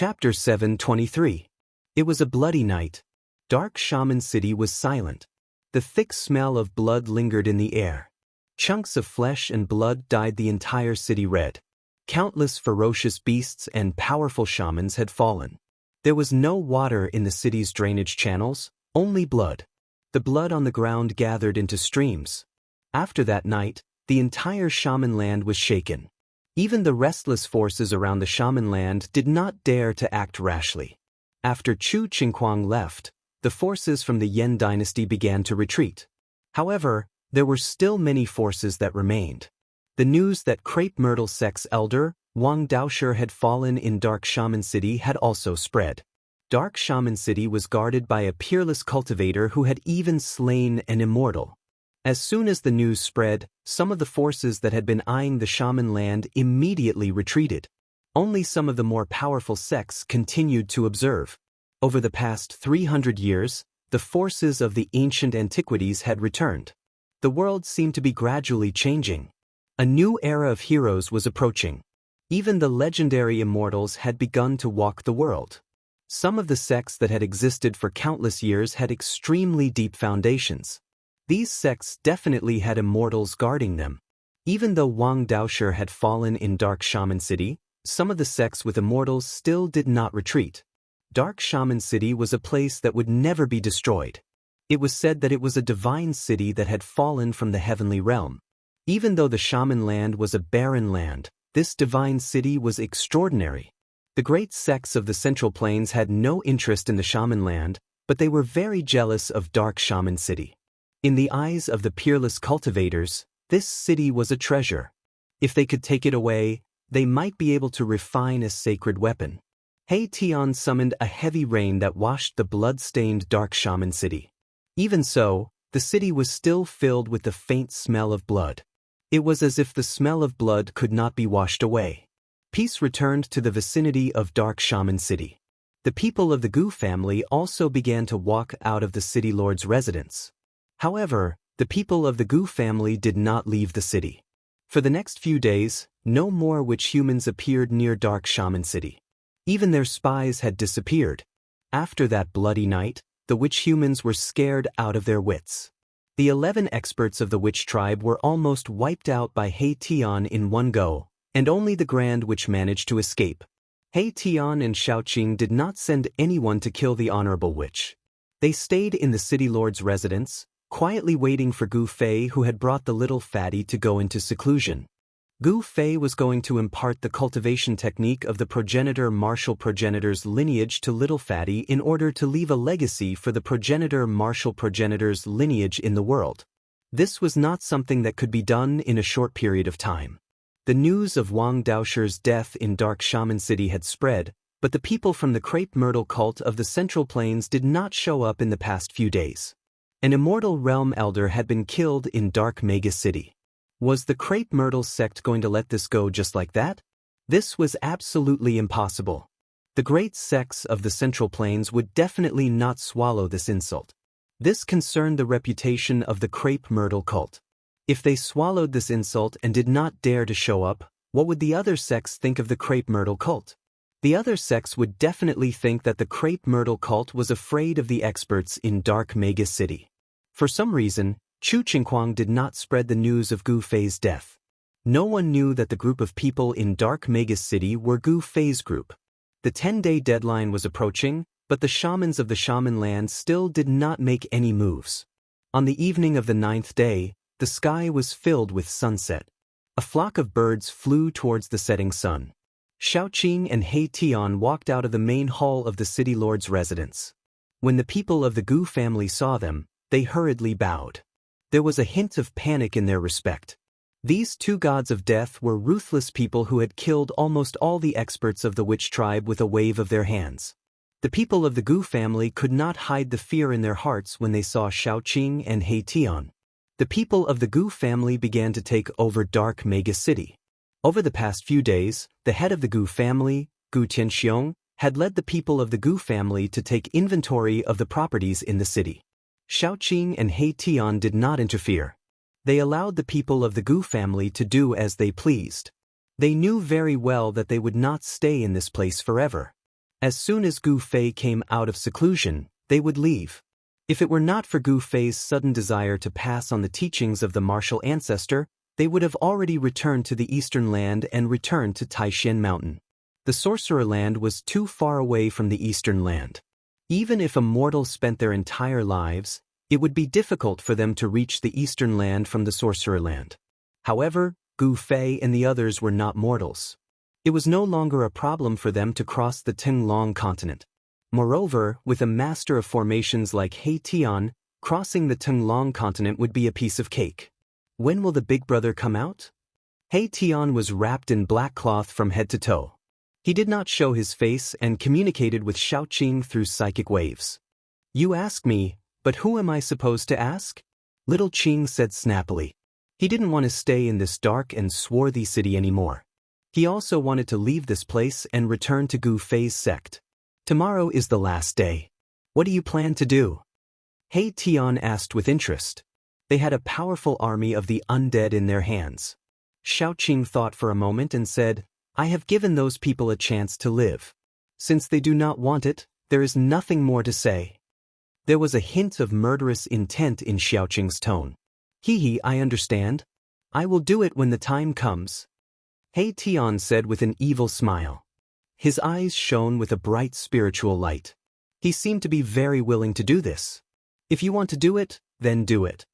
Chapter 723. It was a bloody night. Dark Shaman City was silent. The thick smell of blood lingered in the air. Chunks of flesh and blood dyed the entire city red. Countless ferocious beasts and powerful shamans had fallen. There was no water in the city's drainage channels, only blood. The blood on the ground gathered into streams. After that night, the entire shaman land was shaken. Even the restless forces around the shaman land did not dare to act rashly. After Chu Qingquang left, the forces from the Yan dynasty began to retreat. However, there were still many forces that remained. The news that Crepe Myrtle sect's elder, Wang Daoshi, had fallen in Dark Shaman City had also spread. Dark Shaman City was guarded by a peerless cultivator who had even slain an immortal. As soon as the news spread, some of the forces that had been eyeing the shaman land immediately retreated. Only some of the more powerful sects continued to observe. Over the past 300 years, the forces of the ancient antiquities had returned. The world seemed to be gradually changing. A new era of heroes was approaching. Even the legendary immortals had begun to walk the world. Some of the sects that had existed for countless years had extremely deep foundations. These sects definitely had immortals guarding them. Even though Wang Daoshi had fallen in Dark Shaman City, some of the sects with immortals still did not retreat. Dark Shaman City was a place that would never be destroyed. It was said that it was a divine city that had fallen from the heavenly realm. Even though the shaman land was a barren land, this divine city was extraordinary. The great sects of the Central Plains had no interest in the shaman land, but they were very jealous of Dark Shaman City. In the eyes of the peerless cultivators, this city was a treasure. If they could take it away, they might be able to refine a sacred weapon. He Tian summoned a heavy rain that washed the blood-stained Dark Shaman City. Even so, the city was still filled with the faint smell of blood. It was as if the smell of blood could not be washed away. Peace returned to the vicinity of Dark Shaman City. The people of the Gu family also began to walk out of the city lord's residence. However, the people of the Gu family did not leave the city. For the next few days, no more witch humans appeared near Dark Shaman City. Even their spies had disappeared. After that bloody night, the witch humans were scared out of their wits. The 11 experts of the witch tribe were almost wiped out by He Tian in one go, and only the Grand Witch managed to escape. He Tian and Shaoqing did not send anyone to kill the Honorable Witch. They stayed in the city lord's residence, quietly waiting for Gu Fei, who had brought the little fatty, to go into seclusion. Gu Fei was going to impart the cultivation technique of the progenitor martial progenitor's lineage to little fatty in order to leave a legacy for the progenitor martial progenitor's lineage in the world. This was not something that could be done in a short period of time. The news of Wang Daoshi's death in Dark Shaman City had spread, but the people from the Crepe Myrtle cult of the Central Plains did not show up in the past few days. An immortal realm elder had been killed in Dark Mega City. Was the Crepe Myrtle sect going to let this go just like that? This was absolutely impossible. The great sects of the Central Plains would definitely not swallow this insult. This concerned the reputation of the Crepe Myrtle cult. If they swallowed this insult and did not dare to show up, what would the other sects think of the Crepe Myrtle cult? The other sects would definitely think that the Crepe Myrtle cult was afraid of the experts in Dark Mega City. For some reason, Chu Qingquang did not spread the news of Gu Fei's death. No one knew that the group of people in Dark Mega City were Gu Fei's group. The 10-day deadline was approaching, but the shamans of the shaman land still did not make any moves. On the evening of the 9th day, the sky was filled with sunset. A flock of birds flew towards the setting sun. Shaoqing and He Tian walked out of the main hall of the city lord's residence. When the people of the Gu family saw them, they hurriedly bowed. There was a hint of panic in their respect. These two gods of death were ruthless people who had killed almost all the experts of the witch tribe with a wave of their hands. The people of the Gu family could not hide the fear in their hearts when they saw Shaoqing and He Tian. The people of the Gu family began to take over Dark Mega City. Over the past few days, the head of the Gu family, Gu Tianxiong, had led the people of the Gu family to take inventory of the properties in the city. Shaoqing and He Tian did not interfere. They allowed the people of the Gu family to do as they pleased. They knew very well that they would not stay in this place forever. As soon as Gu Fei came out of seclusion, they would leave. If it were not for Gu Fei's sudden desire to pass on the teachings of the martial ancestor, they would have already returned to the Eastern Land and returned to Taishan Mountain. The Sorcerer Land was too far away from the Eastern Land. Even if a mortal spent their entire lives, it would be difficult for them to reach the Eastern Land from the Sorcerer Land. However, Gu Fei and the others were not mortals. It was no longer a problem for them to cross the Tinglong continent. Moreover, with a master of formations like He Tian, crossing the Tinglong continent would be a piece of cake. When will the big brother come out? He Tian was wrapped in black cloth from head to toe. He did not show his face and communicated with Xiaoqing through psychic waves. You ask me, but who am I supposed to ask? Little Qing said snappily. He didn't want to stay in this dark and swarthy city anymore. He also wanted to leave this place and return to Gu Fei's sect. Tomorrow is the last day. What do you plan to do? He Tian asked with interest. They had a powerful army of the undead in their hands. Xiaoqing thought for a moment and said, I have given those people a chance to live. Since they do not want it, there is nothing more to say. There was a hint of murderous intent in Xiaoqing's tone. Hee, I understand. I will do it when the time comes. He Tian said with an evil smile. His eyes shone with a bright spiritual light. He seemed to be very willing to do this. If you want to do it, then do it.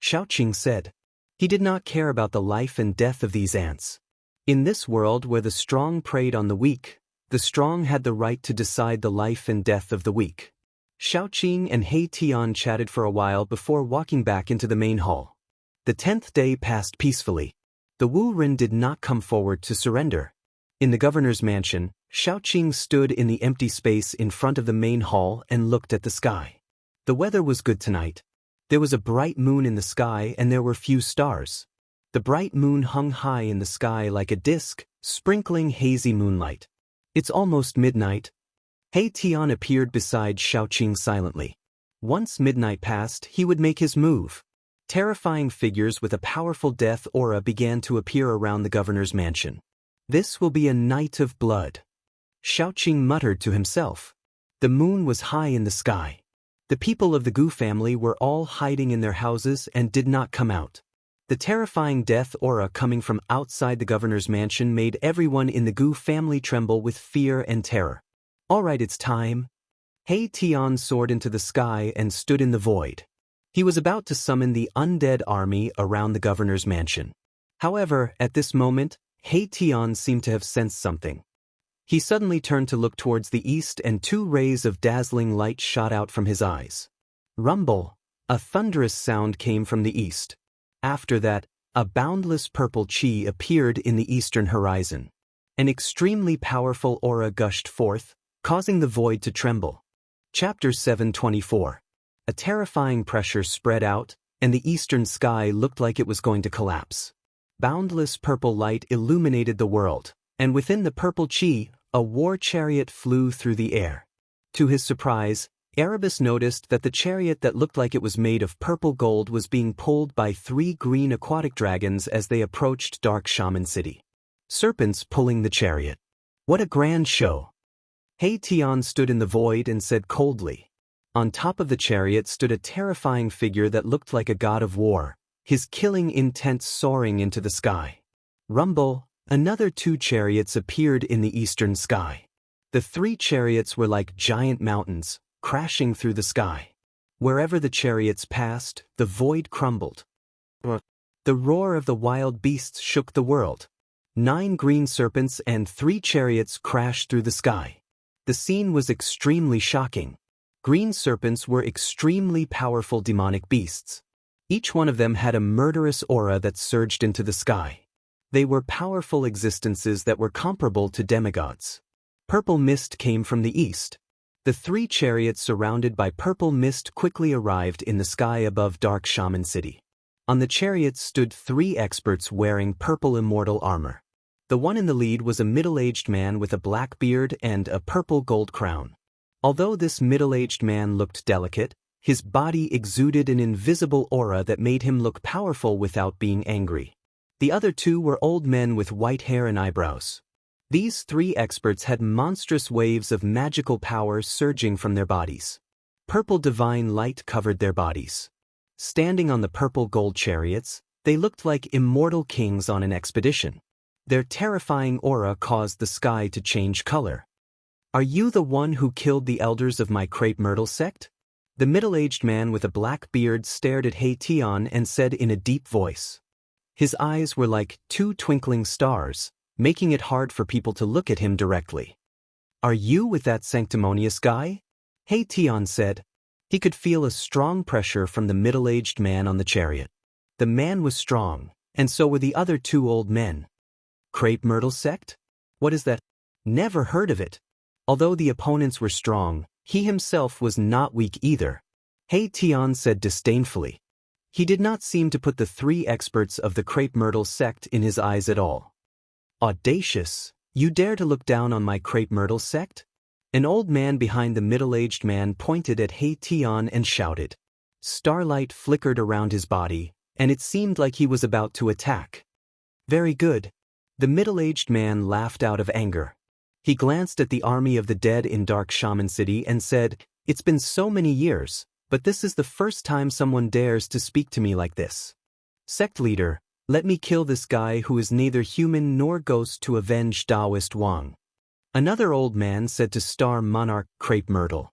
Xiaoqing said. He did not care about the life and death of these ants. In this world where the strong preyed on the weak, the strong had the right to decide the life and death of the weak. Xiaoqing and He Tian chatted for a while before walking back into the main hall. The 10th day passed peacefully. The Wu Ren did not come forward to surrender. In the governor's mansion, Xiaoqing stood in the empty space in front of the main hall and looked at the sky. The weather was good tonight. There was a bright moon in the sky and there were few stars. The bright moon hung high in the sky like a disk, sprinkling hazy moonlight. It's almost midnight. He Tian appeared beside Xiaoqing silently. Once midnight passed, he would make his move. Terrifying figures with a powerful death aura began to appear around the governor's mansion. This will be a night of blood. Xiaoqing muttered to himself. The moon was high in the sky. The people of the Gu family were all hiding in their houses and did not come out. The terrifying death aura coming from outside the governor's mansion made everyone in the Gu family tremble with fear and terror. All right, it's time. He Tian soared into the sky and stood in the void. He was about to summon the undead army around the governor's mansion. However, at this moment, He Tian seemed to have sensed something. He suddenly turned to look towards the east and 2 rays of dazzling light shot out from his eyes. Rumble! A thunderous sound came from the east. After that, a boundless purple chi appeared in the eastern horizon. An extremely powerful aura gushed forth, causing the void to tremble. Chapter 724. A terrifying pressure spread out, and the eastern sky looked like it was going to collapse. Boundless purple light illuminated the world, and within the purple chi, a war chariot flew through the air. To his surprise, Erebus noticed that the chariot that looked like it was made of purple gold was being pulled by 3 green aquatic dragons as they approached Dark Shaman City. Serpents pulling the chariot. What a grand show! He Tian stood in the void and said coldly. On top of the chariot stood a terrifying figure that looked like a god of war, his killing intent soaring into the sky. Rumble! Another 2 chariots appeared in the eastern sky. The 3 chariots were like giant mountains, crashing through the sky. Wherever the chariots passed, the void crumbled. The roar of the wild beasts shook the world. 9 green serpents and 3 chariots crashed through the sky. The scene was extremely shocking. Green serpents were extremely powerful demonic beasts. Each one of them had a murderous aura that surged into the sky. They were powerful existences that were comparable to demigods. Purple mist came from the east. The 3 chariots surrounded by purple mist quickly arrived in the sky above Dark Shaman City. On the chariots stood 3 experts wearing purple immortal armor. The one in the lead was a middle-aged man with a black beard and a purple gold crown. Although this middle-aged man looked delicate, his body exuded an invisible aura that made him look powerful without being angry. The other 2 were old men with white hair and eyebrows. These three experts had monstrous waves of magical power surging from their bodies. Purple divine light covered their bodies. Standing on the purple gold chariots, they looked like immortal kings on an expedition. Their terrifying aura caused the sky to change color. "Are you the one who killed the elders of my crepe myrtle sect?" The middle-aged man with a black beard stared at Hei-Tian and said in a deep voice. His eyes were like two twinkling stars, making it hard for people to look at him directly. "Are you with that sanctimonious guy?" Hei-Tian said. He could feel a strong pressure from the middle-aged man on the chariot. The man was strong, and so were the other two old men. "Crepe myrtle sect? What is that?" "Never heard of it." Although the opponents were strong, he himself was not weak either. Hei-Tian said disdainfully. He did not seem to put the three experts of the crepe myrtle sect in his eyes at all. "Audacious, you dare to look down on my crepe myrtle sect?" An old man behind the middle-aged man pointed at Hei-Tian and shouted. Starlight flickered around his body, and it seemed like he was about to attack. "Very good." The middle-aged man laughed out of anger. He glanced at the army of the dead in Dark Shaman City and said, "It's been so many years, but this is the first time someone dares to speak to me like this. Sect leader, let me kill this guy who is neither human nor ghost to avenge Taoist Wang." Another old man said to Star Monarch Crepe Myrtle.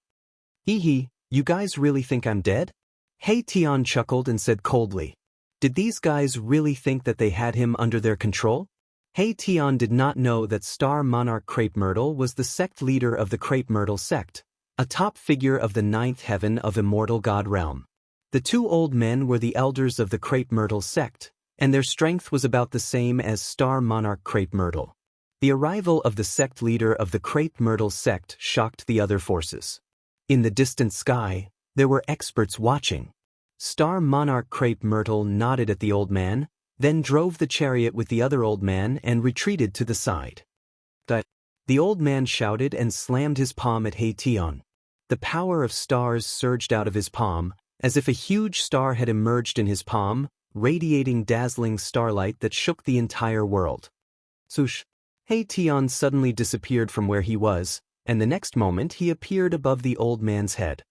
"Hee, you guys really think I'm dead?" Hei-Tian chuckled and said coldly. Did these guys really think that they had him under their control? Hei-Tian did not know that Star Monarch Crepe Myrtle was the sect leader of the Crepe Myrtle sect, a top figure of the ninth heaven of Immortal God Realm. The two old men were the elders of the Crepe Myrtle sect, and their strength was about the same as Star Monarch Crepe Myrtle. The arrival of the sect leader of the Crepe Myrtle sect shocked the other forces. In the distant sky, there were experts watching. Star Monarch Crepe Myrtle nodded at the old man, then drove the chariot with the other old man and retreated to the side. The old man shouted and slammed his palm at Hei-Tian. The power of stars surged out of his palm, as if a huge star had emerged in his palm, radiating dazzling starlight that shook the entire world. Swoosh! Hei-Tian suddenly disappeared from where he was, and the next moment he appeared above the old man's head.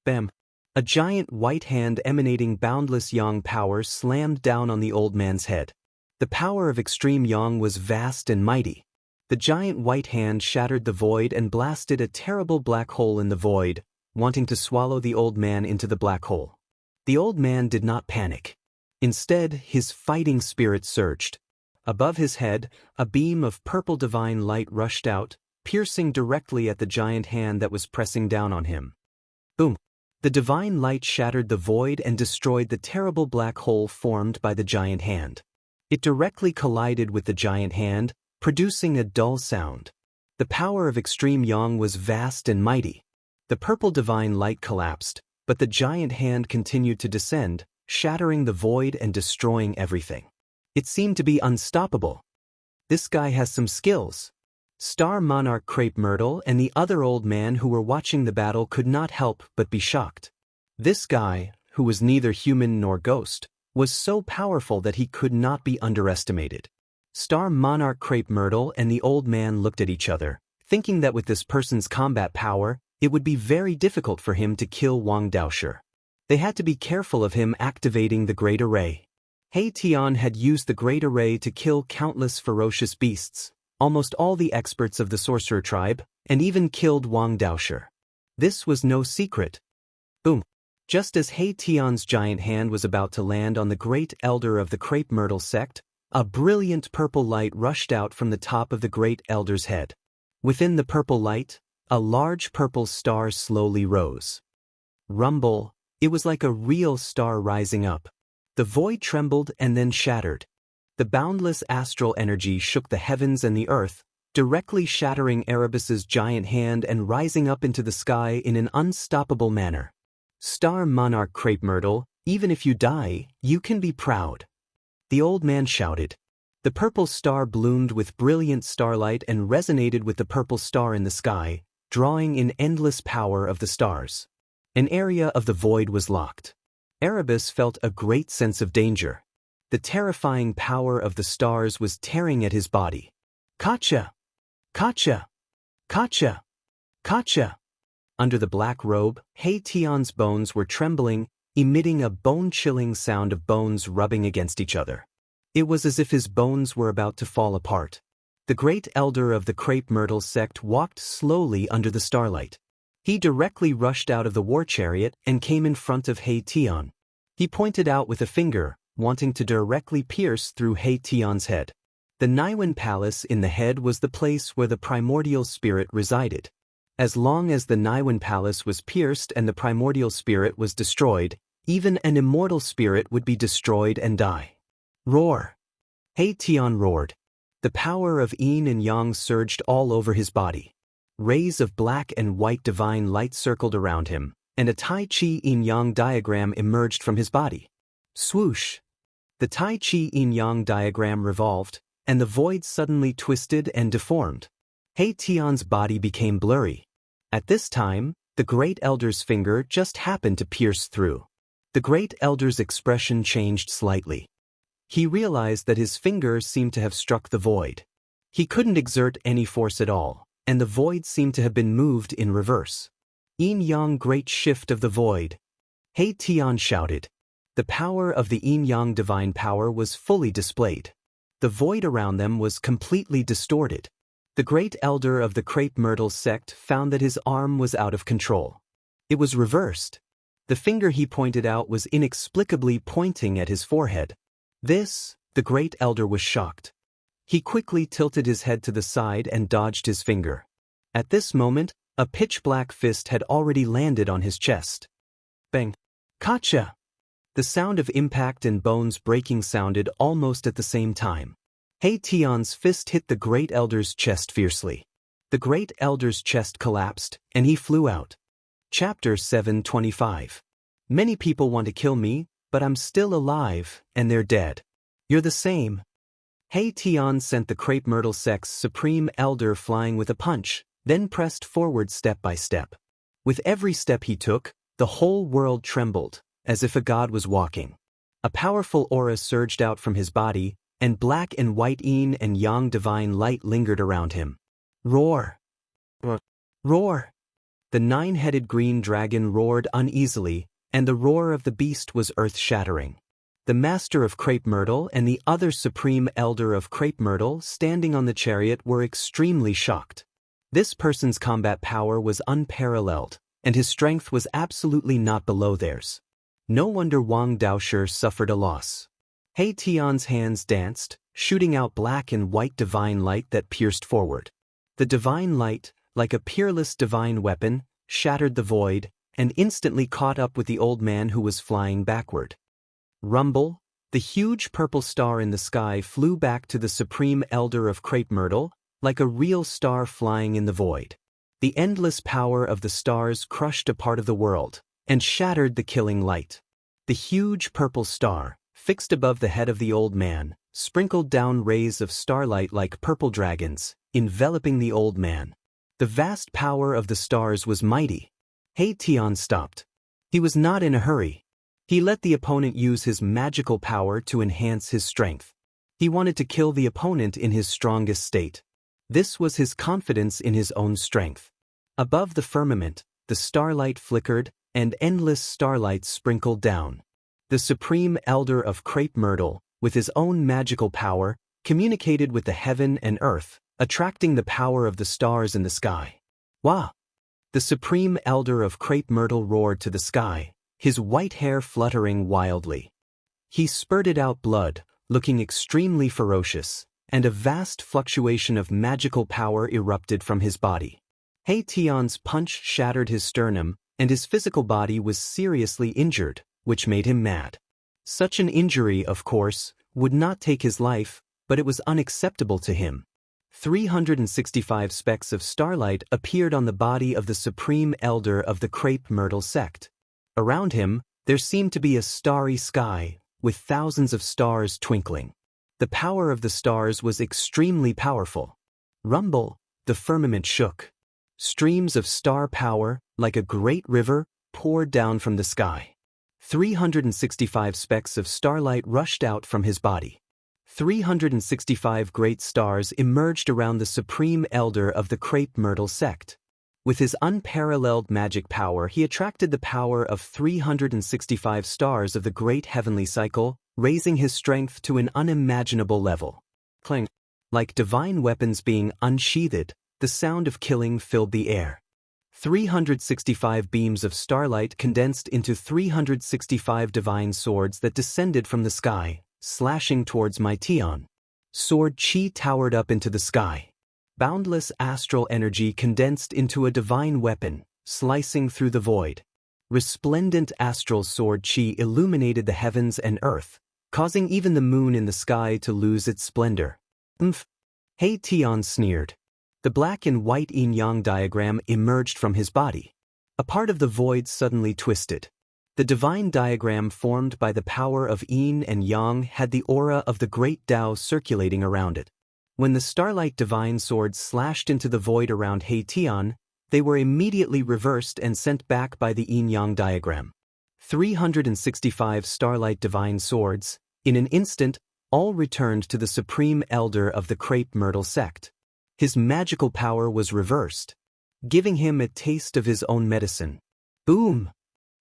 Bam! A giant white hand emanating boundless yang power slammed down on the old man's head. The power of extreme yang was vast and mighty. The giant white hand shattered the void and blasted a terrible black hole in the void, wanting to swallow the old man into the black hole. The old man did not panic. Instead, his fighting spirit surged. Above his head, a beam of purple divine light rushed out, piercing directly at the giant hand that was pressing down on him. Boom! The divine light shattered the void and destroyed the terrible black hole formed by the giant hand. It directly collided with the giant hand, producing a dull sound. The power of extreme yang was vast and mighty. The purple divine light collapsed, but the giant hand continued to descend, shattering the void and destroying everything. It seemed to be unstoppable. This guy has some skills. Star Monarch Crepe Myrtle and the other old man who were watching the battle could not help but be shocked. This guy, who was neither human nor ghost, was so powerful that he could not be underestimated. Star Monarch Crepe Myrtle and the old man looked at each other, thinking that with this person's combat power, it would be very difficult for him to kill Wang Daosher. They had to be careful of him activating the Great Array. Hei-Tian had used the Great Array to kill countless ferocious beasts, almost all the experts of the sorcerer tribe, and even killed Wang Daosher. This was no secret. Boom! Just as Hei-Tian's giant hand was about to land on the great elder of the Crepe Myrtle sect, a brilliant purple light rushed out from the top of the great elder's head. Within the purple light, a large purple star slowly rose. Rumble! It was like a real star rising up. The void trembled and then shattered. The boundless astral energy shook the heavens and the earth, directly shattering Erebus's giant hand and rising up into the sky in an unstoppable manner. Star Monarch Crepe Myrtle, even if you die, you can be proud. The old man shouted. The purple star bloomed with brilliant starlight and resonated with the purple star in the sky, drawing in endless power of the stars. An area of the void was locked. Erebus felt a great sense of danger. The terrifying power of the stars was tearing at his body. Gotcha! Kacha! Kacha! Kacha! Under the black robe, Haetion's bones were trembling, emitting a bone-chilling sound of bones rubbing against each other. It was as if his bones were about to fall apart. The great elder of the crepe myrtle sect walked slowly under the starlight. He directly rushed out of the war chariot and came in front of Haetion. He pointed out with a finger, wanting to directly pierce through Haetion's head. The Niwen Palace in the head was the place where the primordial spirit resided. As long as the Niwen Palace was pierced and the primordial spirit was destroyed, even an immortal spirit would be destroyed and die. Roar! Haetion roared. The power of yin and yang surged all over his body. Rays of black and white divine light circled around him, and a Tai Chi yin-yang diagram emerged from his body. Swoosh! The Tai Chi yin-yang diagram revolved, and the void suddenly twisted and deformed. Haetion's body became blurry. At this time, the Great Elder's finger just happened to pierce through. The Great Elder's expression changed slightly. He realized that his finger seemed to have struck the void. He couldn't exert any force at all, and the void seemed to have been moved in reverse. Yin-yang great shift of the void. Haetion shouted. The power of the yin-yang divine power was fully displayed. The void around them was completely distorted. The great elder of the crepe myrtle sect found that his arm was out of control. It was reversed. The finger he pointed out was inexplicably pointing at his forehead. The great elder was shocked. He quickly tilted his head to the side and dodged his finger. At this moment, a pitch-black fist had already landed on his chest. Bang! Kacha! The sound of impact and bones breaking sounded almost at the same time. Haetion's fist hit the Great Elder's chest fiercely. The Great Elder's chest collapsed, and he flew out. Chapter 725. Many people want to kill me, but I'm still alive, and they're dead. You're the same. Haetion sent the crepe myrtle sect's supreme elder flying with a punch, then pressed forward step by step. With every step he took, the whole world trembled, as if a god was walking. A powerful aura surged out from his body, and black and white yin and yang divine light lingered around him. Roar! Roar! The nine-headed green dragon roared uneasily, and the roar of the beast was earth-shattering. The master of crepe myrtle and the other supreme elder of crepe myrtle standing on the chariot were extremely shocked. This person's combat power was unparalleled, and his strength was absolutely not below theirs. No wonder Wang Daoshi suffered a loss. Haetion's hands danced, shooting out black and white divine light that pierced forward. The divine light, like a peerless divine weapon, shattered the void, and instantly caught up with the old man who was flying backward. Rumble! The huge purple star in the sky flew back to the supreme elder of crepe myrtle, like a real star flying in the void. The endless power of the stars crushed a part of the world, and shattered the killing light. The huge purple star, fixed above the head of the old man, sprinkled down rays of starlight like purple dragons, enveloping the old man. The vast power of the stars was mighty. Haetion stopped. He was not in a hurry. He let the opponent use his magical power to enhance his strength. He wanted to kill the opponent in his strongest state. This was his confidence in his own strength. Above the firmament, the starlight flickered, and endless starlight sprinkled down. The supreme elder of crepe myrtle, with his own magical power, communicated with the heaven and earth, attracting the power of the stars in the sky. Wah! The supreme elder of crepe myrtle roared to the sky, his white hair fluttering wildly. He spurted out blood, looking extremely ferocious, and a vast fluctuation of magical power erupted from his body. Haetion's punch shattered his sternum, and his physical body was seriously injured, which made him mad. Such an injury, of course, would not take his life, but it was unacceptable to him. 365 specks of starlight appeared on the body of the supreme elder of the crepe myrtle sect. Around him, there seemed to be a starry sky, with thousands of stars twinkling. The power of the stars was extremely powerful. Rumble! The firmament shook. Streams of star power, like a great river, poured down from the sky. 365 specks of starlight rushed out from his body. 365 great stars emerged around the supreme elder of the crepe myrtle sect. With his unparalleled magic power, he attracted the power of 365 stars of the great heavenly cycle, raising his strength to an unimaginable level. Clang. Like divine weapons being unsheathed, the sound of killing filled the air. 365 beams of starlight condensed into 365 divine swords that descended from the sky, slashing towards my Tion. Sword chi towered up into the sky. Boundless astral energy condensed into a divine weapon, slicing through the void. Resplendent astral sword chi illuminated the heavens and earth, causing even the moon in the sky to lose its splendor. Hey Tion sneered. The black and white yin-yang diagram emerged from his body. A part of the void suddenly twisted. The divine diagram formed by the power of yin and yang had the aura of the great Tao circulating around it. When the starlight divine swords slashed into the void around He Tian, they were immediately reversed and sent back by the yin-yang diagram. 365 starlight divine swords, in an instant, all returned to the supreme elder of the crepe myrtle sect. His magical power was reversed, giving him a taste of his own medicine. Boom!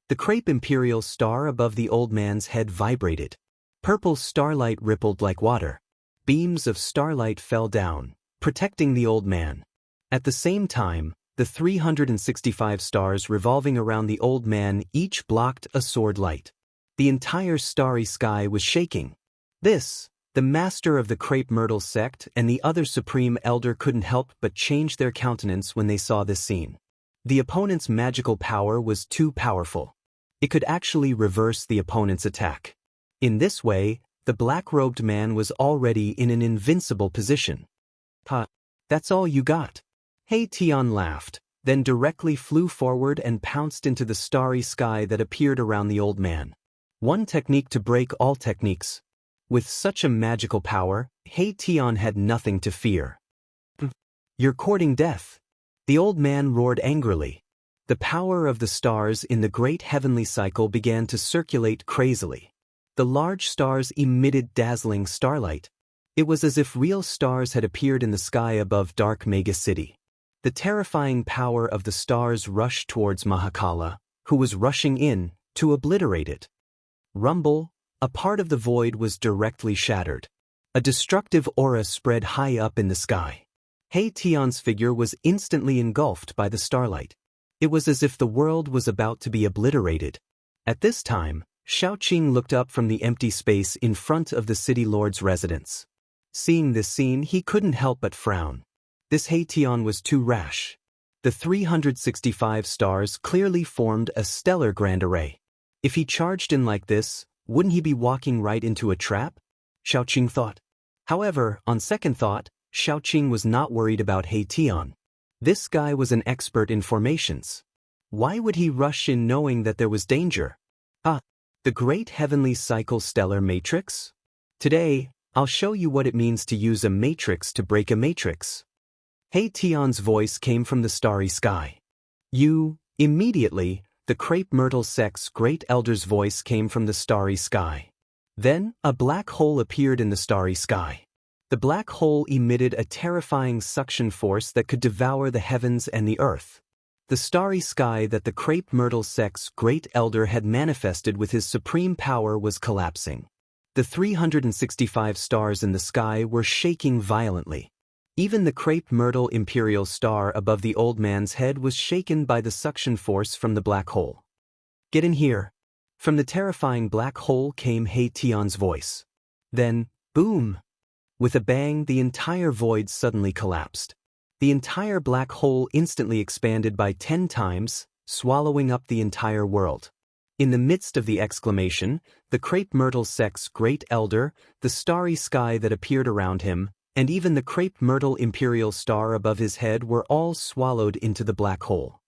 The crepe imperial star above the old man's head vibrated. Purple starlight rippled like water. Beams of starlight fell down, protecting the old man. At the same time, the 365 stars revolving around the old man each blocked a sword light. The entire starry sky was shaking. The master of the crepe myrtle sect and the other supreme elder couldn't help but change their countenance when they saw this scene. The opponent's magical power was too powerful. It could actually reverse the opponent's attack. In this way, the black-robed man was already in an invincible position. That's all you got? He Tian laughed, then directly flew forward and pounced into the starry sky that appeared around the old man. One technique to break all techniques. With such a magical power, He Tian had nothing to fear. You're courting death. The old man roared angrily. The power of the stars in the great heavenly cycle began to circulate crazily. The large stars emitted dazzling starlight. It was as if real stars had appeared in the sky above dark mega city. The terrifying power of the stars rushed towards Mahakala, who was rushing in to obliterate it. Rumble. A part of the void was directly shattered. A destructive aura spread high up in the sky. He Tian's figure was instantly engulfed by the starlight. It was as if the world was about to be obliterated. At this time, Xiaoqing looked up from the empty space in front of the city lord's residence. Seeing this scene, he couldn't help but frown. This He Tian was too rash. The 365 stars clearly formed a stellar grand array. If he charged in like this, wouldn't he be walking right into a trap? Xiaoqing thought. However, on second thought, Xiaoqing was not worried about He Tian. This guy was an expert in formations. Why would he rush in knowing that there was danger? The great heavenly cycle stellar matrix? Today, I'll show you what it means to use a matrix to break a matrix. He Tian's voice came from the starry sky. Immediately, the crepe myrtle sect's great elder's voice came from the starry sky. Then, a black hole appeared in the starry sky. The black hole emitted a terrifying suction force that could devour the heavens and the earth. The starry sky that the crepe myrtle sect's great elder had manifested with his supreme power was collapsing. The 365 stars in the sky were shaking violently. Even the crepe myrtle imperial star above the old man's head was shaken by the suction force from the black hole. Get in here. From the terrifying black hole came He Tian's voice. Then, boom! With a bang, the entire void suddenly collapsed. The entire black hole instantly expanded by 10 times, swallowing up the entire world. In the midst of the exclamation, the crepe myrtle sect's great elder, the starry sky that appeared around him, and even the crepe myrtle imperial star above his head were all swallowed into the black hole.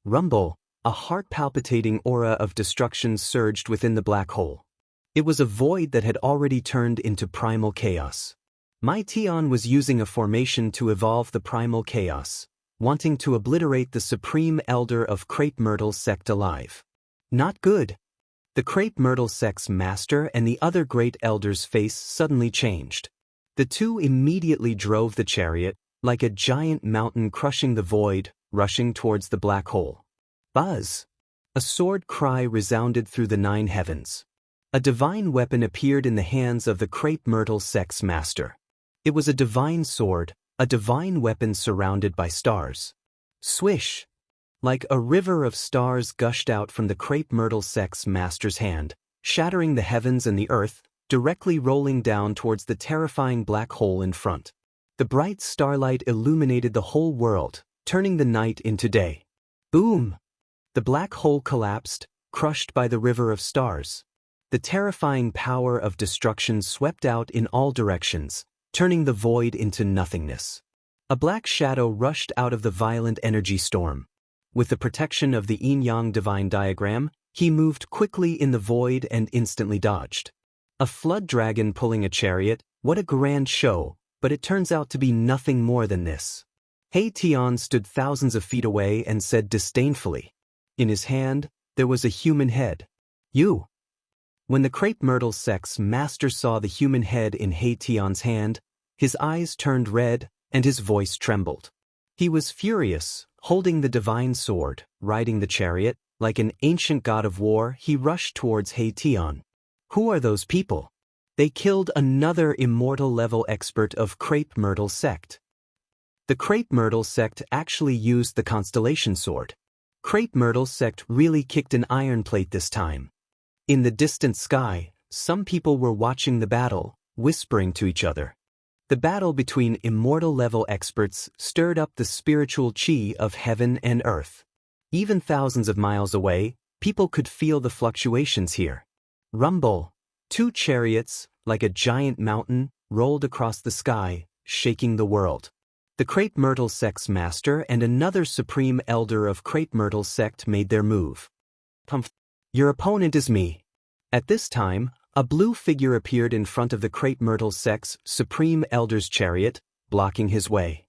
Rumble, a heart-palpitating aura of destruction surged within the black hole. It was a void that had already turned into primal chaos. My Tian was using a formation to evolve the primal chaos, wanting to obliterate the supreme elder of crepe myrtle sect alive. Not good. The crepe myrtle sect's master and the other great elder's face suddenly changed. The two immediately drove the chariot, like a giant mountain crushing the void, rushing towards the black hole. Buzz! A sword cry resounded through the 9 heavens. A divine weapon appeared in the hands of the crepe myrtle sect's master. It was a divine sword, a divine weapon surrounded by stars. Swish! Like a river of stars gushed out from the crepe myrtle sect's master's hand, shattering the heavens and the earth, directly rolling down towards the terrifying black hole in front. The bright starlight illuminated the whole world, turning the night into day. Boom! The black hole collapsed, crushed by the river of stars. The terrifying power of destruction swept out in all directions, turning the void into nothingness. A black shadow rushed out of the violent energy storm. With the protection of the yin-yang divine diagram, he moved quickly in the void and instantly dodged. A flood dragon pulling a chariot, what a grand show, but it turns out to be nothing more than this. He Tian stood thousands of feet away and said disdainfully. In his hand, there was a human head. You! When the crepe myrtle sect's master saw the human head in He Tian's hand, his eyes turned red and his voice trembled. He was furious, holding the divine sword, riding the chariot, like an ancient god of war. He rushed towards He Tian. Who are those people? They killed another immortal-level expert of crepe myrtle sect. The crepe myrtle sect actually used the constellation sword. Crepe myrtle sect really kicked an iron plate this time. In the distant sky, some people were watching the battle, whispering to each other. The battle between immortal-level experts stirred up the spiritual chi of heaven and earth. Even thousands of miles away, people could feel the fluctuations here. Rumble! 2 chariots, like a giant mountain, rolled across the sky, shaking the world. The crepe myrtle sect's master and another supreme elder of crepe myrtle sect made their move. Your opponent is me. At this time, a blue figure appeared in front of the crepe myrtle sect's supreme elder's chariot, blocking his way.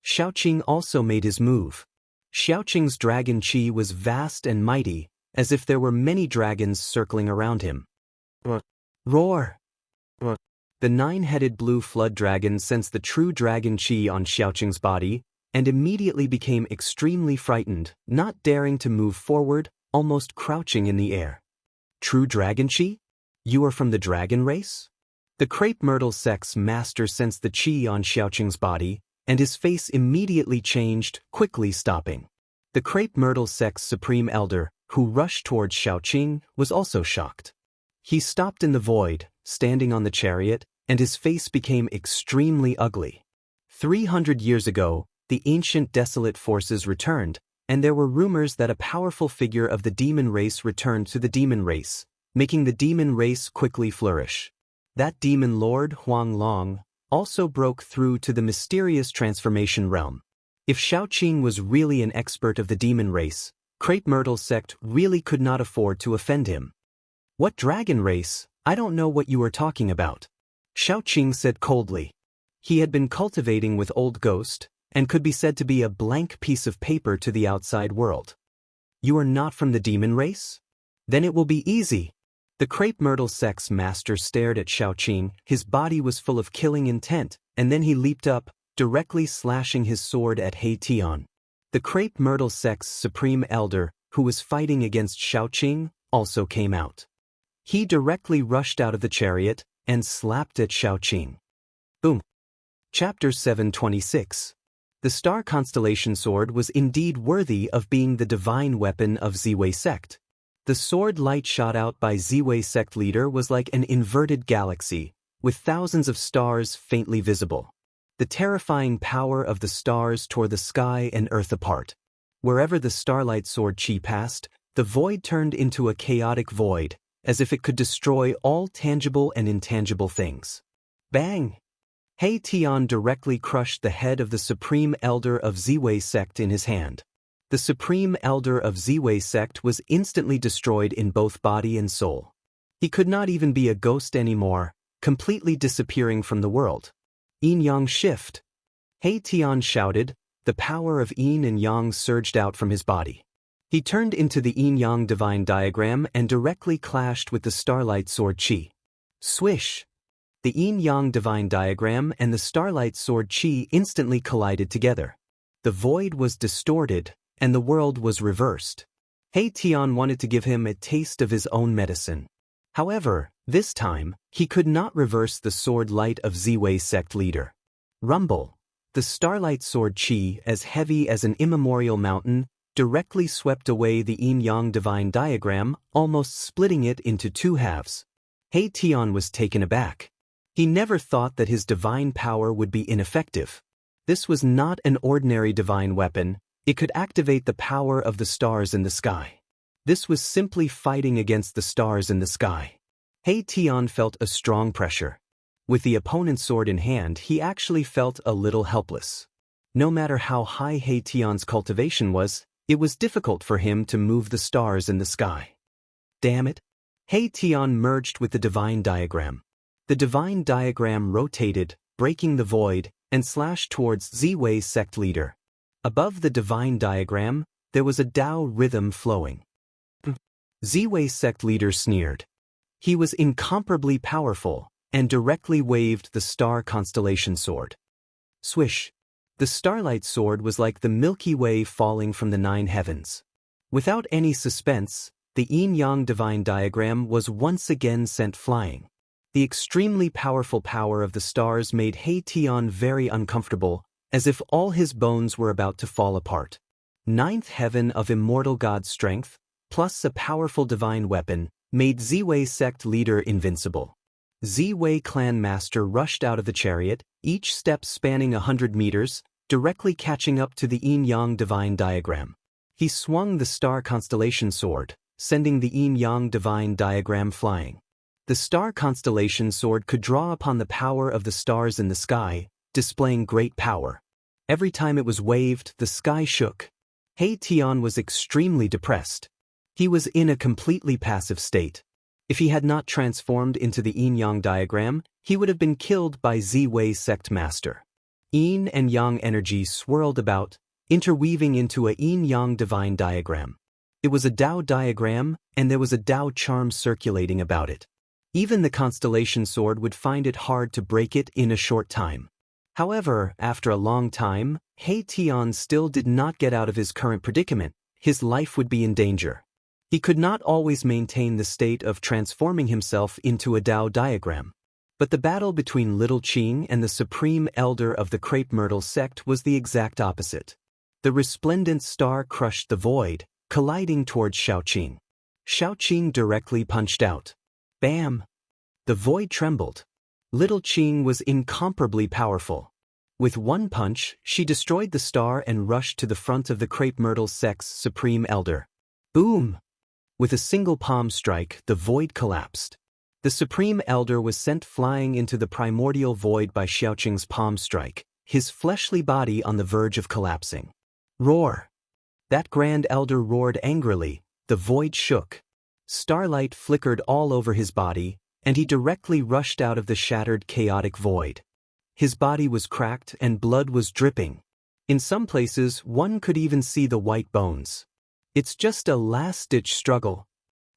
Xiaoqing also made his move. Xiaoqing's dragon chi was vast and mighty, as if there were many dragons circling around him. Roar! The 9-headed blue flood dragon sensed the true dragon chi on Xiaoqing's body, and immediately became extremely frightened, not daring to move forward, almost crouching in the air. True dragon chi? You are from the dragon race? The crepe myrtle sect's master sensed the chi on Xiaoqing's body, and his face immediately changed, quickly stopping. The crepe myrtle sect's supreme elder, who rushed towards Xiaoqing, was also shocked. He stopped in the void, standing on the chariot, and his face became extremely ugly. 300 years ago, the ancient desolate forces returned, and there were rumors that a powerful figure of the demon race returned to the demon race, making the demon race quickly flourish. That demon lord, Huang Long, also broke through to the mysterious transformation realm. If Xiaoqing was really an expert of the demon race, crepe myrtle sect really could not afford to offend him. What dragon race? I don't know what you are talking about. Xiaoqing said coldly. He had been cultivating with Old Ghost, and could be said to be a blank piece of paper to the outside world. You are not from the demon race? Then it will be easy. The crepe myrtle sect's master stared at Xiaoqing. His body was full of killing intent, and then he leaped up, directly slashing his sword at He Tian. The crepe myrtle sect's supreme elder, who was fighting against Xiaoqing, also came out. He directly rushed out of the chariot and slapped at Xiaoqing. Boom. Chapter 726. The star constellation sword was indeed worthy of being the divine weapon of Ziwei sect. The sword light shot out by Ziwei sect leader was like an inverted galaxy, with thousands of stars faintly visible. The terrifying power of the stars tore the sky and earth apart. Wherever the starlight sword chi passed, the void turned into a chaotic void, as if it could destroy all tangible and intangible things. Bang! He Tian directly crushed the head of the supreme elder of Ziwei sect in his hand. The supreme elder of Ziwei sect was instantly destroyed in both body and soul. He could not even be a ghost anymore, completely disappearing from the world. Yin-yang shift. He Tian shouted. The power of yin and yang surged out from his body. He turned into the yin-yang divine diagram and directly clashed with the starlight sword chi. Swish! The yin-yang divine diagram and the starlight sword chi instantly collided together. The void was distorted, and the world was reversed. He Tian wanted to give him a taste of his own medicine. However, this time, he could not reverse the sword light of Ziwei sect leader. Rumble! The starlight sword chi, as heavy as an immemorial mountain, directly swept away the yin-yang divine diagram, almost splitting it into two halves. He Tian was taken aback. He never thought that his divine power would be ineffective. This was not an ordinary divine weapon, it could activate the power of the stars in the sky. This was simply fighting against the stars in the sky. He Tian felt a strong pressure. With the opponent's sword in hand, he actually felt a little helpless. No matter how high He Tian's cultivation was, it was difficult for him to move the stars in the sky. Damn it! He Tian merged with the divine diagram. The divine diagram rotated, breaking the void, and slashed towards Ziwei sect leader. Above the divine diagram, there was a Tao rhythm flowing. Ziwei sect leader sneered. He was incomparably powerful, and directly waved the star constellation sword. Swish! The starlight sword was like the Milky Way falling from the 9 heavens. Without any suspense, the yin-yang divine diagram was once again sent flying. The extremely powerful power of the stars made He Tian very uncomfortable, as if all his bones were about to fall apart. 9th heaven of immortal god strength, plus a powerful divine weapon, made Ziwei sect leader invincible. Ziwei clan master rushed out of the chariot, each step spanning 100 meters, directly catching up to the yin-yang divine diagram. He swung the star constellation sword, sending the yin-yang divine diagram flying. The star constellation sword could draw upon the power of the stars in the sky, displaying great power. Every time it was waved, the sky shook. He Tian was extremely depressed. He was in a completely passive state. If he had not transformed into the yin-yang diagram, he would have been killed by Ziwei sect master. Yin and yang energy swirled about, interweaving into a yin-yang divine diagram. It was a Tao diagram, and there was a Tao charm circulating about it. Even the constellation sword would find it hard to break it in a short time. However, after a long time, He Tian still did not get out of his current predicament. His life would be in danger. He could not always maintain the state of transforming himself into a Tao diagram. But the battle between Little Qing and the supreme elder of the Crepe Myrtle sect was the exact opposite. The resplendent star crushed the void, colliding towards Xiaoqing. Xiaoqing directly punched out. Bam! The void trembled. Little Qing was incomparably powerful. With one punch, she destroyed the star and rushed to the front of the Crepe Myrtle sect's supreme elder. Boom! With a single palm strike, the void collapsed. The supreme elder was sent flying into the primordial void by Xiaoqing's palm strike, his fleshly body on the verge of collapsing. Roar! That grand elder roared angrily, the void shook. Starlight flickered all over his body, and he directly rushed out of the shattered chaotic void. His body was cracked and blood was dripping. In some places, one could even see the white bones. It's just a last-ditch struggle,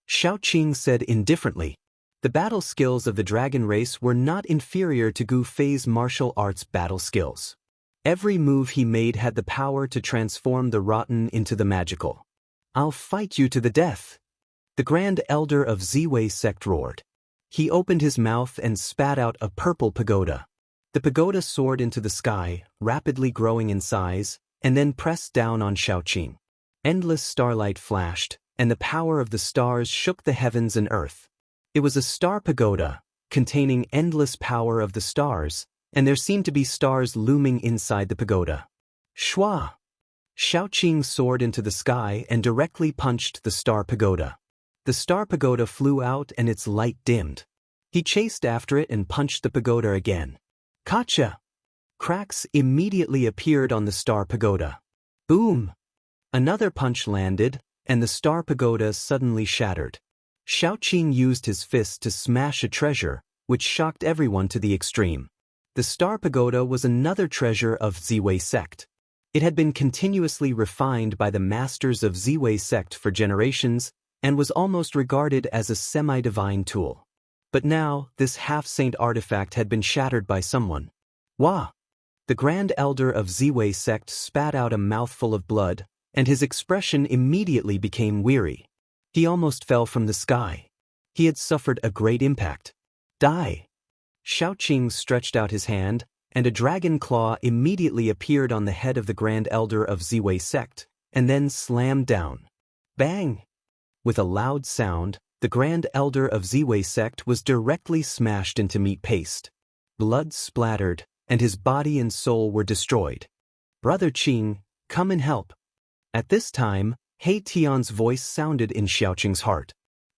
Xiaoqing said indifferently. The battle skills of the dragon race were not inferior to Gu Fei's martial arts battle skills. Every move he made had the power to transform the rotten into the magical. I'll fight you to the death. The Grand Elder of Ziwei sect roared. He opened his mouth and spat out a purple pagoda. The pagoda soared into the sky, rapidly growing in size, and then pressed down on Xiaoqing. Endless starlight flashed, and the power of the stars shook the heavens and earth. It was a star pagoda, containing endless power of the stars, and there seemed to be stars looming inside the pagoda. Shua! Xiaoqing soared into the sky and directly punched the star pagoda. The star pagoda flew out and its light dimmed. He chased after it and punched the pagoda again. Gotcha! Cracks immediately appeared on the star pagoda. Boom! Another punch landed, and the star pagoda suddenly shattered. Xiaoqing used his fist to smash a treasure, which shocked everyone to the extreme. The star pagoda was another treasure of Ziwei sect. It had been continuously refined by the masters of Ziwei sect for generations and was almost regarded as a semi-divine tool. But now, this half-saint artifact had been shattered by someone. Wah! The Grand Elder of Ziwei sect spat out a mouthful of blood, and his expression immediately became weary. He almost fell from the sky. He had suffered a great impact. Die! Xiaoqing stretched out his hand, and a dragon claw immediately appeared on the head of the Grand Elder of Ziwei sect, and then slammed down. Bang! With a loud sound, the Grand Elder of Ziwei sect was directly smashed into meat paste. Blood splattered, and his body and soul were destroyed. Brother Qing, come and help. At this time, He Tian's voice sounded in Xiaoqing's heart.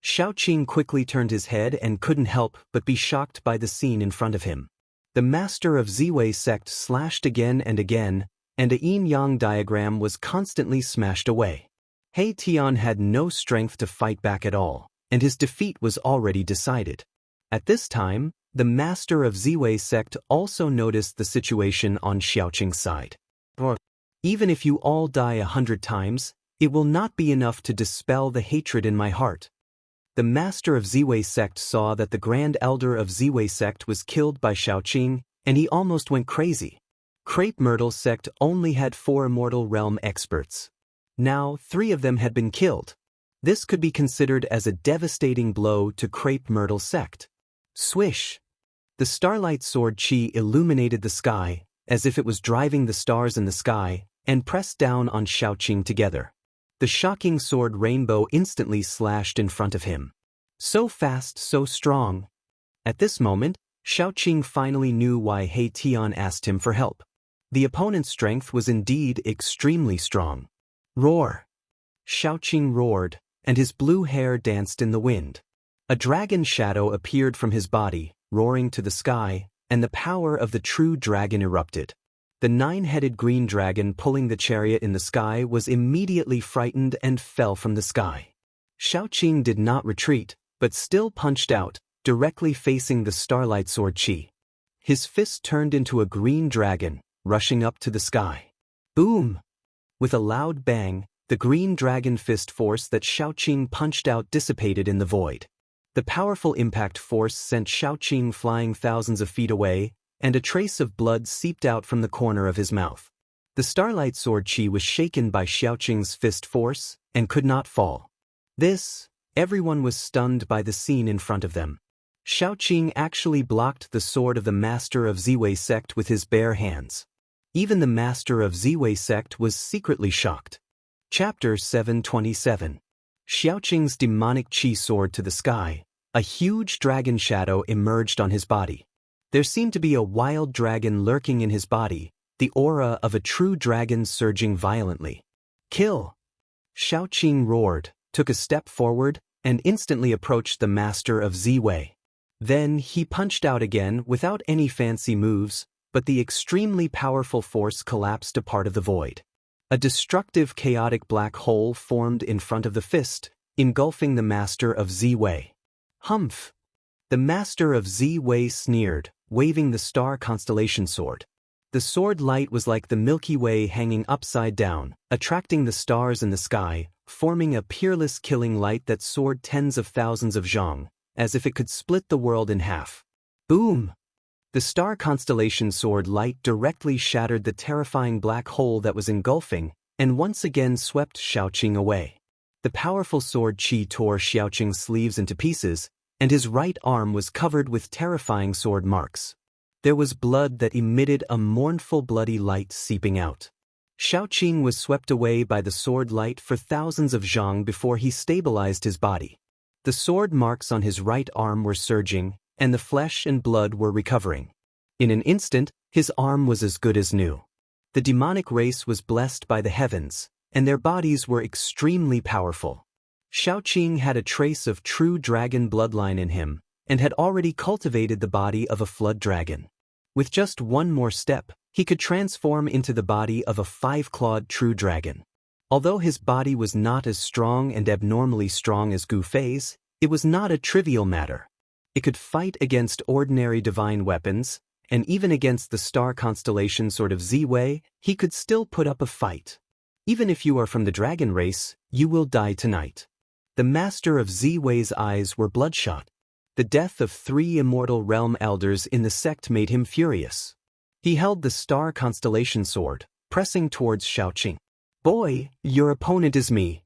Xiaoqing quickly turned his head and couldn't help but be shocked by the scene in front of him. The master of Ziwei sect slashed again, and a yin-yang diagram was constantly smashed away. He Tian had no strength to fight back at all, and his defeat was already decided. At this time, the master of Ziwei sect also noticed the situation on Xiaoqing's side. Even if you all die 100 times, it will not be enough to dispel the hatred in my heart. The master of Ziwei sect saw that the Grand Elder of Ziwei sect was killed by Xiaoqing, and he almost went crazy. Crepe Myrtle sect only had 4 Immortal Realm experts. Now, 3 of them had been killed. This could be considered as a devastating blow to Crepe Myrtle sect. Swish! The Starlight Sword Chi illuminated the sky, as if it was driving the stars in the sky, and pressed down on Xiaoqing together. The shocking sword rainbow instantly slashed in front of him. So fast, so strong. At this moment, Xiaoqing finally knew why He Tian asked him for help. The opponent's strength was indeed extremely strong. Roar! Xiaoqing roared, and his blue hair danced in the wind. A dragon shadow appeared from his body, roaring to the sky, and the power of the true dragon erupted. The 9-headed green dragon pulling the chariot in the sky was immediately frightened and fell from the sky. Xiaoqing did not retreat, but still punched out, directly facing the Starlight Sword Chi. His fist turned into a green dragon, rushing up to the sky. Boom! With a loud bang, the green dragon fist force that Xiaoqing punched out dissipated in the void. The powerful impact force sent Xiaoqing flying thousands of feet away, and a trace of blood seeped out from the corner of his mouth. The Starlight Sword Chi was shaken by Xiaoqing's fist force, and could not fall. Everyone was stunned by the scene in front of them. Xiaoqing actually blocked the sword of the master of Ziwei sect with his bare hands. Even the master of Ziwei sect was secretly shocked. Chapter 727. Xiaoqing's demonic chi soared to the sky. A huge dragon shadow emerged on his body. There seemed to be a wild dragon lurking in his body, the aura of a true dragon surging violently. Kill! Xiaoqing roared, took a step forward, and instantly approached the master of Ziwei. Then he punched out again without any fancy moves, but the extremely powerful force collapsed a part of the void. A destructive chaotic black hole formed in front of the fist, engulfing the master of Ziwei. Humph! The master of Ziwei sneered, waving the star constellation sword. The sword light was like the Milky Way hanging upside down, attracting the stars in the sky, forming a peerless killing light that soared tens of thousands of zhang, as if it could split the world in half. Boom! The star constellation sword light directly shattered the terrifying black hole that was engulfing, and once again swept Xiaoqing away. The powerful sword Qi tore Xiaoqing's sleeves into pieces, and his right arm was covered with terrifying sword marks. There was blood that emitted a mournful bloody light seeping out. Xiaoqing was swept away by the sword light for thousands of zhang before he stabilized his body. The sword marks on his right arm were surging, and the flesh and blood were recovering. In an instant, his arm was as good as new. The demonic race was blessed by the heavens, and their bodies were extremely powerful. Xiaoqing had a trace of true dragon bloodline in him, and had already cultivated the body of a flood dragon. With just one more step, he could transform into the body of a 5-clawed true dragon. Although his body was not as strong and abnormally strong as Gu Fei's, it was not a trivial matter. It could fight against ordinary divine weapons, and even against the star constellation sword of Z-Wei, he could still put up a fight. Even if you are from the dragon race, you will die tonight. The master of Z-Wei's eyes were bloodshot. The death of 3 immortal realm elders in the sect made him furious. He held the star constellation sword, pressing towards Xiaoqing. Boy, your opponent is me.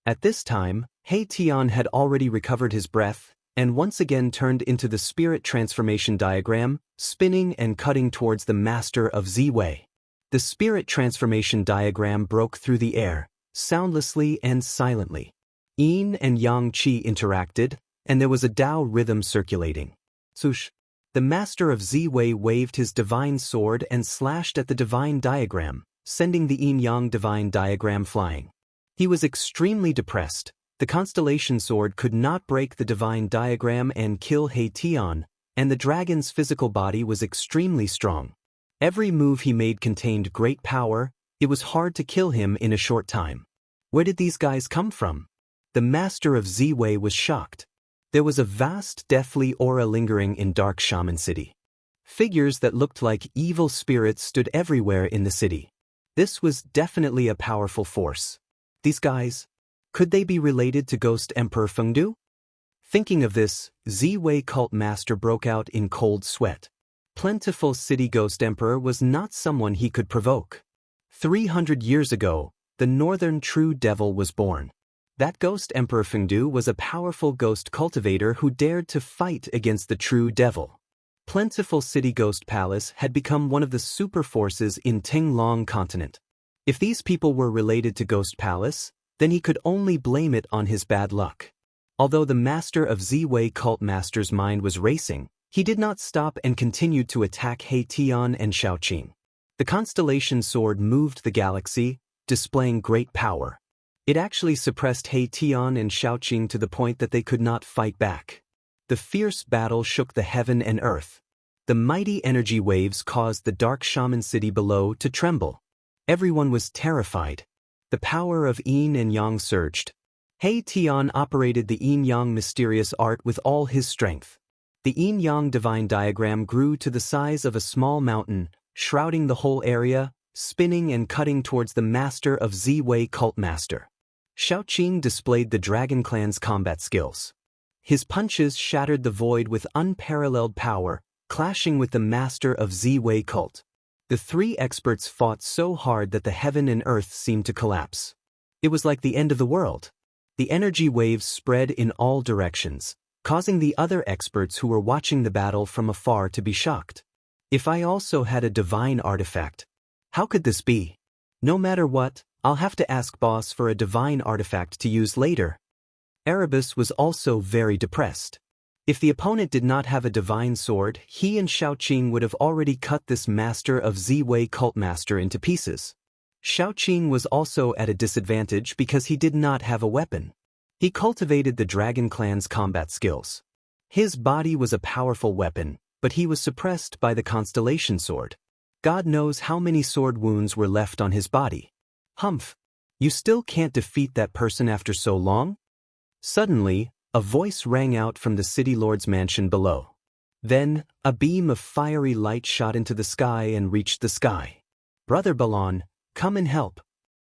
At this time, He Tian had already recovered his breath, and once again turned into the spirit transformation diagram, spinning and cutting towards the master of Z-Wei. The spirit transformation diagram broke through the air, soundlessly and silently. Yin and Yang Qi interacted, and there was a Tao rhythm circulating. Swoosh! The master of Z-Wei waved his divine sword and slashed at the divine diagram, sending the yin-yang divine diagram flying. He was extremely depressed. The constellation sword could not break the divine diagram and kill He Tian, and the dragon's physical body was extremely strong. Every move he made contained great power. It was hard to kill him in a short time. Where did these guys come from? The master of Z-Wei was shocked. There was a vast deathly aura lingering in Dark Shaman City. Figures that looked like evil spirits stood everywhere in the city. This was definitely a powerful force. These guys, could they be related to Ghost Emperor Fengdu? Thinking of this, Z-Wei cult master broke out in cold sweat. Plentiful City Ghost Emperor was not someone he could provoke. 300 years ago, the Northern True Devil was born. That Ghost Emperor Fengdu was a powerful ghost cultivator who dared to fight against the True Devil. Plentiful City Ghost Palace had become one of the super forces in Tinglong continent. If these people were related to Ghost Palace, then he could only blame it on his bad luck. Although the master of Z-Wei cult master's mind was racing, he did not stop and continued to attack He Tian and Xiaoqing. The constellation sword moved the galaxy, displaying great power. It actually suppressed He Tian and Xiaoqing to the point that they could not fight back. The fierce battle shook the heaven and earth. The mighty energy waves caused the Dark Shaman City below to tremble. Everyone was terrified. The power of Yin and Yang surged. He Tian operated the yin-yang mysterious art with all his strength. The yin-yang divine diagram grew to the size of a small mountain, shrouding the whole area, spinning and cutting towards the master of Z-Wei cult master. Xiaoqing displayed the Dragon Clan's combat skills. His punches shattered the void with unparalleled power, clashing with the master of Z-Wei cult. The 3 experts fought so hard that the heaven and earth seemed to collapse. It was like the end of the world. The energy waves spread in all directions, causing the other experts who were watching the battle from afar to be shocked. If I also had a divine artifact, how could this be? No matter what, I'll have to ask boss for a divine artifact to use later. Erebus was also very depressed. If the opponent did not have a divine sword, he and Xiaoqing would have already cut this master of Z-Wei cult master into pieces. Xiaoqing was also at a disadvantage because he did not have a weapon. He cultivated the Dragon Clan's combat skills. His body was a powerful weapon, but he was suppressed by the constellation sword. God knows how many sword wounds were left on his body. Humph! You still can't defeat that person after so long? Suddenly, a voice rang out from the city lord's mansion below. Then, a beam of fiery light shot into the sky and reached the sky. Brother Balan, come and help.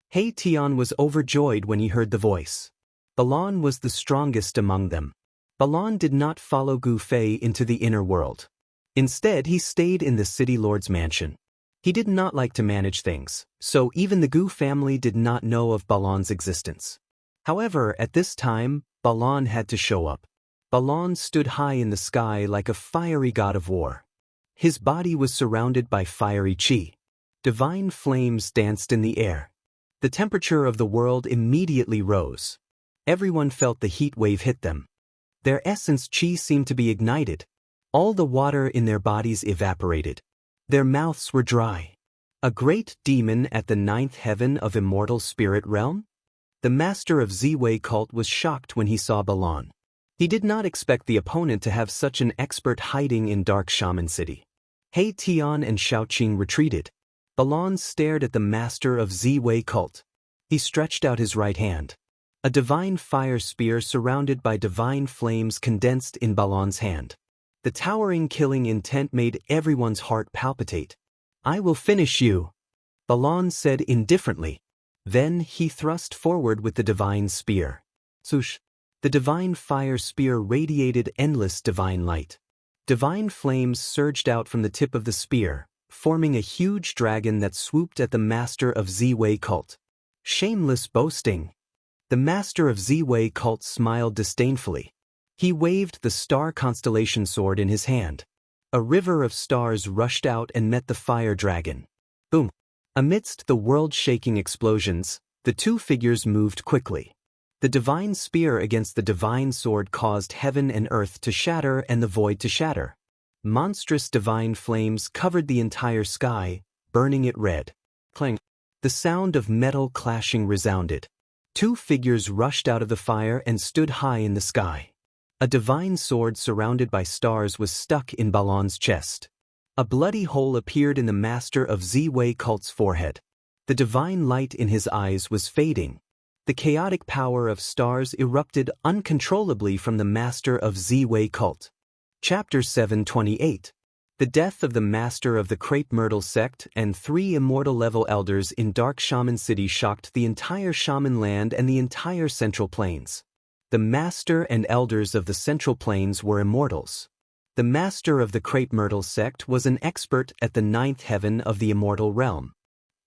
He Tian was overjoyed when he heard the voice. Balan was the strongest among them. Balan did not follow Gu Fei into the inner world. Instead, he stayed in the city lord's mansion. He did not like to manage things, so even the Gu family did not know of Balan's existence. However, at this time, Balan had to show up. Balan stood high in the sky like a fiery god of war. His body was surrounded by fiery qi. Divine flames danced in the air. The temperature of the world immediately rose. Everyone felt the heat wave hit them. Their essence qi seemed to be ignited. All the water in their bodies evaporated. Their mouths were dry. A great demon at the 9th heaven of immortal spirit realm? The master of Z-Wei cult was shocked when he saw Balan. He did not expect the opponent to have such an expert hiding in Dark Shaman City. He Tian and Xiaoqing retreated. Balan stared at the master of Z-Wei cult. He stretched out his right hand. A divine fire spear surrounded by divine flames condensed in Balan's hand. The towering killing intent made everyone's heart palpitate. "I will finish you," Balon said indifferently. Then he thrust forward with the divine spear. Swoosh! The divine fire spear radiated endless divine light. Divine flames surged out from the tip of the spear, forming a huge dragon that swooped at the master of Z-Wei cult. Shameless boasting. The master of Z-Wei cult smiled disdainfully. He waved the star constellation sword in his hand. A river of stars rushed out and met the fire dragon. Boom! Amidst the world-shaking explosions, the two figures moved quickly. The divine spear against the divine sword caused heaven and earth to shatter and the void to shatter. Monstrous divine flames covered the entire sky, burning it red. Clang! The sound of metal clashing resounded. Two figures rushed out of the fire and stood high in the sky. A divine sword surrounded by stars was stuck in Balon's chest. A bloody hole appeared in the master of Z-Wei cult's forehead. The divine light in his eyes was fading. The chaotic power of stars erupted uncontrollably from the master of Z-Wei cult. Chapter 728. The death of the master of the Crepe Myrtle sect and 3 immortal-level elders in Dark Shaman City shocked the entire Shaman land and the entire Central Plains. The master and elders of the Central Plains were immortals. The master of the Crepe Myrtle sect was an expert at the 9th heaven of the immortal realm.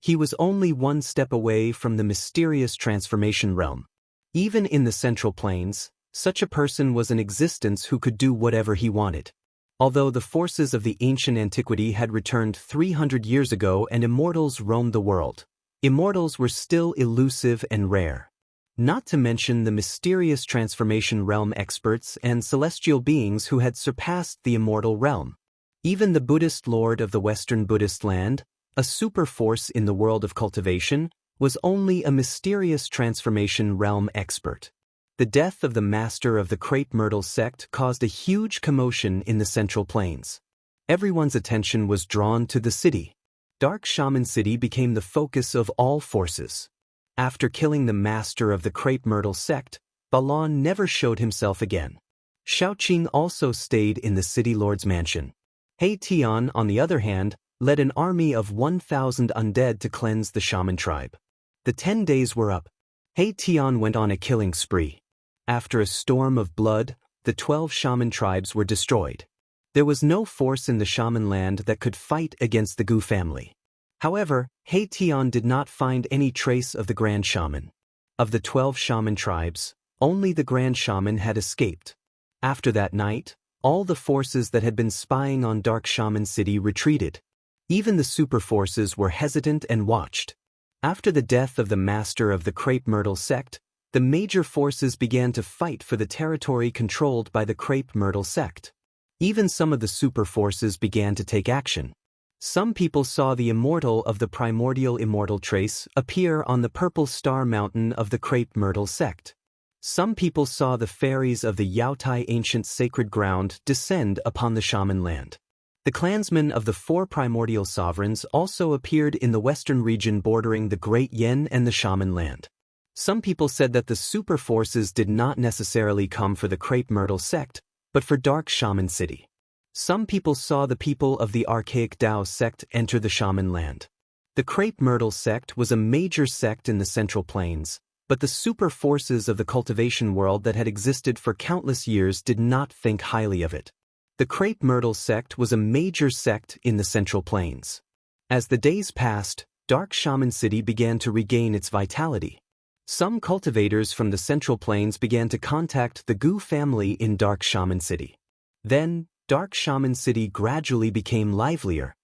He was only one step away from the mysterious transformation realm. Even in the Central Plains, such a person was in existence who could do whatever he wanted. Although the forces of the ancient antiquity had returned 300 years ago and immortals roamed the world, immortals were still elusive and rare. Not to mention the mysterious transformation realm experts and celestial beings who had surpassed the immortal realm. Even the Buddhist lord of the Western Buddhist land, a super force in the world of cultivation, was only a mysterious transformation realm expert. The death of the master of the Crepe Myrtle sect caused a huge commotion in the Central Plains. Everyone's attention was drawn to the city. Dark Shaman City became the focus of all forces. After killing the master of the Crepe Myrtle sect, Balon never showed himself again. Shaoqing also stayed in the city lord's mansion. He Tian, on the other hand, led an army of 1,000 undead to cleanse the shaman tribe. The 10 days were up. He Tian went on a killing spree. After a storm of blood, the 12 shaman tribes were destroyed. There was no force in the shaman land that could fight against the Gu family. However, He Tian did not find any trace of the Grand Shaman. Of the 12 shaman tribes, only the Grand Shaman had escaped. After that night, all the forces that had been spying on Dark Shaman City retreated. Even the super forces were hesitant and watched. After the death of the master of the Crepe Myrtle sect, the major forces began to fight for the territory controlled by the Crepe Myrtle sect. Even some of the super forces began to take action. Some people saw the immortal of the primordial immortal trace appear on the purple star mountain of the Crepe Myrtle sect. Some people saw the fairies of the Yaotai ancient sacred ground descend upon the shaman land. The clansmen of the 4 primordial sovereigns also appeared in the western region bordering the Great Yen and the shaman land. Some people said that the super forces did not necessarily come for the Crepe Myrtle sect, but for Dark Shaman City. Some people saw the people of the archaic Dao sect enter the shaman land. The Crepe Myrtle sect was a major sect in the Central Plains, but the super forces of the cultivation world that had existed for countless years did not think highly of it. The Crepe Myrtle sect was a major sect in the Central Plains. As the days passed, Dark Shaman City began to regain its vitality. Some cultivators from the Central Plains began to contact the Gu family in Dark Shaman City. Then, Dark Shaman City gradually became livelier.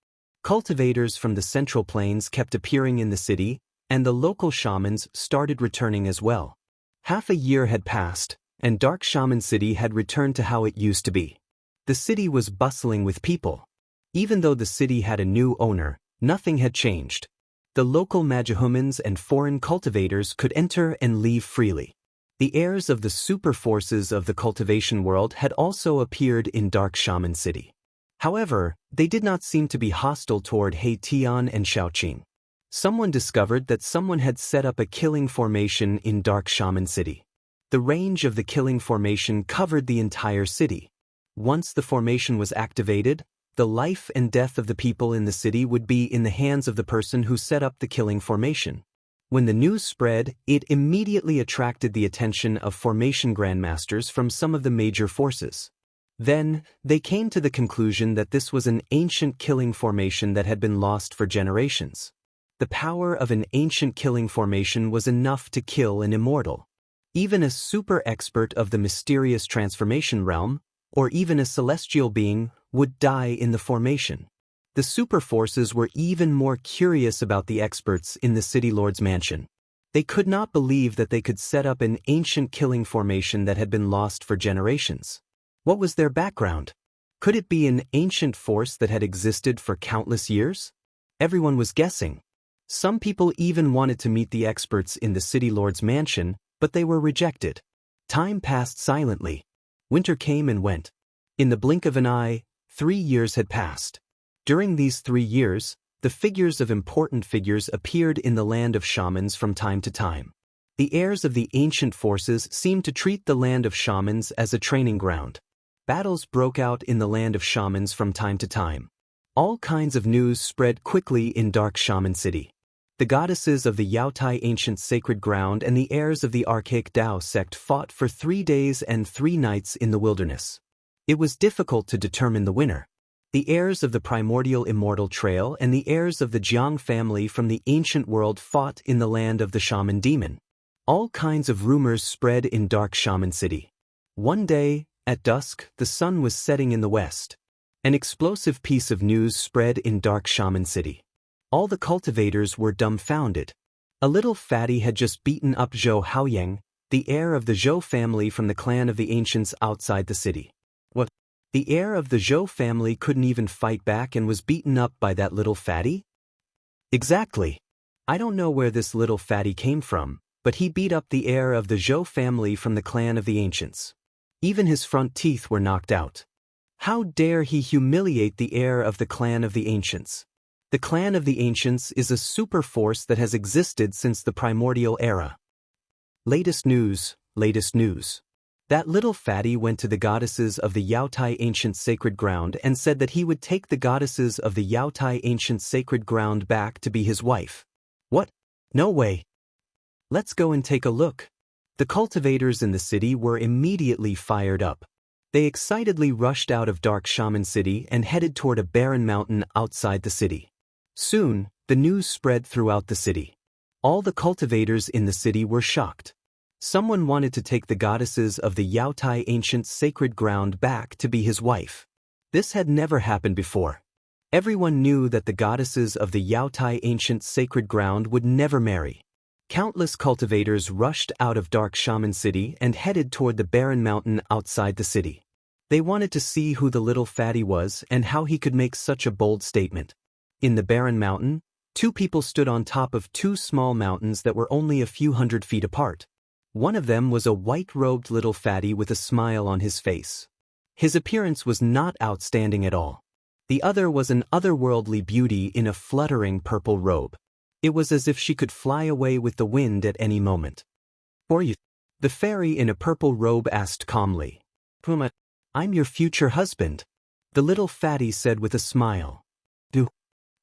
Cultivators from the Central Plains kept appearing in the city, and the local shamans started returning as well. Half a year had passed, and Dark Shaman City had returned to how it used to be. The city was bustling with people. Even though the city had a new owner, nothing had changed. The local magihumans and foreign cultivators could enter and leave freely. The heirs of the super forces of the cultivation world had also appeared in Dark Shaman City. However, they did not seem to be hostile toward He Tian and Shaoqing. Someone discovered that someone had set up a killing formation in Dark Shaman City. The range of the killing formation covered the entire city. Once the formation was activated, the life and death of the people in the city would be in the hands of the person who set up the killing formation. When the news spread, it immediately attracted the attention of formation grandmasters from some of the major forces. Then, they came to the conclusion that this was an ancient killing formation that had been lost for generations. The power of an ancient killing formation was enough to kill an immortal. Even a super expert of the mysterious transformation realm, or even a celestial being, would die in the formation. The super forces were even more curious about the experts in the city lord's mansion. They could not believe that they could set up an ancient killing formation that had been lost for generations. What was their background? Could it be an ancient force that had existed for countless years? Everyone was guessing. Some people even wanted to meet the experts in the city lord's mansion, but they were rejected. Time passed silently. Winter came and went. In the blink of an eye, 3 years had passed. During these 3 years, the figures of important figures appeared in the land of shamans from time to time. The heirs of the ancient forces seemed to treat the land of shamans as a training ground. Battles broke out in the land of shamans from time to time. All kinds of news spread quickly in Dark Shaman City. The goddesses of the Yaotai ancient sacred ground and the heirs of the archaic Dao sect fought for 3 days and 3 nights in the wilderness. It was difficult to determine the winner. The heirs of the primordial immortal trail and the heirs of the Jiang family from the ancient world fought in the land of the shaman demon. All kinds of rumors spread in Dark Shaman City. One day, at dusk, the sun was setting in the west. An explosive piece of news spread in Dark Shaman City. All the cultivators were dumbfounded. A little fatty had just beaten up Zhou Haoyang, the heir of the Zhou family from the clan of the ancients outside the city. What? The heir of the Zhou family couldn't even fight back and was beaten up by that little fatty? Exactly. I don't know where this little fatty came from, but he beat up the heir of the Zhou family from the clan of the ancients. Even his front teeth were knocked out. How dare he humiliate the heir of the clan of the ancients? The clan of the ancients is a super force that has existed since the primordial era. Latest news, latest news. That little fatty went to the goddesses of the Yaotai ancient sacred ground and said that he would take the goddesses of the Yaotai ancient sacred ground back to be his wife. What? No way. Let's go and take a look. The cultivators in the city were immediately fired up. They excitedly rushed out of Dark Shaman City and headed toward a barren mountain outside the city. Soon, the news spread throughout the city. All the cultivators in the city were shocked. Someone wanted to take the goddesses of the Yaotai ancient sacred ground back to be his wife. This had never happened before. Everyone knew that the goddesses of the Yaotai ancient sacred ground would never marry. Countless cultivators rushed out of Dark Shaman City and headed toward the barren mountain outside the city. They wanted to see who the little fatty was and how he could make such a bold statement. In the barren mountain, 2 people stood on top of 2 small mountains that were only a few hundred feet apart. One of them was a white-robed little fatty with a smile on his face. His appearance was not outstanding at all. The other was an otherworldly beauty in a fluttering purple robe. It was as if she could fly away with the wind at any moment. "Who are you?" The fairy in a purple robe asked calmly. "Puma, I'm your future husband," the little fatty said with a smile.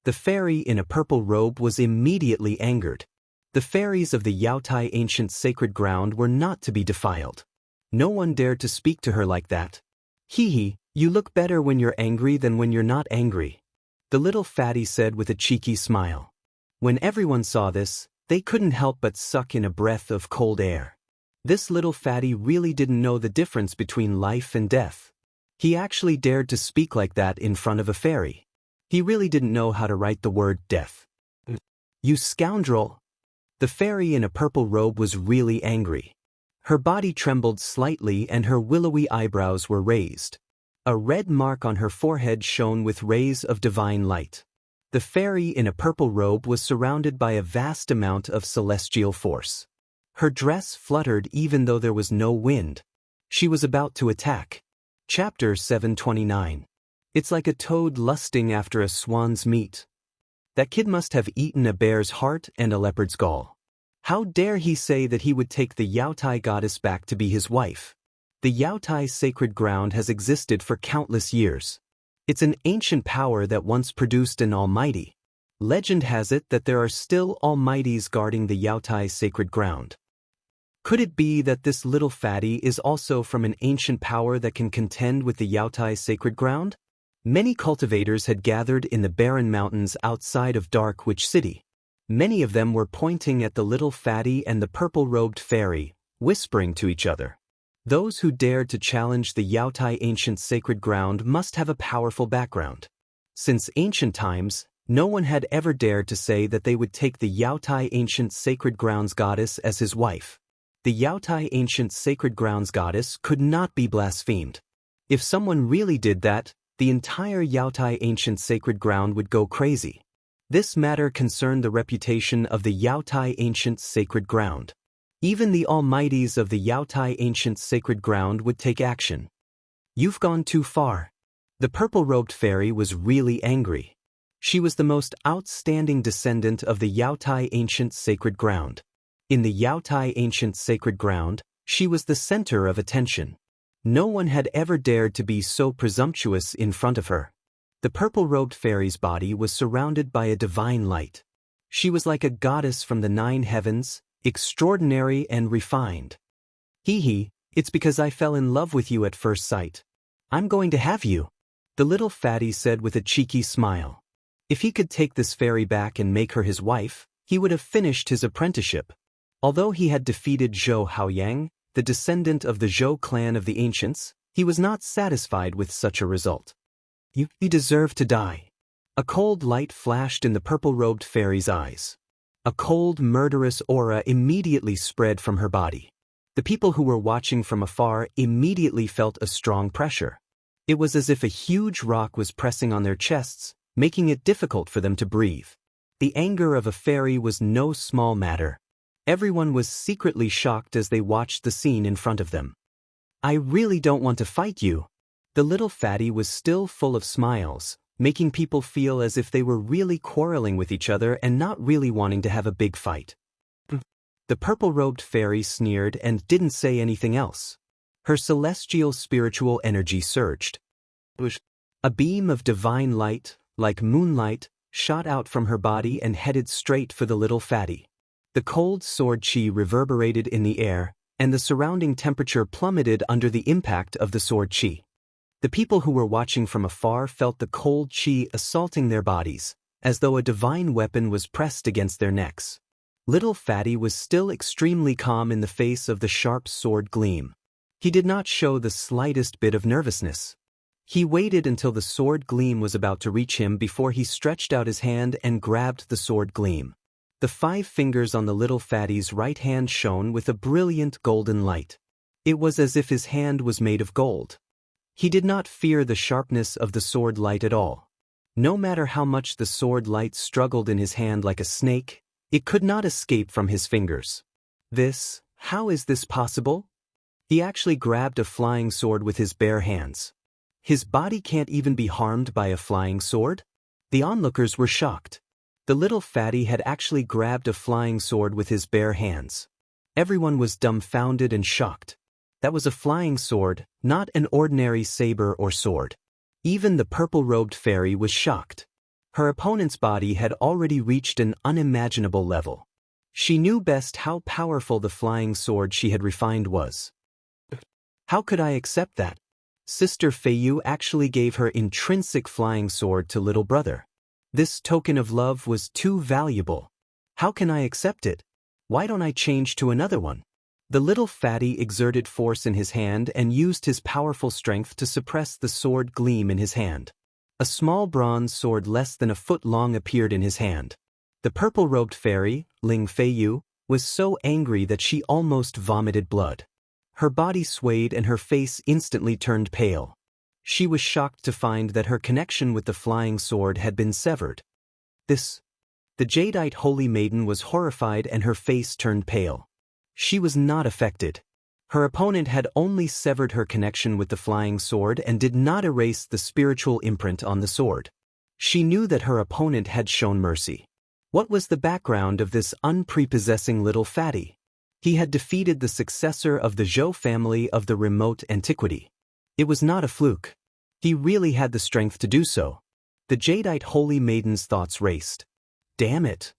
The fairy in a purple robe was immediately angered. The fairies of the Yaotai ancient sacred ground were not to be defiled. No one dared to speak to her like that. "Hee, you look better when you're angry than when you're not angry," the little fatty said with a cheeky smile. When everyone saw this, they couldn't help but suck in a breath of cold air. This little fatty really didn't know the difference between life and death. He actually dared to speak like that in front of a fairy. He really didn't know how to write the word death. "You scoundrel!" The fairy in a purple robe was really angry. Her body trembled slightly and her willowy eyebrows were raised. A red mark on her forehead shone with rays of divine light. The fairy in a purple robe was surrounded by a vast amount of celestial force. Her dress fluttered even though there was no wind. She was about to attack. Chapter 729. It's like a toad lusting after a swan's meat. That kid must have eaten a bear's heart and a leopard's gall. How dare he say that he would take the Yaotai goddess back to be his wife? The Yaotai sacred ground has existed for countless years. It's an ancient power that once produced an almighty. Legend has it that there are still almighties guarding the Yaotai sacred ground. Could it be that this little fatty is also from an ancient power that can contend with the Yaotai sacred ground? Many cultivators had gathered in the barren mountains outside of Dark Witch City. Many of them were pointing at the little fatty and the purple-robed fairy, whispering to each other. Those who dared to challenge the Yaotai ancient sacred ground must have a powerful background. Since ancient times, no one had ever dared to say that they would take the Yaotai ancient sacred grounds goddess as his wife. The Yaotai ancient sacred grounds goddess could not be blasphemed. If someone really did that, the entire Yaotai ancient sacred ground would go crazy. This matter concerned the reputation of the Yaotai ancient sacred ground. Even the almighties of the Yaotai ancient sacred ground would take action. You've gone too far. The purple-robed fairy was really angry. She was the most outstanding descendant of the Yaotai ancient sacred ground. In the Yaotai ancient sacred ground, she was the center of attention. No one had ever dared to be so presumptuous in front of her. The purple-robed fairy's body was surrounded by a divine light. She was like a goddess from the 9 heavens, extraordinary and refined. Hee, it's because I fell in love with you at first sight. I'm going to have you, the little fatty said with a cheeky smile. If he could take this fairy back and make her his wife, he would have finished his apprenticeship. Although he had defeated Zhou Haoyang, the descendant of the Zhou clan of the ancients, he was not satisfied with such a result. You deserve to die. A cold light flashed in the purple-robed fairy's eyes. A cold, murderous aura immediately spread from her body. The people who were watching from afar immediately felt a strong pressure. It was as if a huge rock was pressing on their chests, making it difficult for them to breathe. The anger of a fairy was no small matter. Everyone was secretly shocked as they watched the scene in front of them. I really don't want to fight you. The little fatty was still full of smiles, making people feel as if they were really quarreling with each other and not really wanting to have a big fight. The purple-robed fairy sneered and didn't say anything else. Her celestial spiritual energy surged. A beam of divine light, like moonlight, shot out from her body and headed straight for the little fatty. The cold sword chi reverberated in the air, and the surrounding temperature plummeted under the impact of the sword chi. The people who were watching from afar felt the cold chi assaulting their bodies, as though a divine weapon was pressed against their necks. Little Fatty was still extremely calm in the face of the sharp sword gleam. He did not show the slightest bit of nervousness. He waited until the sword gleam was about to reach him before he stretched out his hand and grabbed the sword gleam. The 5 fingers on the little fatty's right hand shone with a brilliant golden light. It was as if his hand was made of gold. He did not fear the sharpness of the sword light at all. No matter how much the sword light struggled in his hand like a snake, it could not escape from his fingers. How is this possible? He actually grabbed a flying sword with his bare hands. His body can't even be harmed by a flying sword? The onlookers were shocked. The little fatty had actually grabbed a flying sword with his bare hands. Everyone was dumbfounded and shocked. That was a flying sword, not an ordinary saber or sword. Even the purple-robed fairy was shocked. Her opponent's body had already reached an unimaginable level. She knew best how powerful the flying sword she had refined was. How could I accept that? Sister Feiyu actually gave her intrinsic flying sword to little brother. This token of love was too valuable. How can I accept it? Why don't I change to another one? The little fatty exerted force in his hand and used his powerful strength to suppress the sword gleam in his hand. A small bronze sword less than a foot long appeared in his hand. The purple-robed fairy, Ling Feiyu, was so angry that she almost vomited blood. Her body swayed and her face instantly turned pale. She was shocked to find that her connection with the flying sword had been severed. The jadeite holy maiden was horrified and her face turned pale. She was not affected. Her opponent had only severed her connection with the flying sword and did not erase the spiritual imprint on the sword. She knew that her opponent had shown mercy. What was the background of this unprepossessing little fatty? He had defeated the successor of the Zhou family of the remote antiquity. It was not a fluke. He really had the strength to do so. The jadeite holy maiden's thoughts raced. Damn it!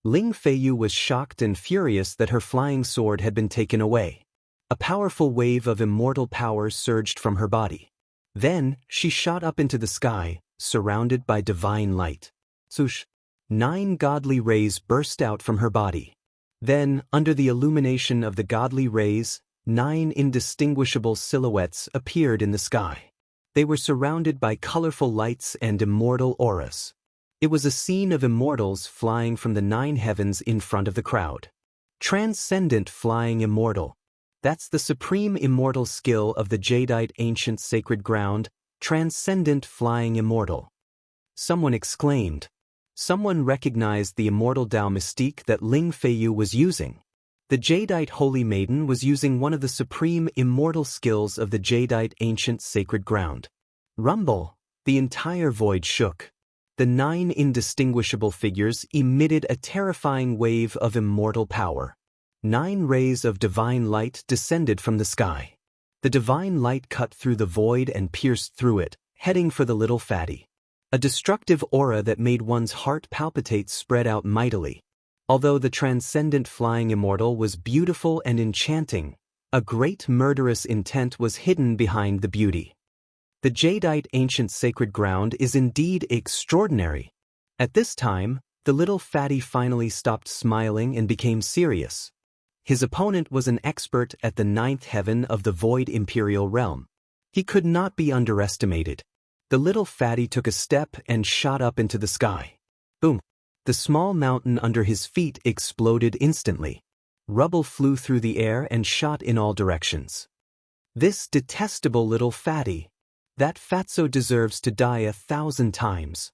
Ling Feiyu was shocked and furious that her flying sword had been taken away. A powerful wave of immortal power surged from her body. Then, she shot up into the sky, surrounded by divine light. Swoosh! 9 godly rays burst out from her body. Then, under the illumination of the godly rays, 9 indistinguishable silhouettes appeared in the sky. They were surrounded by colorful lights and immortal auras. It was a scene of immortals flying from the 9 heavens in front of the crowd. Transcendent flying immortal. That's the supreme immortal skill of the jadeite ancient sacred ground, transcendent flying immortal. Someone exclaimed. Someone recognized the immortal Dao mystique that Ling Feiyu was using. The jadeite holy maiden was using one of the supreme immortal skills of the jadeite ancient sacred ground. Rumble! The entire void shook. The 9 indistinguishable figures emitted a terrifying wave of immortal power. 9 rays of divine light descended from the sky. The divine light cut through the void and pierced through it, heading for the little fatty. A destructive aura that made one's heart palpitate spread out mightily. Although the transcendent flying immortal was beautiful and enchanting, a great murderous intent was hidden behind the beauty. The jadeite ancient sacred ground is indeed extraordinary. At this time, the little fatty finally stopped smiling and became serious. His opponent was an expert at the 9th heaven of the void imperial realm. He could not be underestimated. The little fatty took a step and shot up into the sky. Boom! The small mountain under his feet exploded instantly. Rubble flew through the air and shot in all directions. This detestable little fatty. That fatso deserves to die 1,000 times.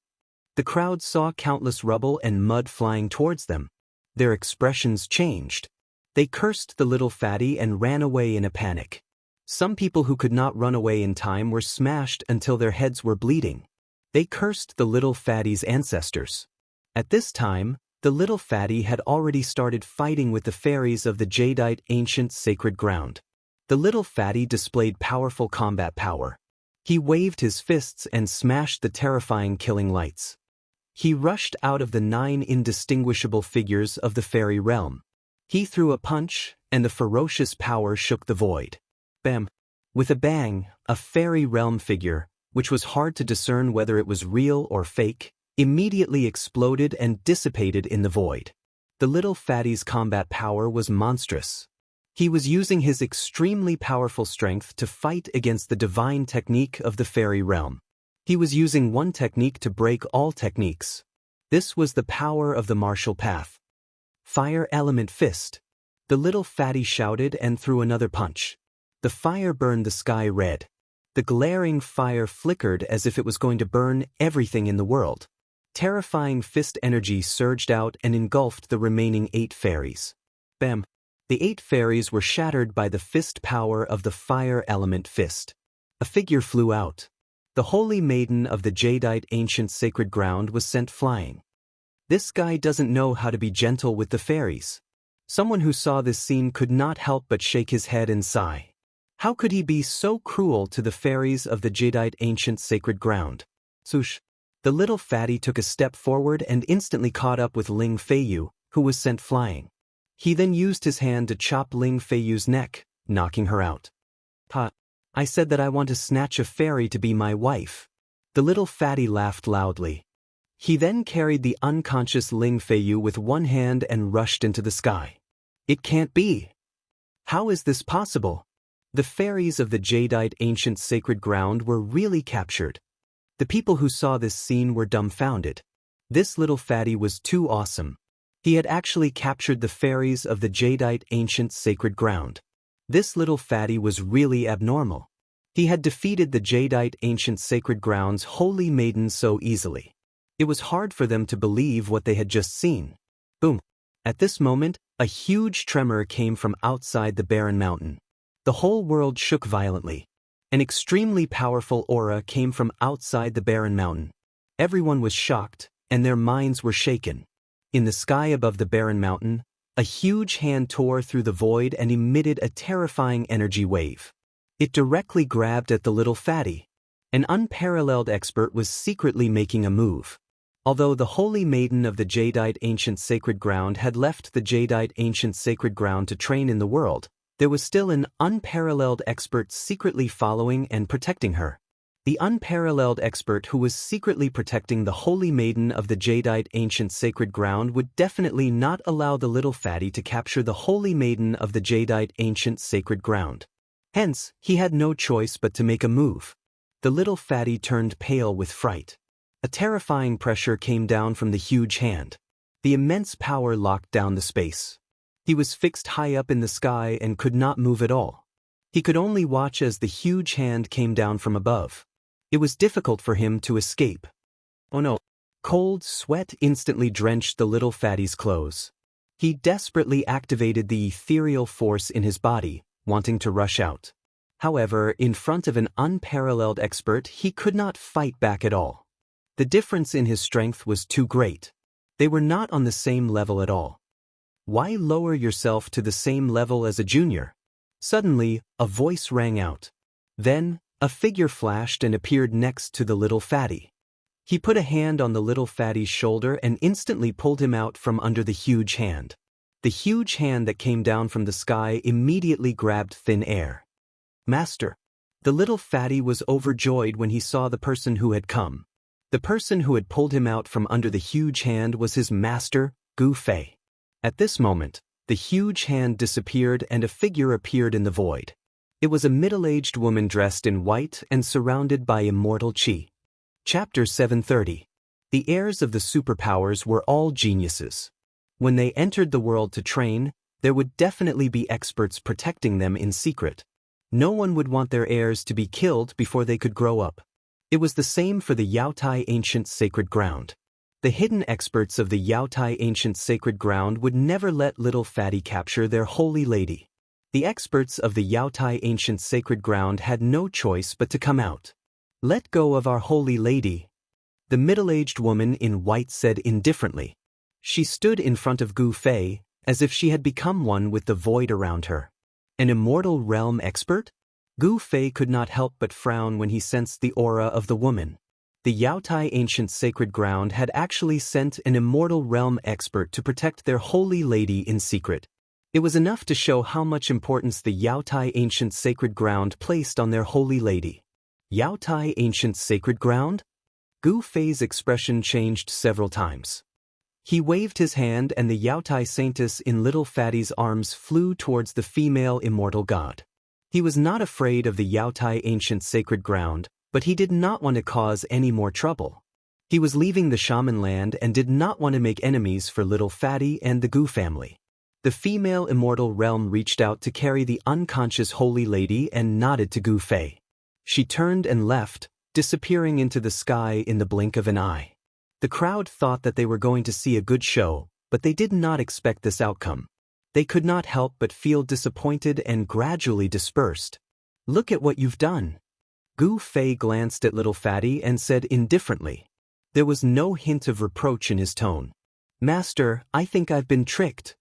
The crowd saw countless rubble and mud flying towards them. Their expressions changed. They cursed the little fatty and ran away in a panic. Some people who could not run away in time were smashed until their heads were bleeding. They cursed the little fatty's ancestors. At this time, the little fatty had already started fighting with the fairies of the jadeite ancient sacred ground. The little fatty displayed powerful combat power. He waved his fists and smashed the terrifying killing lights. He rushed out of the 9 indistinguishable figures of the fairy realm. He threw a punch, and the ferocious power shook the void. Bam! With a bang, a fairy realm figure, which was hard to discern whether it was real or fake, immediately exploded and dissipated in the void. The little fatty's combat power was monstrous. He was using his extremely powerful strength to fight against the divine technique of the fairy realm. He was using one technique to break all techniques. This was the power of the martial path. Fire element fist. The little fatty shouted and threw another punch. The fire burned the sky red. The glaring fire flickered as if it was going to burn everything in the world. Terrifying fist energy surged out and engulfed the remaining 8 fairies. Bam! The 8 fairies were shattered by the fist power of the fire element fist. A figure flew out. The holy maiden of the jadeite ancient sacred ground was sent flying. This guy doesn't know how to be gentle with the fairies. Someone who saw this scene could not help but shake his head and sigh. How could he be so cruel to the fairies of the jadeite ancient sacred ground? Swoosh! The little fatty took a step forward and instantly caught up with Ling Feiyu, who was sent flying. He then used his hand to chop Ling Feiyu's neck, knocking her out. Pa, I said that I want to snatch a fairy to be my wife. The little fatty laughed loudly. He then carried the unconscious Ling Feiyu with one hand and rushed into the sky. It can't be. How is this possible? The fairies of the jadeite ancient sacred ground were really captured. The people who saw this scene were dumbfounded. This little fatty was too awesome. He had actually captured the fairies of the jadeite ancient sacred ground. This little fatty was really abnormal. He had defeated the jadeite ancient sacred ground's holy maiden so easily. It was hard for them to believe what they had just seen. Boom! At this moment, a huge tremor came from outside the barren mountain. The whole world shook violently. An extremely powerful aura came from outside the barren mountain. Everyone was shocked, and their minds were shaken. In the sky above the barren mountain, A huge hand tore through the void and emitted a terrifying energy wave. It directly grabbed at the little fatty. An unparalleled expert was secretly making a move. Although the holy maiden of the jadeite ancient sacred ground had left the jadeite ancient sacred ground to train in the world, there was still an unparalleled expert secretly following and protecting her. The unparalleled expert who was secretly protecting the holy maiden of the jadeite ancient sacred ground would definitely not allow the little fatty to capture the holy maiden of the jadeite ancient sacred ground. Hence, he had no choice but to make a move. The little fatty turned pale with fright. A terrifying pressure came down from the huge hand. The immense power locked down the space. He was fixed high up in the sky and could not move at all. He could only watch as the huge hand came down from above. It was difficult for him to escape. Oh no! Cold sweat instantly drenched the little fatty's clothes. He desperately activated the ethereal force in his body, wanting to rush out. However, in front of an unparalleled expert, he could not fight back at all. The difference in his strength was too great. They were not on the same level at all. Why lower yourself to the same level as a junior? Suddenly, a voice rang out. Then, a figure flashed and appeared next to the little fatty. He put a hand on the little fatty's shoulder and instantly pulled him out from under the huge hand. The huge hand that came down from the sky immediately grabbed thin air. Master! The little fatty was overjoyed when he saw the person who had come. The person who had pulled him out from under the huge hand was his master, Gu Fei. At this moment, the huge hand disappeared and a figure appeared in the void. It was a middle-aged woman dressed in white and surrounded by immortal qi. Chapter 730. The heirs of the superpowers were all geniuses. When they entered the world to train, there would definitely be experts protecting them in secret. No one would want their heirs to be killed before they could grow up. It was the same for the Yaotai ancient sacred ground. The hidden experts of the Yaotai ancient sacred ground would never let little fatty capture their holy lady. The experts of the Yaotai ancient sacred ground had no choice but to come out. Let go of our holy lady, the middle-aged woman in white said indifferently. She stood in front of Gu Fei, as if she had become one with the void around her. An immortal realm expert? Gu Fei could not help but frown when he sensed the aura of the woman. The Yaotai ancient sacred ground had actually sent an immortal realm expert to protect their holy lady in secret. It was enough to show how much importance the Yaotai ancient sacred ground placed on their holy lady. Yaotai ancient sacred ground? Gu Fei's expression changed several times. He waved his hand and the Yaotai saintess in little fatty's arms flew towards the female immortal god. He was not afraid of the Yaotai ancient sacred ground, but he did not want to cause any more trouble. He was leaving the shaman land and did not want to make enemies for little fatty and the Gu family. The female immortal realm reached out to carry the unconscious holy lady and nodded to Gu Fei. She turned and left, disappearing into the sky in the blink of an eye. The crowd thought that they were going to see a good show, but they did not expect this outcome. They could not help but feel disappointed and gradually dispersed. Look at what you've done. Gu Fei glanced at little fatty and said indifferently. There was no hint of reproach in his tone. Master, I think I've been tricked.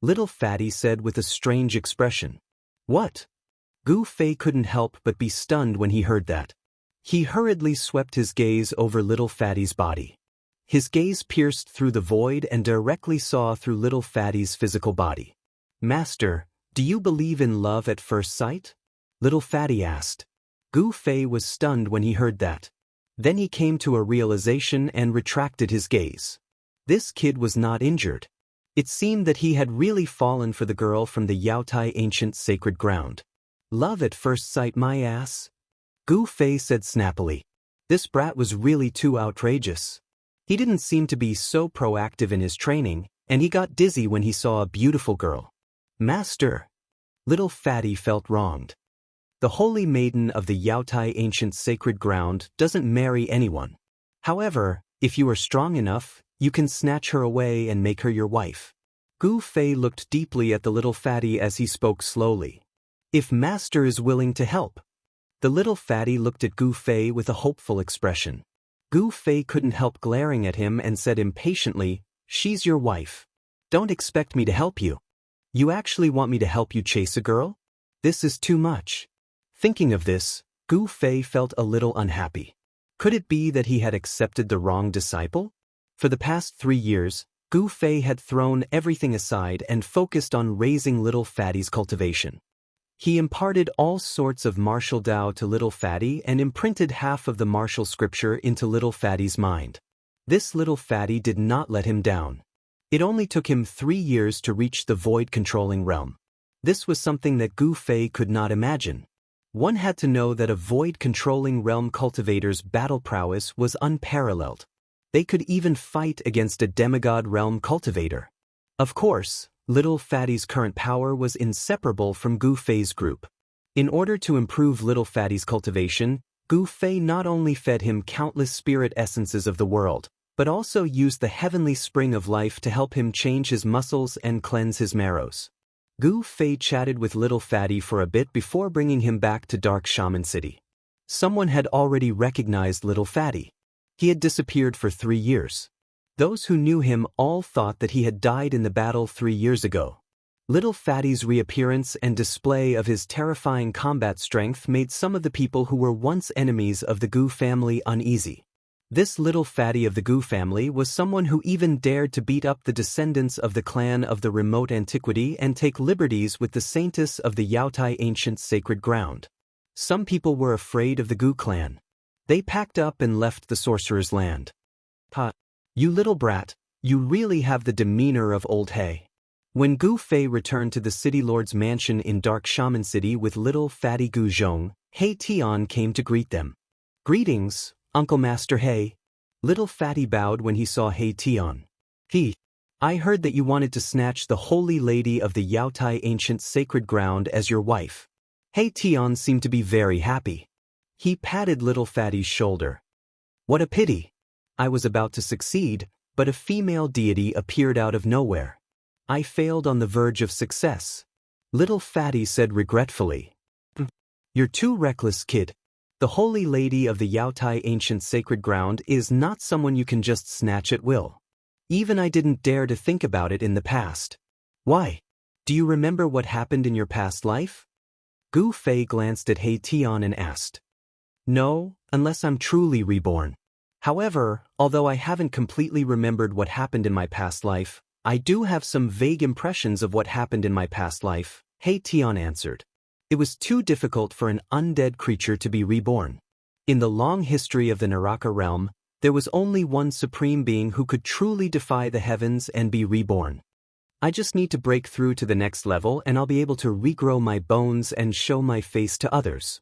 Little fatty said with a strange expression. What? Gu Fei couldn't help but be stunned when he heard that. He hurriedly swept his gaze over little fatty's body. His gaze pierced through the void and directly saw through little fatty's physical body. Master, do you believe in love at first sight? Little fatty asked. Gu Fei was stunned when he heard that. Then he came to a realization and retracted his gaze. This kid was not injured. It seemed that he had really fallen for the girl from the Yaotai ancient sacred ground. Love at first sight, my ass? Gu Fei said snappily. This brat was really too outrageous. He didn't seem to be so proactive in his training, and he got dizzy when he saw a beautiful girl. Master! Little fatty felt wronged. The holy maiden of the Yaotai ancient sacred ground doesn't marry anyone. However, if you are strong enough, you can snatch her away and make her your wife. Gu Fei looked deeply at the little fatty as he spoke slowly. If Master is willing to help. The little fatty looked at Gu Fei with a hopeful expression. Gu Fei couldn't help glaring at him and said impatiently, she's your wife. Don't expect me to help you. You actually want me to help you chase a girl? This is too much. Thinking of this, Gu Fei felt a little unhappy. Could it be that he had accepted the wrong disciple? For the past 3 years, Gu Fei had thrown everything aside and focused on raising Little Fatty's cultivation. He imparted all sorts of martial Tao to Little Fatty and imprinted half of the martial scripture into Little Fatty's mind. This Little Fatty did not let him down. It only took him 3 years to reach the void-controlling realm. This was something that Gu Fei could not imagine. One had to know that a void-controlling realm cultivator's battle prowess was unparalleled. They could even fight against a demigod realm cultivator. Of course, Little Fatty's current power was inseparable from Gu Fei's group. In order to improve Little Fatty's cultivation, Gu Fei not only fed him countless spirit essences of the world, but also used the heavenly spring of life to help him change his muscles and cleanse his marrows. Gu Fei chatted with Little Fatty for a bit before bringing him back to Dark Shaman City. Someone had already recognized Little Fatty. He had disappeared for 3 years. Those who knew him all thought that he had died in the battle 3 years ago. Little Fatty's reappearance and display of his terrifying combat strength made some of the people who were once enemies of the Gu family uneasy. This Little Fatty of the Gu family was someone who even dared to beat up the descendants of the clan of the remote antiquity and take liberties with the saintess of the Yaotai ancient sacred ground. Some people were afraid of the Gu clan. They packed up and left the sorcerer's land. "Ha! You little brat, you really have the demeanor of old hay." When Gu Fei returned to the city lord's mansion in Dark Shaman City with Little Fatty Gu Zhong, He Tian came to greet them. "Greetings, Uncle Master He." Little Fatty bowed when he saw He Tian. I heard that you wanted to snatch the holy lady of the Yaotai ancient sacred ground as your wife." He Tian seemed to be very happy. He patted Little Fatty's shoulder. "What a pity. I was about to succeed, but a female deity appeared out of nowhere. I failed on the verge of success." Little Fatty said regretfully. "You're too reckless, kid. The holy lady of the Yaotai ancient sacred ground is not someone you can just snatch at will. Even I didn't dare to think about it in the past." "Why? Do you remember what happened in your past life?" Gu Fei glanced at He Tian and asked. "No, unless I'm truly reborn. However, although I haven't completely remembered what happened in my past life, I do have some vague impressions of what happened in my past life," He Tian answered. It was too difficult for an undead creature to be reborn. In the long history of the Naraka realm, there was only one supreme being who could truly defy the heavens and be reborn. "I just need to break through to the next level and I'll be able to regrow my bones and show my face to others."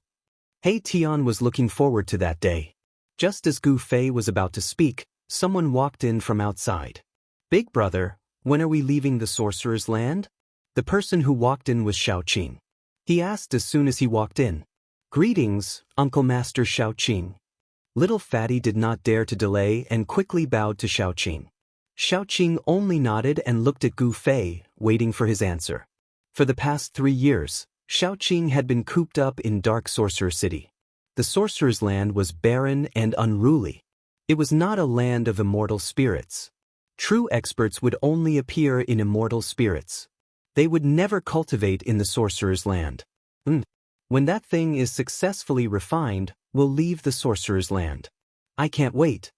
He Tian was looking forward to that day. Just as Gu Fei was about to speak, someone walked in from outside. "Big brother, when are we leaving the sorcerer's land?" The person who walked in was Xiaoqing. He asked as soon as he walked in. "Greetings, Uncle Master Xiaoqing." Little Fatty did not dare to delay and quickly bowed to Xiaoqing. Xiaoqing only nodded and looked at Gu Fei, waiting for his answer. For the past 3 years, Xiaoqing had been cooped up in Dark Sorcerer City. The sorcerer's land was barren and unruly. It was not a land of immortal spirits. True experts would only appear in immortal spirits. They would never cultivate in the sorcerer's land. When that thing is successfully refined, we'll leave the sorcerer's land. I can't wait.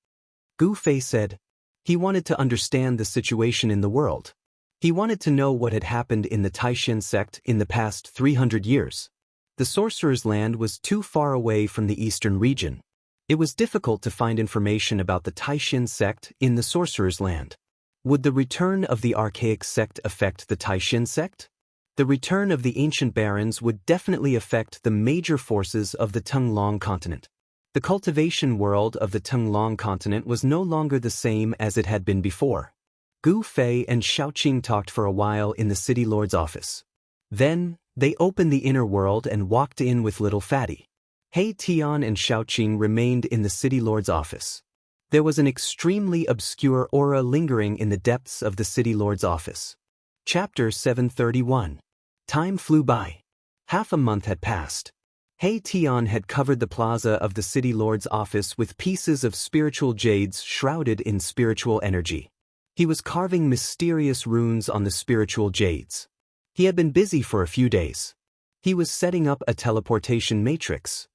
Gu Fei said. He wanted to understand the situation in the world. He wanted to know what had happened in the Taishan sect in the past 300 years. The sorcerer's land was too far away from the eastern region. It was difficult to find information about the Taishan sect in the sorcerer's land. Would the return of the archaic sect affect the Taishan sect? The return of the ancient barons would definitely affect the major forces of the Tenglong continent. The cultivation world of the Tenglong continent was no longer the same as it had been before. Gu Fei and Xiaoqing talked for a while in the city lord's office. Then, they opened the inner world and walked in with Little Fatty. He Tian and Xiaoqing remained in the city lord's office. There was an extremely obscure aura lingering in the depths of the city lord's office. Chapter 731. Time flew by. Half a month had passed. He Tian had covered the plaza of the city lord's office with pieces of spiritual jades shrouded in spiritual energy. He was carving mysterious runes on the spiritual jades. He had been busy for a few days. He was setting up a teleportation matrix.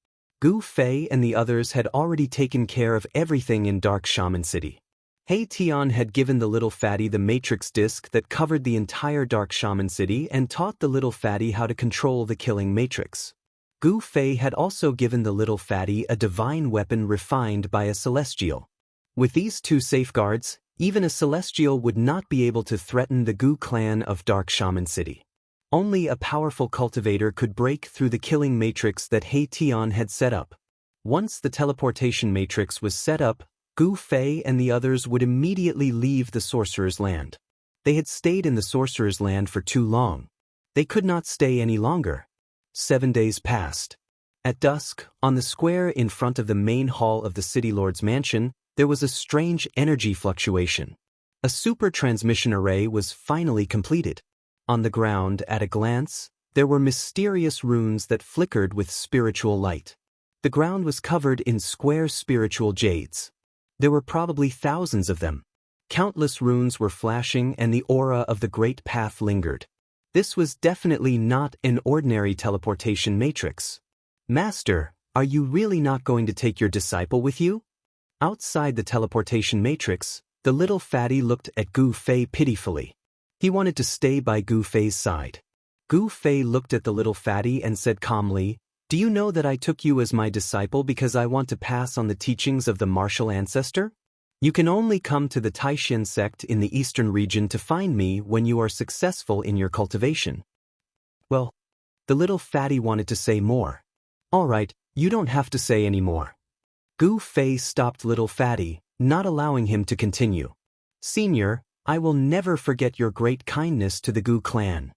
Gu Fei and the others had already taken care of everything in Dark Shaman City. He Tian had given the little fatty the matrix disc that covered the entire Dark Shaman City and taught the little fatty how to control the killing matrix. Gu Fei had also given the little fatty a divine weapon refined by a celestial. With these two safeguards, even a celestial would not be able to threaten the Gu clan of Dark Shaman City. Only a powerful cultivator could break through the killing matrix that He Tian had set up. Once the teleportation matrix was set up, Gu Fei and the others would immediately leave the Sorcerer's Land. They had stayed in the Sorcerer's Land for too long. They could not stay any longer. 7 days passed. At dusk, on the square in front of the main hall of the City Lord's mansion, there was a strange energy fluctuation. A super transmission array was finally completed. On the ground, at a glance, there were mysterious runes that flickered with spiritual light. The ground was covered in square spiritual jades. There were probably thousands of them. Countless runes were flashing and the aura of the Great Path lingered. This was definitely not an ordinary teleportation matrix. Master, are you really not going to take your disciple with you? Outside the teleportation matrix, the little fatty looked at Gu Fei pitifully. He wanted to stay by Gu Fei's side. Gu Fei looked at the little fatty and said calmly, "Do you know that I took you as my disciple because I want to pass on the teachings of the martial ancestor? You can only come to the Taishan sect in the eastern region to find me when you are successful in your cultivation." Well, the little fatty wanted to say more. "All right, you don't have to say any more." Gu Fei stopped little fatty, not allowing him to continue. "Senior, I will never forget your great kindness to the Gu clan."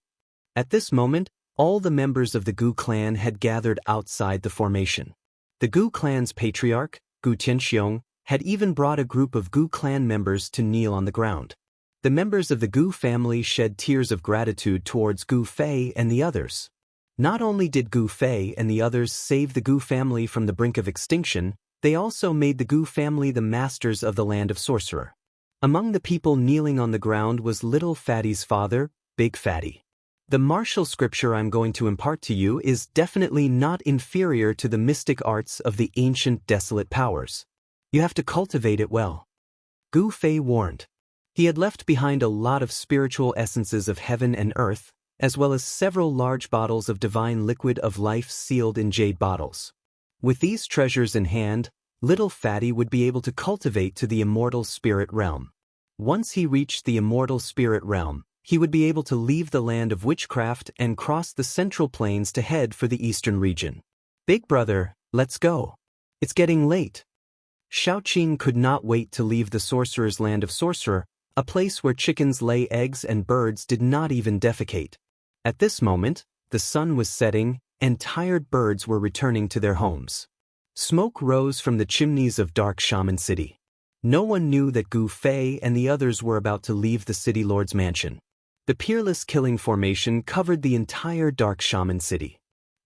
At this moment, all the members of the Gu clan had gathered outside the formation. The Gu clan's patriarch, Gu Tianxiong, had even brought a group of Gu clan members to kneel on the ground. The members of the Gu family shed tears of gratitude towards Gu Fei and the others. Not only did Gu Fei and the others save the Gu family from the brink of extinction, they also made the Gu family the masters of the land of Sorcerer. Among the people kneeling on the ground was Little Fatty's father, Big Fatty. The martial scripture I'm going to impart to you is definitely not inferior to the mystic arts of the ancient desolate powers. You have to cultivate it well. Gu Fei warned. He had left behind a lot of spiritual essences of heaven and earth, as well as several large bottles of divine liquid of life sealed in jade bottles. With these treasures in hand, Little Fatty would be able to cultivate to the immortal spirit realm. Once he reached the immortal spirit realm, he would be able to leave the land of witchcraft and cross the central plains to head for the eastern region. "Big brother, let's go. It's getting late." Shaoqing could not wait to leave the sorcerer's land of Sorcerer, a place where chickens lay eggs and birds did not even defecate. At this moment, the sun was setting, and tired birds were returning to their homes. Smoke rose from the chimneys of Dark Shaman City. No one knew that Gu Fei and the others were about to leave the City Lord's mansion. The peerless killing formation covered the entire Dark Shaman City.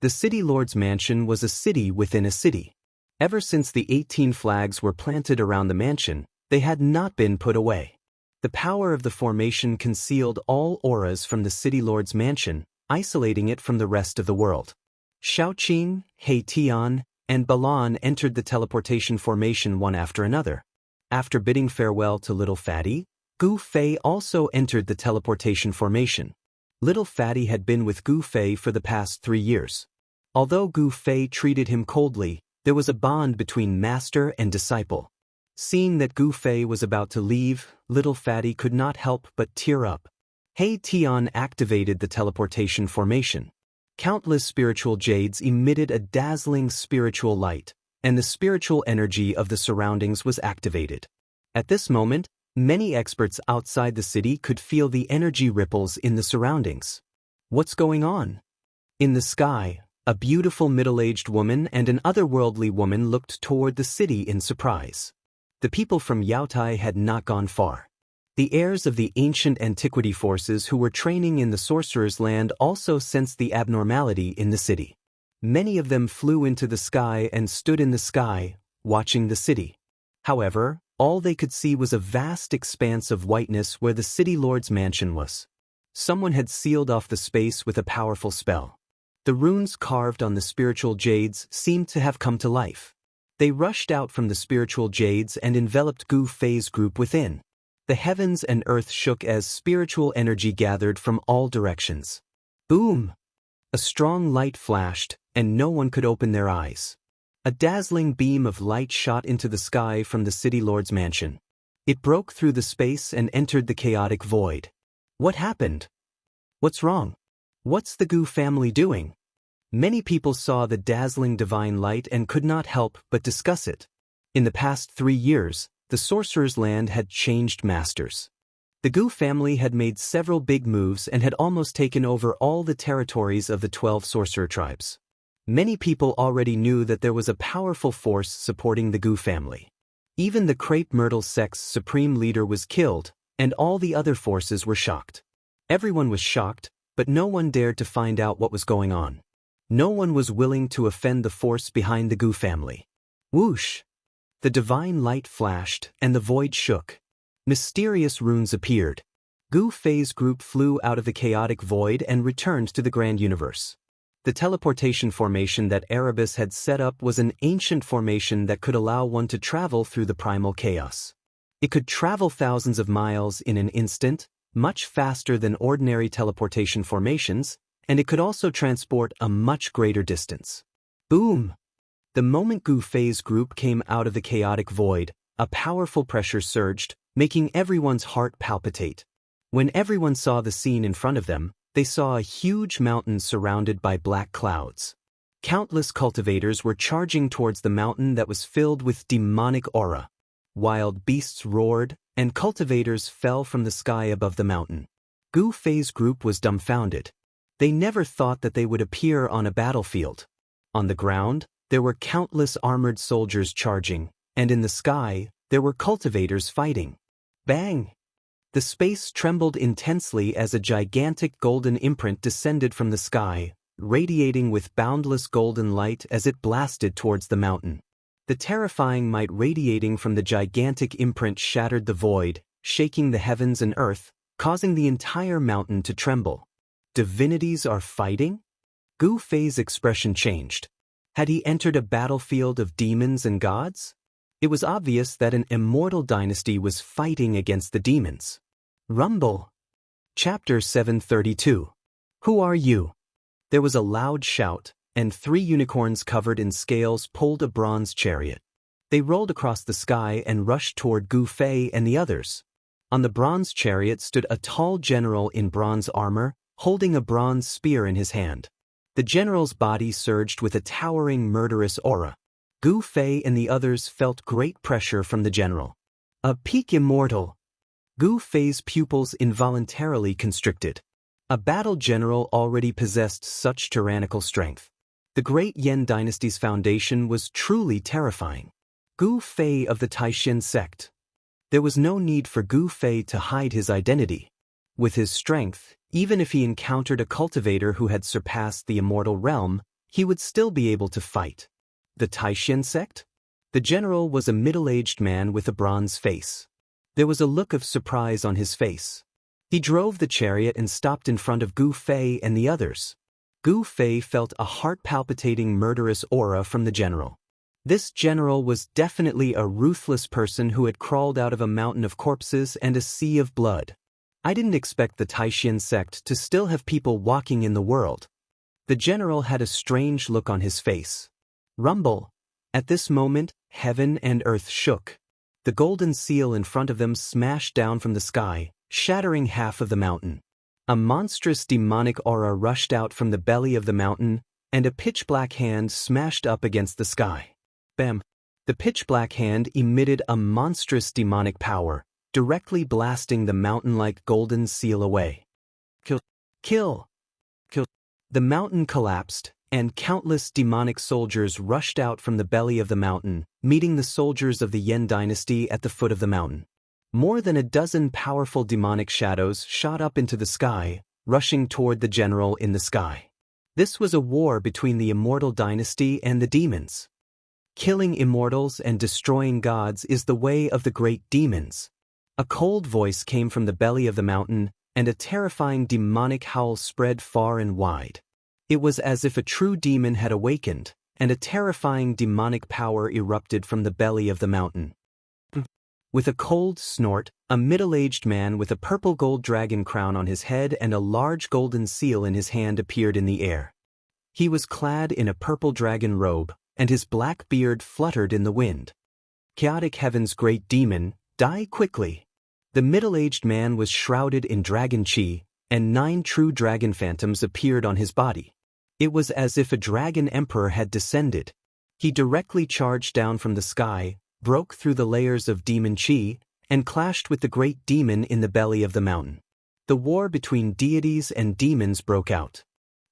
The City Lord's mansion was a city within a city. Ever since the 18 flags were planted around the mansion, they had not been put away. The power of the formation concealed all auras from the City Lord's mansion, isolating it from the rest of the world. Shaoqing, He Tian, and Balan entered the teleportation formation one after another. After bidding farewell to Little Fatty, Gu Fei also entered the teleportation formation. Little Fatty had been with Gu Fei for the past 3 years. Although Gu Fei treated him coldly, there was a bond between master and disciple. Seeing that Gu Fei was about to leave, Little Fatty could not help but tear up. He Tian activated the teleportation formation. Countless spiritual jades emitted a dazzling spiritual light, and the spiritual energy of the surroundings was activated. At this moment, many experts outside the city could feel the energy ripples in the surroundings. What's going on? In the sky, a beautiful middle-aged woman and an otherworldly woman looked toward the city in surprise. The people from Yaotai had not gone far. The heirs of the ancient antiquity forces who were training in the Sorcerer's Land also sensed the abnormality in the city. Many of them flew into the sky and stood in the sky, watching the city. However, All they could see was a vast expanse of whiteness where the city lord's mansion was. Someone had sealed off the space with a powerful spell. The runes carved on the spiritual jades seemed to have come to life. They rushed out from the spiritual jades and enveloped Gu Fei's group within. The heavens and earth shook as spiritual energy gathered from all directions. Boom! A strong light flashed, and no one could open their eyes. A dazzling beam of light shot into the sky from the city lord's mansion. It broke through the space and entered the chaotic void. What happened? What's wrong? What's the Gu family doing? Many people saw the dazzling divine light and could not help but discuss it. In the past 3 years, the sorcerer's land had changed masters. The Gu family had made several big moves and had almost taken over all the territories of the 12 sorcerer tribes. Many people already knew that there was a powerful force supporting the Gu family. Even the Crepe Myrtle sect's supreme leader was killed, and all the other forces were shocked. Everyone was shocked, but no one dared to find out what was going on. No one was willing to offend the force behind the Gu family. Whoosh! The divine light flashed, and the void shook. Mysterious runes appeared. Gu Fei's group flew out of the chaotic void and returned to the grand universe. The teleportation formation that Erebus had set up was an ancient formation that could allow one to travel through the primal chaos. It could travel thousands of miles in an instant, much faster than ordinary teleportation formations, and it could also transport a much greater distance. Boom! The moment Gu Fei's group came out of the chaotic void, a powerful pressure surged, making everyone's heart palpitate. When everyone saw the scene in front of them, they saw a huge mountain surrounded by black clouds. Countless cultivators were charging towards the mountain that was filled with demonic aura. Wild beasts roared, and cultivators fell from the sky above the mountain. Gu Fei's group was dumbfounded. They never thought that they would appear on a battlefield. On the ground, there were countless armored soldiers charging, and in the sky, there were cultivators fighting. Bang! The space trembled intensely as a gigantic golden imprint descended from the sky, radiating with boundless golden light as it blasted towards the mountain. The terrifying might radiating from the gigantic imprint shattered the void, shaking the heavens and earth, causing the entire mountain to tremble. Divinities are fighting? Gu Fei's expression changed. Had he entered a battlefield of demons and gods? It was obvious that an immortal dynasty was fighting against the demons. Rumble. Chapter 732. Who are you? There was a loud shout, and 3 unicorns covered in scales pulled a bronze chariot. They rolled across the sky and rushed toward Gu Fei and the others. On the bronze chariot stood a tall general in bronze armor, holding a bronze spear in his hand. The general's body surged with a towering murderous aura. Gu Fei and the others felt great pressure from the general. A peak immortal. Gu Fei's pupils involuntarily constricted. A battle general already possessed such tyrannical strength. The great Yan dynasty's foundation was truly terrifying. Gu Fei of the Taishan sect. There was no need for Gu Fei to hide his identity. With his strength, even if he encountered a cultivator who had surpassed the immortal realm, he would still be able to fight. The Taishan sect? The general was a middle-aged man with a bronze face. There was a look of surprise on his face. He drove the chariot and stopped in front of Gu Fei and the others. Gu Fei felt a heart-palpitating murderous aura from the general. This general was definitely a ruthless person who had crawled out of a mountain of corpses and a sea of blood. I didn't expect the Taishan sect to still have people walking in the world. The general had a strange look on his face. Rumble. At this moment, heaven and earth shook. The golden seal in front of them smashed down from the sky, shattering half of the mountain. A monstrous demonic aura rushed out from the belly of the mountain, and a pitch-black hand smashed up against the sky. Bam! The pitch-black hand emitted a monstrous demonic power, directly blasting the mountain-like golden seal away. Kill! Kill! Kill! The mountain collapsed, and countless demonic soldiers rushed out from the belly of the mountain, meeting the soldiers of the Yan dynasty at the foot of the mountain. More than a dozen powerful demonic shadows shot up into the sky, rushing toward the general in the sky. This was a war between the immortal dynasty and the demons. Killing immortals and destroying gods is the way of the great demons. A cold voice came from the belly of the mountain, and a terrifying demonic howl spread far and wide. It was as if a true demon had awakened, and a terrifying demonic power erupted from the belly of the mountain. With a cold snort, a middle-aged man with a purple gold dragon crown on his head and a large golden seal in his hand appeared in the air. He was clad in a purple dragon robe, and his black beard fluttered in the wind. Chaotic Heaven's great demon, die quickly. The middle-aged man was shrouded in dragon chi, and 9 true dragon phantoms appeared on his body. It was as if a dragon emperor had descended. He directly charged down from the sky, broke through the layers of demon chi, and clashed with the great demon in the belly of the mountain. The war between deities and demons broke out.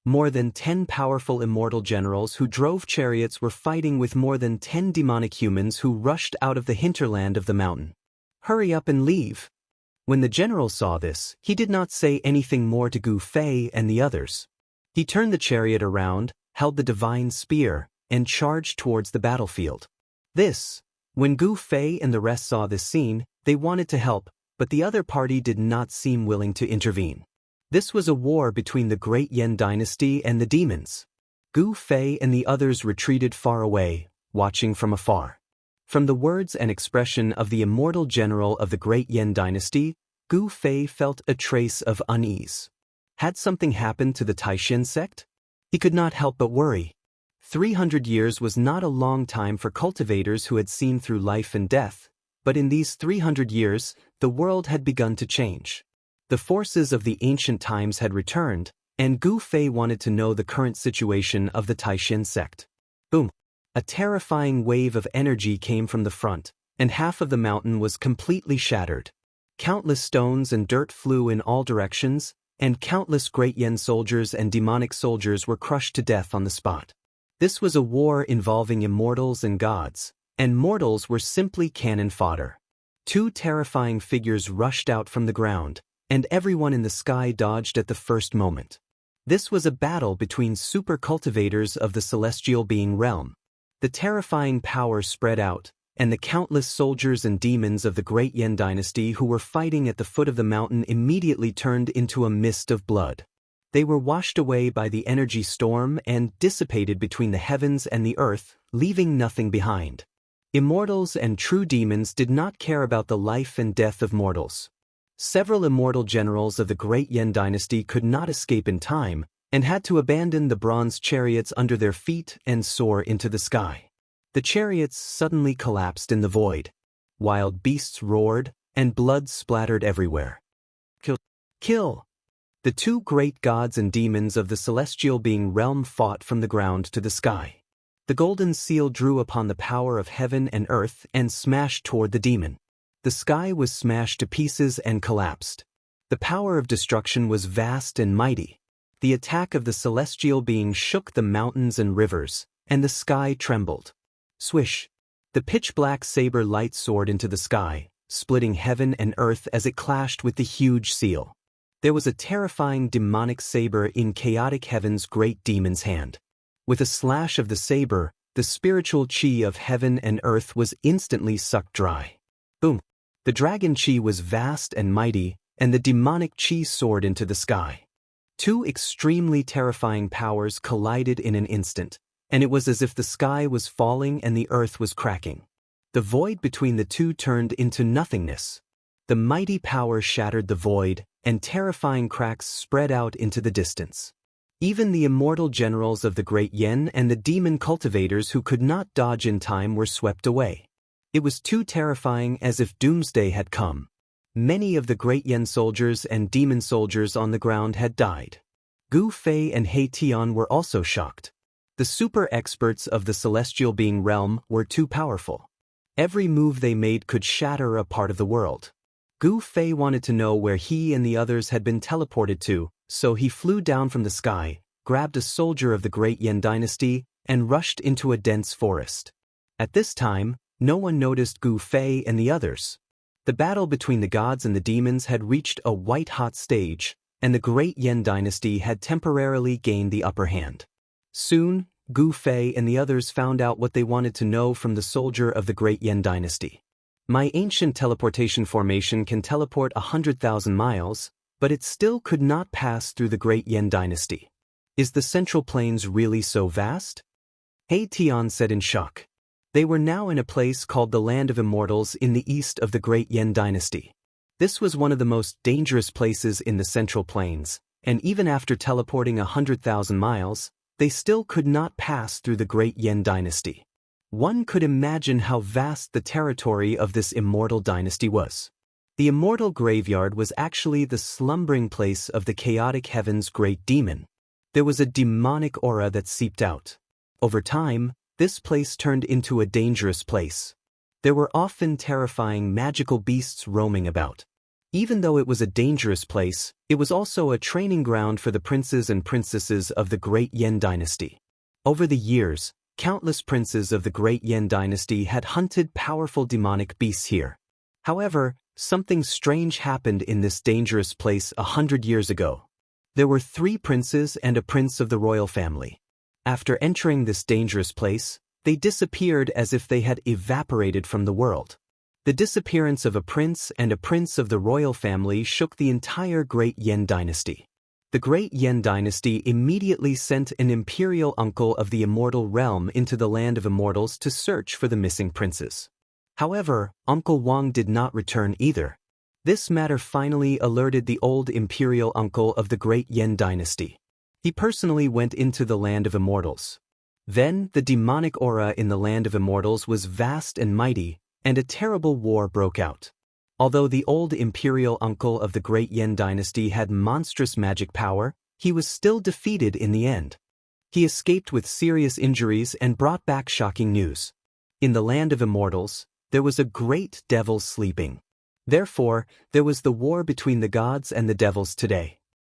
More than 10 powerful immortal generals who drove chariots were fighting with more than 10 demonic humans who rushed out of the hinterland of the mountain. Hurry up and leave. When the general saw this, he did not say anything more to Gu Fei and the others. He turned the chariot around, held the divine spear, and charged towards the battlefield. When Gu Fei and the rest saw this scene, they wanted to help, but the other party did not seem willing to intervene. This was a war between the Great Yan dynasty and the demons. Gu Fei and the others retreated far away, watching from afar. From the words and expression of the immortal general of the Great Yan dynasty, Gu Fei felt a trace of unease. Had something happened to the Taishin sect? He could not help but worry. 300 years was not a long time for cultivators who had seen through life and death, but in these 300 years, the world had begun to change. The forces of the ancient times had returned, and Gu Fei wanted to know the current situation of the Taishin sect. Boom! A terrifying wave of energy came from the front, and half of the mountain was completely shattered. Countless stones and dirt flew in all directions, and countless Great Yan soldiers and demonic soldiers were crushed to death on the spot. This was a war involving immortals and gods, and mortals were simply cannon fodder. 2 terrifying figures rushed out from the ground, and everyone in the sky dodged at the first moment. This was a battle between super cultivators of the celestial being realm. The terrifying power spread out, and the countless soldiers and demons of the Great Yan dynasty who were fighting at the foot of the mountain immediately turned into a mist of blood. They were washed away by the energy storm and dissipated between the heavens and the earth, leaving nothing behind. Immortals and true demons did not care about the life and death of mortals. Several immortal generals of the Great Yan dynasty could not escape in time, and had to abandon the bronze chariots under their feet and soar into the sky. The chariots suddenly collapsed in the void. Wild beasts roared, and blood splattered everywhere. Kill! The 2 great gods and demons of the celestial being realm fought from the ground to the sky. The golden seal drew upon the power of heaven and earth and smashed toward the demon. The sky was smashed to pieces and collapsed. The power of destruction was vast and mighty. The attack of the celestial being shook the mountains and rivers, and the sky trembled. Swish! The pitch-black saber light soared into the sky, splitting heaven and earth as it clashed with the huge seal. There was a terrifying demonic saber in Chaotic Heaven's great demon's hand. With a slash of the saber, the spiritual chi of heaven and earth was instantly sucked dry. Boom! The dragon chi was vast and mighty, and the demonic chi soared into the sky. 2 extremely terrifying powers collided in an instant, and it was as if the sky was falling and the earth was cracking. The void between the 2 turned into nothingness. The mighty power shattered the void, and terrifying cracks spread out into the distance. Even the immortal generals of the Great Yan and the demon cultivators who could not dodge in time were swept away. It was too terrifying, as if doomsday had come. Many of the Great Yan soldiers and demon soldiers on the ground had died. Gu Fei and He Tian were also shocked. The super experts of the celestial being realm were too powerful. Every move they made could shatter a part of the world. Gu Fei wanted to know where he and the others had been teleported to, so he flew down from the sky, grabbed a soldier of the Great Yan dynasty, and rushed into a dense forest. At this time, no one noticed Gu Fei and the others. The battle between the gods and the demons had reached a white-hot stage, and the Great Yan dynasty had temporarily gained the upper hand. Soon, Gu Fei and the others found out what they wanted to know from the soldier of the Great Yan Dynasty. My ancient teleportation formation can teleport 100,000 miles, but it still could not pass through the Great Yan Dynasty. Is the Central Plains really so vast? He Tian said in shock. They were now in a place called the Land of Immortals in the east of the Great Yan Dynasty. This was one of the most dangerous places in the Central Plains, and even after teleporting 100,000 miles, they still could not pass through the Great Yan Dynasty. One could imagine how vast the territory of this immortal dynasty was. The immortal graveyard was actually the slumbering place of the chaotic heaven's great demon. There was a demonic aura that seeped out. Over time, this place turned into a dangerous place. There were often terrifying magical beasts roaming about. Even though it was a dangerous place, it was also a training ground for the princes and princesses of the Great Yan Dynasty. Over the years, countless princes of the Great Yan Dynasty had hunted powerful demonic beasts here. However, something strange happened in this dangerous place 100 years ago. There were 3 princes and a prince of the royal family. After entering this dangerous place, they disappeared as if they had evaporated from the world. The disappearance of a prince and a prince of the royal family shook the entire Great Yan Dynasty. The Great Yan Dynasty immediately sent an imperial uncle of the immortal realm into the Land of Immortals to search for the missing princes. However, Uncle Wang did not return either. This matter finally alerted the old imperial uncle of the Great Yan Dynasty. He personally went into the Land of Immortals. Then, the demonic aura in the Land of Immortals was vast and mighty, and a terrible war broke out. Although the old imperial uncle of the Great Yan Dynasty had monstrous magic power, he was still defeated in the end. He escaped with serious injuries and brought back shocking news. In the Land of Immortals, there was a great devil sleeping. Therefore, there was the war between the gods and the devils today.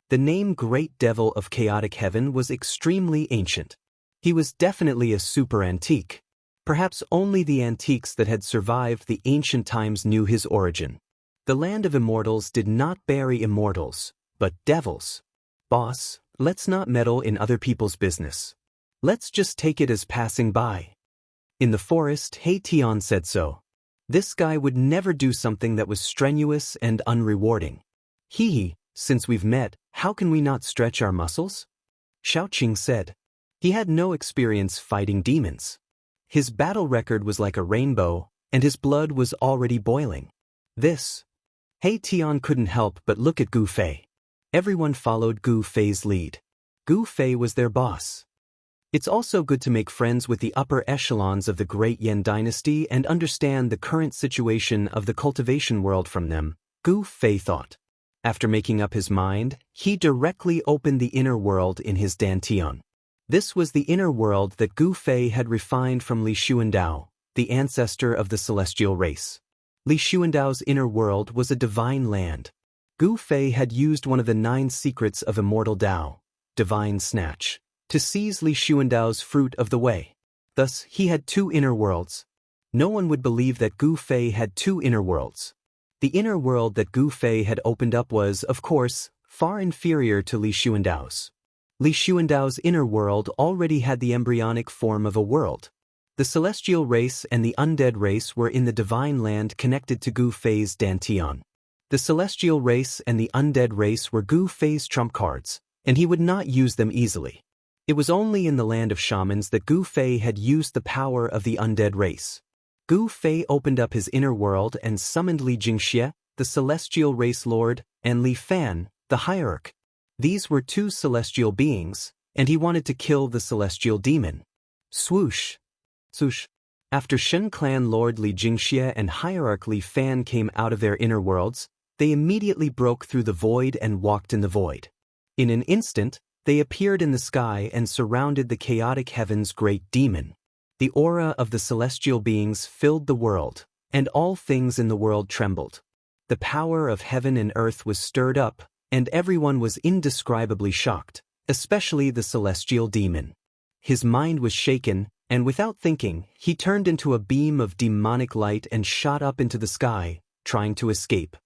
The name Great Devil of Chaotic Heaven was extremely ancient. He was definitely a super antique. Perhaps only the antiques that had survived the ancient times knew his origin. The Land of Immortals did not bury immortals, but devils. Boss, let's not meddle in other people's business. Let's just take it as passing by. In the forest, He Tian said so. This guy would never do something that was strenuous and unrewarding. Since we've met, how can we not stretch our muscles? Xiaoqing said. He had no experience fighting demons. His battle record was like a rainbow, and his blood was already boiling. He Tian couldn't help but look at Gu Fei. Everyone followed Gu Fei's lead. Gu Fei was their boss. It's also good to make friends with the upper echelons of the Great Yan Dynasty and understand the current situation of the cultivation world from them, Gu Fei thought. After making up his mind, he directly opened the inner world in his dantian. This was the inner world that Gu Fei had refined from Li Xuandao, the ancestor of the celestial race. Li Xuandao's inner world was a divine land. Gu Fei had used one of the 9 secrets of immortal Dao, divine snatch, to seize Li Xuandao's fruit of the way. Thus, he had 2 inner worlds. No one would believe that Gu Fei had 2 inner worlds. The inner world that Gu Fei had opened up was, of course, far inferior to Li Xuandao's. Li Xuandao's inner world already had the embryonic form of a world. The celestial race and the undead race were in the divine land connected to Gu Fei's dantian. The celestial race and the undead race were Gu Fei's trump cards, and he would not use them easily. It was only in the land of shamans that Gu Fei had used the power of the undead race. Gu Fei opened up his inner world and summoned Li Jingxie, the celestial race lord, and Li Fan, the hierarch. These were 2 celestial beings, and he wanted to kill the celestial demon. Swoosh! Swoosh! After Shen Clan Lord Li Jingxie and hierarch Li Fan came out of their inner worlds, they immediately broke through the void and walked in the void. In an instant, they appeared in the sky and surrounded the chaotic heaven's great demon. The aura of the celestial beings filled the world, and all things in the world trembled. The power of heaven and earth was stirred up, and everyone was indescribably shocked, especially the celestial demon. His mind was shaken, and without thinking, he turned into a beam of demonic light and shot up into the sky, trying to escape.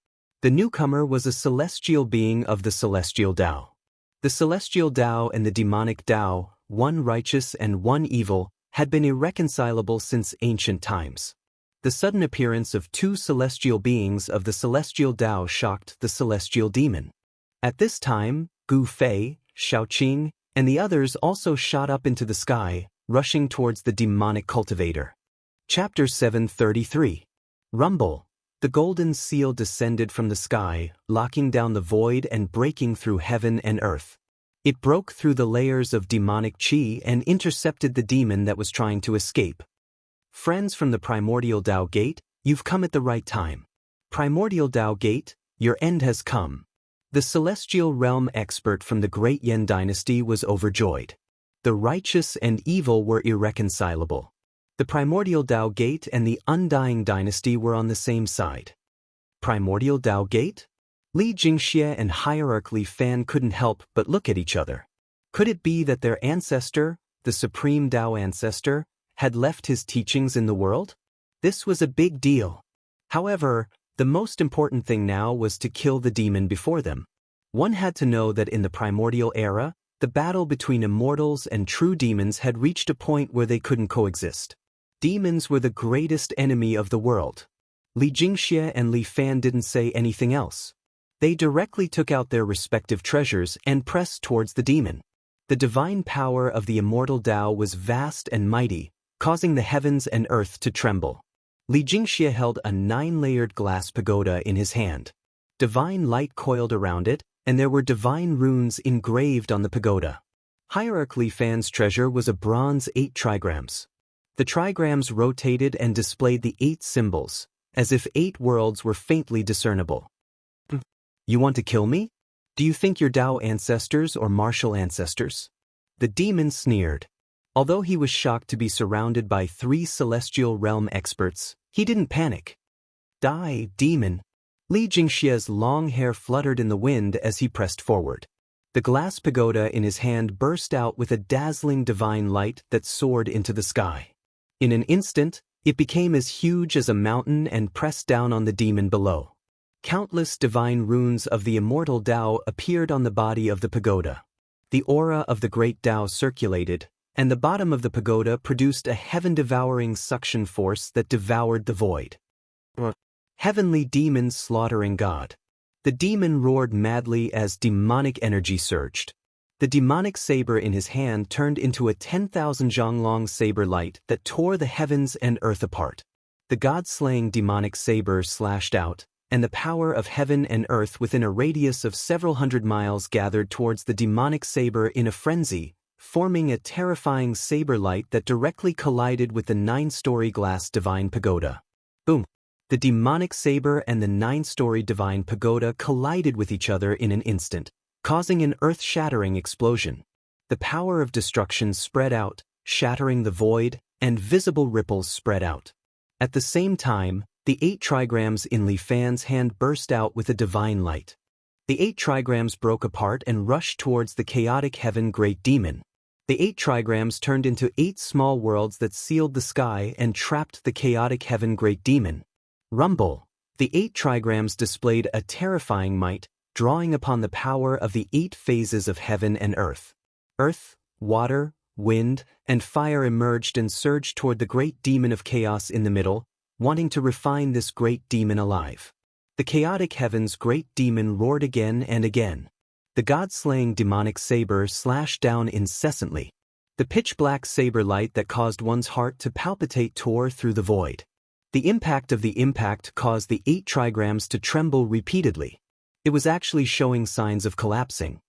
The newcomer was a celestial being of the celestial Tao. The celestial Tao and the demonic Tao, one righteous and one evil, had been irreconcilable since ancient times. The sudden appearance of two celestial beings of the celestial Tao shocked the celestial demon. At this time, Gu Fei, Shaoqing, and the others also shot up into the sky, rushing towards the demonic cultivator. Chapter 733. Rumble. The golden seal descended from the sky, locking down the void and breaking through heaven and earth. It broke through the layers of demonic qi and intercepted the demon that was trying to escape. Friends from the Primordial Tao Gate, you've come at the right time. Primordial Tao Gate, your end has come. The celestial realm expert from the Great Yan dynasty was overjoyed. The righteous and evil were irreconcilable. The Primordial Tao Gate and the Undying dynasty were on the same side. Primordial Tao Gate? Li Jingxie and Hierarch Li Fan couldn't help but look at each other. Could it be that their ancestor, the Supreme Tao Ancestor, had left his teachings in the world? This was a big deal. However, the most important thing now was to kill the demon before them. One had to know that in the primordial era, the battle between immortals and true demons had reached a point where they couldn't coexist. Demons were the greatest enemy of the world. Li Jingxie and Li Fan didn't say anything else. They directly took out their respective treasures and pressed towards the demon. The divine power of the immortal Tao was vast and mighty, causing the heavens and earth to tremble. Li Jingxie held a 9-layered glass pagoda in his hand. Divine light coiled around it, and there were divine runes engraved on the pagoda. Hierarch Li Fan's treasure was a bronze 8 trigrams. The trigrams rotated and displayed the 8 symbols, as if 8 worlds were faintly discernible. You want to kill me? Do you think you're Tao ancestors or martial ancestors? The demon sneered. Although he was shocked to be surrounded by 3 celestial realm experts, he didn't panic. Die, demon. Li Jingxie's long hair fluttered in the wind as he pressed forward. The glass pagoda in his hand burst out with a dazzling divine light that soared into the sky. In an instant, it became as huge as a mountain and pressed down on the demon below. Countless divine runes of the immortal Tao appeared on the body of the pagoda. The aura of the great Tao circulated, and the bottom of the pagoda produced a heaven-devouring suction force that devoured the void. Heavenly demons slaughtering God. The demon roared madly as demonic energy surged. The demonic saber in his hand turned into a 10,000 zhang-long saber light that tore the heavens and earth apart. The god-slaying demonic saber slashed out, and the power of heaven and earth within a radius of several hundred miles gathered towards the demonic saber in a frenzy, forming a terrifying saber light that directly collided with the 9-story glass divine pagoda. Boom! The demonic saber and the 9-story divine pagoda collided with each other in an instant, causing an earth-shattering explosion. The power of destruction spread out, shattering the void, and visible ripples spread out. At the same time, the 8 trigrams in Li Fan's hand burst out with a divine light. The 8 trigrams broke apart and rushed towards the chaotic heaven great demon. The 8 trigrams turned into 8 small worlds that sealed the sky and trapped the chaotic heaven great demon. Rumble. The 8 trigrams displayed a terrifying might, drawing upon the power of the 8 phases of heaven and earth. Earth, water, wind, and fire emerged and surged toward the great demon of chaos in the middle, wanting to refine this great demon alive. The chaotic heaven's great demon roared again and again. The god-slaying demonic saber slashed down incessantly. The pitch-black saber light that caused one's heart to palpitate tore through the void. The impact of the impact caused the 8 trigrams to tremble repeatedly. It was actually showing signs of collapsing.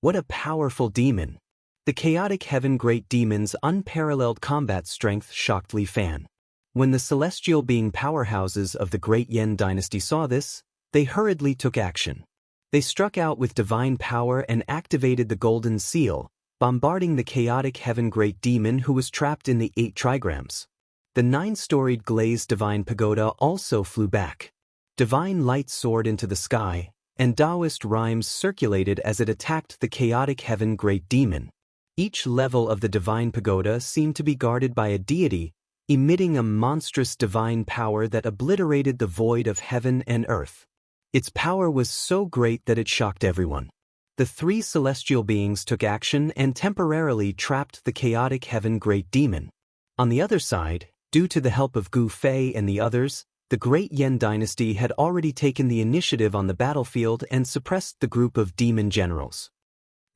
What a powerful demon! The chaotic heaven great demon's unparalleled combat strength shocked Li Fan. When the celestial being powerhouses of the Great Yan dynasty saw this, they hurriedly took action. They struck out with divine power and activated the golden seal, bombarding the chaotic heaven great demon who was trapped in the 8 trigrams. The 9-storied glazed divine pagoda also flew back. Divine light soared into the sky, and Taoist rhymes circulated as it attacked the chaotic heaven great demon. Each level of the divine pagoda seemed to be guarded by a deity, emitting a monstrous divine power that obliterated the void of heaven and earth. Its power was so great that it shocked everyone. The three celestial beings took action and temporarily trapped the chaotic heaven great demon. On the other side, due to the help of Gu Fei and the others, the Great Yen dynasty had already taken the initiative on the battlefield and suppressed the group of demon generals.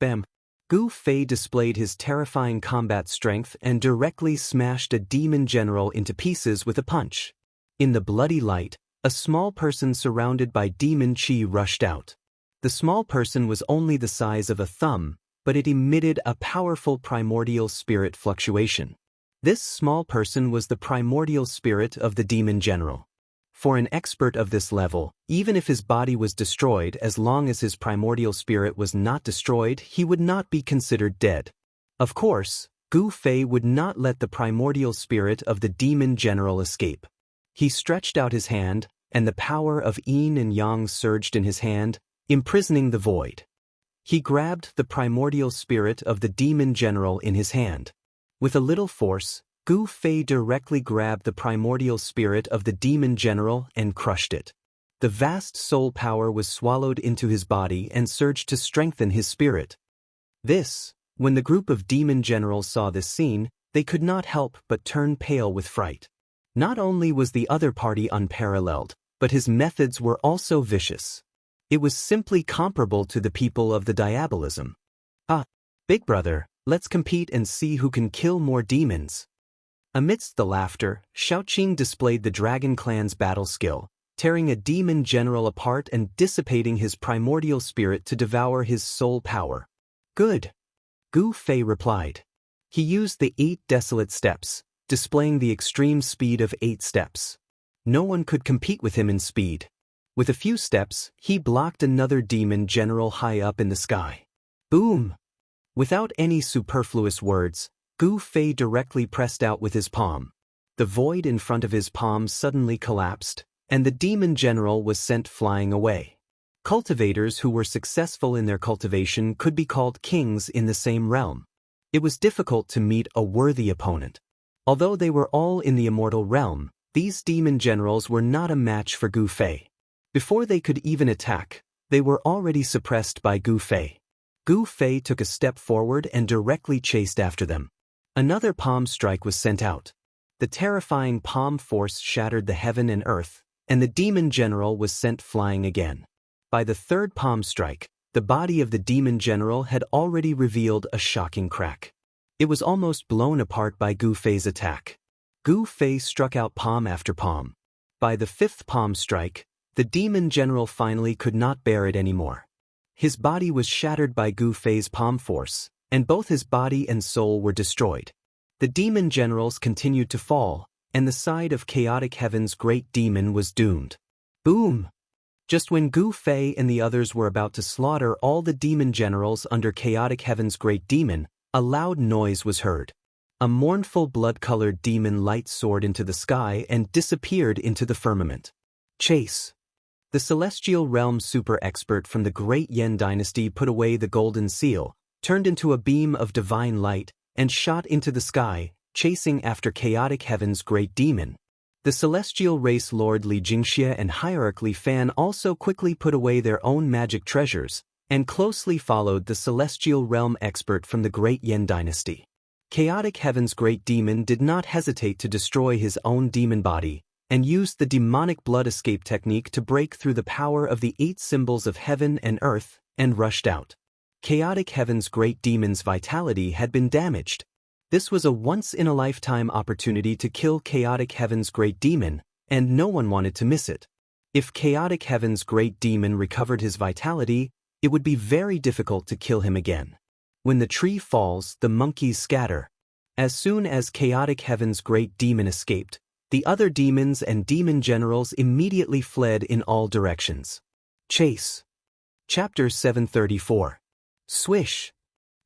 Bam! Gu Fei displayed his terrifying combat strength and directly smashed a demon general into pieces with a punch. In the bloody light, a small person surrounded by demon chi rushed out. The small person was only the size of a thumb, but it emitted a powerful primordial spirit fluctuation. This small person was the primordial spirit of the demon general. For an expert of this level, even if his body was destroyed, as long as his primordial spirit was not destroyed, he would not be considered dead. Of course, Gu Fei would not let the primordial spirit of the demon general escape. He stretched out his hand, and the power of yin and yang surged in his hand, imprisoning the void. He grabbed the primordial spirit of the demon general in his hand. With a little force, Gu Fei directly grabbed the primordial spirit of the demon general and crushed it. The vast soul power was swallowed into his body and surged to strengthen his spirit. When the group of demon generals saw this scene, they could not help but turn pale with fright. Not only was the other party unparalleled, but his methods were also vicious. It was simply comparable to the people of the diabolism. Ah, big brother, let's compete and see who can kill more demons. Amidst the laughter, Shaoqing displayed the Dragon Clan's battle skill, tearing a demon general apart and dissipating his primordial spirit to devour his soul power. Good, Gu Fei replied. He used the 8 desolate steps, displaying the extreme speed of 8 steps. No one could compete with him in speed. With a few steps, he blocked another demon general high up in the sky. Boom! Without any superfluous words, Gu Fei directly pressed out with his palm. The void in front of his palm suddenly collapsed, and the demon general was sent flying away. Cultivators who were successful in their cultivation could be called kings in the same realm. It was difficult to meet a worthy opponent. Although they were all in the immortal realm, these demon generals were not a match for Gu Fei. Before they could even attack, they were already suppressed by Gu Fei. Gu Fei took a step forward and directly chased after them. Another palm strike was sent out. The terrifying palm force shattered the heaven and earth, and the demon general was sent flying again. By the third palm strike, the body of the demon general had already revealed a shocking crack. It was almost blown apart by Gu Fei's attack. Gu Fei struck out palm after palm. By the 5th palm strike, the demon general finally could not bear it anymore. His body was shattered by Gu Fei's palm force, and both his body and soul were destroyed. The demon generals continued to fall, and the side of chaotic heaven's great demon was doomed. Boom! Just when Gu Fei and the others were about to slaughter all the demon generals under chaotic heaven's great demon, a loud noise was heard. A mournful blood-colored demon light soared into the sky and disappeared into the firmament. Chase! The celestial realm super expert from the Great Yen dynasty put away the golden seal, turned into a beam of divine light, and shot into the sky, chasing after chaotic heaven's great demon. The celestial race Lord Li Jingxie and Hierarch Li Fan also quickly put away their own magic treasures, and closely followed the celestial realm expert from the Great Yen dynasty. Chaotic heaven's great demon did not hesitate to destroy his own demon body, and used the demonic blood escape technique to break through the power of the 8 symbols of heaven and earth, and rushed out. Chaotic heaven's great demon's vitality had been damaged. This was a once-in-a-lifetime opportunity to kill chaotic heaven's great demon, and no one wanted to miss it. If chaotic heaven's great demon recovered his vitality, it would be very difficult to kill him again. When the tree falls, the monkeys scatter. As soon as chaotic heaven's great demon escaped, the other demons and demon generals immediately fled in all directions. Chase. Chapter 734. Swish!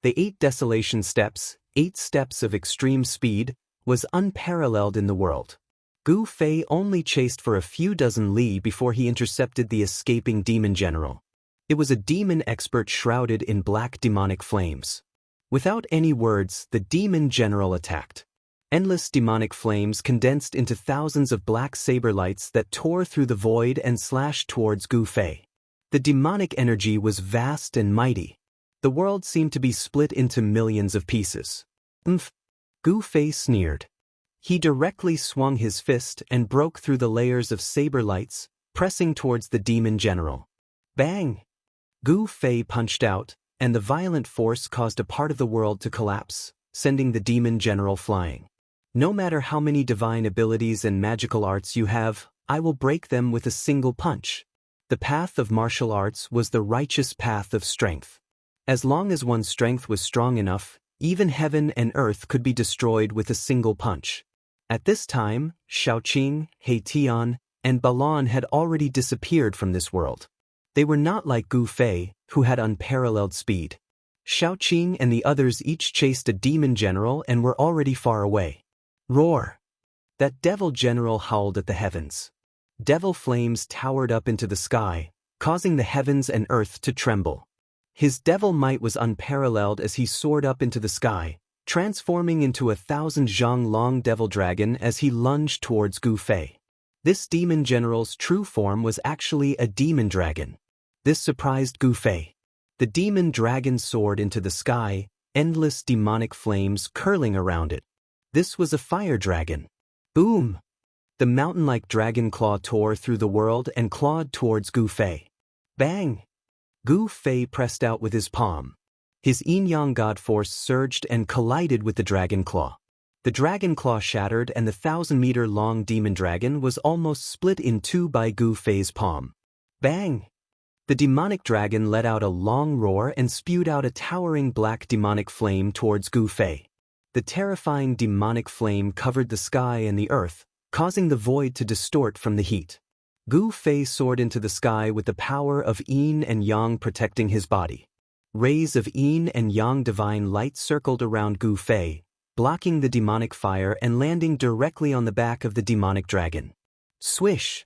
The 8 desolation steps, 8 steps of extreme speed, was unparalleled in the world. Gu Fei only chased for a few dozen li before he intercepted the escaping demon general. It was a demon expert shrouded in black demonic flames. Without any words, the demon general attacked. Endless demonic flames condensed into thousands of black saber lights that tore through the void and slashed towards Gu Fei. The demonic energy was vast and mighty. The world seemed to be split into millions of pieces. Umph! Gu Fei sneered. He directly swung his fist and broke through the layers of saber lights, pressing towards the demon general. Bang! Gu Fei punched out, and the violent force caused a part of the world to collapse, sending the demon general flying. No matter how many divine abilities and magical arts you have, I will break them with a single punch. The path of martial arts was the righteous path of strength. As long as one's strength was strong enough, even heaven and earth could be destroyed with a single punch. At this time, Shaoqing, Heitian, and Balan had already disappeared from this world. They were not like Gu Fei, who had unparalleled speed. Shaoqing and the others each chased a demon general and were already far away. Roar! That devil general howled at the heavens. Devil flames towered up into the sky, causing the heavens and earth to tremble. His devil might was unparalleled as he soared up into the sky, transforming into a 1,000 zhang long devil dragon as he lunged towards Gu Fei. This demon general's true form was actually a demon dragon. This surprised Gu Fei. The demon dragon soared into the sky, endless demonic flames curling around it. This was a fire dragon. Boom! The mountain-like dragon claw tore through the world and clawed towards Gu Fei. Bang! Gu Fei pressed out with his palm. His yin-yang god force surged and collided with the dragon claw. The dragon claw shattered and the 1,000-meter-long demon dragon was almost split in two by Gu Fei's palm. Bang! The demonic dragon let out a long roar and spewed out a towering black demonic flame towards Gu Fei. The terrifying demonic flame covered the sky and the earth, causing the void to distort from the heat. Gu Fei soared into the sky with the power of yin and yang protecting his body. Rays of yin and yang divine light circled around Gu Fei, blocking the demonic fire and landing directly on the back of the demonic dragon. Swish!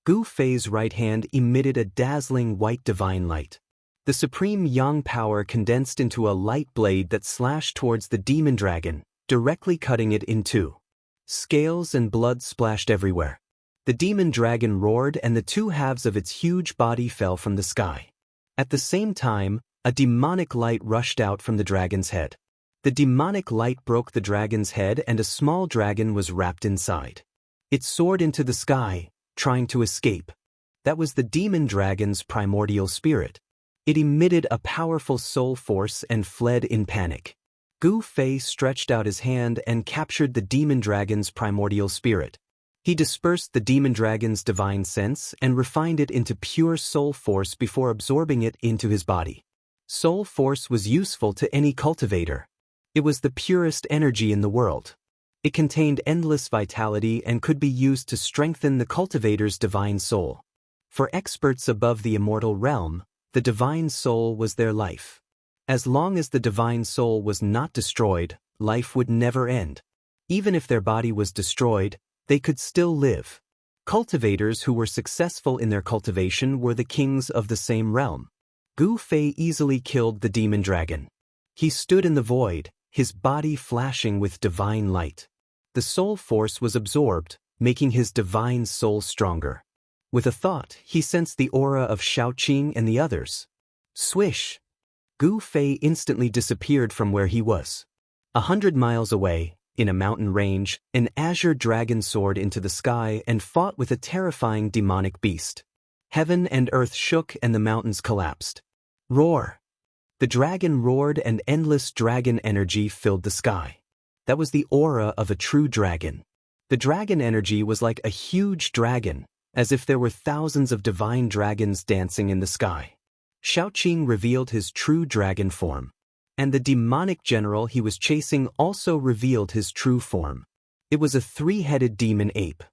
Gu Fei's right hand emitted a dazzling white divine light. The supreme yang power condensed into a light blade that slashed towards the demon dragon, directly cutting it in two. Scales and blood splashed everywhere. The demon dragon roared and the two halves of its huge body fell from the sky. At the same time, a demonic light rushed out from the dragon's head. The demonic light broke the dragon's head and a small dragon was wrapped inside. It soared into the sky, trying to escape. That was the demon dragon's primordial spirit. It emitted a powerful soul force and fled in panic. Gu Fei stretched out his hand and captured the demon dragon's primordial spirit. He dispersed the demon dragon's divine sense and refined it into pure soul force before absorbing it into his body. Soul force was useful to any cultivator. It was the purest energy in the world. It contained endless vitality and could be used to strengthen the cultivator's divine soul. For experts above the immortal realm, the divine soul was their life. As long as the divine soul was not destroyed, life would never end. Even if their body was destroyed, they could still live. Cultivators who were successful in their cultivation were the kings of the same realm. Gu Fei easily killed the demon dragon. He stood in the void, his body flashing with divine light. The soul force was absorbed, making his divine soul stronger. With a thought, he sensed the aura of Shaoqing and the others. Swish! Gu Fei instantly disappeared from where he was. 100 miles away, in a mountain range, an azure dragon soared into the sky and fought with a terrifying demonic beast. Heaven and earth shook and the mountains collapsed. Roar! The dragon roared and endless dragon energy filled the sky. That was the aura of a true dragon. The dragon energy was like a huge dragon, as if there were thousands of divine dragons dancing in the sky. Shaoqing revealed his true dragon form. And the demonic general he was chasing also revealed his true form. It was a 3-headed demon ape.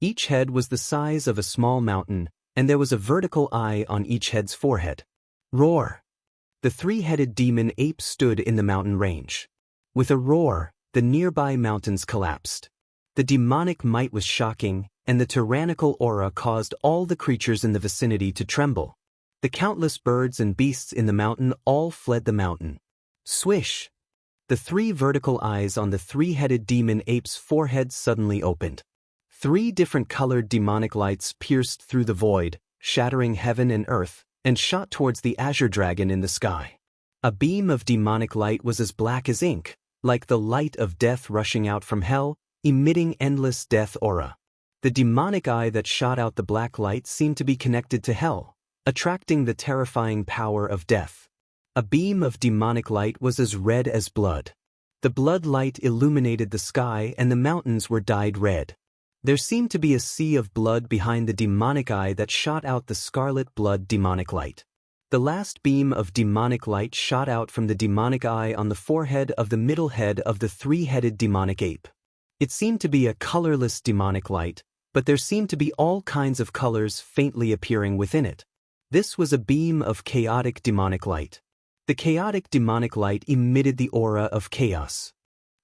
Each head was the size of a small mountain, and there was a vertical eye on each head's forehead. Roar! The 3-headed demon ape stood in the mountain range. With a roar, the nearby mountains collapsed. The demonic might was shocking, and the tyrannical aura caused all the creatures in the vicinity to tremble. The countless birds and beasts in the mountain all fled the mountain. Swish! The 3 vertical eyes on the 3-headed demon ape's forehead suddenly opened. 3 different colored demonic lights pierced through the void, shattering heaven and earth, and shot towards the azure dragon in the sky. A beam of demonic light was as black as ink, like the light of death rushing out from hell, emitting endless death aura. The demonic eye that shot out the black light seemed to be connected to hell, attracting the terrifying power of death. A beam of demonic light was as red as blood. The blood light illuminated the sky and the mountains were dyed red. There seemed to be a sea of blood behind the demonic eye that shot out the scarlet blood demonic light. The last beam of demonic light shot out from the demonic eye on the forehead of the middle head of the three-headed demonic ape. It seemed to be a colorless demonic light, but there seemed to be all kinds of colors faintly appearing within it. This was a beam of chaotic demonic light. The chaotic demonic light emitted the aura of chaos.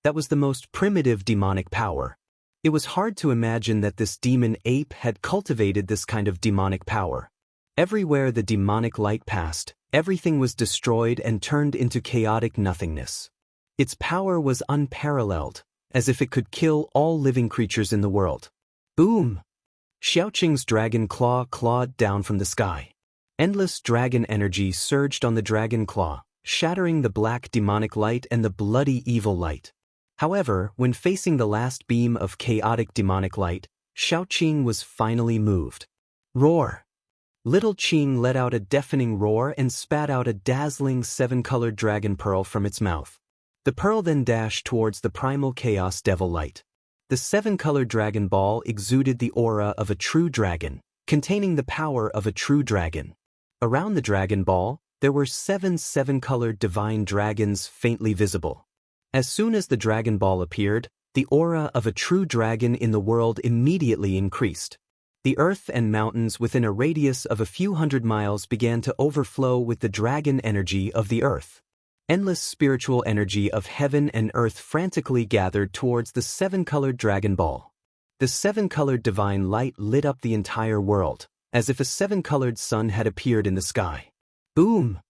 That was the most primitive demonic power. It was hard to imagine that this demon ape had cultivated this kind of demonic power. Everywhere the demonic light passed, everything was destroyed and turned into chaotic nothingness. Its power was unparalleled, as if it could kill all living creatures in the world. Boom! Xiaoqing's dragon claw clawed down from the sky. Endless dragon energy surged on the dragon claw, shattering the black demonic light and the bloody evil light. However, when facing the last beam of chaotic demonic light, Xiaoqing was finally moved. Roar! Little Qing let out a deafening roar and spat out a dazzling seven-colored dragon pearl from its mouth. The pearl then dashed towards the primal chaos devil light. The seven-colored dragon ball exuded the aura of a true dragon, containing the power of a true dragon. Around the dragon ball, there were seven-colored divine dragons faintly visible. As soon as the dragon ball appeared, the aura of a true dragon in the world immediately increased. The earth and mountains within a radius of a few hundred miles began to overflow with the dragon energy of the earth. Endless spiritual energy of heaven and earth frantically gathered towards the seven-colored dragon ball. The seven-colored divine light lit up the entire world, as if a seven-colored sun had appeared in the sky. Boom!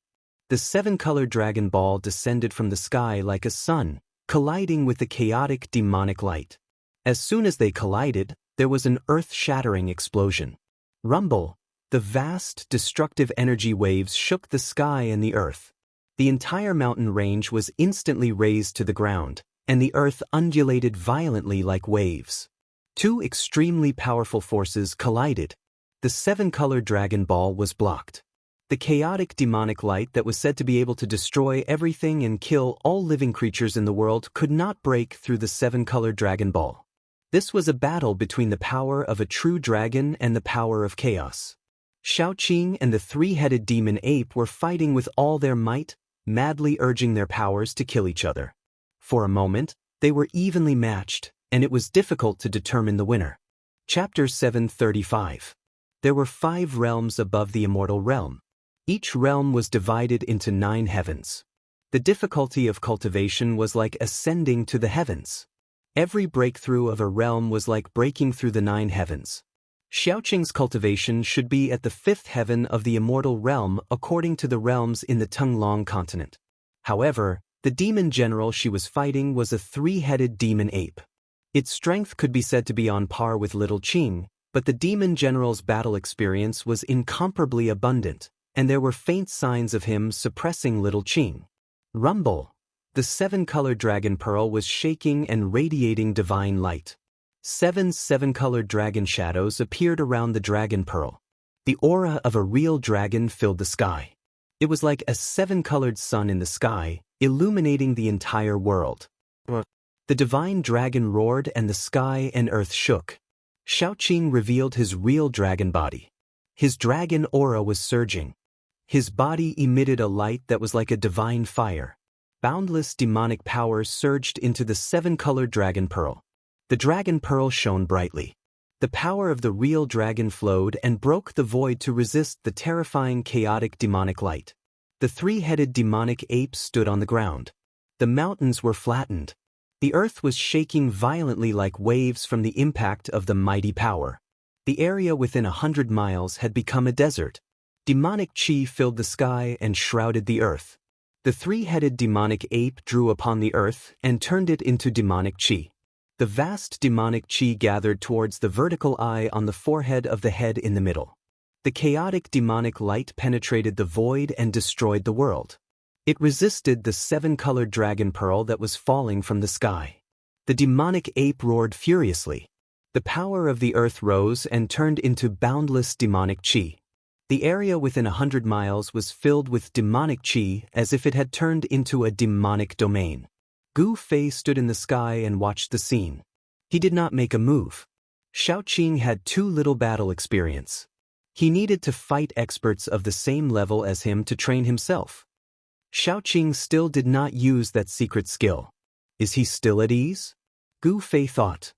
The seven-colored dragon ball descended from the sky like a sun, colliding with the chaotic demonic light. As soon as they collided, there was an earth-shattering explosion. Rumble! The vast, destructive energy waves shook the sky and the earth. The entire mountain range was instantly razed to the ground, and the earth undulated violently like waves. Two extremely powerful forces collided. The seven-colored dragon ball was blocked. The chaotic demonic light that was said to be able to destroy everything and kill all living creatures in the world could not break through the seven-colored dragon ball. This was a battle between the power of a true dragon and the power of chaos. Xiaoqing and the three-headed demon ape were fighting with all their might, madly urging their powers to kill each other. For a moment, they were evenly matched, and it was difficult to determine the winner. Chapter 735. There were 5 realms above the immortal realm. Each realm was divided into 9 heavens. The difficulty of cultivation was like ascending to the heavens. Every breakthrough of a realm was like breaking through the 9 heavens. Xiaoqing's cultivation should be at the 5th heaven of the immortal realm according to the realms in the Tenglong continent. However, the demon general she was fighting was a 3-headed demon ape. Its strength could be said to be on par with Little Qing, but the demon general's battle experience was incomparably abundant, and there were faint signs of him suppressing Little Qing. Rumble! The 7-colored dragon pearl was shaking and radiating divine light. 7 seven-colored dragon shadows appeared around the dragon pearl. The aura of a real dragon filled the sky. It was like a 7-colored sun in the sky, illuminating the entire world. The divine dragon roared and the sky and earth shook. Xiaoqing revealed his real dragon body. His dragon aura was surging. His body emitted a light that was like a divine fire. Boundless demonic power surged into the 7-colored dragon pearl. The dragon pearl shone brightly. The power of the real dragon flowed and broke the void to resist the terrifying chaotic demonic light. The 3-headed demonic ape stood on the ground. The mountains were flattened. The earth was shaking violently like waves from the impact of the mighty power. The area within 100 miles had become a desert. Demonic chi filled the sky and shrouded the earth. The 3-headed demonic ape drew upon the earth and turned it into demonic chi. The vast demonic chi gathered towards the vertical eye on the forehead of the head in the middle. The chaotic demonic light penetrated the void and destroyed the world. It resisted the seven-colored dragon pearl that was falling from the sky. The demonic ape roared furiously. The power of the earth rose and turned into boundless demonic chi. The area within 100 miles was filled with demonic chi as if it had turned into a demonic domain. Gu Fei stood in the sky and watched the scene. He did not make a move. Xiaoqing had too little battle experience. He needed to fight experts of the same level as him to train himself. Xiaoqing still did not use that secret skill. Is he still at ease? Gu Fei thought.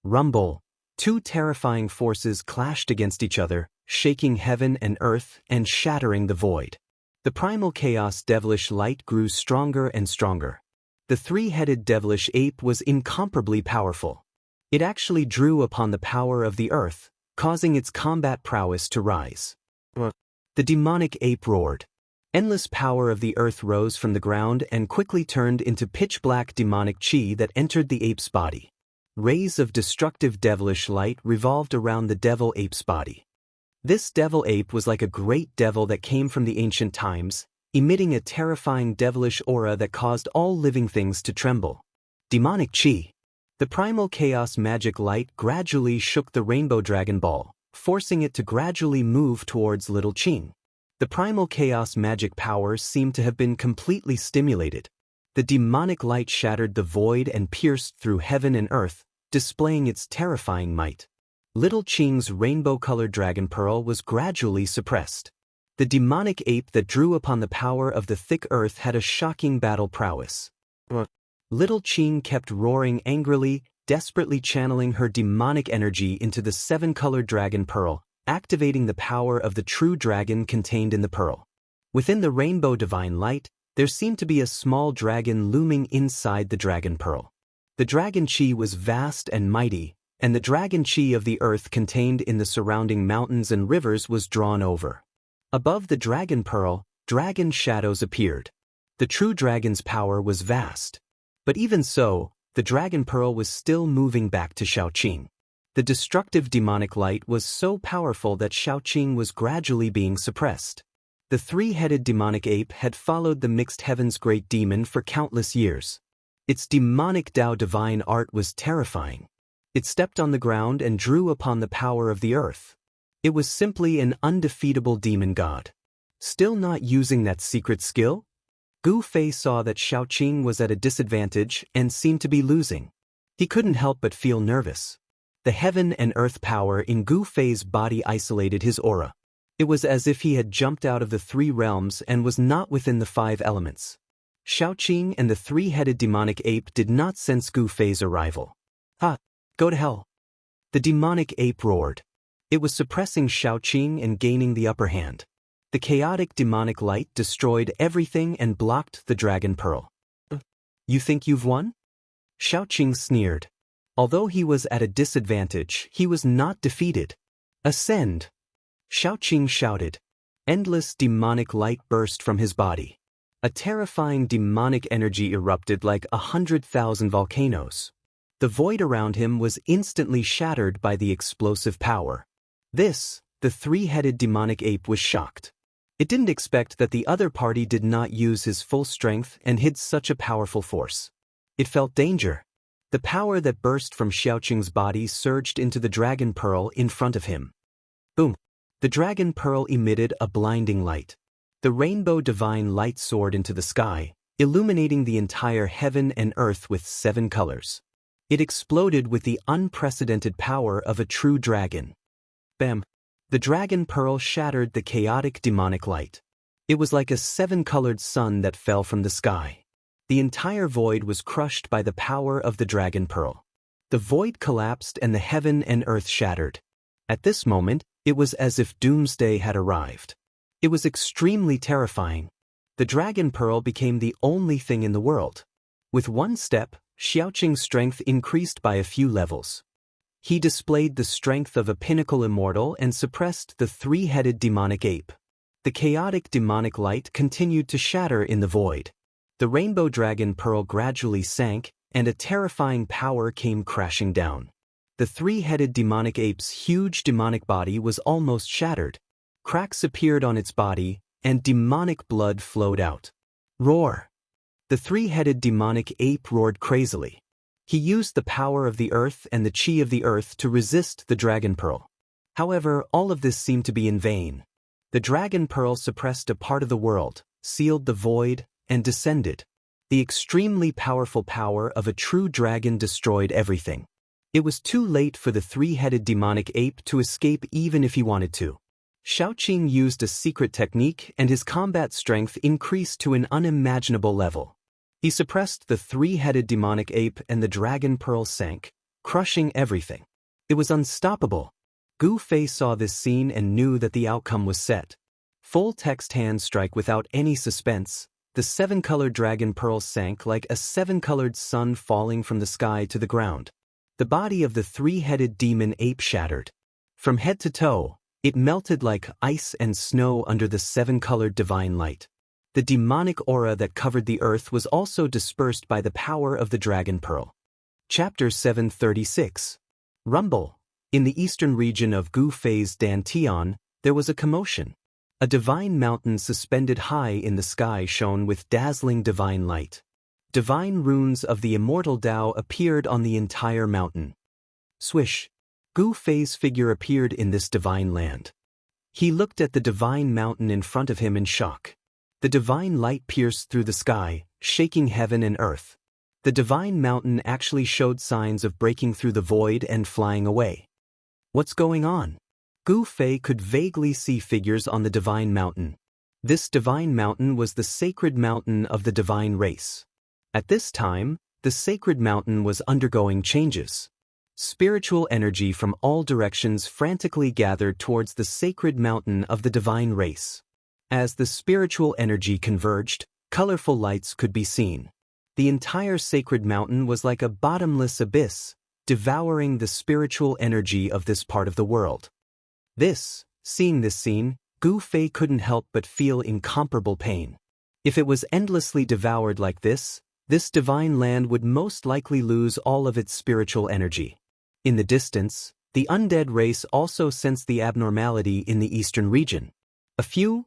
Rumble. Two terrifying forces clashed against each other, shaking heaven and earth and shattering the void. The primal chaos devilish light grew stronger and stronger. The three-headed devilish ape was incomparably powerful. It actually drew upon the power of the earth, causing its combat prowess to rise. The demonic ape roared. Endless power of the earth rose from the ground and quickly turned into pitch-black demonic chi that entered the ape's body. Rays of destructive devilish light revolved around the devil ape's body. This devil ape was like a great devil that came from the ancient times, emitting a terrifying devilish aura that caused all living things to tremble. Demonic chi. The primal chaos magic light gradually shook the rainbow dragon ball, forcing it to gradually move towards Little Qing. The primal chaos magic power seemed to have been completely stimulated. The demonic light shattered the void and pierced through heaven and earth, displaying its terrifying might. Little Qing's rainbow-colored dragon pearl was gradually suppressed. The demonic ape that drew upon the power of the thick earth had a shocking battle prowess. Little Qing kept roaring angrily, desperately channeling her demonic energy into the seven-colored dragon pearl, activating the power of the true dragon contained in the pearl. Within the rainbow divine light, there seemed to be a small dragon looming inside the dragon pearl. The dragon chi was vast and mighty, and the dragon chi of the earth contained in the surrounding mountains and rivers was drawn over. Above the dragon pearl, dragon shadows appeared. The true dragon's power was vast. But even so, the dragon pearl was still moving back to Xiaoqing. The destructive demonic light was so powerful that Xiaoqing was gradually being suppressed. The three-headed demonic ape had followed the mixed heaven's great demon for countless years. Its demonic Tao divine art was terrifying. It stepped on the ground and drew upon the power of the earth. It was simply an undefeatable demon god. Still not using that secret skill? Gu Fei saw that Xiaoqing was at a disadvantage and seemed to be losing. He couldn't help but feel nervous. The heaven and earth power in Gu Fei's body isolated his aura. It was as if he had jumped out of the three realms and was not within the five elements. Xiaoqing and the three-headed demonic ape did not sense Gu Fei's arrival. "Ha! Go to hell!" The demonic ape roared. It was suppressing Xiaoqing and gaining the upper hand. The chaotic demonic light destroyed everything and blocked the dragon pearl. "You think you've won?" Xiaoqing sneered. Although he was at a disadvantage, he was not defeated. "Ascend!" Xiaoqing shouted. Endless demonic light burst from his body. A terrifying demonic energy erupted like 100,000 volcanoes. The void around him was instantly shattered by the explosive power. The three-headed demonic ape was shocked. It didn't expect that the other party did not use his full strength and hid such a powerful force. It felt danger. The power that burst from Xiaoqing's body surged into the dragon pearl in front of him. Boom! The dragon pearl emitted a blinding light. The rainbow divine light soared into the sky, illuminating the entire heaven and earth with 7 colors. It exploded with the unprecedented power of a true dragon. Bam! The dragon pearl shattered the chaotic demonic light. It was like a 7-colored sun that fell from the sky. The entire void was crushed by the power of the dragon pearl. The void collapsed and the heaven and earth shattered. At this moment, it was as if doomsday had arrived. It was extremely terrifying. The dragon pearl became the only thing in the world. With one step, Xiaoqing's strength increased by a few levels. He displayed the strength of a pinnacle immortal and suppressed the three-headed demonic ape. The chaotic demonic light continued to shatter in the void. The rainbow dragon pearl gradually sank, and a terrifying power came crashing down. The three-headed demonic ape's huge demonic body was almost shattered. Cracks appeared on its body, and demonic blood flowed out. Roar! The three-headed demonic ape roared crazily. He used the power of the earth and the chi of the earth to resist the dragon pearl. However, all of this seemed to be in vain. The dragon pearl suppressed a part of the world, sealed the void, and descended. The extremely powerful power of a true dragon destroyed everything. It was too late for the three-headed demonic ape to escape even if he wanted to. Shaoqing used a secret technique and his combat strength increased to an unimaginable level. He suppressed the three-headed demonic ape and the dragon pearl sank, crushing everything. It was unstoppable. Gu Fei saw this scene and knew that the outcome was set. Full text hand strike without any suspense. The seven-colored dragon pearl sank like a seven-colored sun falling from the sky to the ground. The body of the three-headed demon ape shattered. From head to toe, it melted like ice and snow under the seven-colored divine light. The demonic aura that covered the earth was also dispersed by the power of the dragon pearl. Chapter 736. Rumble. In the eastern region of Gu Fei's Dantian, there was a commotion. A divine mountain suspended high in the sky shone with dazzling divine light. Divine runes of the immortal Tao appeared on the entire mountain. Swish! Gu Fei's figure appeared in this divine land. He looked at the divine mountain in front of him in shock. The divine light pierced through the sky, shaking heaven and earth. The divine mountain actually showed signs of breaking through the void and flying away. What's going on? Gu Fei could vaguely see figures on the divine mountain. This divine mountain was the sacred mountain of the divine race. At this time, the sacred mountain was undergoing changes. Spiritual energy from all directions frantically gathered towards the sacred mountain of the divine race. As the spiritual energy converged, colorful lights could be seen. The entire sacred mountain was like a bottomless abyss, devouring the spiritual energy of this part of the world. Seeing this scene, Gu Fei couldn't help but feel incomparable pain. If it was endlessly devoured like this divine land would most likely lose all of its spiritual energy. In the distance, the undead race also sensed the abnormality in the eastern region. A few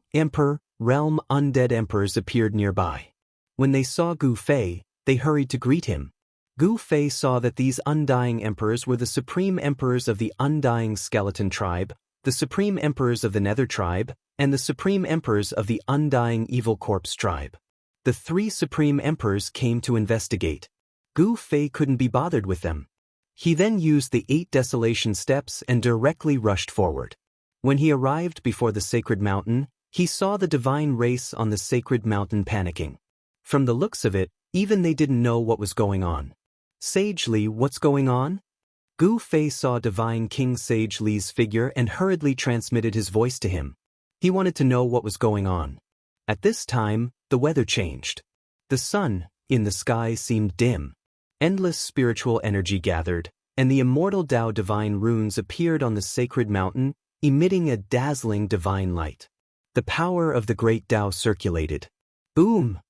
realm undead emperors appeared nearby. When they saw Gu Fei, they hurried to greet him. Gu Fei saw that these undying emperors were the supreme emperors of the undying skeleton tribe, the supreme emperors of the nether tribe, and the supreme emperors of the undying evil corpse tribe. The three supreme emperors came to investigate. Gu Fei couldn't be bothered with them. He then used the 8 desolation steps and directly rushed forward. When he arrived before the sacred mountain, he saw the divine race on the sacred mountain panicking. From the looks of it, even they didn't know what was going on. Sage Li, what's going on? Gu Fei saw Divine King Sage Li's figure and hurriedly transmitted his voice to him. He wanted to know what was going on. At this time, the weather changed. The sun, in the sky, seemed dim. Endless spiritual energy gathered, and the immortal Tao divine runes appeared on the sacred mountain, emitting a dazzling divine light. The power of the great Tao circulated. Boom!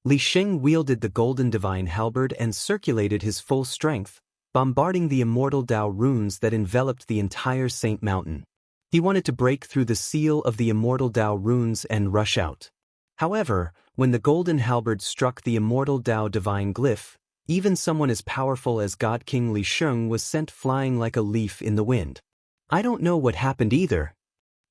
Li Sheng wielded the golden divine halberd and circulated his full strength, bombarding the immortal Tao runes that enveloped the entire Saint Mountain. He wanted to break through the seal of the immortal Tao runes and rush out. However, when the golden halberd struck the immortal Tao divine glyph, even someone as powerful as God King Li Sheng was sent flying like a leaf in the wind. I don't know what happened either.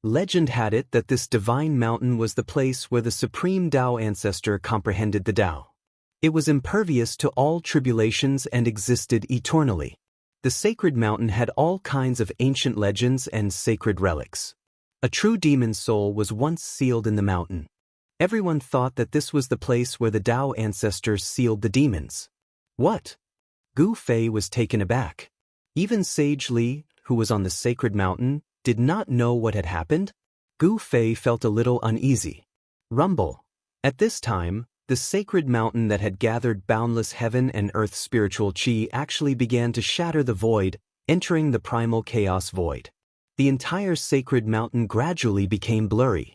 Legend had it that this divine mountain was the place where the supreme Tao ancestor comprehended the Tao. It was impervious to all tribulations and existed eternally. The sacred mountain had all kinds of ancient legends and sacred relics. A true demon's soul was once sealed in the mountain. Everyone thought that this was the place where the Tao ancestors sealed the demons. What? Gu Fei was taken aback. Even Sage Li, who was on the sacred mountain, did not know what had happened. Gu Fei felt a little uneasy. Rumble. At this time, the sacred mountain that had gathered boundless heaven and earth spiritual chi actually began to shatter the void, entering the primal chaos void. The entire sacred mountain gradually became blurry.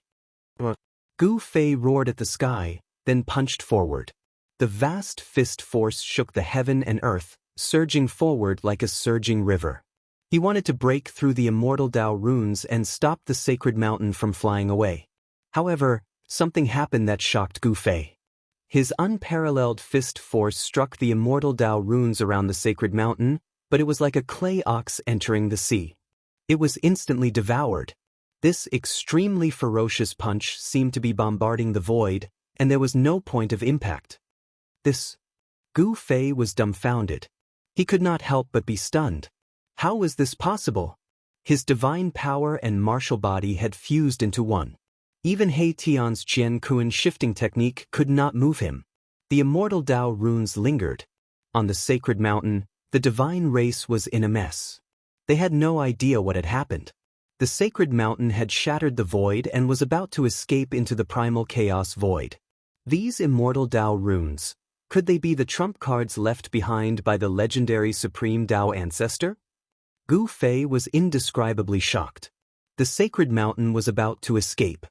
Gu Fei roared at the sky, then punched forward. The vast fist force shook the heaven and earth, surging forward like a surging river. He wanted to break through the immortal Tao runes and stop the sacred mountain from flying away. However, something happened that shocked Gu Fei. His unparalleled fist force struck the immortal Tao runes around the sacred mountain, but it was like a clay ox entering the sea. It was instantly devoured. This extremely ferocious punch seemed to be bombarding the void, and there was no point of impact. Gu Fei was dumbfounded. He could not help but be stunned. How was this possible? His divine power and martial body had fused into one. Even He Tian's Qian Kuan shifting technique could not move him. The immortal Tao runes lingered. On the sacred mountain, the divine race was in a mess. They had no idea what had happened. The sacred mountain had shattered the void and was about to escape into the primal chaos void. These immortal Tao runes, could they be the trump cards left behind by the legendary supreme Tao ancestor? Gu Fei was indescribably shocked. The sacred mountain was about to escape.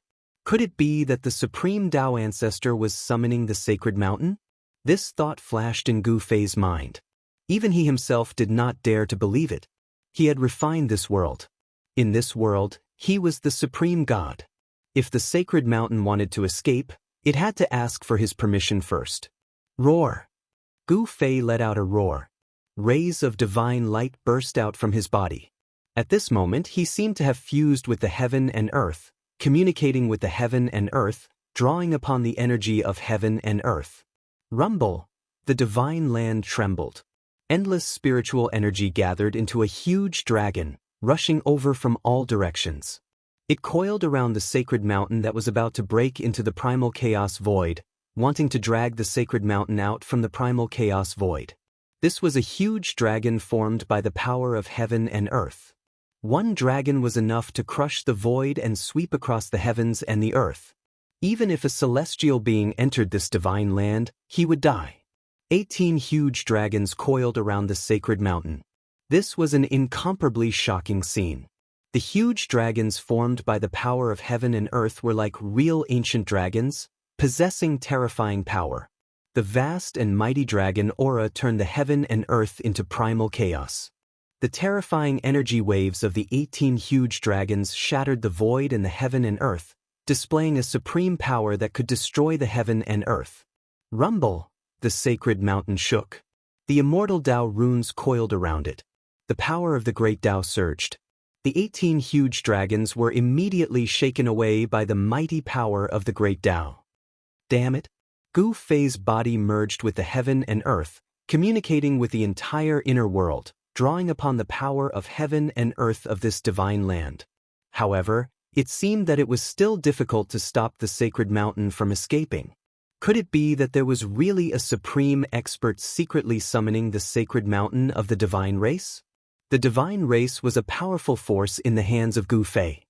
Could it be that the supreme Tao ancestor was summoning the sacred mountain? This thought flashed in Gu Fei's mind. Even he himself did not dare to believe it. He had refined this world. In this world, he was the supreme god. If the sacred mountain wanted to escape, it had to ask for his permission first. Roar! Gu Fei let out a roar. Rays of divine light burst out from his body. At this moment he seemed to have fused with the heaven and earth, communicating with the heaven and earth, drawing upon the energy of heaven and earth. Rumble! The divine land trembled. Endless spiritual energy gathered into a huge dragon, rushing over from all directions. It coiled around the sacred mountain that was about to break into the primal chaos void, wanting to drag the sacred mountain out from the primal chaos void. This was a huge dragon formed by the power of heaven and earth. One dragon was enough to crush the void and sweep across the heavens and the earth. Even if a celestial being entered this divine land, he would die. 18 huge dragons coiled around the sacred mountain. This was an incomparably shocking scene. The huge dragons formed by the power of heaven and earth were like real ancient dragons, possessing terrifying power. The vast and mighty dragon aura turned the heaven and earth into primal chaos. The terrifying energy waves of the 18 huge dragons shattered the void and the heaven and earth, displaying a supreme power that could destroy the heaven and earth. Rumble! The sacred mountain shook. The immortal Tao runes coiled around it. The power of the great Tao surged. The 18 huge dragons were immediately shaken away by the mighty power of the great Tao. Damn it! Gu Fei's body merged with the heaven and earth, communicating with the entire inner world, drawing upon the power of heaven and earth of this divine land. However, it seemed that it was still difficult to stop the sacred mountain from escaping. Could it be that there was really a supreme expert secretly summoning the sacred mountain of the divine race? The divine race was a powerful force in the hands of Gu Fei.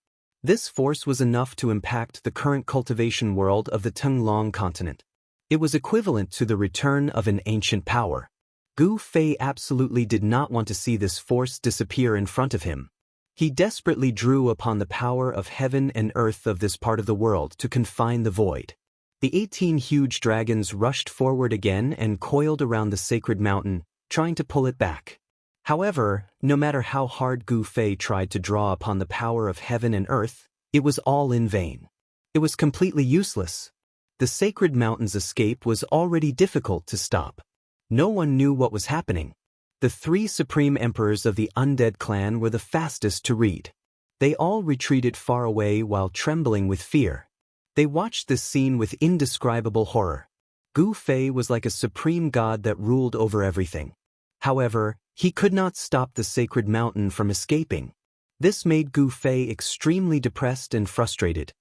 This force was enough to impact the current cultivation world of the Tenglong continent. It was equivalent to the return of an ancient power. Gu Fei absolutely did not want to see this force disappear in front of him. He desperately drew upon the power of heaven and earth of this part of the world to confine the void. The 18 huge dragons rushed forward again and coiled around the sacred mountain, trying to pull it back. However, no matter how hard Gu Fei tried to draw upon the power of heaven and earth, it was all in vain. It was completely useless. The sacred mountain's escape was already difficult to stop. No one knew what was happening. The 3 supreme emperors of the undead clan were the fastest to read. They all retreated far away while trembling with fear. They watched this scene with indescribable horror. Gu Fei was like a supreme god that ruled over everything. However, he could not stop the sacred mountain from escaping. This made Gu Fei extremely depressed and frustrated.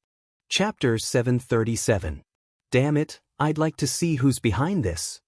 Chapter 737. Damn it, I'd like to see who's behind this.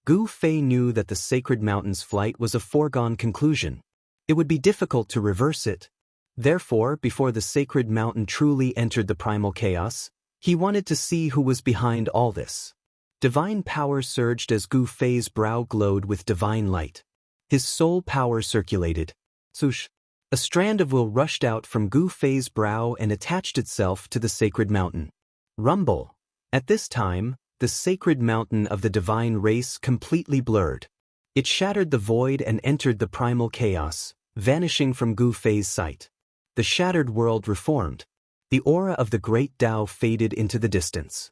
Gu Fei knew that the sacred mountain's flight was a foregone conclusion. It would be difficult to reverse it. Therefore, before the sacred mountain truly entered the primal chaos, he wanted to see who was behind all this. Divine power surged as Gu Fei's brow glowed with divine light. His soul power circulated. Swoosh! A strand of will rushed out from Gu Fei's brow and attached itself to the sacred mountain. Rumble! At this time, the sacred mountain of the divine race completely blurred. It shattered the void and entered the primal chaos, vanishing from Gu Fei's sight. The shattered world reformed. The aura of the great Tao faded into the distance.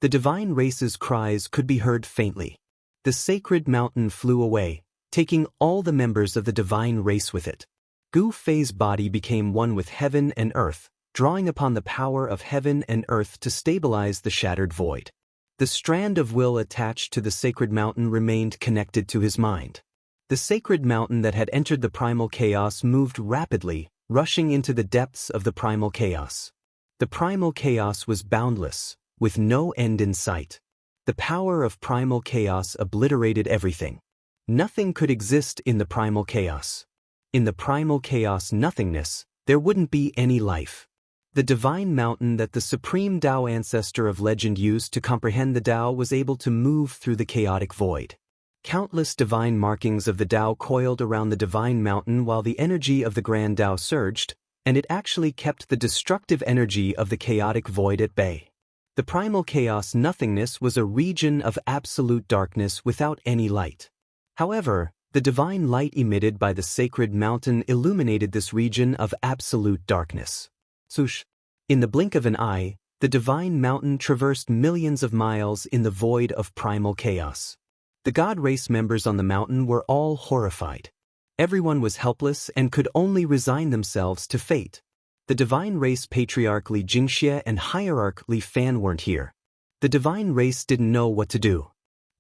The divine race's cries could be heard faintly. The sacred mountain flew away, taking all the members of the divine race with it. Gu Fei's body became one with heaven and earth, drawing upon the power of heaven and earth to stabilize the shattered void. The strand of will attached to the sacred mountain remained connected to his mind. The sacred mountain that had entered the primal chaos moved rapidly, rushing into the depths of the primal chaos. The primal chaos was boundless, with no end in sight. The power of primal chaos obliterated everything. Nothing could exist in the primal chaos. In the primal chaos nothingness, there wouldn't be any life. The divine mountain that the supreme Tao ancestor of legend used to comprehend the Tao was able to move through the chaotic void. Countless divine markings of the Tao coiled around the divine mountain while the energy of the grand Tao surged, and it actually kept the destructive energy of the chaotic void at bay. The primal chaos nothingness was a region of absolute darkness without any light. However, the divine light emitted by the sacred mountain illuminated this region of absolute darkness. Swoosh! In the blink of an eye, the divine mountain traversed millions of miles in the void of primal chaos. The God race members on the mountain were all horrified. Everyone was helpless and could only resign themselves to fate. The divine race patriarch Li Jingxie and hierarch Li Fan weren't here. The divine race didn't know what to do.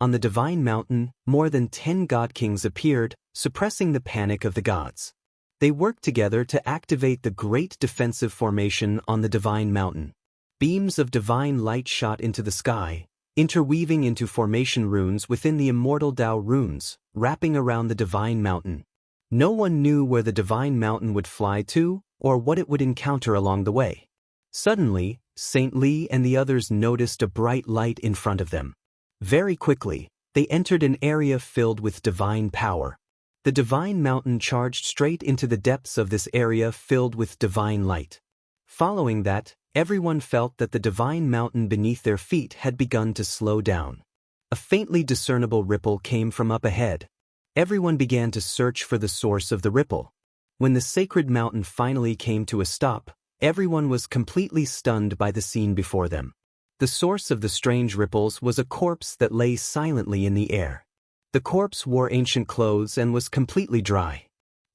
On the divine mountain, more than 10 god kings appeared, suppressing the panic of the gods. They worked together to activate the great defensive formation on the divine mountain. Beams of divine light shot into the sky, interweaving into formation runes within the immortal Tao runes, wrapping around the divine mountain. No one knew where the divine mountain would fly to, or what it would encounter along the way. Suddenly, Saint Li and the others noticed a bright light in front of them. Very quickly, they entered an area filled with divine power. The divine mountain charged straight into the depths of this area filled with divine light. Following that, everyone felt that the divine mountain beneath their feet had begun to slow down. A faintly discernible ripple came from up ahead. Everyone began to search for the source of the ripple. When the sacred mountain finally came to a stop, everyone was completely stunned by the scene before them. The source of the strange ripples was a corpse that lay silently in the air. The corpse wore ancient clothes and was completely dry.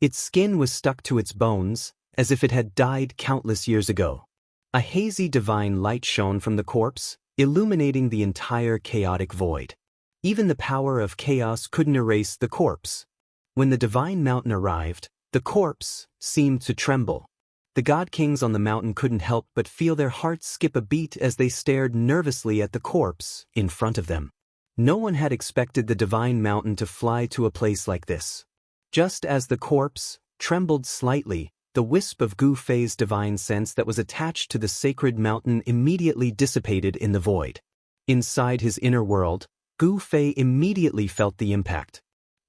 Its skin was stuck to its bones, as if it had died countless years ago. A hazy divine light shone from the corpse, illuminating the entire chaotic void. Even the power of chaos couldn't erase the corpse. When the divine mountain arrived, the corpse seemed to tremble. The god kings on the mountain couldn't help but feel their hearts skip a beat as they stared nervously at the corpse in front of them. No one had expected the divine mountain to fly to a place like this. Just as the corpse trembled slightly, the wisp of Gu Fei's divine sense that was attached to the sacred mountain immediately dissipated in the void. Inside his inner world, Gu Fei immediately felt the impact.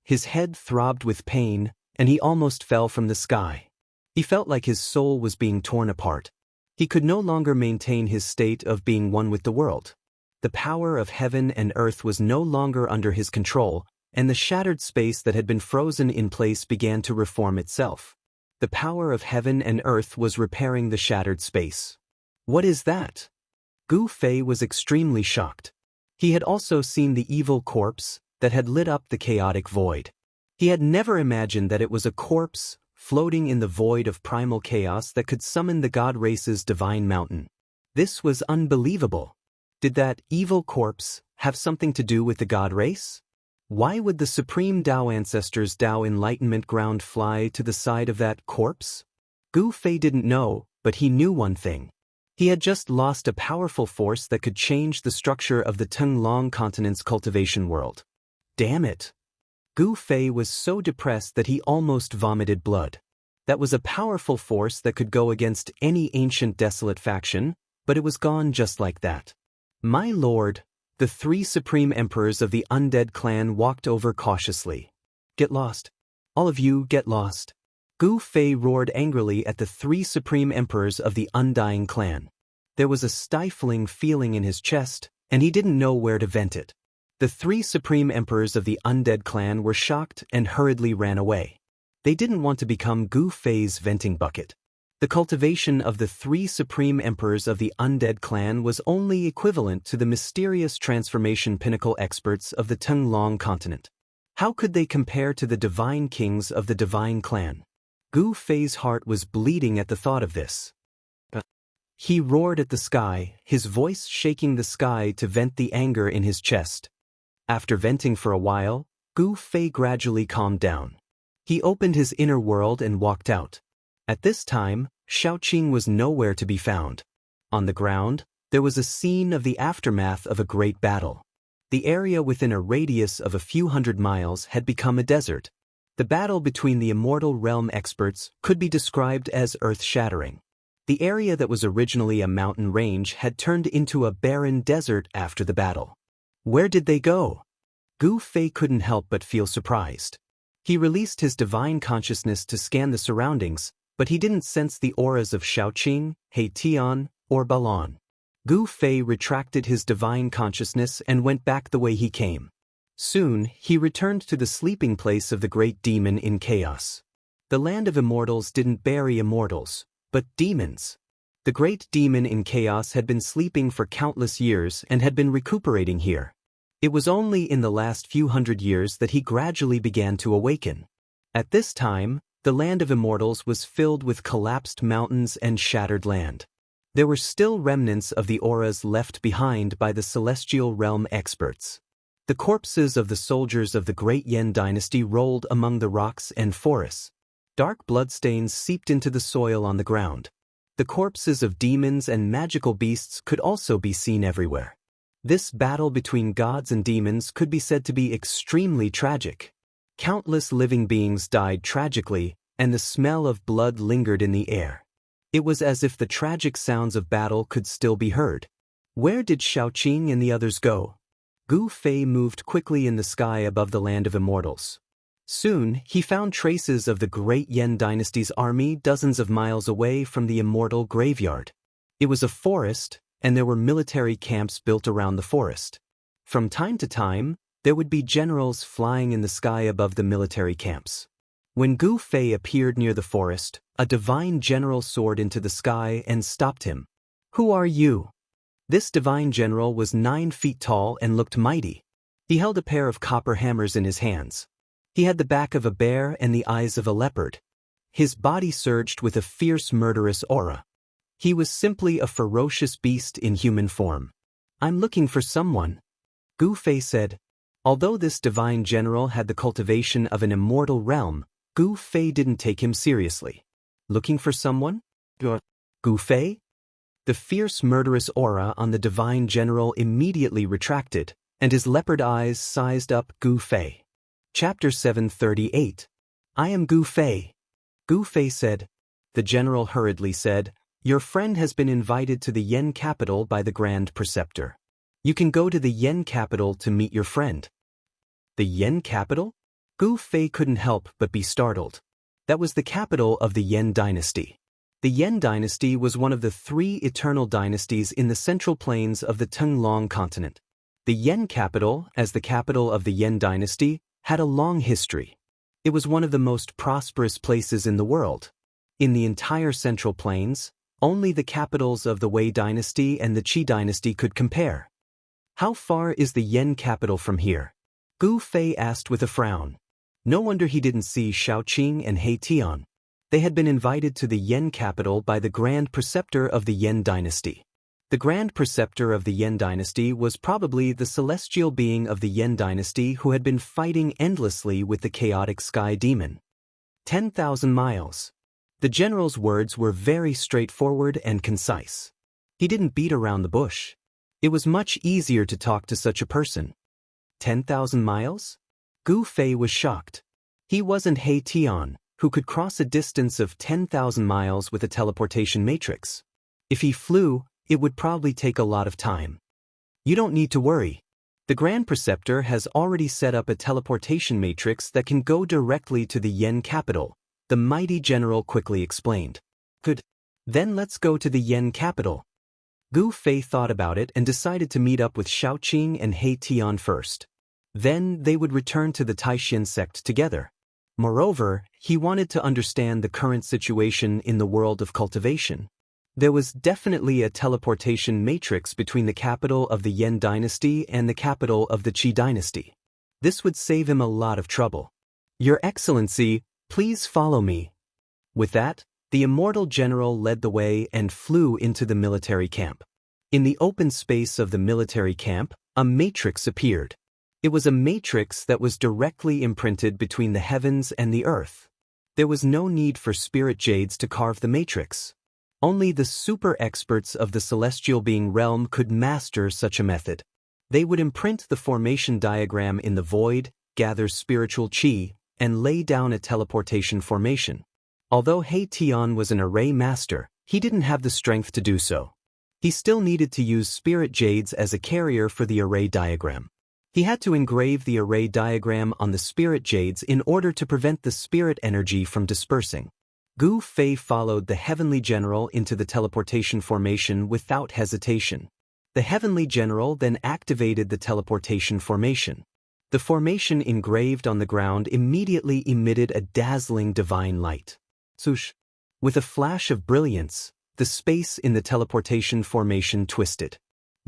His head throbbed with pain, and he almost fell from the sky. He felt like his soul was being torn apart. He could no longer maintain his state of being one with the world. The power of heaven and earth was no longer under his control, and the shattered space that had been frozen in place began to reform itself. The power of heaven and earth was repairing the shattered space. What is that? Gu Fei was extremely shocked. He had also seen the evil corpse that had lit up the chaotic void. He had never imagined that it was a corpse floating in the void of primal chaos that could summon the god race's divine mountain. This was unbelievable. Did that evil corpse have something to do with the god race? Why would the supreme Tao ancestors' Tao enlightenment ground fly to the side of that corpse? Gu Fei didn't know, but he knew one thing. He had just lost a powerful force that could change the structure of the Tenglong continent's cultivation world. Damn it! Gu Fei was so depressed that he almost vomited blood. That was a powerful force that could go against any ancient desolate faction, but it was gone just like that. My lord, the 3 supreme emperors of the undead clan walked over cautiously. Get lost. All of you get lost. Gu Fei roared angrily at the 3 supreme emperors of the undying clan. There was a stifling feeling in his chest, and he didn't know where to vent it. The 3 supreme emperors of the undead clan were shocked and hurriedly ran away. They didn't want to become Gu Fei's venting bucket. The cultivation of the 3 supreme emperors of the undead clan was only equivalent to the mysterious transformation pinnacle experts of the Tenglong continent. How could they compare to the divine kings of the divine clan? Gu Fei's heart was bleeding at the thought of this. He roared at the sky, his voice shaking the sky to vent the anger in his chest. After venting for a while, Gu Fei gradually calmed down. He opened his inner world and walked out. At this time, Shaoqing was nowhere to be found. On the ground, there was a scene of the aftermath of a great battle. The area within a radius of a few hundred miles had become a desert. The battle between the immortal realm experts could be described as earth-shattering. The area that was originally a mountain range had turned into a barren desert after the battle. Where did they go? Gu Fei couldn't help but feel surprised. He released his divine consciousness to scan the surroundings, but he didn't sense the auras of Shaoqing, He Tian, or Balon. Gu Fei retracted his divine consciousness and went back the way he came. Soon, he returned to the sleeping place of the great demon in chaos. The land of immortals didn't bury immortals, but demons. The great demon in chaos had been sleeping for countless years and had been recuperating here. It was only in the last few hundred years that he gradually began to awaken. At this time, the land of immortals was filled with collapsed mountains and shattered land. There were still remnants of the auras left behind by the celestial realm experts. The corpses of the soldiers of the great Yen dynasty rolled among the rocks and forests. Dark bloodstains seeped into the soil on the ground. The corpses of demons and magical beasts could also be seen everywhere. This battle between gods and demons could be said to be extremely tragic. Countless living beings died tragically, and the smell of blood lingered in the air. It was as if the tragic sounds of battle could still be heard. Where did Shaoqing and the others go? Gu Fei moved quickly in the sky above the land of immortals. Soon, he found traces of the great Yen dynasty's army dozens of miles away from the immortal graveyard. It was a forest, and there were military camps built around the forest. From time to time, there would be generals flying in the sky above the military camps. When Gu Fei appeared near the forest, a divine general soared into the sky and stopped him. "Who are you?" This divine general was 9 feet tall and looked mighty. He held a pair of copper hammers in his hands. He had the back of a bear and the eyes of a leopard. His body surged with a fierce murderous aura. He was simply a ferocious beast in human form. "I'm looking for someone," Gu Fei said. Although this divine general had the cultivation of an immortal realm, Gu Fei didn't take him seriously. "Looking for someone? Gu Fei?" The fierce murderous aura on the divine general immediately retracted, and his leopard eyes sized up Gu Fei. Chapter 738. "I am Gu Fei," Gu Fei said. The general hurriedly said, "Your friend has been invited to the Yen capital by the Grand Preceptor. You can go to the Yen capital to meet your friend." The Yen capital? Gu Fei couldn't help but be startled. That was the capital of the Yen dynasty. The Yen dynasty was one of the 3 eternal dynasties in the central plains of the Tenglong continent. The Yen capital, as the capital of the Yen dynasty, had a long history. It was one of the most prosperous places in the world. In the entire Central Plains, only the capitals of the Wei dynasty and the Qi dynasty could compare. "How far is the Yen capital from here?" Gu Fei asked with a frown. No wonder he didn't see Shaoqing and He Tian. They had been invited to the Yen capital by the Grand Preceptor of the Yen dynasty. The Grand Preceptor of the Yen dynasty was probably the celestial being of the Yen dynasty who had been fighting endlessly with the chaotic sky demon. 10,000 miles. The general's words were very straightforward and concise. He didn't beat around the bush. It was much easier to talk to such a person. 10,000 miles? Gu Fei was shocked. He wasn't He Tian, who could cross a distance of 10,000 miles with a teleportation matrix. If he flew, it would probably take a lot of time. "You don't need to worry. The Grand Preceptor has already set up a teleportation matrix that can go directly to the Yen capital," the mighty general quickly explained. "Good. Then let's go to the Yen capital." Gu Fei thought about it and decided to meet up with Shaoqing and He Tian first. Then they would return to the Taishan sect together. Moreover, he wanted to understand the current situation in the world of cultivation. There was definitely a teleportation matrix between the capital of the Yen dynasty and the capital of the Qi dynasty. This would save him a lot of trouble. Your Excellency, please follow me. With that, the immortal general led the way and flew into the military camp. In the open space of the military camp, a matrix appeared. It was a matrix that was directly imprinted between the heavens and the earth. There was no need for spirit jades to carve the matrix. Only the super experts of the celestial being realm could master such a method. They would imprint the formation diagram in the void, gather spiritual qi, and lay down a teleportation formation. Although He Tian was an array master, he didn't have the strength to do so. He still needed to use spirit jades as a carrier for the array diagram. He had to engrave the array diagram on the spirit jades in order to prevent the spirit energy from dispersing. Gu Fei followed the heavenly general into the teleportation formation without hesitation. The heavenly general then activated the teleportation formation. The formation engraved on the ground immediately emitted a dazzling divine light. Swoosh! With a flash of brilliance, the space in the teleportation formation twisted.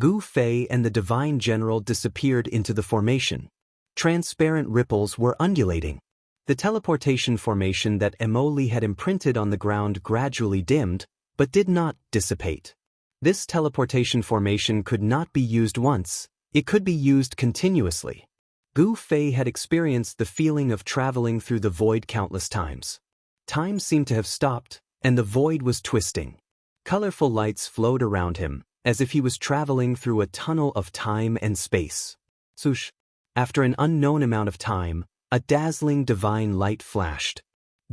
Gu Fei and the divine general disappeared into the formation. Transparent ripples were undulating. The teleportation formation that Emoli had imprinted on the ground gradually dimmed, but did not dissipate. This teleportation formation could not be used once, it could be used continuously. Gu Fei had experienced the feeling of traveling through the void countless times. Time seemed to have stopped, and the void was twisting. Colorful lights flowed around him, as if he was traveling through a tunnel of time and space. Swoosh! After an unknown amount of time, a dazzling divine light flashed.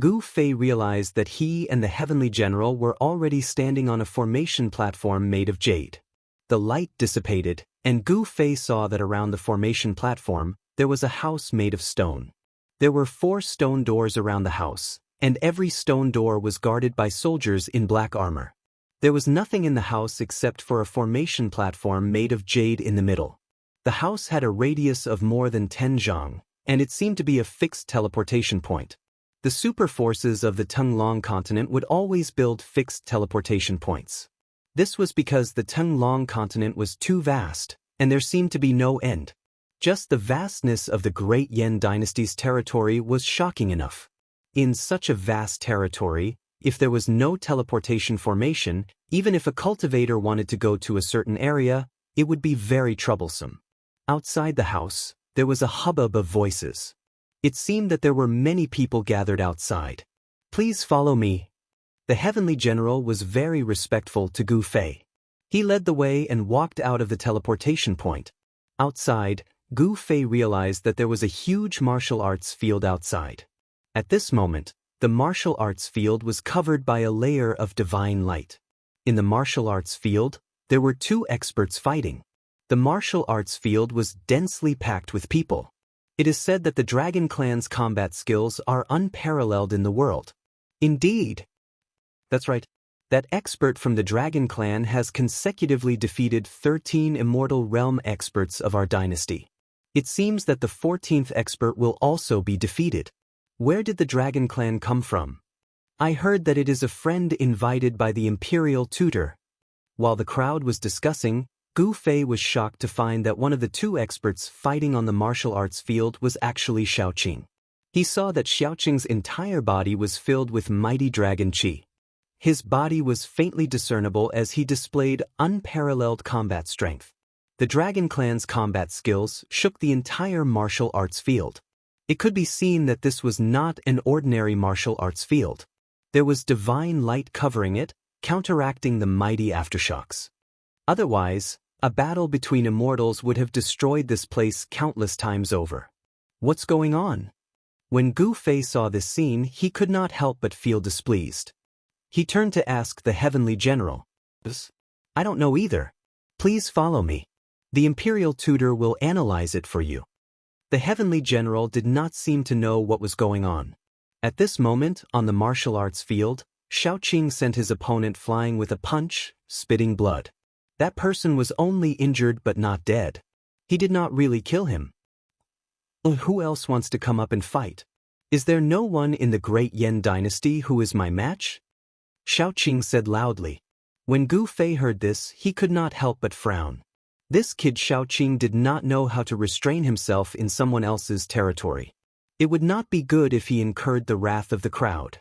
Gu Fei realized that he and the heavenly general were already standing on a formation platform made of jade. The light dissipated, and Gu Fei saw that around the formation platform, there was a house made of stone. There were 4 stone doors around the house, and every stone door was guarded by soldiers in black armor. There was nothing in the house except for a formation platform made of jade in the middle. The house had a radius of more than 10 zhang, and it seemed to be a fixed teleportation point. The super forces of the Tenglong continent would always build fixed teleportation points. This was because the Tenglong continent was too vast, and there seemed to be no end. Just the vastness of the Great Yen dynasty's territory was shocking enough. In such a vast territory, if there was no teleportation formation, even if a cultivator wanted to go to a certain area, it would be very troublesome. Outside the house, there was a hubbub of voices. It seemed that there were many people gathered outside. Please follow me. The heavenly general was very respectful to Gu Fei. He led the way and walked out of the teleportation point. Outside, Gu Fei realized that there was a huge martial arts field outside. At this moment, the martial arts field was covered by a layer of divine light. In the martial arts field, there were 2 experts fighting. The martial arts field was densely packed with people. It is said that the Dragon Clan's combat skills are unparalleled in the world. Indeed. That's right. That expert from the Dragon Clan has consecutively defeated 13 Immortal Realm experts of our dynasty. It seems that the 14th expert will also be defeated. Where did the Dragon Clan come from? I heard that it is a friend invited by the Imperial Tutor. While the crowd was discussing, Gu Fei was shocked to find that one of the 2 experts fighting on the martial arts field was actually Xiaoqing. He saw that Xiaoqing's entire body was filled with mighty dragon qi. His body was faintly discernible as he displayed unparalleled combat strength. The Dragon Clan's combat skills shook the entire martial arts field. It could be seen that this was not an ordinary martial arts field. There was divine light covering it, counteracting the mighty aftershocks. Otherwise, a battle between immortals would have destroyed this place countless times over. What's going on? When Gu Fei saw this scene, he could not help but feel displeased. He turned to ask the heavenly general. I don't know either. Please follow me. The Imperial Tutor will analyze it for you. The heavenly general did not seem to know what was going on. At this moment, on the martial arts field, Xiaoqing sent his opponent flying with a punch, spitting blood. That person was only injured but not dead. He did not really kill him. Who else wants to come up and fight? Is there no one in the great Yen dynasty who is my match? Xiaoqing said loudly. When Gu Fei heard this, he could not help but frown. This kid Xiaoqing did not know how to restrain himself in someone else's territory. It would not be good if he incurred the wrath of the crowd.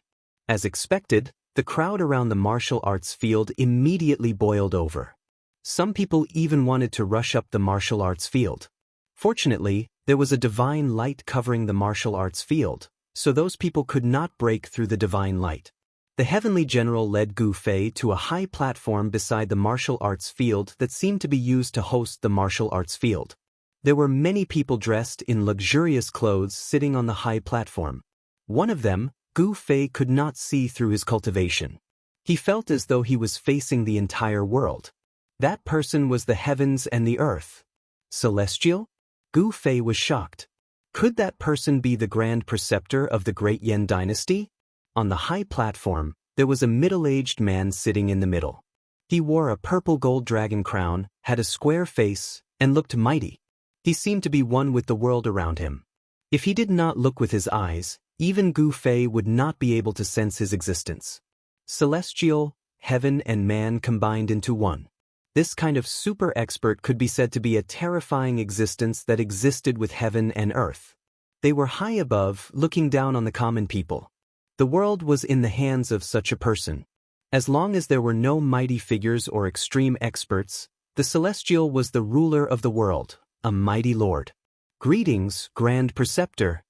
As expected, the crowd around the martial arts field immediately boiled over. Some people even wanted to rush up the martial arts field. Fortunately, there was a divine light covering the martial arts field, so those people could not break through the divine light. The heavenly general led Gu Fei to a high platform beside the martial arts field that seemed to be used to host the martial arts field. There were many people dressed in luxurious clothes sitting on the high platform. One of them, Gu Fei, could not see through his cultivation. He felt as though he was facing the entire world. That person was the heavens and the earth. Celestial? Gu Fei was shocked. Could that person be the grand preceptor of the great Yen dynasty? On the high platform, there was a middle-aged man sitting in the middle. He wore a purple gold dragon crown, had a square face, and looked mighty. He seemed to be one with the world around him. If he did not look with his eyes, even Gu Fei would not be able to sense his existence. Celestial, heaven and man combined into one. This kind of super expert could be said to be a terrifying existence that existed with heaven and earth. They were high above, looking down on the common people. The world was in the hands of such a person. As long as there were no mighty figures or extreme experts, the Celestial was the ruler of the world, a mighty lord. Greetings, Grand Preceptor.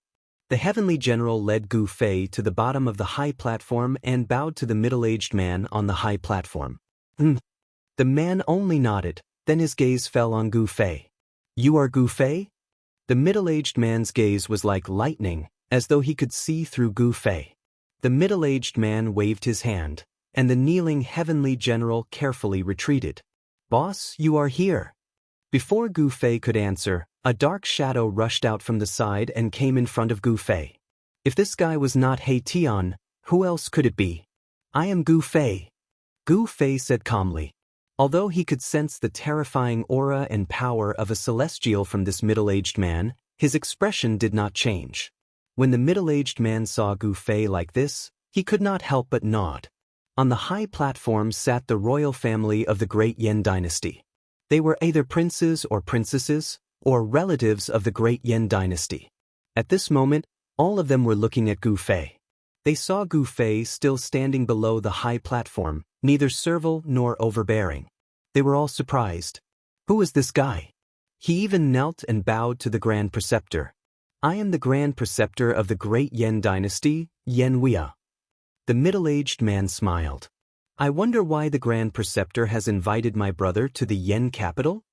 The heavenly general led Gu Fei to the bottom of the high platform and bowed to the middle-aged man on the high platform. The man only nodded, then his gaze fell on Gu Fei. You are Gu Fei? The middle-aged man's gaze was like lightning, as though he could see through Gu Fei. The middle-aged man waved his hand, and the kneeling heavenly general carefully retreated. Boss, you are here. Before Gu Fei could answer, a dark shadow rushed out from the side and came in front of Gu Fei. If this guy was not He Tian, who else could it be? I am Gu Fei. Gu Fei said calmly. Although he could sense the terrifying aura and power of a celestial from this middle-aged man, his expression did not change. When the middle-aged man saw Gu Fei like this, he could not help but nod. On the high platform sat the royal family of the great Yen dynasty. They were either princes or princesses, or relatives of the great Yen dynasty. At this moment, all of them were looking at Gu Fei. They saw Gu Fei still standing below the high platform, neither servile nor overbearing. They were all surprised. Who is this guy? He even knelt and bowed to the Grand Preceptor. I am the Grand Preceptor of the great Yen dynasty, Yen Huia. The middle-aged man smiled. I wonder why the Grand Preceptor has invited my brother to the Yen capital?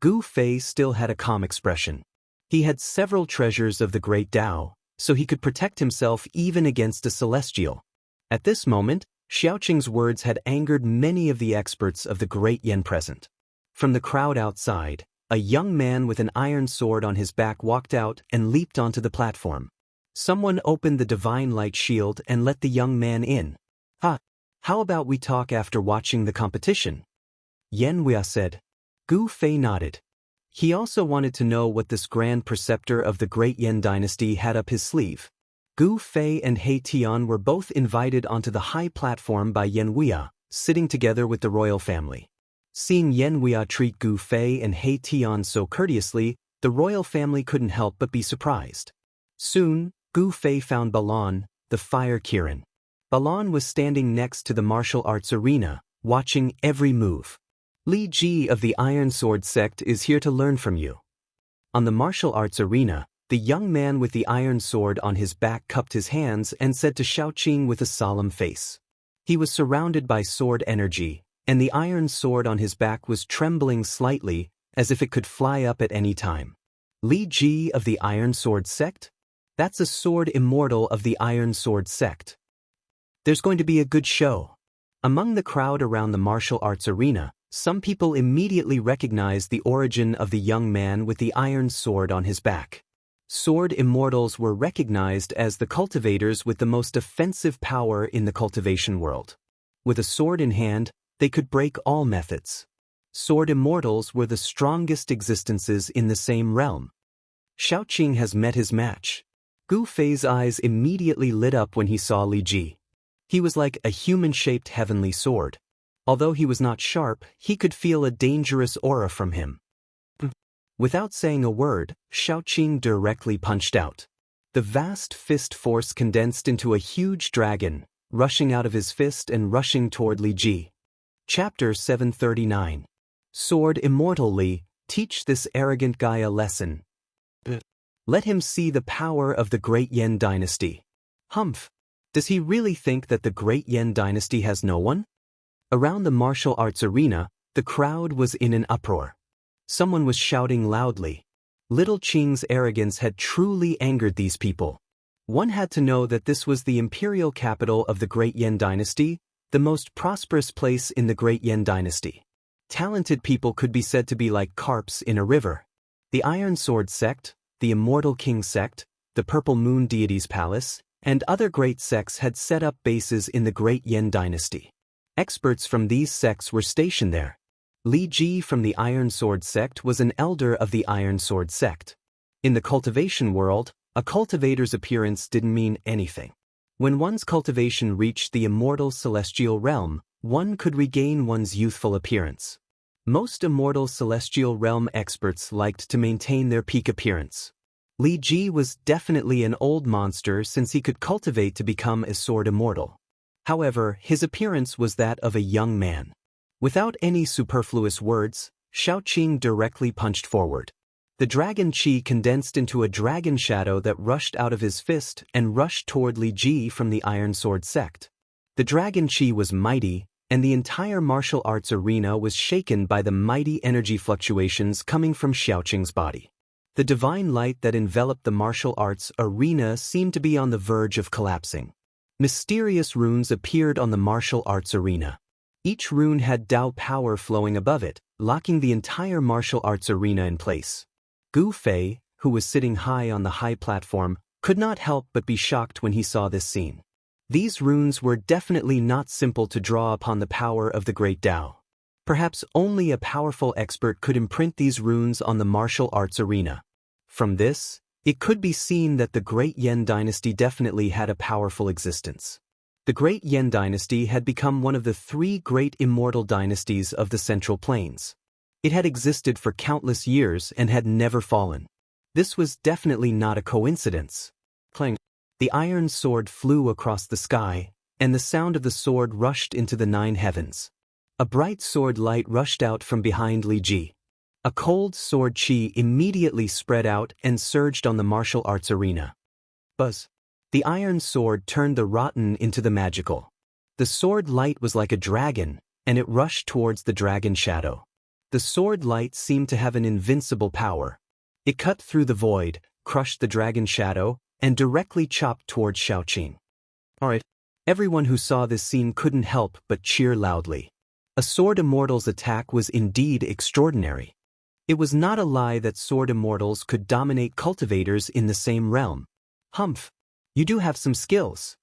Gu Fei still had a calm expression. He had several treasures of the great Tao, so he could protect himself even against a celestial. At this moment, Xiaoqing's words had angered many of the experts of the great Yen present. From the crowd outside, a young man with an iron sword on his back walked out and leaped onto the platform. Someone opened the divine light shield and let the young man in. How about we talk after watching the competition? Yen Huia said. Gu Fei nodded. He also wanted to know what this Grand Preceptor of the great Yen dynasty had up his sleeve. Gu Fei and He Tian were both invited onto the high platform by Yen Huia, sitting together with the royal family. Seeing Yen Huia treat Gu Fei and He Tian so courteously, the royal family couldn't help but be surprised. Soon, Gu Fei found Balan, the fire Kirin. Balan was standing next to the martial arts arena, watching every move. Li Ji of the Iron Sword sect is here to learn from you. On the martial arts arena, the young man with the iron sword on his back cupped his hands and said to Xiaoqing with a solemn face. He was surrounded by sword energy, and the iron sword on his back was trembling slightly, as if it could fly up at any time. Li Ji of the Iron Sword sect? That's a sword immortal of the Iron Sword sect. There's going to be a good show. Among the crowd around the martial arts arena, some people immediately recognized the origin of the young man with the iron sword on his back. Sword immortals were recognized as the cultivators with the most offensive power in the cultivation world. With a sword in hand, they could break all methods. Sword immortals were the strongest existences in the same realm. Xiaoqing has met his match. Gu Fei's eyes immediately lit up when he saw Li Ji. He was like a human-shaped heavenly sword. Although he was not sharp, he could feel a dangerous aura from him. Without saying a word, Xiaoqing directly punched out. The vast fist force condensed into a huge dragon, rushing out of his fist and rushing toward Li Ji. Chapter 739. Sword Immortal Li, teach this arrogant guy a lesson. Let him see the power of the great Yan dynasty. Humph! Does he really think that the great Yan dynasty has no one? Around the martial arts arena, the crowd was in an uproar. Someone was shouting loudly. Little Qing's arrogance had truly angered these people. One had to know that this was the imperial capital of the great Yan dynasty, the most prosperous place in the great Yan dynasty. Talented people could be said to be like carps in a river. The Iron Sword sect, the Immortal King sect, the Purple Moon Deity's palace, and other great sects had set up bases in the great Yan dynasty. Experts from these sects were stationed there. Li Ji from the Iron Sword sect was an elder of the Iron Sword sect. In the cultivation world, a cultivator's appearance didn't mean anything. When one's cultivation reached the immortal celestial realm, one could regain one's youthful appearance. Most immortal celestial realm experts liked to maintain their peak appearance. Li Ji was definitely an old monster since he could cultivate to become a sword immortal. However, his appearance was that of a young man. Without any superfluous words, Xiaoqing directly punched forward. The dragon chi condensed into a dragon shadow that rushed out of his fist and rushed toward Li Ji from the Iron Sword sect. The dragon chi was mighty, and the entire martial arts arena was shaken by the mighty energy fluctuations coming from Xiaoqing's body. The divine light that enveloped the martial arts arena seemed to be on the verge of collapsing. Mysterious runes appeared on the martial arts arena. Each rune had Dao power flowing above it, locking the entire martial arts arena in place. Gu Fei, who was sitting high on the high platform, could not help but be shocked when he saw this scene. These runes were definitely not simple to draw upon the power of the great Dao. Perhaps only a powerful expert could imprint these runes on the martial arts arena. From this, it could be seen that the great Yan dynasty definitely had a powerful existence. The great Yan dynasty had become one of the three great immortal dynasties of the Central Plains. It had existed for countless years and had never fallen. This was definitely not a coincidence. Clang. The iron sword flew across the sky, and the sound of the sword rushed into the 9 heavens. A bright sword light rushed out from behind Li Ji. A cold sword chi immediately spread out and surged on the martial arts arena. Buzz. The iron sword turned the rotten into the magical. The sword light was like a dragon, and it rushed towards the dragon shadow. The sword light seemed to have an invincible power. It cut through the void, crushed the dragon shadow, and directly chopped towards Xiaoqing. Alright. Everyone who saw this scene couldn't help but cheer loudly. A sword immortal's attack was indeed extraordinary. It was not a lie that sword immortals could dominate cultivators in the same realm. Humph! You do have some skills.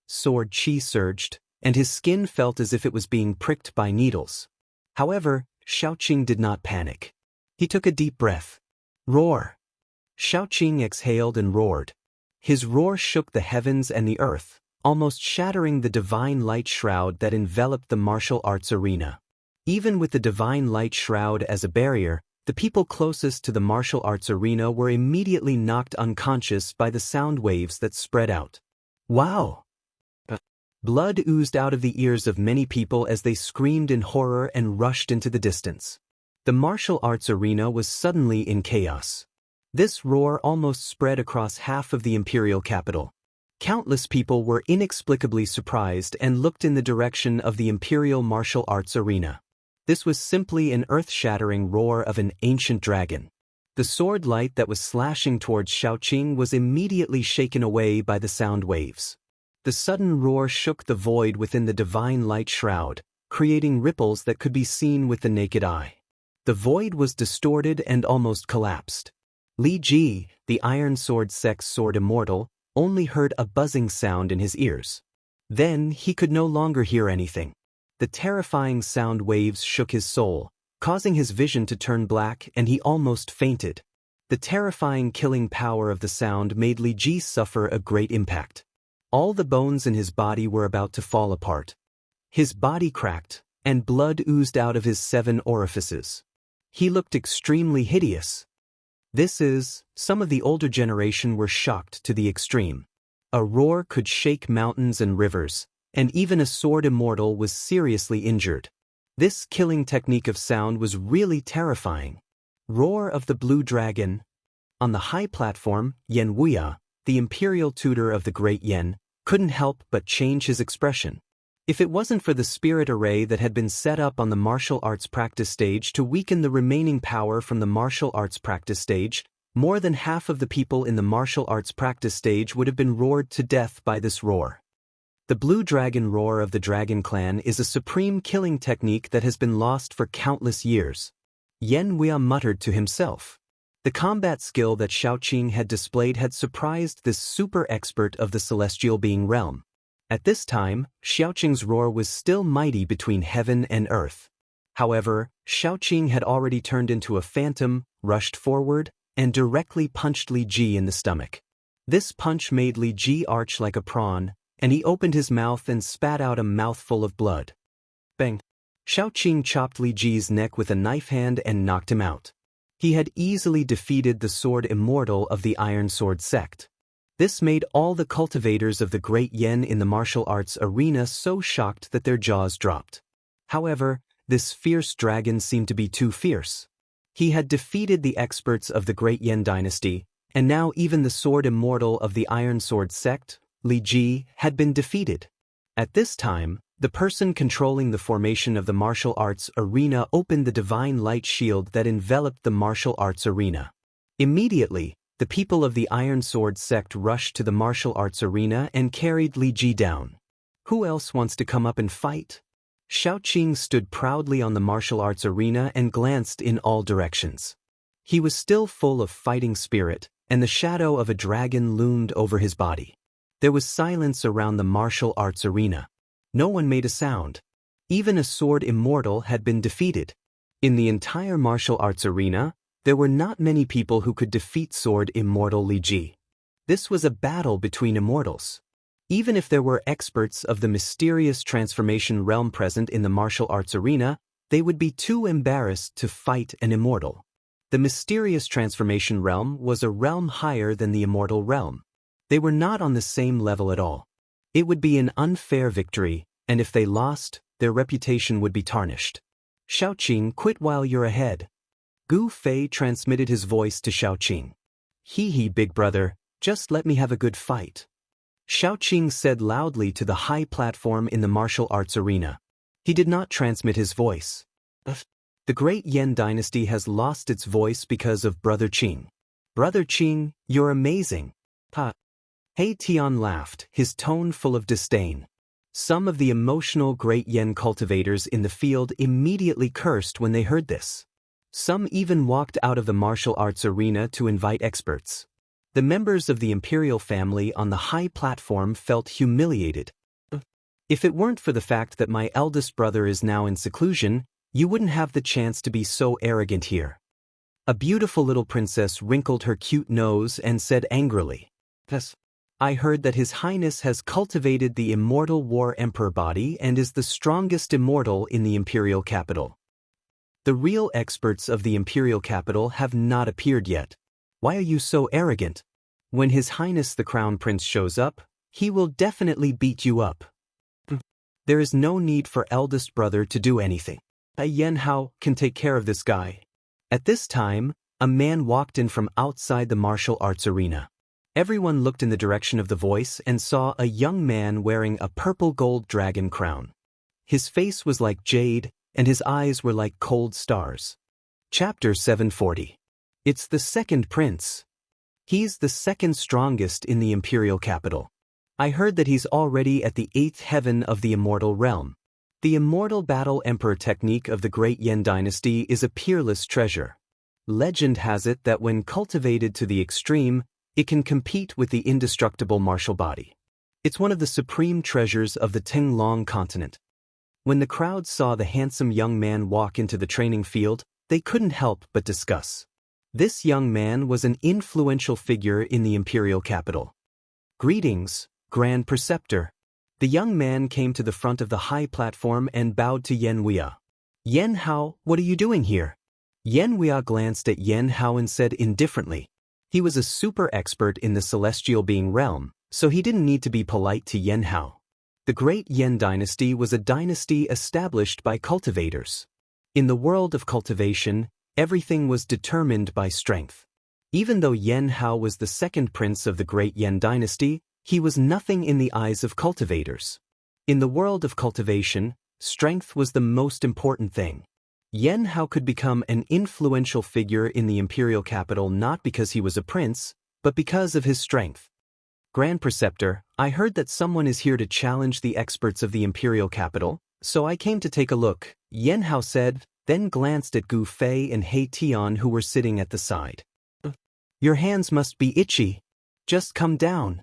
Sword chi surged, and his skin felt as if it was being pricked by needles. However, Xiaoqing did not panic. He took a deep breath. Roar! Xiaoqing exhaled and roared. His roar shook the heavens and the earth, almost shattering the divine light shroud that enveloped the martial arts arena. Even with the divine light shroud as a barrier, the people closest to the martial arts arena were immediately knocked unconscious by the sound waves that spread out. Wow! Blood oozed out of the ears of many people as they screamed in horror and rushed into the distance. The martial arts arena was suddenly in chaos. This roar almost spread across half of the imperial capital. Countless people were inexplicably surprised and looked in the direction of the imperial martial arts arena. This was simply an earth-shattering roar of an ancient dragon. The sword light that was slashing towards Xiaoqing was immediately shaken away by the sound waves. The sudden roar shook the void within the divine light shroud, creating ripples that could be seen with the naked eye. The void was distorted and almost collapsed. Li Ji, the Iron Sword sect's sword immortal, only heard a buzzing sound in his ears. Then he could no longer hear anything. The terrifying sound waves shook his soul, causing his vision to turn black, and he almost fainted. The terrifying killing power of the sound made Li Ji suffer a great impact. All the bones in his body were about to fall apart. His body cracked, and blood oozed out of his 7 orifices. He looked extremely hideous. Some of the older generation were shocked to the extreme. A roar could shake mountains and rivers, and even a sword immortal was seriously injured. This killing technique of sound was really terrifying. Roar of the Blue Dragon. On the high platform, Yen Wuya, the imperial tutor of the great Yen, couldn't help but change his expression. If it wasn't for the spirit array that had been set up on the martial arts practice stage to weaken the remaining power from the martial arts practice stage, more than half of the people in the martial arts practice stage would have been roared to death by this roar. The Blue Dragon roar of the Dragon Clan is a supreme killing technique that has been lost for countless years. Yen Wuya muttered to himself. The combat skill that Xiaoqing had displayed had surprised this super expert of the celestial being realm. At this time, Xiaoqing's roar was still mighty between heaven and earth. However, Xiaoqing had already turned into a phantom, rushed forward, and directly punched Li Ji in the stomach. This punch made Li Ji arch like a prawn, and he opened his mouth and spat out a mouthful of blood. Bang! Xiaoqing chopped Li Ji's neck with a knife hand and knocked him out. He had easily defeated the sword immortal of the Iron Sword sect. This made all the cultivators of the great Yen in the martial arts arena so shocked that their jaws dropped. However, this fierce dragon seemed to be too fierce. He had defeated the experts of the great Yen dynasty, and now even the sword immortal of the Iron Sword sect, Li Ji, had been defeated. At this time, the person controlling the formation of the martial arts arena opened the divine light shield that enveloped the martial arts arena. Immediately, the people of the Iron Sword sect rushed to the martial arts arena and carried Li Ji down. Who else wants to come up and fight? Xiaoqing stood proudly on the martial arts arena and glanced in all directions. He was still full of fighting spirit, and the shadow of a dragon loomed over his body. There was silence around the martial arts arena. No one made a sound. Even a sword immortal had been defeated. In the entire martial arts arena, there were not many people who could defeat sword immortal Li Ji. This was a battle between immortals. Even if there were experts of the mysterious transformation realm present in the martial arts arena, they would be too embarrassed to fight an immortal. The mysterious transformation realm was a realm higher than the immortal realm. They were not on the same level at all. It would be an unfair victory, and if they lost, their reputation would be tarnished. Xiaoqing, quit while you're ahead. Gu Fei transmitted his voice to Xiaoqing. Hee, big brother, just let me have a good fight. Xiaoqing said loudly to the high platform in the martial arts arena. He did not transmit his voice. The great Yen dynasty has lost its voice because of Brother Qing. Brother Qing, you're amazing. Ha. He Tian laughed, his tone full of disdain. Some of the emotional great Yen cultivators in the field immediately cursed when they heard this. Some even walked out of the martial arts arena to invite experts. The members of the imperial family on the high platform felt humiliated. If it weren't for the fact that my eldest brother is now in seclusion, you wouldn't have the chance to be so arrogant here. A beautiful little princess wrinkled her cute nose and said angrily, I heard that His Highness has cultivated the immortal war emperor body and is the strongest immortal in the imperial capital. The real experts of the imperial capital have not appeared yet. Why are you so arrogant? When His Highness the Crown Prince shows up, he will definitely beat you up. There is no need for eldest brother to do anything. Yen Hao can take care of this guy. At this time, a man walked in from outside the martial arts arena. Everyone looked in the direction of the voice and saw a young man wearing a purple gold dragon crown. His face was like jade, and his eyes were like cold stars. Chapter 740. It's the second prince. He's the second strongest in the imperial capital. I heard that he's already at the 8th heaven of the immortal realm. The immortal battle emperor technique of the great Yen dynasty is a peerless treasure. Legend has it that when cultivated to the extreme, it can compete with the indestructible martial body. It's one of the supreme treasures of the Tinglong continent. When the crowd saw the handsome young man walk into the training field, they couldn't help but discuss. This young man was an influential figure in the imperial capital. "Greetings, Grand Preceptor." The young man came to the front of the high platform and bowed to Yen Huia. "Yen Hao, what are you doing here?" Yen Huia glanced at Yen Hao and said indifferently. He was a super expert in the celestial being realm, so he didn't need to be polite to Yen Hao. The Great Yen Dynasty was a dynasty established by cultivators. In the world of cultivation, everything was determined by strength. Even though Yen Hao was the second prince of the Great Yen Dynasty, he was nothing in the eyes of cultivators. In the world of cultivation, strength was the most important thing. Yen Hao could become an influential figure in the imperial capital not because he was a prince, but because of his strength. "Grand Preceptor, I heard that someone is here to challenge the experts of the imperial capital, so I came to take a look," Yen Hao said, then glanced at Gu Fei and He Tian who were sitting at the side. "Your hands must be itchy. Just come down."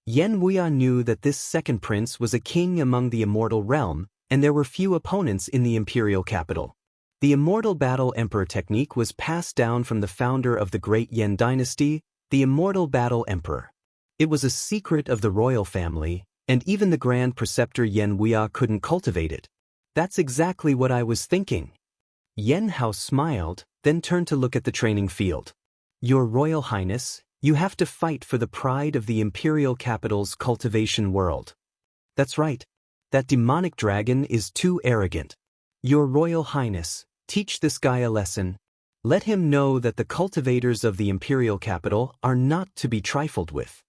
Yen Huia knew that this second prince was a king among the immortal realm, and there were few opponents in the imperial capital. The Immortal Battle Emperor technique was passed down from the founder of the Great Yen Dynasty, the Immortal Battle Emperor. It was a secret of the royal family, and even the Grand Preceptor Yen Huia couldn't cultivate it. "That's exactly what I was thinking." Yen Hao smiled, then turned to look at the training field. "Your Royal Highness, you have to fight for the pride of the imperial capital's cultivation world." "That's right. That demonic dragon is too arrogant. Your Royal Highness, teach this guy a lesson. Let him know that the cultivators of the imperial capital are not to be trifled with."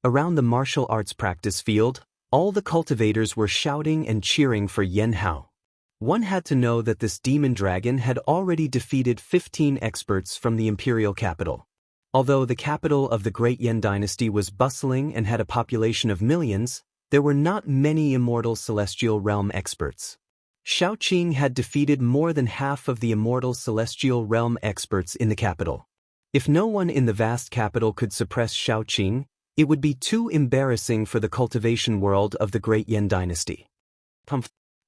Around the martial arts practice field, all the cultivators were shouting and cheering for Yen Hao. One had to know that this demon dragon had already defeated 15 experts from the imperial capital. Although the capital of the Great Yen Dynasty was bustling and had a population of millions, there were not many immortal celestial realm experts. Shaoqing had defeated more than half of the immortal celestial realm experts in the capital. If no one in the vast capital could suppress Shaoqing, it would be too embarrassing for the cultivation world of the Great Yen Dynasty.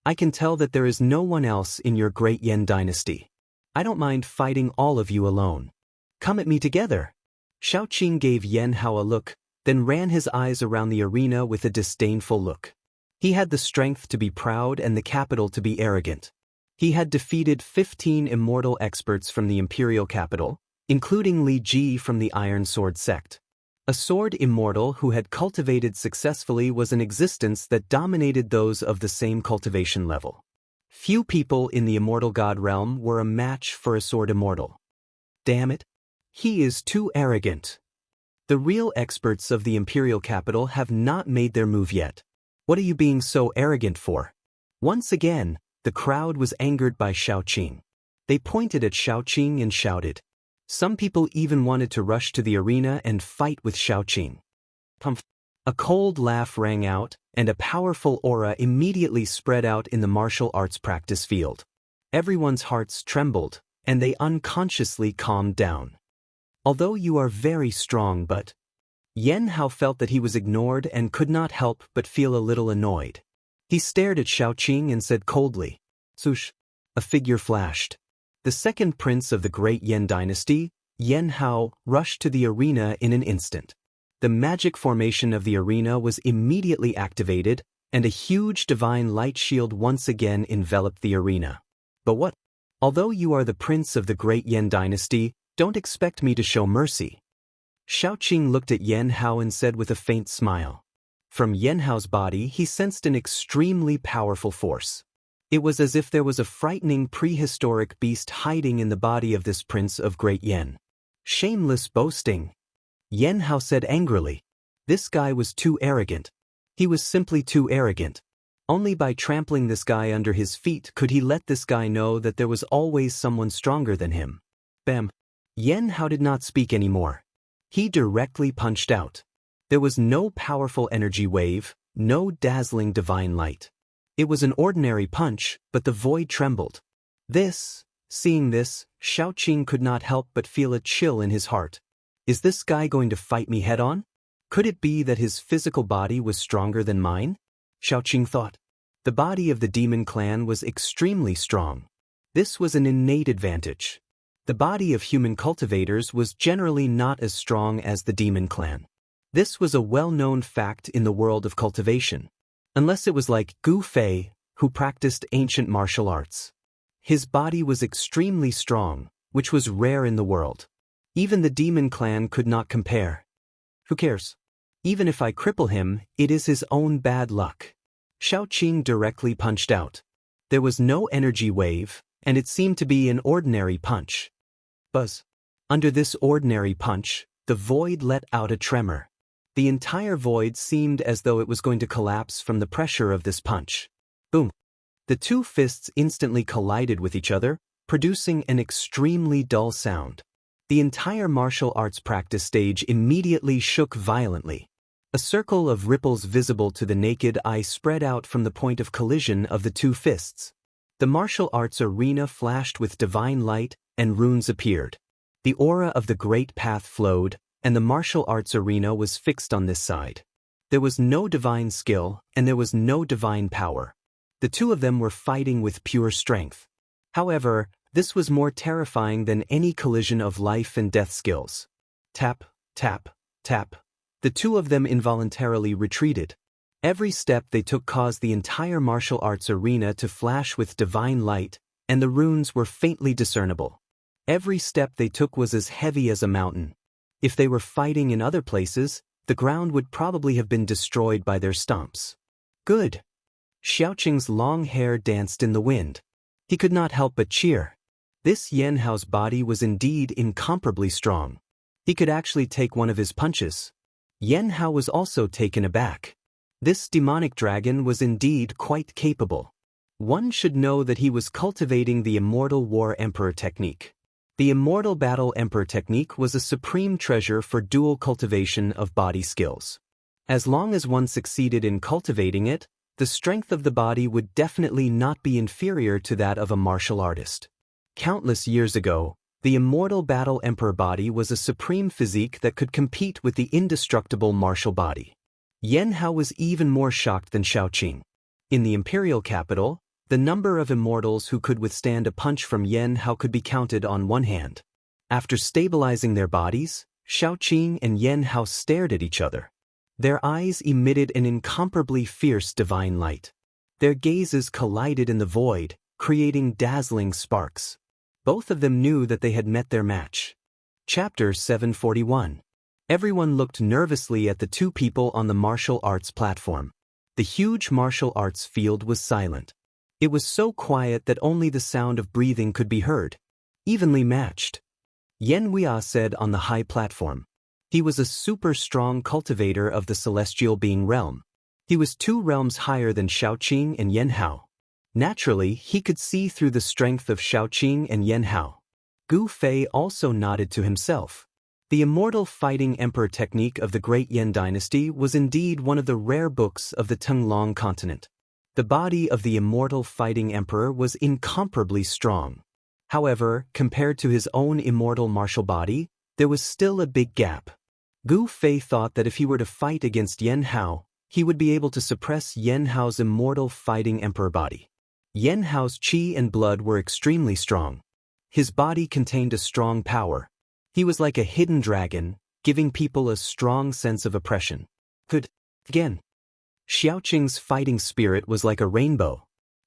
"I can tell that there is no one else in your Great Yen Dynasty. I don't mind fighting all of you alone. Come at me together." Shaoqing gave Yen Hao a look, then ran his eyes around the arena with a disdainful look. He had the strength to be proud and the capital to be arrogant. He had defeated 15 immortal experts from the imperial capital, including Li Ji from the Iron Sword sect. A sword immortal who had cultivated successfully was an existence that dominated those of the same cultivation level. Few people in the immortal god realm were a match for a sword immortal. "Damn it. He is too arrogant. The real experts of the imperial capital have not made their move yet. What are you being so arrogant for?" Once again, the crowd was angered by Shaoqing. They pointed at Shaoqing and shouted. Some people even wanted to rush to the arena and fight with Shaoqing. A cold laugh rang out, and a powerful aura immediately spread out in the martial arts practice field. Everyone's hearts trembled, and they unconsciously calmed down. "Although you are very strong, but..." Yen Hao felt that he was ignored and could not help but feel a little annoyed. He stared at Shaoqing and said coldly, "Sush." A figure flashed. The second prince of the Great Yen Dynasty, Yen Hao, rushed to the arena in an instant. The magic formation of the arena was immediately activated, and a huge divine light shield once again enveloped the arena. "But what? Although you are the prince of the Great Yen Dynasty, don't expect me to show mercy." Shaoqing looked at Yen Hao and said with a faint smile. From Yen Hao's body he sensed an extremely powerful force. It was as if there was a frightening prehistoric beast hiding in the body of this prince of Great Yen. "Shameless boasting," Yen Hao said angrily. This guy was too arrogant. He was simply too arrogant. Only by trampling this guy under his feet could he let this guy know that there was always someone stronger than him. Bam! Yen Hao did not speak anymore. He directly punched out. There was no powerful energy wave, no dazzling divine light. It was an ordinary punch, but the void trembled. Seeing this, Shaoqing could not help but feel a chill in his heart. Is this guy going to fight me head-on? Could it be that his physical body was stronger than mine? Shaoqing thought. The body of the demon clan was extremely strong. This was an innate advantage. The body of human cultivators was generally not as strong as the demon clan. This was a well-known fact in the world of cultivation. Unless it was like Gu Fei, who practiced ancient martial arts. His body was extremely strong, which was rare in the world. Even the demon clan could not compare. Who cares? Even if I cripple him, it is his own bad luck. Xiaoqing directly punched out. There was no energy wave, and it seemed to be an ordinary punch. Buzz. Under this ordinary punch, the void let out a tremor. The entire void seemed as though it was going to collapse from the pressure of this punch. Boom. The two fists instantly collided with each other, producing an extremely dull sound. The entire martial arts practice stage immediately shook violently. A circle of ripples visible to the naked eye spread out from the point of collision of the two fists. The martial arts arena flashed with divine light, and runes appeared. The aura of the great path flowed, and the martial arts arena was fixed on this side. There was no divine skill, and there was no divine power. The two of them were fighting with pure strength. However, this was more terrifying than any collision of life and death skills. Tap, tap, tap. The two of them involuntarily retreated. Every step they took caused the entire martial arts arena to flash with divine light, and the runes were faintly discernible. Every step they took was as heavy as a mountain. If they were fighting in other places, the ground would probably have been destroyed by their stomps. Good. Xiaoqing's long hair danced in the wind. He could not help but cheer. This Yan Hao's body was indeed incomparably strong. He could actually take one of his punches. Yan Hao was also taken aback. This demonic dragon was indeed quite capable. One should know that he was cultivating the Immortal War Emperor technique. The Immortal Battle Emperor technique was a supreme treasure for dual cultivation of body skills. As long as one succeeded in cultivating it, the strength of the body would definitely not be inferior to that of a martial artist. Countless years ago, the Immortal Battle Emperor body was a supreme physique that could compete with the indestructible martial body. Yan Hao was even more shocked than Xiaoqing. In the imperial capital, the number of immortals who could withstand a punch from Yan Hao could be counted on one hand. After stabilizing their bodies, Xiaoqing and Yan Hao stared at each other. Their eyes emitted an incomparably fierce divine light. Their gazes collided in the void, creating dazzling sparks. Both of them knew that they had met their match. Chapter 741. Everyone looked nervously at the two people on the martial arts platform. The huge martial arts field was silent. It was so quiet that only the sound of breathing could be heard. Evenly matched. Yan Huia said on the high platform. He was a super strong cultivator of the celestial being realm. He was 2 realms higher than Xiaoqing and Yan Hao. Naturally, he could see through the strength of Xiaoqing and Yan Hao. Gu Fei also nodded to himself. The Immortal Fighting Emperor technique of the Great Yan Dynasty was indeed one of the rare books of the Tenglong continent. The body of the Immortal Fighting Emperor was incomparably strong. However, compared to his own immortal martial body, there was still a big gap. Gu Fei thought that if he were to fight against Yan Hao, he would be able to suppress Yan Hao's Immortal Fighting Emperor body. Yan Hao's qi and blood were extremely strong. His body contained a strong power. He was like a hidden dragon, giving people a strong sense of oppression. Again. Xiaoqing's fighting spirit was like a rainbow.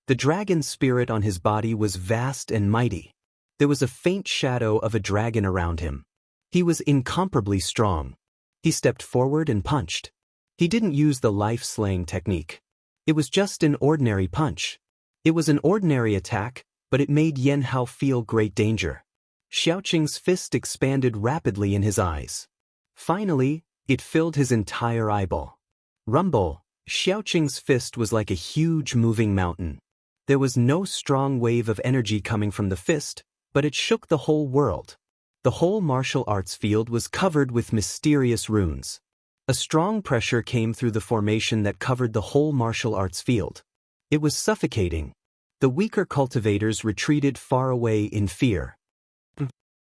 The dragon spirit on his body was vast and mighty. There was a faint shadow of a dragon around him. He was incomparably strong. He stepped forward and punched. He didn't use the life-slaying technique. It was just an ordinary punch. It was an ordinary attack, but it made Yan Hao feel great danger. Xiaoqing's fist expanded rapidly in his eyes. Finally, it filled his entire eyeball. Rumble. Xiaoqing's fist was like a huge moving mountain. There was no strong wave of energy coming from the fist, but it shook the whole world. The whole martial arts field was covered with mysterious runes. A strong pressure came through the formation that covered the whole martial arts field. It was suffocating. The weaker cultivators retreated far away in fear.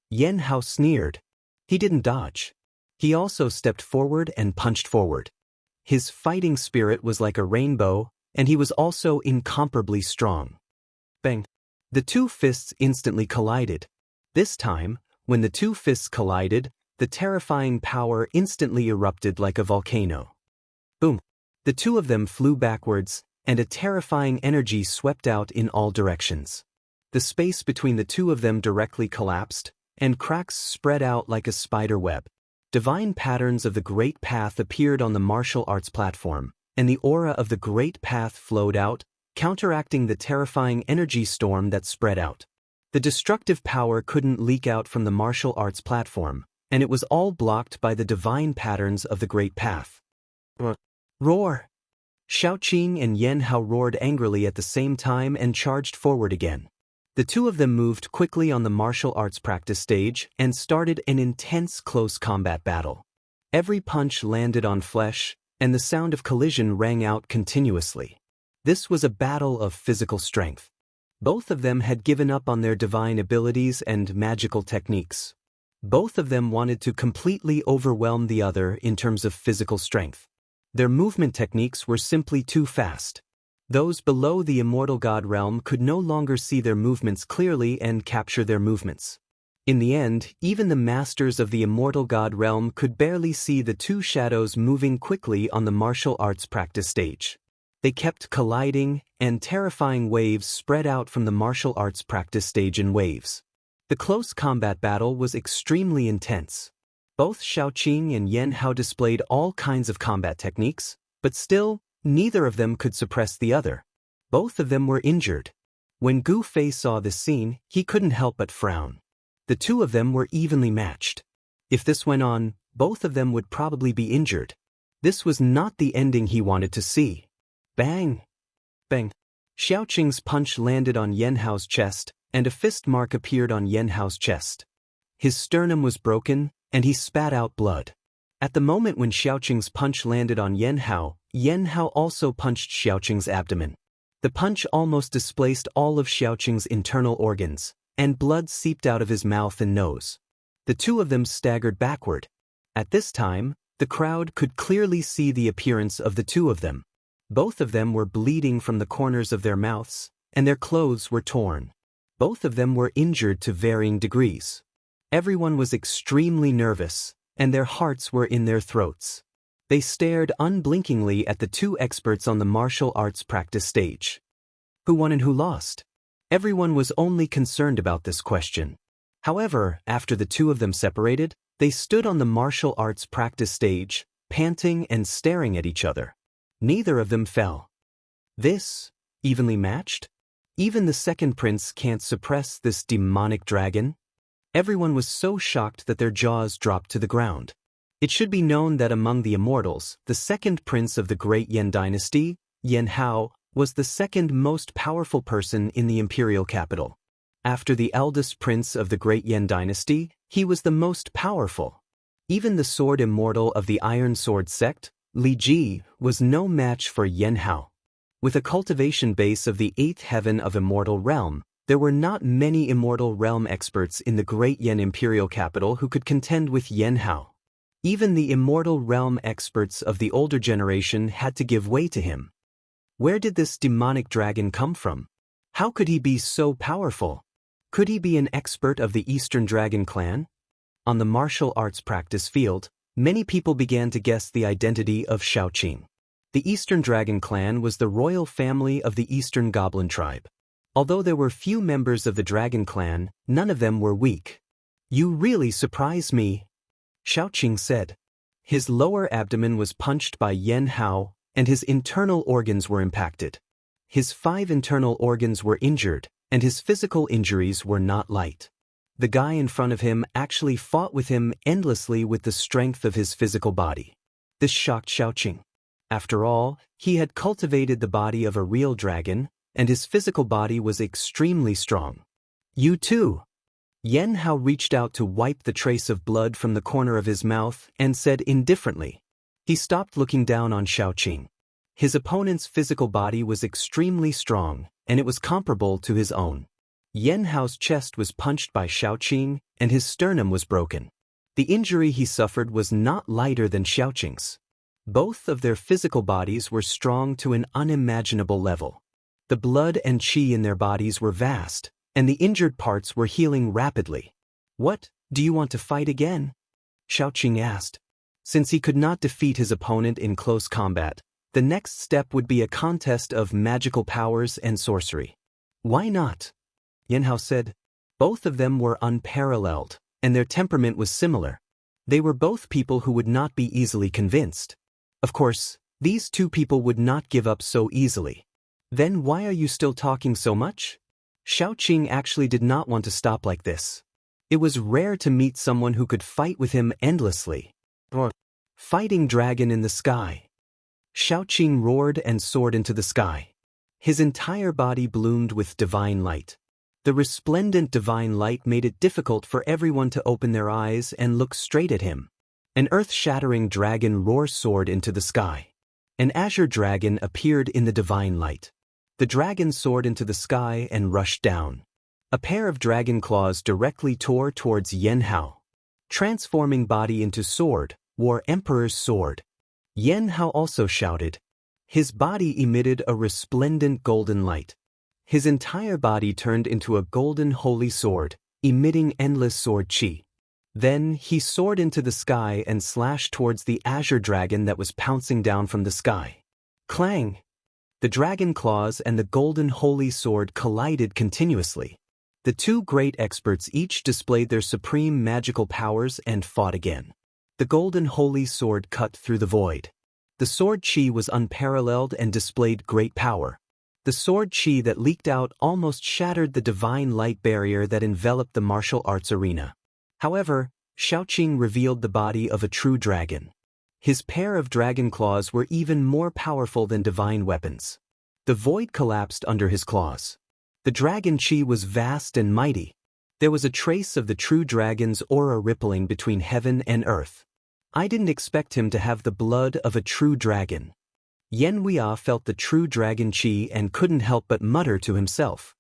Yan Hao sneered. He didn't dodge. He also stepped forward and punched forward. His fighting spirit was like a rainbow, and he was also incomparably strong. Bang! The two fists instantly collided. This time, when the two fists collided, the terrifying power instantly erupted like a volcano. Boom! The two of them flew backwards, and a terrifying energy swept out in all directions. The space between the two of them directly collapsed, and cracks spread out like a spider web. Divine patterns of the Great Path appeared on the martial arts platform, and the aura of the Great Path flowed out, counteracting the terrifying energy storm that spread out. The destructive power couldn't leak out from the martial arts platform, and it was all blocked by the divine patterns of the Great Path. Roar! Xiaoqing and Yan Hao roared angrily at the same time and charged forward again. The two of them moved quickly on the martial arts practice stage and started an intense close combat battle. Every punch landed on flesh, and the sound of collision rang out continuously. This was a battle of physical strength. Both of them had given up on their divine abilities and magical techniques. Both of them wanted to completely overwhelm the other in terms of physical strength. Their movement techniques were simply too fast. Those below the immortal god realm could no longer see their movements clearly and capture their movements. In the end, even the masters of the immortal god realm could barely see the two shadows moving quickly on the martial arts practice stage. They kept colliding, and terrifying waves spread out from the martial arts practice stage in waves. The close combat battle was extremely intense. Both Xiaoqing and Yan Hao displayed all kinds of combat techniques, but still, neither of them could suppress the other. Both of them were injured. When Gu Fei saw this scene, he couldn't help but frown. The two of them were evenly matched. If this went on, both of them would probably be injured. This was not the ending he wanted to see. Bang! Bang! Xiaoqing's punch landed on Yan Hao's chest, and a fist mark appeared on Yan Hao's chest. His sternum was broken, and he spat out blood. At the moment when Xiaoqing's punch landed on Yan Hao also punched Xiaoqing's abdomen. The punch almost displaced all of Xiaoqing's internal organs, and blood seeped out of his mouth and nose. The two of them staggered backward. At this time, the crowd could clearly see the appearance of the two of them. Both of them were bleeding from the corners of their mouths, and their clothes were torn. Both of them were injured to varying degrees. Everyone was extremely nervous, and their hearts were in their throats. They stared unblinkingly at the two experts on the martial arts practice stage. Who won and who lost? Everyone was only concerned about this question. However, after the two of them separated, they stood on the martial arts practice stage, panting and staring at each other. Neither of them fell. This, evenly matched? Even the second prince can't suppress this demonic dragon? Everyone was so shocked that their jaws dropped to the ground. It should be known that among the immortals, the second prince of the Great Yan dynasty, Yan Hao, was the second most powerful person in the imperial capital. After the eldest prince of the Great Yan dynasty, he was the most powerful. Even the sword immortal of the Iron Sword sect, Li Ji, was no match for Yan Hao. With a cultivation base of the 8th heaven of immortal realm, there were not many immortal realm experts in the Great Yan imperial capital who could contend with Yan Hao. Even the immortal realm experts of the older generation had to give way to him. Where did this demonic dragon come from? How could he be so powerful? Could he be an expert of the Eastern Dragon clan? On the martial arts practice field, many people began to guess the identity of Xiaoqing. The Eastern Dragon clan was the royal family of the Eastern Goblin tribe. Although there were few members of the Dragon clan, none of them were weak. "You really surprise me," Xiaoqing said. His lower abdomen was punched by Yan Hao, and his internal organs were impacted. His 5 internal organs were injured, and his physical injuries were not light. The guy in front of him actually fought with him endlessly with the strength of his physical body. This shocked Xiaoqing. After all, he had cultivated the body of a real dragon, and his physical body was extremely strong. "You too." Yan Hao reached out to wipe the trace of blood from the corner of his mouth and said indifferently. He stopped looking down on Xiaoqing. His opponent's physical body was extremely strong, and it was comparable to his own. Yan Hao's chest was punched by Xiaoqing, and his sternum was broken. The injury he suffered was not lighter than Xiaoqing's. Both of their physical bodies were strong to an unimaginable level. The blood and qi in their bodies were vast, and the injured parts were healing rapidly. What, do you want to fight again? Xiaoqing asked. Since he could not defeat his opponent in close combat, the next step would be a contest of magical powers and sorcery. Why not? Yanhao said. Both of them were unparalleled, and their temperament was similar. They were both people who would not be easily convinced. Of course, these two people would not give up so easily. Then why are you still talking so much? Xiaoqing actually did not want to stop like this. It was rare to meet someone who could fight with him endlessly. Fighting dragon in the sky. Xiaoqing roared and soared into the sky. His entire body bloomed with divine light. The resplendent divine light made it difficult for everyone to open their eyes and look straight at him. An earth-shattering dragon roar soared into the sky. An azure dragon appeared in the divine light. The dragon soared into the sky and rushed down. A pair of dragon claws directly tore towards Yanhao. Transforming body into sword, wore Emperor's sword. Yanhao also shouted. His body emitted a resplendent golden light. His entire body turned into a golden holy sword, emitting endless sword qi. Then he soared into the sky and slashed towards the azure dragon that was pouncing down from the sky. Clang! The dragon claws and the golden holy sword collided continuously. The two great experts each displayed their supreme magical powers and fought again. The golden holy sword cut through the void. The sword qi was unparalleled and displayed great power. The sword qi that leaked out almost shattered the divine light barrier that enveloped the martial arts arena. However, Xiaoqing revealed the body of a true dragon. His pair of dragon claws were even more powerful than divine weapons. The void collapsed under his claws. The dragon qi was vast and mighty. There was a trace of the true dragon's aura rippling between heaven and earth. I didn't expect him to have the blood of a true dragon. Yan Huia felt the true dragon qi and couldn't help but mutter to himself.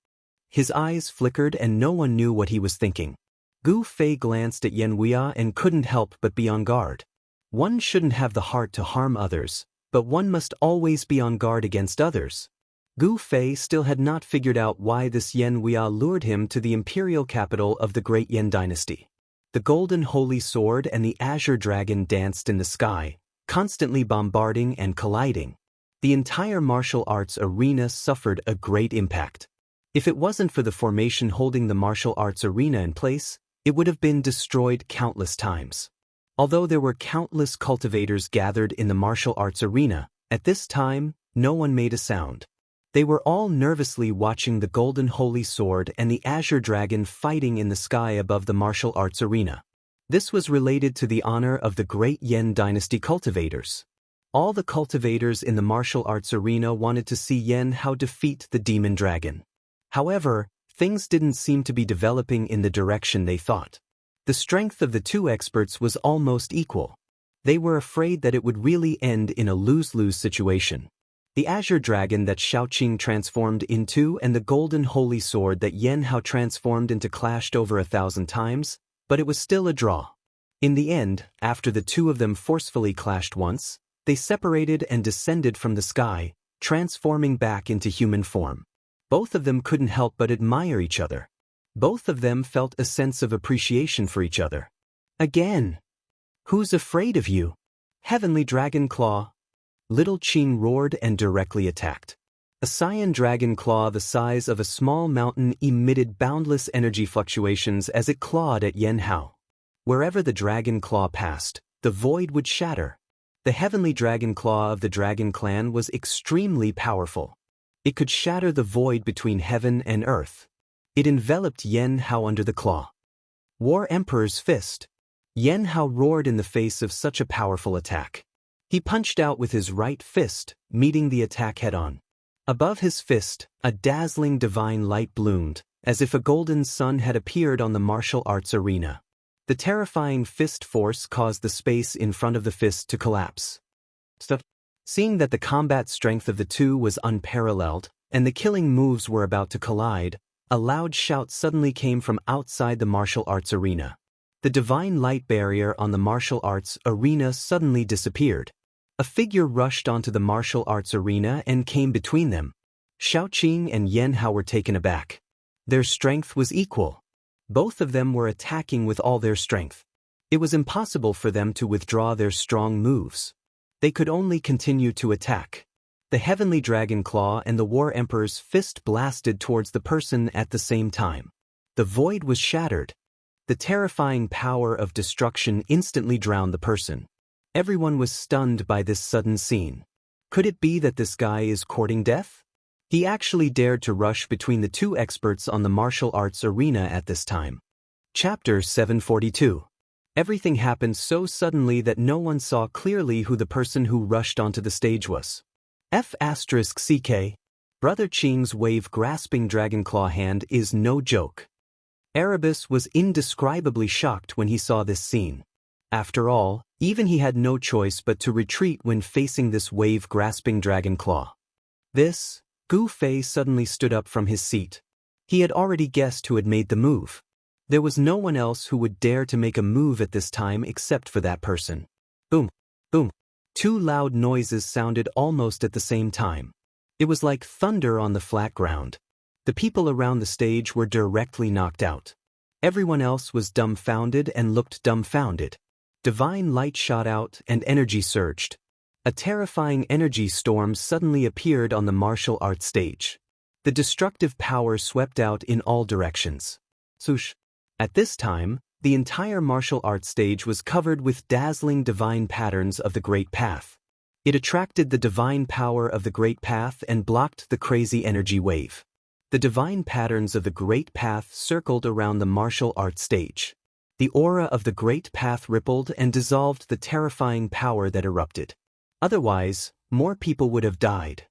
His eyes flickered and no one knew what he was thinking. Gu Fei glanced at Yan Huia and couldn't help but be on guard. One shouldn't have the heart to harm others, but one must always be on guard against others. Gu Fei still had not figured out why this Yan Huia lured him to the imperial capital of the great Yan dynasty. The golden holy sword and the azure dragon danced in the sky, constantly bombarding and colliding. The entire martial arts arena suffered a great impact. If it wasn't for the formation holding the martial arts arena in place, it would have been destroyed countless times. Although there were countless cultivators gathered in the martial arts arena, at this time, no one made a sound. They were all nervously watching the golden holy sword and the azure dragon fighting in the sky above the martial arts arena. This was related to the honor of the great Yan dynasty cultivators. All the cultivators in the martial arts arena wanted to see Yanhao defeat the demon dragon. However, things didn't seem to be developing in the direction they thought. The strength of the two experts was almost equal. They were afraid that it would really end in a lose-lose situation. The azure dragon that Xiaoqing transformed into and the golden holy sword that Yanhao transformed into clashed over 1,000 times, but it was still a draw. In the end, after the two of them forcefully clashed once, they separated and descended from the sky, transforming back into human form. Both of them couldn't help but admire each other. Both of them felt a sense of appreciation for each other. Again! Who's afraid of you? Heavenly Dragon Claw! Little Qing roared and directly attacked. A cyan dragon claw the size of a small mountain emitted boundless energy fluctuations as it clawed at Yanhao. Wherever the dragon claw passed, the void would shatter. The heavenly dragon claw of the dragon clan was extremely powerful. It could shatter the void between heaven and earth. It enveloped Yanhao under the claw. War Emperor's fist. Yanhao roared in the face of such a powerful attack. He punched out with his right fist, meeting the attack head-on. Above his fist, a dazzling divine light bloomed, as if a golden sun had appeared on the martial arts arena. The terrifying fist force caused the space in front of the fist to collapse. Seeing that the combat strength of the two was unparalleled, and the killing moves were about to collide, a loud shout suddenly came from outside the martial arts arena. The divine light barrier on the martial arts arena suddenly disappeared. A figure rushed onto the martial arts arena and came between them. Xiaoqing and Yanhao were taken aback. Their strength was equal. Both of them were attacking with all their strength. It was impossible for them to withdraw their strong moves. They could only continue to attack. The Heavenly Dragon Claw and the War Emperor's fist blasted towards the person at the same time. The void was shattered. The terrifying power of destruction instantly drowned the person. Everyone was stunned by this sudden scene. Could it be that this guy is courting death? He actually dared to rush between the two experts on the martial arts arena at this time. Chapter 742. Everything happened so suddenly that no one saw clearly who the person who rushed onto the stage was. F***CK. Brother Qing's wave-grasping dragon claw hand is no joke. Erebus was indescribably shocked when he saw this scene. After all, even he had no choice but to retreat when facing this wave-grasping dragon claw. Gu Fei suddenly stood up from his seat. He had already guessed who had made the move. There was no one else who would dare to make a move at this time except for that person. Boom, boom. Two loud noises sounded almost at the same time. It was like thunder on the flat ground. The people around the stage were directly knocked out. Everyone else was dumbfounded and looked dumbfounded. Divine light shot out and energy surged. A terrifying energy storm suddenly appeared on the martial arts stage. The destructive power swept out in all directions. Swoosh. At this time, the entire martial arts stage was covered with dazzling divine patterns of the Great Path. It attracted the divine power of the Great Path and blocked the crazy energy wave. The divine patterns of the Great Path circled around the martial arts stage. The aura of the Great Path rippled and dissolved the terrifying power that erupted. Otherwise, more people would have died.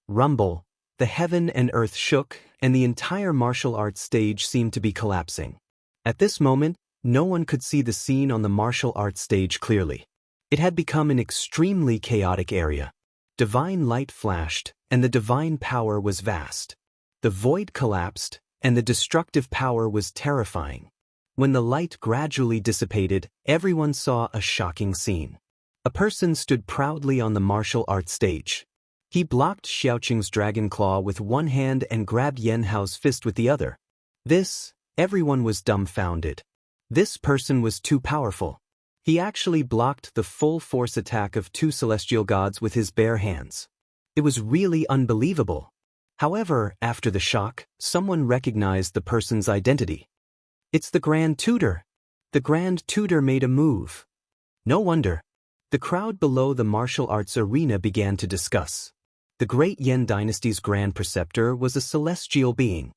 Rumble. The heaven and earth shook, and the entire martial arts stage seemed to be collapsing. At this moment, no one could see the scene on the martial arts stage clearly. It had become an extremely chaotic area. Divine light flashed, and the divine power was vast. The void collapsed, and the destructive power was terrifying. When the light gradually dissipated, everyone saw a shocking scene. A person stood proudly on the martial arts stage. He blocked Xiaoqing's dragon claw with one hand and grabbed Yan Hao's fist with the other. Everyone was dumbfounded. This person was too powerful. He actually blocked the full force attack of two celestial gods with his bare hands. It was really unbelievable. However, after the shock, someone recognized the person's identity. It's the Grand Tutor. The Grand Tutor made a move. No wonder. The crowd below the martial arts arena began to discuss. The Great Yan Dynasty's Grand Preceptor was a celestial being.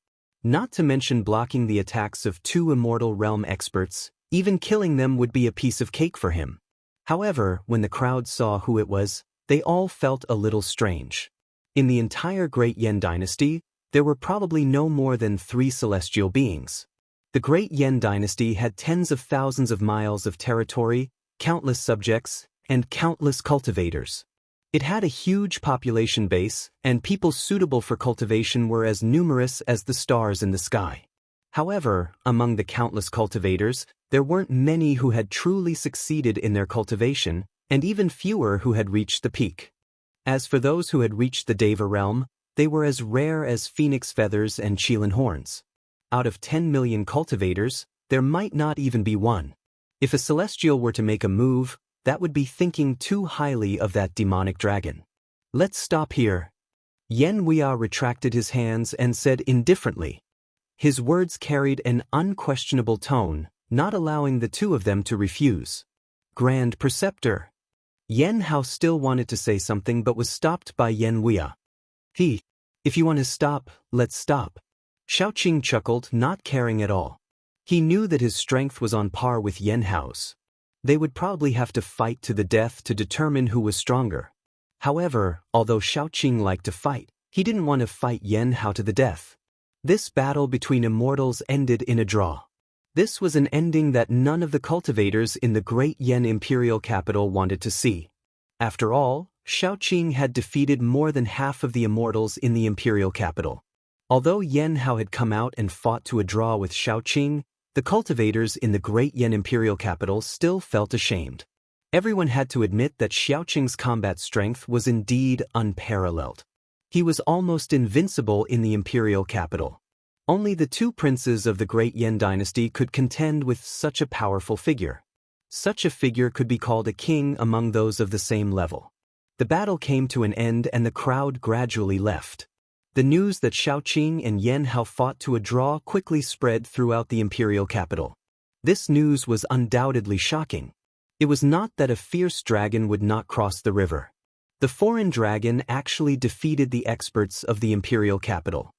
Not to mention blocking the attacks of two immortal realm experts, even killing them would be a piece of cake for him. However, when the crowd saw who it was, they all felt a little strange. In the entire Great Yan Dynasty, there were probably no more than 3 celestial beings. The Great Yan Dynasty had tens of thousands of miles of territory, countless subjects, and countless cultivators. It had a huge population base, and people suitable for cultivation were as numerous as the stars in the sky. However, among the countless cultivators, there weren't many who had truly succeeded in their cultivation, and even fewer who had reached the peak. As for those who had reached the Deva realm, they were as rare as phoenix feathers and Qilin horns. Out of 10 million cultivators, there might not even be one. If a celestial were to make a move, that would be thinking too highly of that demonic dragon. Let's stop here. Yan Huia retracted his hands and said indifferently. His words carried an unquestionable tone, not allowing the two of them to refuse. Grand Preceptor. Yan Hao still wanted to say something but was stopped by Yan Huia. If you want to stop, let's stop. Xiaoqing chuckled, not caring at all. He knew that his strength was on par with Yan Hao's. They would probably have to fight to the death to determine who was stronger. However, although Xiaoqing liked to fight, he didn't want to fight Yan Hao to the death. This battle between immortals ended in a draw. This was an ending that none of the cultivators in the Great Yan Imperial Capital wanted to see. After all, Xiaoqing had defeated more than half of the immortals in the Imperial Capital. Although Yan Hao had come out and fought to a draw with Xiaoqing, the cultivators in the Great Yan Imperial Capital still felt ashamed. Everyone had to admit that Xiaoqing's combat strength was indeed unparalleled. He was almost invincible in the Imperial Capital. Only the two princes of the great Yen dynasty could contend with such a powerful figure. Such a figure could be called a king among those of the same level. The battle came to an end and the crowd gradually left. The news that Shaoqing and Yan Hao fought to a draw quickly spread throughout the imperial capital. This news was undoubtedly shocking. It was not that a fierce dragon would not cross the river. The foreign dragon actually defeated the experts of the imperial capital.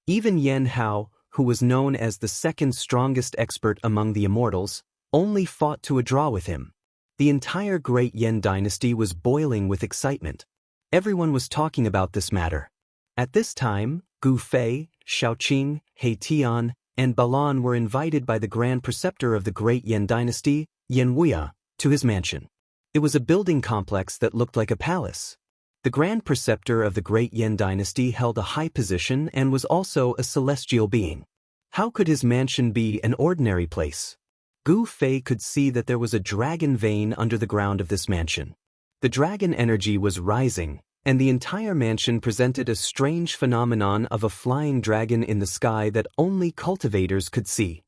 Even Yan Hao, who was known as the second strongest expert among the immortals, only fought to a draw with him. The entire great Yen dynasty was boiling with excitement. Everyone was talking about this matter. At this time, Gu Fei, Shaoqing, He Tian, and Balan were invited by the Grand Preceptor of the great Yen dynasty, Yen Wuya, to his mansion. It was a building complex that looked like a palace. The Grand Preceptor of the great Yen dynasty held a high position and was also a celestial being. How could his mansion be an ordinary place? Gu Fei could see that there was a dragon vein under the ground of this mansion. The dragon energy was rising, and the entire mansion presented a strange phenomenon of a flying dragon in the sky that only cultivators could see.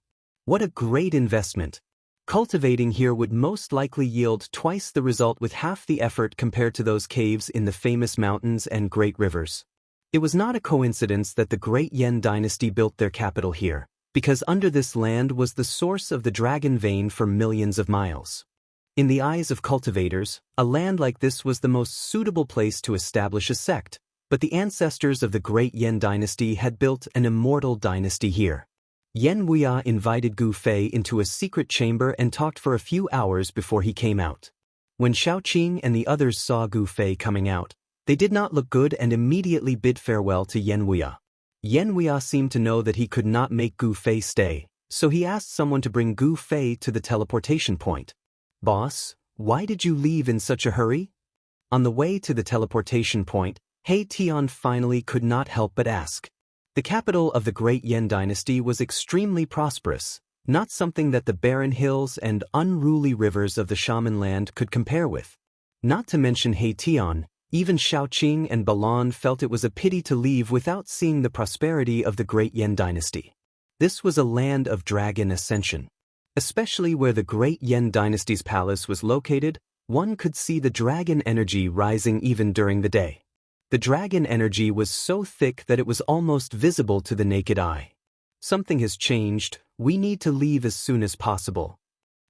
What a great investment! Cultivating here would most likely yield twice the result with half the effort compared to those caves in the famous mountains and great rivers. It was not a coincidence that the great Yen dynasty built their capital here, because under this land was the source of the dragon vein for millions of miles. In the eyes of cultivators, a land like this was the most suitable place to establish a sect, but the ancestors of the great Yen dynasty had built an immortal dynasty here. Yen Wuya invited Gu Fei into a secret chamber and talked for a few hours before he came out. When Shaoqing and the others saw Gu Fei coming out, they did not look good and immediately bid farewell to Yen Wuya. Yen Wuya seemed to know that he could not make Gu Fei stay, so he asked someone to bring Gu Fei to the teleportation point. "Boss, why did you leave in such a hurry?" On the way to the teleportation point, He Tian finally could not help but ask. The capital of the great Yen dynasty was extremely prosperous, not something that the barren hills and unruly rivers of the shaman land could compare with. Not to mention He Tian, even Shaoqing and Balan felt it was a pity to leave without seeing the prosperity of the great Yen dynasty. This was a land of dragon ascension. Especially where the great Yen dynasty's palace was located, one could see the dragon energy rising even during the day. The dragon energy was so thick that it was almost visible to the naked eye. "Something has changed, we need to leave as soon as possible."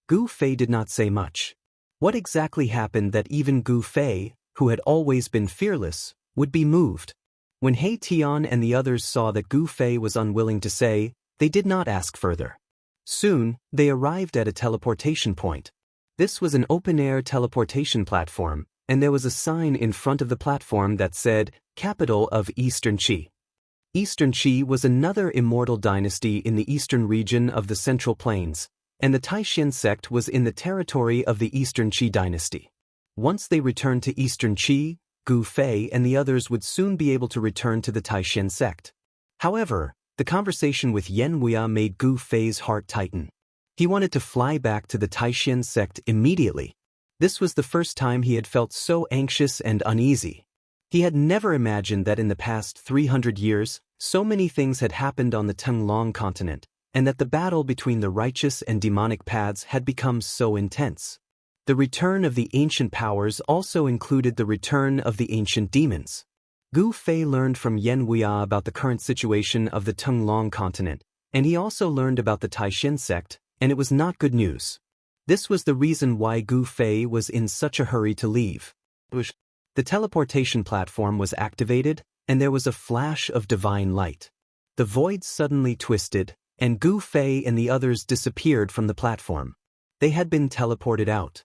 Gu Fei did not say much. What exactly happened that even Gu Fei, who had always been fearless, would be moved? When He Tian and the others saw that Gu Fei was unwilling to say, they did not ask further. Soon, they arrived at a teleportation point. This was an open-air teleportation platform, and there was a sign in front of the platform that said, "Capital of Eastern Qi." Eastern Qi was another immortal dynasty in the eastern region of the Central Plains, and the Taishan sect was in the territory of the Eastern Qi dynasty. Once they returned to Eastern Qi, Gu Fei and the others would soon be able to return to the Taishan sect. However, the conversation with Yen Wuya made Gu Fei's heart tighten. He wanted to fly back to the Taishan sect immediately. This was the first time he had felt so anxious and uneasy. He had never imagined that in the past 300 years, so many things had happened on the Tenglong continent, and that the battle between the righteous and demonic paths had become so intense. The return of the ancient powers also included the return of the ancient demons. Gu Fei learned from Yen Wuya about the current situation of the Tenglong continent, and he also learned about the Taishan sect, and it was not good news. This was the reason why Gu Fei was in such a hurry to leave. The teleportation platform was activated, and there was a flash of divine light. The void suddenly twisted, and Gu Fei and the others disappeared from the platform. They had been teleported out.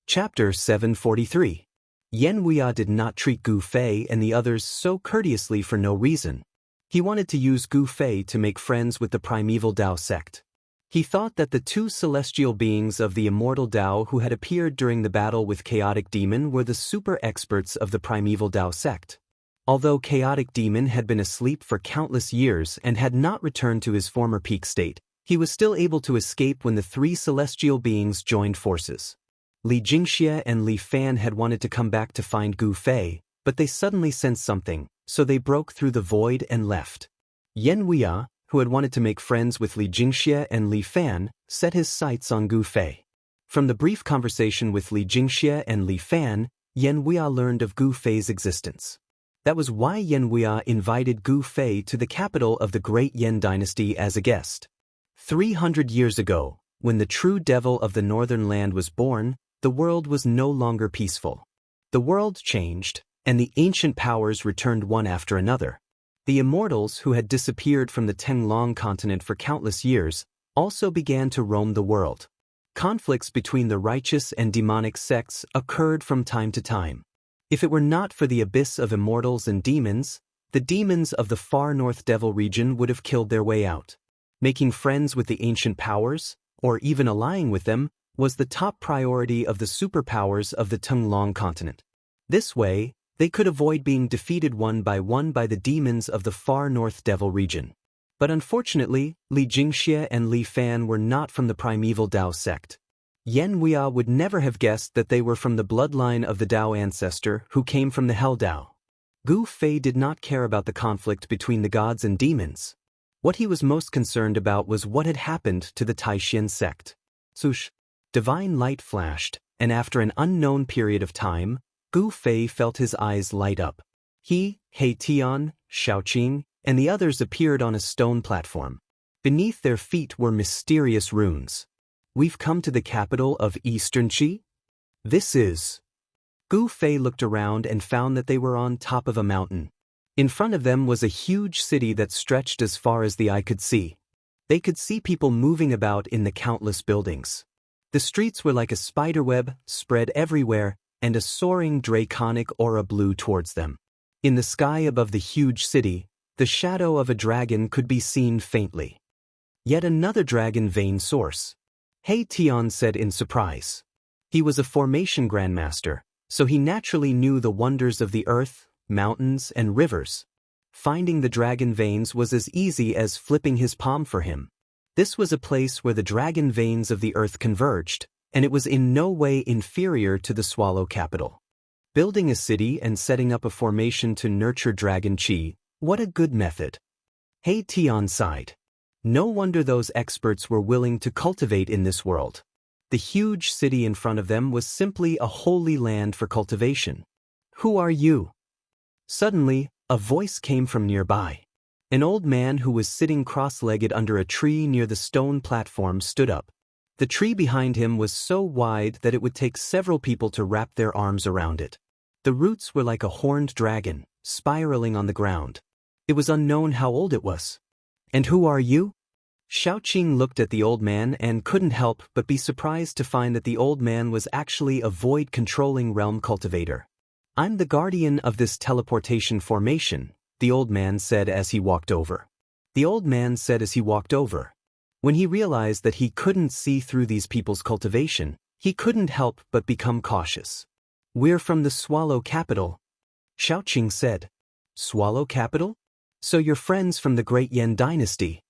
Chapter 743. Yen Wuya did not treat Gu Fei and the others so courteously for no reason. He wanted to use Gu Fei to make friends with the primeval Dao sect. He thought that the two celestial beings of the immortal Dao who had appeared during the battle with Chaotic Demon were the super experts of the primeval Dao sect. Although Chaotic Demon had been asleep for countless years and had not returned to his former peak state, he was still able to escape when the three celestial beings joined forces. Li Jingxie and Li Fan had wanted to come back to find Gu Fei, but they suddenly sensed something, so they broke through the void and left. Yen Wuya, who had wanted to make friends with Li Jingxie and Li Fan, set his sights on Gu Fei. From the brief conversation with Li Jingxie and Li Fan, Yan Huia learned of Gu Fei's existence. That was why Yan Huia invited Gu Fei to the capital of the Great Yan Dynasty as a guest. 300 years ago, when the true devil of the northern land was born, the world was no longer peaceful. The world changed, and the ancient powers returned one after another. The immortals who had disappeared from the Tenglong continent for countless years also began to roam the world. Conflicts between the righteous and demonic sects occurred from time to time. If it were not for the abyss of immortals and demons, the demons of the far north devil region would have killed their way out. Making friends with the ancient powers, or even allying with them, was the top priority of the superpowers of the Tenglong continent. This way, they could avoid being defeated one by the demons of the far north devil region. But unfortunately, Li Jingxie and Li Fan were not from the primeval Dao sect. Yan Huia would never have guessed that they were from the bloodline of the Dao ancestor who came from the Hell Dao. Gu Fei did not care about the conflict between the gods and demons. What he was most concerned about was what had happened to the Taishan sect. Swoosh! Divine light flashed, and after an unknown period of time, Gu Fei felt his eyes light up. He, He Tian, Shaoqing, and the others appeared on a stone platform. Beneath their feet were mysterious runes. We've come to the capital of Eastern Qi? This is... Gu Fei looked around and found that they were on top of a mountain. In front of them was a huge city that stretched as far as the eye could see. They could see people moving about in the countless buildings. The streets were like a spiderweb, spread everywhere, and a soaring draconic aura blew towards them. In the sky above the huge city, the shadow of a dragon could be seen faintly. Yet another dragon vein source. He Tian said in surprise. He was a formation grandmaster, so he naturally knew the wonders of the earth, mountains, and rivers. Finding the dragon veins was as easy as flipping his palm for him. This was a place where the dragon veins of the earth converged, and it was in no way inferior to the Swallow capital. Building a city and setting up a formation to nurture dragon qi, what a good method. He Tian sighed. No wonder those experts were willing to cultivate in this world. The huge city in front of them was simply a holy land for cultivation. Who are you? Suddenly, a voice came from nearby. An old man who was sitting cross-legged under a tree near the stone platform stood up. The tree behind him was so wide that it would take several people to wrap their arms around it. The roots were like a horned dragon, spiraling on the ground. It was unknown how old it was. And who are you? Shaoqing looked at the old man and couldn't help but be surprised to find that the old man was actually a void-controlling realm cultivator. I'm the guardian of this teleportation formation, the old man said as he walked over. When he realized that he couldn't see through these people's cultivation, he couldn't help but become cautious. We're from the Swallow capital, Shaoqing said. Swallow capital? So you're friends from the Great Yan Dynasty.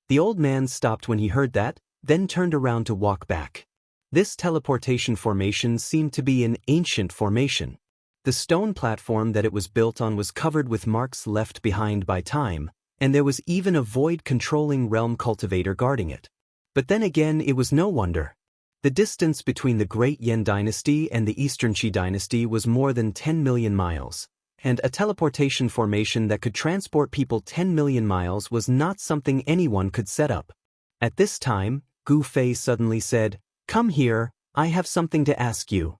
The old man stopped when he heard that, then turned around to walk back. This teleportation formation seemed to be an ancient formation. The stone platform that it was built on was covered with marks left behind by time, and there was even a void-controlling realm cultivator guarding it. But then again, it was no wonder. The distance between the Great Yan Dynasty and the Eastern Qi Dynasty was more than 10 million miles. And a teleportation formation that could transport people 10 million miles was not something anyone could set up. At this time, Gu Fei suddenly said, "Come here, I have something to ask you."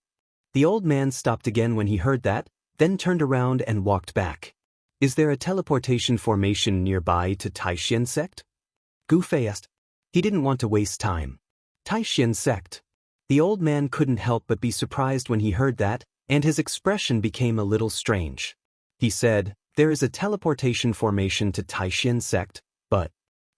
The old man stopped again when he heard that, then turned around and walked back. Is there a teleportation formation nearby to Taishan sect? Gu Fei asked. He didn't want to waste time. Taishan sect. The old man couldn't help but be surprised when he heard that, and his expression became a little strange. He said, there is a teleportation formation to Taishan sect, but...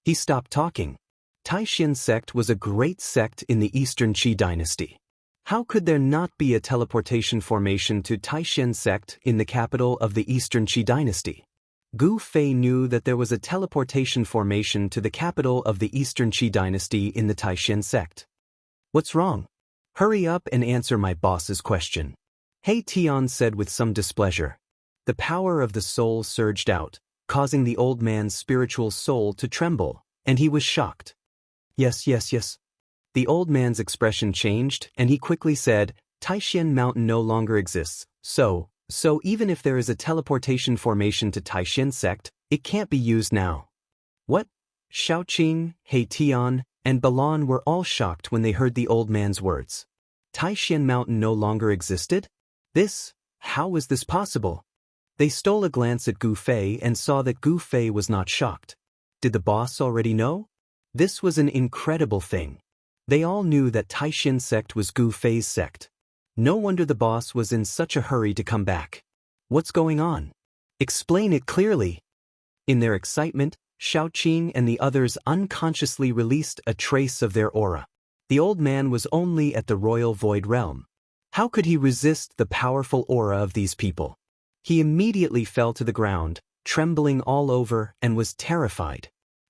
He stopped talking. Taishan sect was a great sect in the Eastern Qi dynasty. How could there not be a teleportation formation to Taishan sect in the capital of the Eastern Qi dynasty? Gu Fei knew that there was a teleportation formation to the capital of the Eastern Qi dynasty in the Taishan sect. What's wrong? Hurry up and answer my boss's question. He Tian said with some displeasure. The power of the soul surged out, causing the old man's spiritual soul to tremble, and he was shocked. Yes, yes, yes. The old man's expression changed, and he quickly said, Taishan Mountain no longer exists, so even if there is a teleportation formation to Taishan sect, it can't be used now. What? Xiaoqing, He Tian, and Balan were all shocked when they heard the old man's words. Taishan Mountain no longer existed? How was this possible? They stole a glance at Gu Fei and saw that Gu Fei was not shocked. Did the boss already know? This was an incredible thing. They all knew that Taishan sect was Gu Fei's sect. No wonder the boss was in such a hurry to come back. What's going on? Explain it clearly. In their excitement, Xiaoqing and the others unconsciously released a trace of their aura. The old man was only at the royal void realm. How could he resist the powerful aura of these people? He immediately fell to the ground, trembling all over, and was terrified.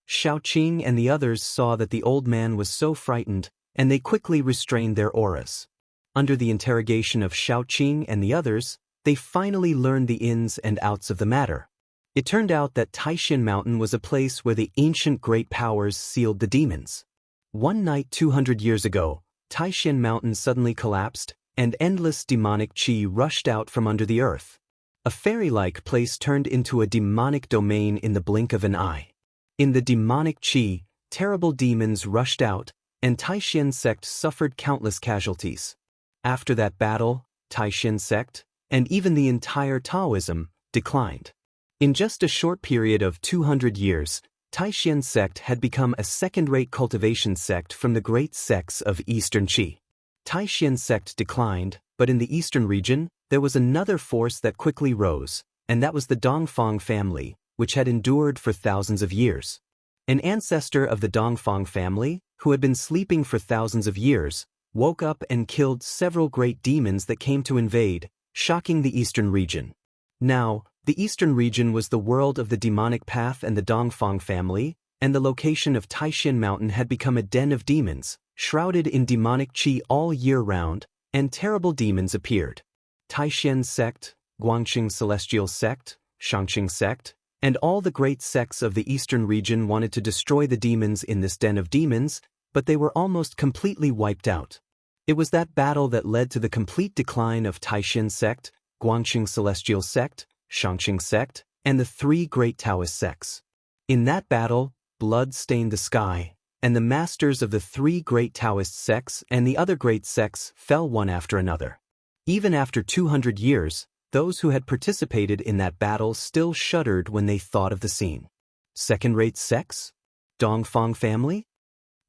Xiaoqing and the others saw that the old man was so frightened, and they quickly restrained their auras. Under the interrogation of Xiaoqing and the others, they finally learned the ins and outs of the matter. It turned out that Taishan Mountain was a place where the ancient great powers sealed the demons. One night 200 years ago, Taishan Mountain suddenly collapsed, and endless demonic qi rushed out from under the earth. A fairy-like place turned into a demonic domain in the blink of an eye. In the demonic qi, terrible demons rushed out, and Taishan sect suffered countless casualties. After that battle, Taishan sect, and even the entire Taoism, declined. In just a short period of 200 years, Taishan sect had become a second-rate cultivation sect from the great sects of Eastern Qi. Taishan sect declined, but in the eastern region, there was another force that quickly rose, and that was the Dongfang family, which had endured for thousands of years. An ancestor of the Dongfang family, who had been sleeping for thousands of years, woke up and killed several great demons that came to invade, shocking the eastern region. Now, the eastern region was the world of the demonic path and the Dongfang family, and the location of Taishan Mountain had become a den of demons, shrouded in demonic qi all year round, and terrible demons appeared. Taishan sect, Guangqing celestial sect, Shangqing sect, and all the great sects of the eastern region wanted to destroy the demons in this den of demons, but they were almost completely wiped out. It was that battle that led to the complete decline of Taishan sect, Guangqing celestial sect, Shangqing sect, and the three great Taoist sects. In that battle, blood stained the sky, and the masters of the three great Taoist sects and the other great sects fell one after another. Even after 200 years, those who had participated in that battle still shuddered when they thought of the scene. Second-rate sects? Dongfang family?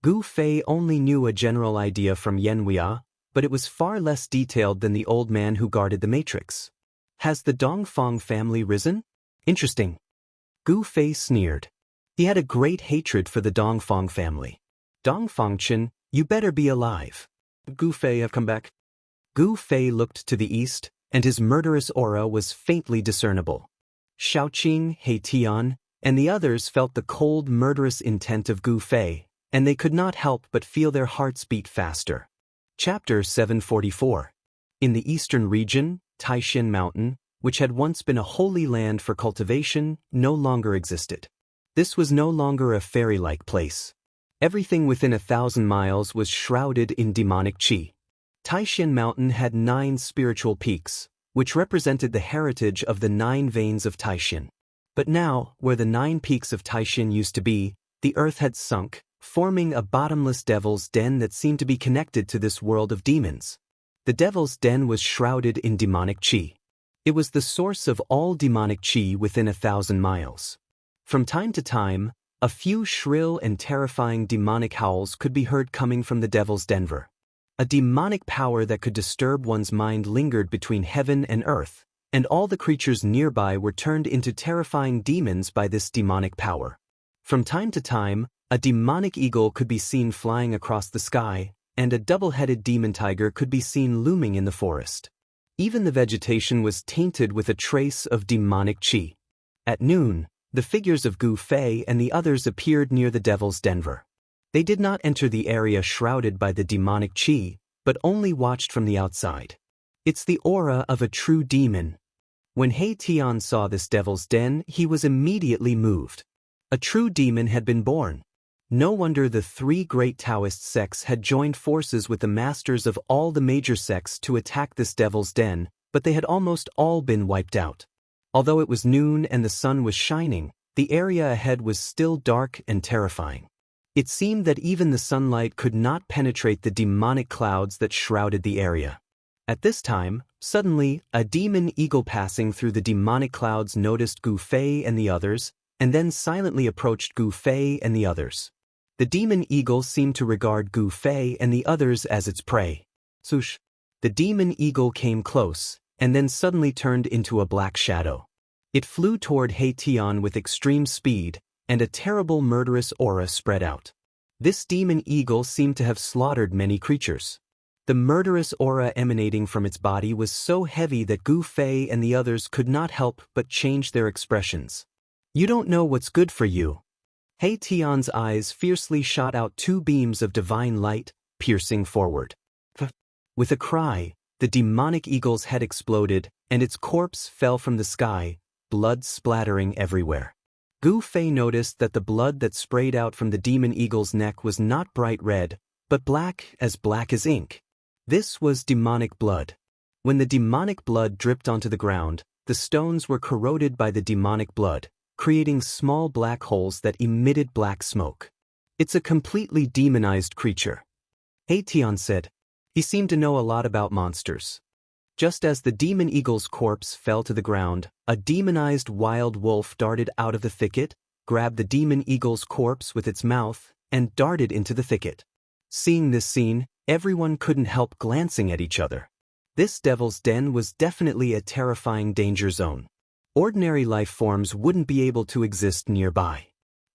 Gu Fei only knew a general idea from Yanhua, but it was far less detailed than the old man who guarded the matrix. Has the Dongfang family risen? Interesting. Gu Fei sneered. He had a great hatred for the Dongfang family. Dongfangchen, you better be alive. Gu Fei have come back. Gu Fei looked to the east, and his murderous aura was faintly discernible. Xiaoqing, He Tian, and the others felt the cold, murderous intent of Gu Fei, and they could not help but feel their hearts beat faster. Chapter 744. In the eastern region, Taishan Mountain, which had once been a holy land for cultivation, no longer existed. This was no longer a fairy-like place. Everything within 1,000 miles was shrouded in demonic qi. Taishan Mountain had 9 spiritual peaks, which represented the heritage of the 9 veins of Taishan. But now, where the 9 peaks of Taishan used to be, the earth had sunk, forming a bottomless devil's den that seemed to be connected to this world of demons. The devil's den was shrouded in demonic qi. It was the source of all demonic qi within 1,000 miles. From time to time, a few shrill and terrifying demonic howls could be heard coming from the devil's denver. A demonic power that could disturb one's mind lingered between heaven and earth, and all the creatures nearby were turned into terrifying demons by this demonic power. From time to time, a demonic eagle could be seen flying across the sky, and a double-headed demon tiger could be seen looming in the forest. Even the vegetation was tainted with a trace of demonic qi. At noon, the figures of Gu Fei and the others appeared near the devil's denver. They did not enter the area shrouded by the demonic qi, but only watched from the outside. It's the aura of a true demon. When He Tian saw this devil's den, he was immediately moved. A true demon had been born. No wonder the three great Taoist sects had joined forces with the masters of all the major sects to attack this devil's den, but they had almost all been wiped out. Although it was noon and the sun was shining, the area ahead was still dark and terrifying. It seemed that even the sunlight could not penetrate the demonic clouds that shrouded the area. At this time, suddenly, a demon eagle passing through the demonic clouds noticed Gu Fei and the others, and then silently approached Gu Fei and the others. The demon eagle seemed to regard Gu Fei and the others as its prey. Swoosh! The demon eagle came close, and then suddenly turned into a black shadow. It flew toward He Tian with extreme speed, and a terrible murderous aura spread out. This demon eagle seemed to have slaughtered many creatures. The murderous aura emanating from its body was so heavy that Gu Fei and the others could not help but change their expressions. You don't know what's good for you. He Tian's eyes fiercely shot out two beams of divine light, piercing forward. With a cry, the demonic eagle's head exploded, and its corpse fell from the sky, blood splattering everywhere. Gu Fei noticed that the blood that sprayed out from the demon eagle's neck was not bright red, but black as ink. This was demonic blood. When the demonic blood dripped onto the ground, the stones were corroded by the demonic blood, creating small black holes that emitted black smoke. It's a completely demonized creature. He Tian said. He seemed to know a lot about monsters. Just as the demon eagle's corpse fell to the ground, a demonized wild wolf darted out of the thicket, grabbed the demon eagle's corpse with its mouth, and darted into the thicket. Seeing this scene, everyone couldn't help glancing at each other. This devil's den was definitely a terrifying danger zone. Ordinary life forms wouldn't be able to exist nearby.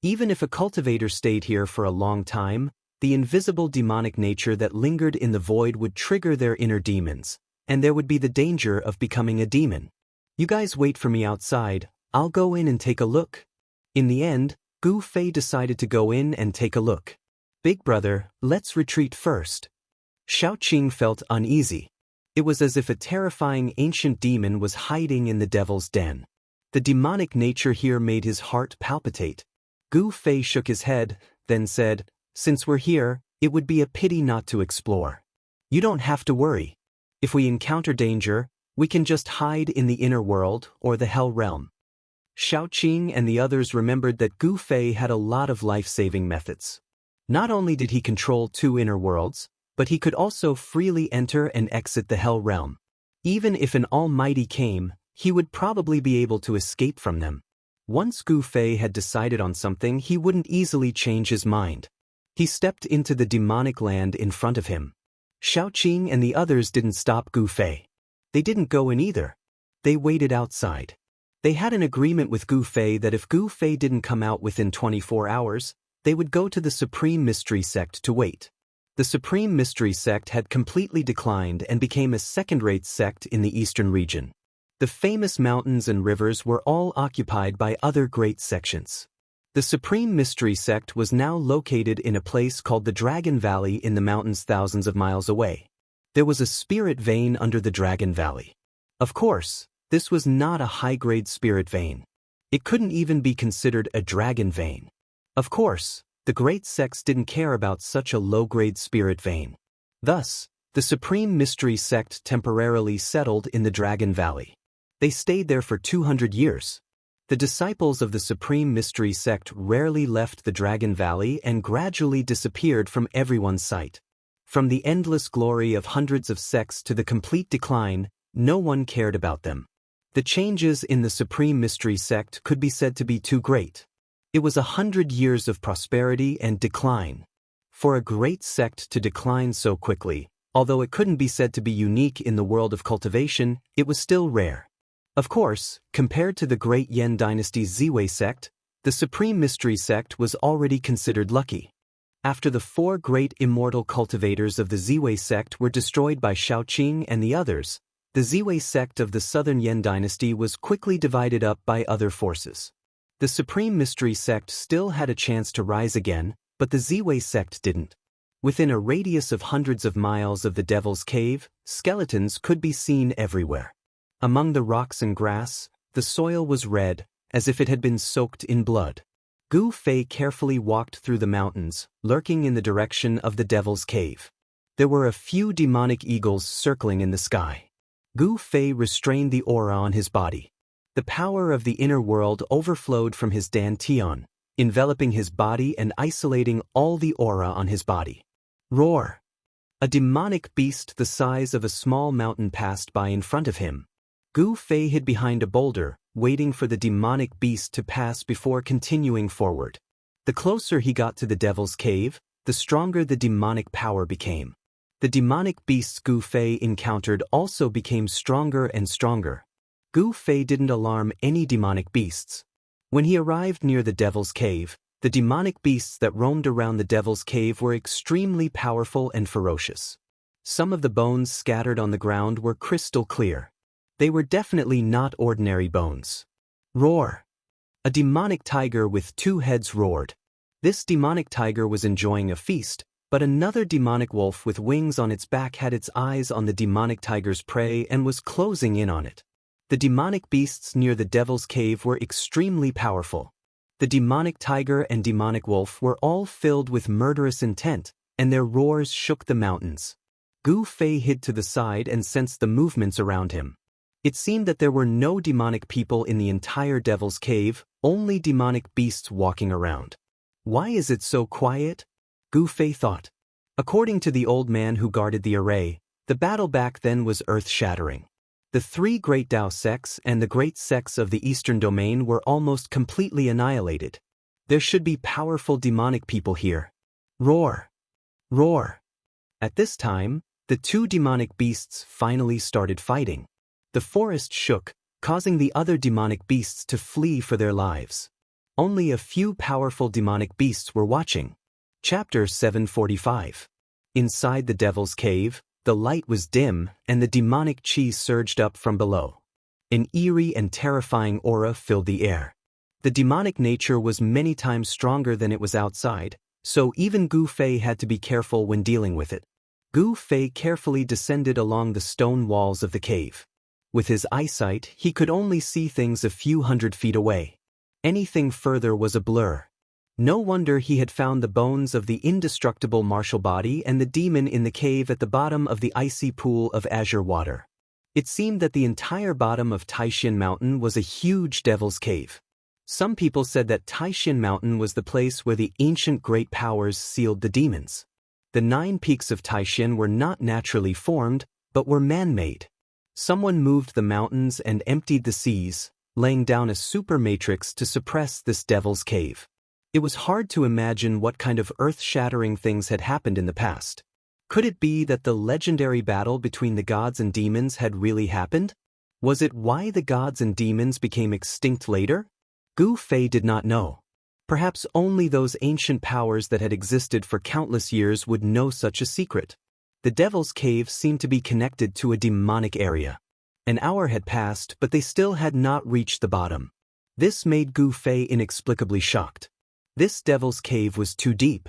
Even if a cultivator stayed here for a long time, the invisible demonic nature that lingered in the void would trigger their inner demons, and there would be the danger of becoming a demon. You guys wait for me outside, I'll go in and take a look. In the end, Gu Fei decided to go in and take a look. Big brother, let's retreat first. Xiaoqing felt uneasy. It was as if a terrifying ancient demon was hiding in the devil's den. The demonic nature here made his heart palpitate. Gu Fei shook his head, then said, "Since we're here, it would be a pity not to explore. You don't have to worry. If we encounter danger, we can just hide in the inner world or the hell realm." Xiaoqing and the others remembered that Gu Fei had a lot of life-saving methods. Not only did he control two inner worlds, but he could also freely enter and exit the hell realm. Even if an almighty came, he would probably be able to escape from them. Once Gu Fei had decided on something, he wouldn't easily change his mind. He stepped into the demonic land in front of him. Xiaoqing and the others didn't stop Gu Fei. They didn't go in either. They waited outside. They had an agreement with Gu Fei that if Gu Fei didn't come out within 24 hours, they would go to the Supreme Mystery Sect to wait. The Supreme Mystery Sect had completely declined and became a second-rate sect in the eastern region. The famous mountains and rivers were all occupied by other great sections. The Supreme Mystery Sect was now located in a place called the Dragon Valley in the mountains thousands of miles away. There was a spirit vein under the Dragon Valley. Of course, this was not a high-grade spirit vein. It couldn't even be considered a dragon vein. Of course, the great sects didn't care about such a low-grade spirit vein. Thus, the Supreme Mystery Sect temporarily settled in the Dragon Valley. They stayed there for 200 years. The disciples of the Supreme Mystery Sect rarely left the Dragon Valley and gradually disappeared from everyone's sight. From the endless glory of hundreds of sects to the complete decline, no one cared about them. The changes in the Supreme Mystery Sect could be said to be too great. It was 100 years of prosperity and decline. For a great sect to decline so quickly, although it couldn't be said to be unique in the world of cultivation, it was still rare. Of course, compared to the great Yan dynasty's Ziwei sect, the Supreme Mystery Sect was already considered lucky. After the four great immortal cultivators of the Ziwei sect were destroyed by Xiaoqing and the others, the Ziwei sect of the southern Yan dynasty was quickly divided up by other forces. The Supreme Mystery Sect still had a chance to rise again, but the Ziwei sect didn't. Within a radius of hundreds of miles of the Devil's Cave, skeletons could be seen everywhere. Among the rocks and grass, the soil was red, as if it had been soaked in blood. Gu Fei carefully walked through the mountains, lurking in the direction of the Devil's Cave. There were a few demonic eagles circling in the sky. Gu Fei restrained the aura on his body. The power of the inner world overflowed from his dantian, enveloping his body and isolating all the aura on his body. Roar! A demonic beast the size of a small mountain passed by in front of him. Gu Fei hid behind a boulder, waiting for the demonic beast to pass before continuing forward. The closer he got to the Devil's Cave, the stronger the demonic power became. The demonic beasts Gu Fei encountered also became stronger and stronger. Gu Fei didn't alarm any demonic beasts. When he arrived near the Devil's Cave, the demonic beasts that roamed around the Devil's Cave were extremely powerful and ferocious. Some of the bones scattered on the ground were crystal clear. They were definitely not ordinary bones. Roar! A demonic tiger with 2 heads roared. This demonic tiger was enjoying a feast, but another demonic wolf with wings on its back had its eyes on the demonic tiger's prey and was closing in on it. The demonic beasts near the Devil's Cave were extremely powerful. The demonic tiger and demonic wolf were all filled with murderous intent, and their roars shook the mountains. Gu Fei hid to the side and sensed the movements around him. It seemed that there were no demonic people in the entire Devil's Cave, only demonic beasts walking around. Why is it so quiet? Gu Fei thought. According to the old man who guarded the array, the battle back then was earth-shattering. The 3 great Dao sects and the great sects of the Eastern Domain were almost completely annihilated. There should be powerful demonic people here. Roar! Roar! At this time, the 2 demonic beasts finally started fighting. The forest shook, causing the other demonic beasts to flee for their lives. Only a few powerful demonic beasts were watching. Chapter 745. Inside the Devil's Cave, the light was dim and the demonic chi surged up from below. An eerie and terrifying aura filled the air. The demonic nature was many times stronger than it was outside, so even Gu Fei had to be careful when dealing with it. Gu Fei carefully descended along the stone walls of the cave. With his eyesight, he could only see things a few hundred feet away. Anything further was a blur. No wonder he had found the bones of the indestructible martial body and the demon in the cave at the bottom of the icy pool of azure water. It seemed that the entire bottom of Taishin Mountain was a huge devil's cave. Some people said that Taishin Mountain was the place where the ancient great powers sealed the demons. The 9 peaks of Taishin were not naturally formed, but were man-made. Someone moved the mountains and emptied the seas, laying down a super matrix to suppress this devil's cave. It was hard to imagine what kind of earth-shattering things had happened in the past. Could it be that the legendary battle between the gods and demons had really happened? Was it why the gods and demons became extinct later? Gu Fei did not know. Perhaps only those ancient powers that had existed for countless years would know such a secret. The Devil's Cave seemed to be connected to a demonic area. An hour had passed, but they still had not reached the bottom. This made Gu Fei inexplicably shocked. This Devil's Cave was too deep.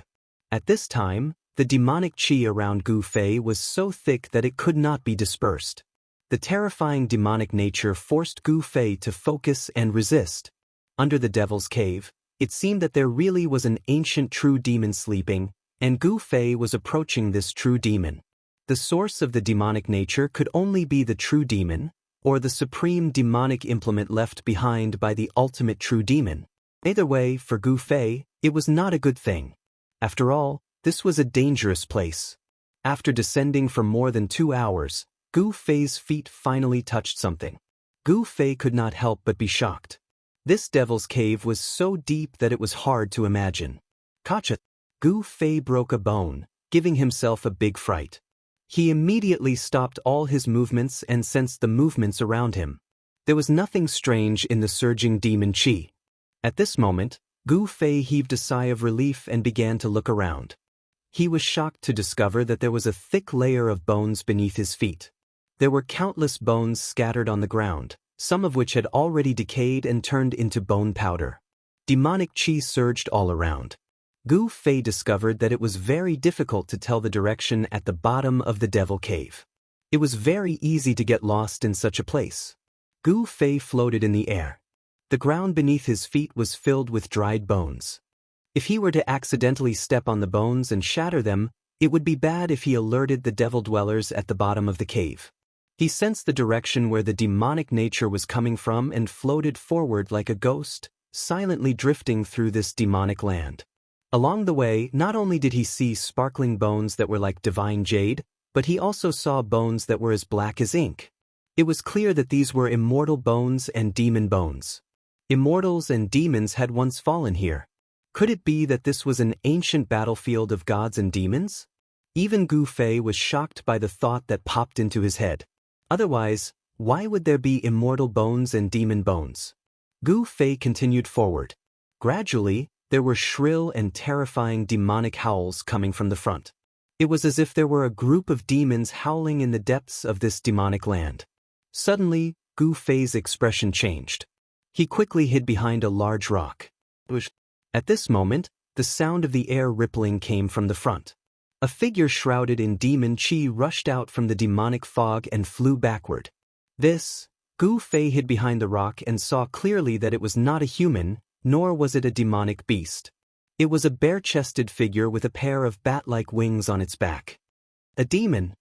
At this time, the demonic chi around Gu Fei was so thick that it could not be dispersed. The terrifying demonic nature forced Gu Fei to focus and resist. Under the Devil's Cave, it seemed that there really was an ancient true demon sleeping, and Gu Fei was approaching this true demon. The source of the demonic nature could only be the true demon, or the supreme demonic implement left behind by the ultimate true demon. Either way, for Gu Fei, it was not a good thing. After all, this was a dangerous place. After descending for more than 2 hours, Gu Fei's feet finally touched something. Gu Fei could not help but be shocked. This devil's cave was so deep that it was hard to imagine. Gotcha! Gu Fei broke a bone, giving himself a big fright. He immediately stopped all his movements and sensed the movements around him. There was nothing strange in the surging demon chi. At this moment, Gu Fei heaved a sigh of relief and began to look around. He was shocked to discover that there was a thick layer of bones beneath his feet. There were countless bones scattered on the ground, some of which had already decayed and turned into bone powder. Demonic chi surged all around. Gu Fei discovered that it was very difficult to tell the direction at the bottom of the devil cave. It was very easy to get lost in such a place. Gu Fei floated in the air. The ground beneath his feet was filled with dried bones. If he were to accidentally step on the bones and shatter them, it would be bad if he alerted the devil dwellers at the bottom of the cave. He sensed the direction where the demonic nature was coming from and floated forward like a ghost, silently drifting through this demonic land. Along the way, not only did he see sparkling bones that were like divine jade, but he also saw bones that were as black as ink. It was clear that these were immortal bones and demon bones. Immortals and demons had once fallen here. Could it be that this was an ancient battlefield of gods and demons? Even Gu Fei was shocked by the thought that popped into his head. Otherwise, why would there be immortal bones and demon bones? Gu Fei continued forward. Gradually, there were shrill and terrifying demonic howls coming from the front. It was as if there were a group of demons howling in the depths of this demonic land. Suddenly, Gu Fei's expression changed. He quickly hid behind a large rock. At this moment, the sound of the air rippling came from the front. A figure shrouded in demon chi rushed out from the demonic fog and flew backward. Gu Fei hid behind the rock and saw clearly that it was not a human, nor was it a demonic beast. It was a bare-chested figure with a pair of bat-like wings on its back. A demon.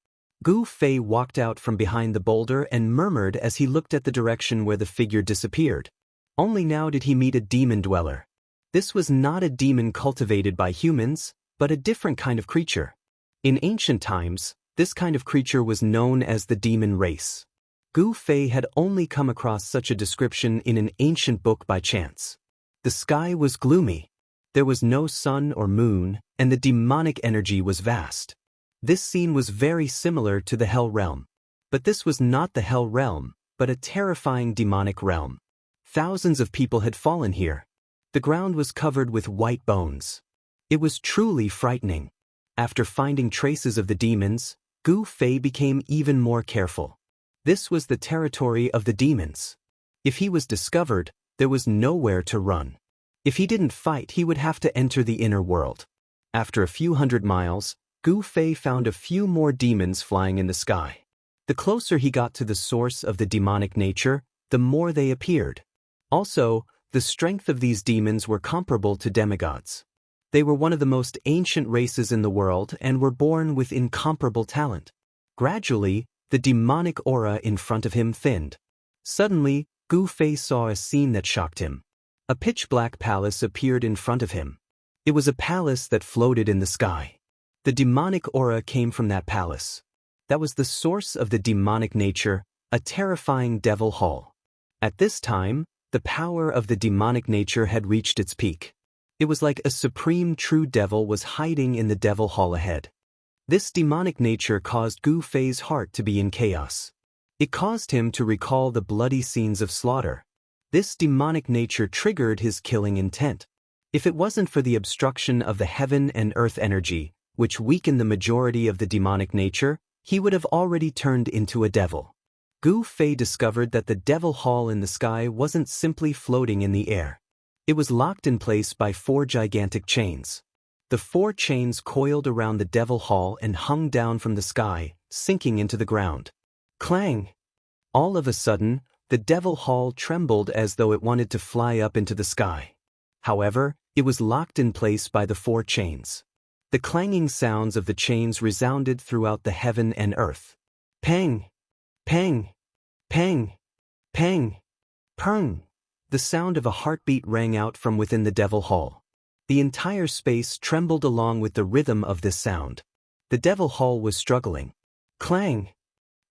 Gu Fei walked out from behind the boulder and murmured as he looked at the direction where the figure disappeared. Only now did he meet a demon dweller. This was not a demon cultivated by humans, but a different kind of creature. In ancient times, this kind of creature was known as the demon race. Gu Fei had only come across such a description in an ancient book by chance. The sky was gloomy. There was no sun or moon, and the demonic energy was vast. This scene was very similar to the Hell Realm. But this was not the Hell Realm, but a terrifying demonic realm. Thousands of people had fallen here. The ground was covered with white bones. It was truly frightening. After finding traces of the demons, Gu Fei became even more careful. This was the territory of the demons. If he was discovered, there was nowhere to run. If he didn't fight, he would have to enter the inner world. After a few hundred miles, Gu Fei found a few more demons flying in the sky. The closer he got to the source of the demonic nature, the more they appeared. Also, the strength of these demons were comparable to demigods. They were one of the most ancient races in the world and were born with incomparable talent. Gradually, the demonic aura in front of him thinned. Suddenly, Gu Fei saw a scene that shocked him. A pitch-black palace appeared in front of him. It was a palace that floated in the sky. The demonic aura came from that palace. That was the source of the demonic nature, a terrifying devil hall. At this time, the power of the demonic nature had reached its peak. It was like a supreme true devil was hiding in the devil hall ahead. This demonic nature caused Gu Fei's heart to be in chaos. It caused him to recall the bloody scenes of slaughter. This demonic nature triggered his killing intent. If it wasn't for the obstruction of the heaven and earth energy, which weakened the majority of the demonic nature, he would have already turned into a devil. Gu Fei discovered that the devil hall in the sky wasn't simply floating in the air. It was locked in place by 4 gigantic chains. The 4 chains coiled around the devil hall and hung down from the sky, sinking into the ground. Clang! All of a sudden, the devil hall trembled as though it wanted to fly up into the sky. However, it was locked in place by the 4 chains. The clanging sounds of the chains resounded throughout the heaven and earth. Pang! Pang! Pang! Pang! Pung! The sound of a heartbeat rang out from within the devil hall. The entire space trembled along with the rhythm of this sound. The devil hall was struggling. Clang!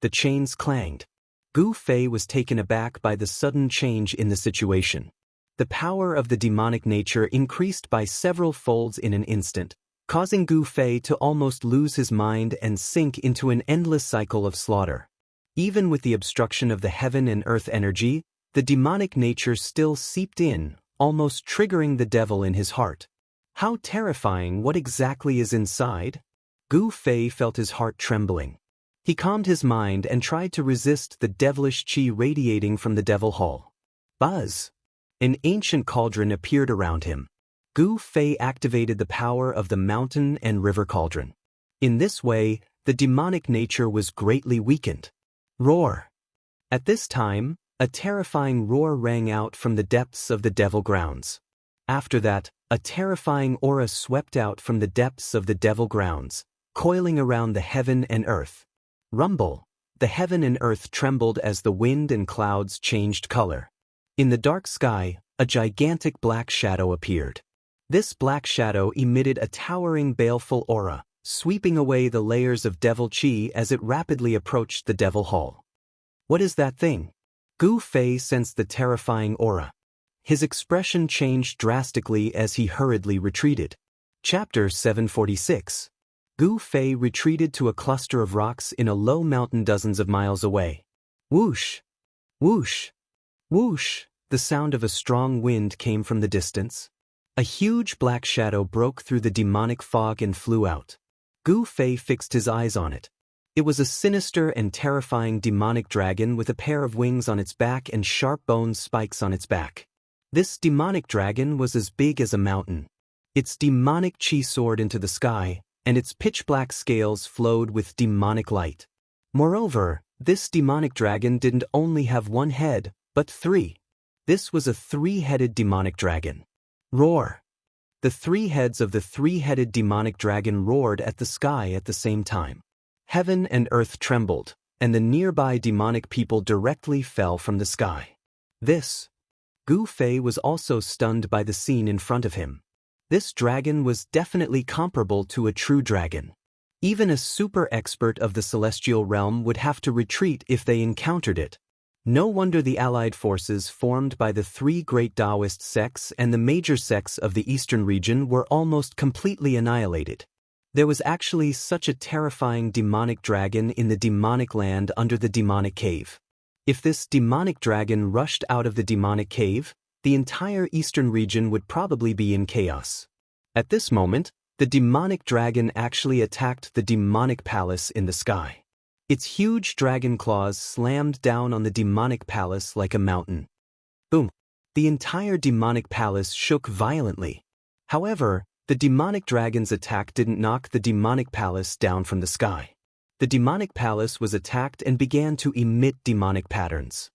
The chains clanged. Gu Fei was taken aback by the sudden change in the situation. The power of the demonic nature increased by several folds in an instant, causing Gu Fei to almost lose his mind and sink into an endless cycle of slaughter. Even with the obstruction of the heaven and earth energy, the demonic nature still seeped in, almost triggering the devil in his heart. How terrifying! What exactly is inside? Gu Fei felt his heart trembling. He calmed his mind and tried to resist the devilish qi radiating from the devil hall. Buzz! An ancient cauldron appeared around him. Gu Fei activated the power of the mountain and river cauldron. In this way, the demonic nature was greatly weakened. Roar! At this time, A terrifying roar rang out from the depths of the devil grounds. After that, a terrifying aura swept out from the depths of the devil grounds, coiling around the heaven and earth. Rumble! The heaven and earth trembled as the wind and clouds changed color. In the dark sky, a gigantic black shadow appeared. This black shadow emitted a towering baleful aura, sweeping away the layers of devil chi as it rapidly approached the devil hall. What is that thing? Gu Fei sensed the terrifying aura. His expression changed drastically as he hurriedly retreated. Chapter 746. Gu Fei retreated to a cluster of rocks in a low mountain dozens of miles away. Whoosh! Whoosh! Whoosh! The sound of a strong wind came from the distance. A huge black shadow broke through the demonic fog and flew out. Gu Fei fixed his eyes on it. It was a sinister and terrifying demonic dragon with a pair of wings on its back and sharp bone spikes on its back. This demonic dragon was as big as a mountain. Its demonic chi soared into the sky, and its pitch-black scales flowed with demonic light. Moreover, this demonic dragon didn't only have one head, but three. This was a three-headed demonic dragon. Roar! The three heads of the three-headed demonic dragon roared at the sky at the same time. Heaven and earth trembled, and the nearby demonic people directly fell from the sky. Gu Fei was also stunned by the scene in front of him. This dragon was definitely comparable to a true dragon. Even a super expert of the celestial realm would have to retreat if they encountered it. No wonder the allied forces formed by the three great Taoist sects and the major sects of the eastern region were almost completely annihilated. There was actually such a terrifying demonic dragon in the demonic land under the demonic cave. If this demonic dragon rushed out of the demonic cave, the entire eastern region would probably be in chaos. At this moment, the demonic dragon actually attacked the demonic palace in the sky. Its huge dragon claws slammed down on the demonic palace like a mountain. Boom! The entire demonic palace shook violently. However, the demonic dragon's attack didn't knock the demonic palace down from the sky. The demonic palace was attacked and began to emit demonic patterns.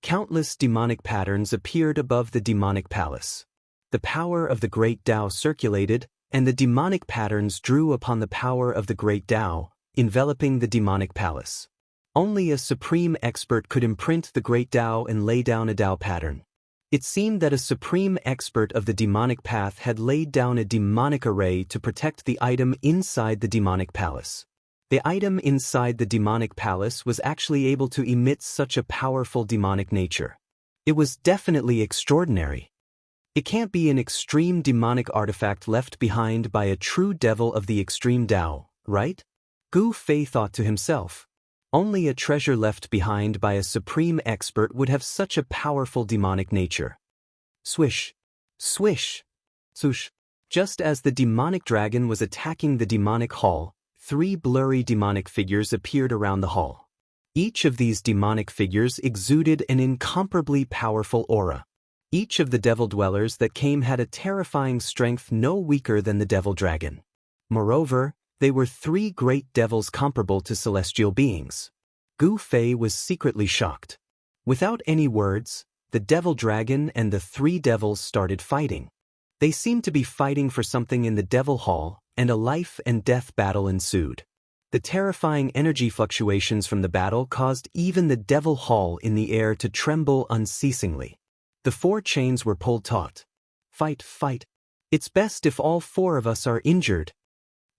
Countless demonic patterns appeared above the demonic palace. The power of the great Tao circulated, and the demonic patterns drew upon the power of the great Tao, enveloping the demonic palace. Only a supreme expert could imprint the great Tao and lay down a Tao pattern. It seemed that a supreme expert of the demonic path had laid down a demonic array to protect the item inside the demonic palace. The item inside the demonic palace was actually able to emit such a powerful demonic nature. It was definitely extraordinary. It can't be an extreme demonic artifact left behind by a true devil of the extreme Tao, right? Gu Fei thought to himself. Only a treasure left behind by a supreme expert would have such a powerful demonic nature. Swish! Swish! Swoosh! Just as the demonic dragon was attacking the demonic hall, three blurry demonic figures appeared around the hall. Each of these demonic figures exuded an incomparably powerful aura. Each of the devil dwellers that came had a terrifying strength no weaker than the devil dragon. Moreover, they were three great devils comparable to celestial beings. Gu Fei was secretly shocked. Without any words, the devil dragon and the three devils started fighting. They seemed to be fighting for something in the devil hall, and a life and death battle ensued. The terrifying energy fluctuations from the battle caused even the devil hall in the air to tremble unceasingly. The four chains were pulled taut. Fight, fight. It's best if all four of us are injured.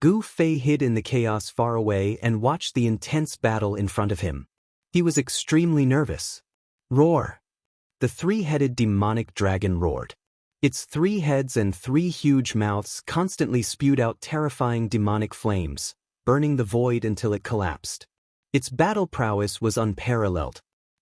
Gu Fei hid in the chaos far away and watched the intense battle in front of him. He was extremely nervous. Roar! The three-headed demonic dragon roared. Its three heads and three huge mouths constantly spewed out terrifying demonic flames, burning the void until it collapsed. Its battle prowess was unparalleled.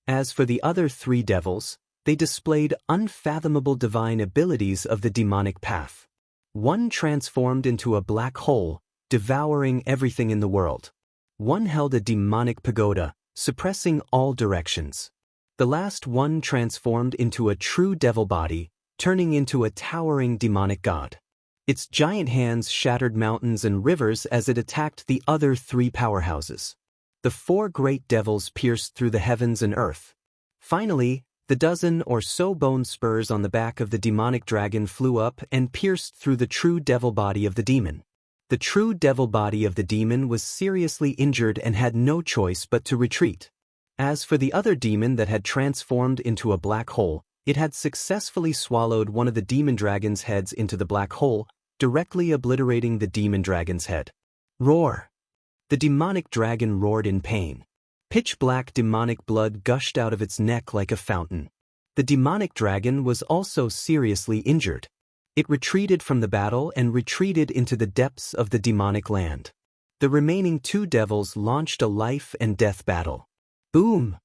As for the other three devils, they displayed unfathomable divine abilities of the demonic path. One transformed into a black hole, devouring everything in the world. One held a demonic pagoda, suppressing all directions. The last one transformed into a true devil body, turning into a towering demonic god. Its giant hands shattered mountains and rivers as it attacked the other three powerhouses. The four great devils pierced through the heavens and earth. Finally, The dozen or so bone spurs on the back of the demonic dragon flew up and pierced through the true devil body of the demon. The true devil body of the demon was seriously injured and had no choice but to retreat. As for the other demon that had transformed into a black hole, it had successfully swallowed one of the demon dragon's heads into the black hole, directly obliterating the demon dragon's head. Roar! The demonic dragon roared in pain. Pitch-black demonic blood gushed out of its neck like a fountain. The demonic dragon was also seriously injured. It retreated from the battle and retreated into the depths of the demonic land. The remaining two devils launched a life and death battle. Boom!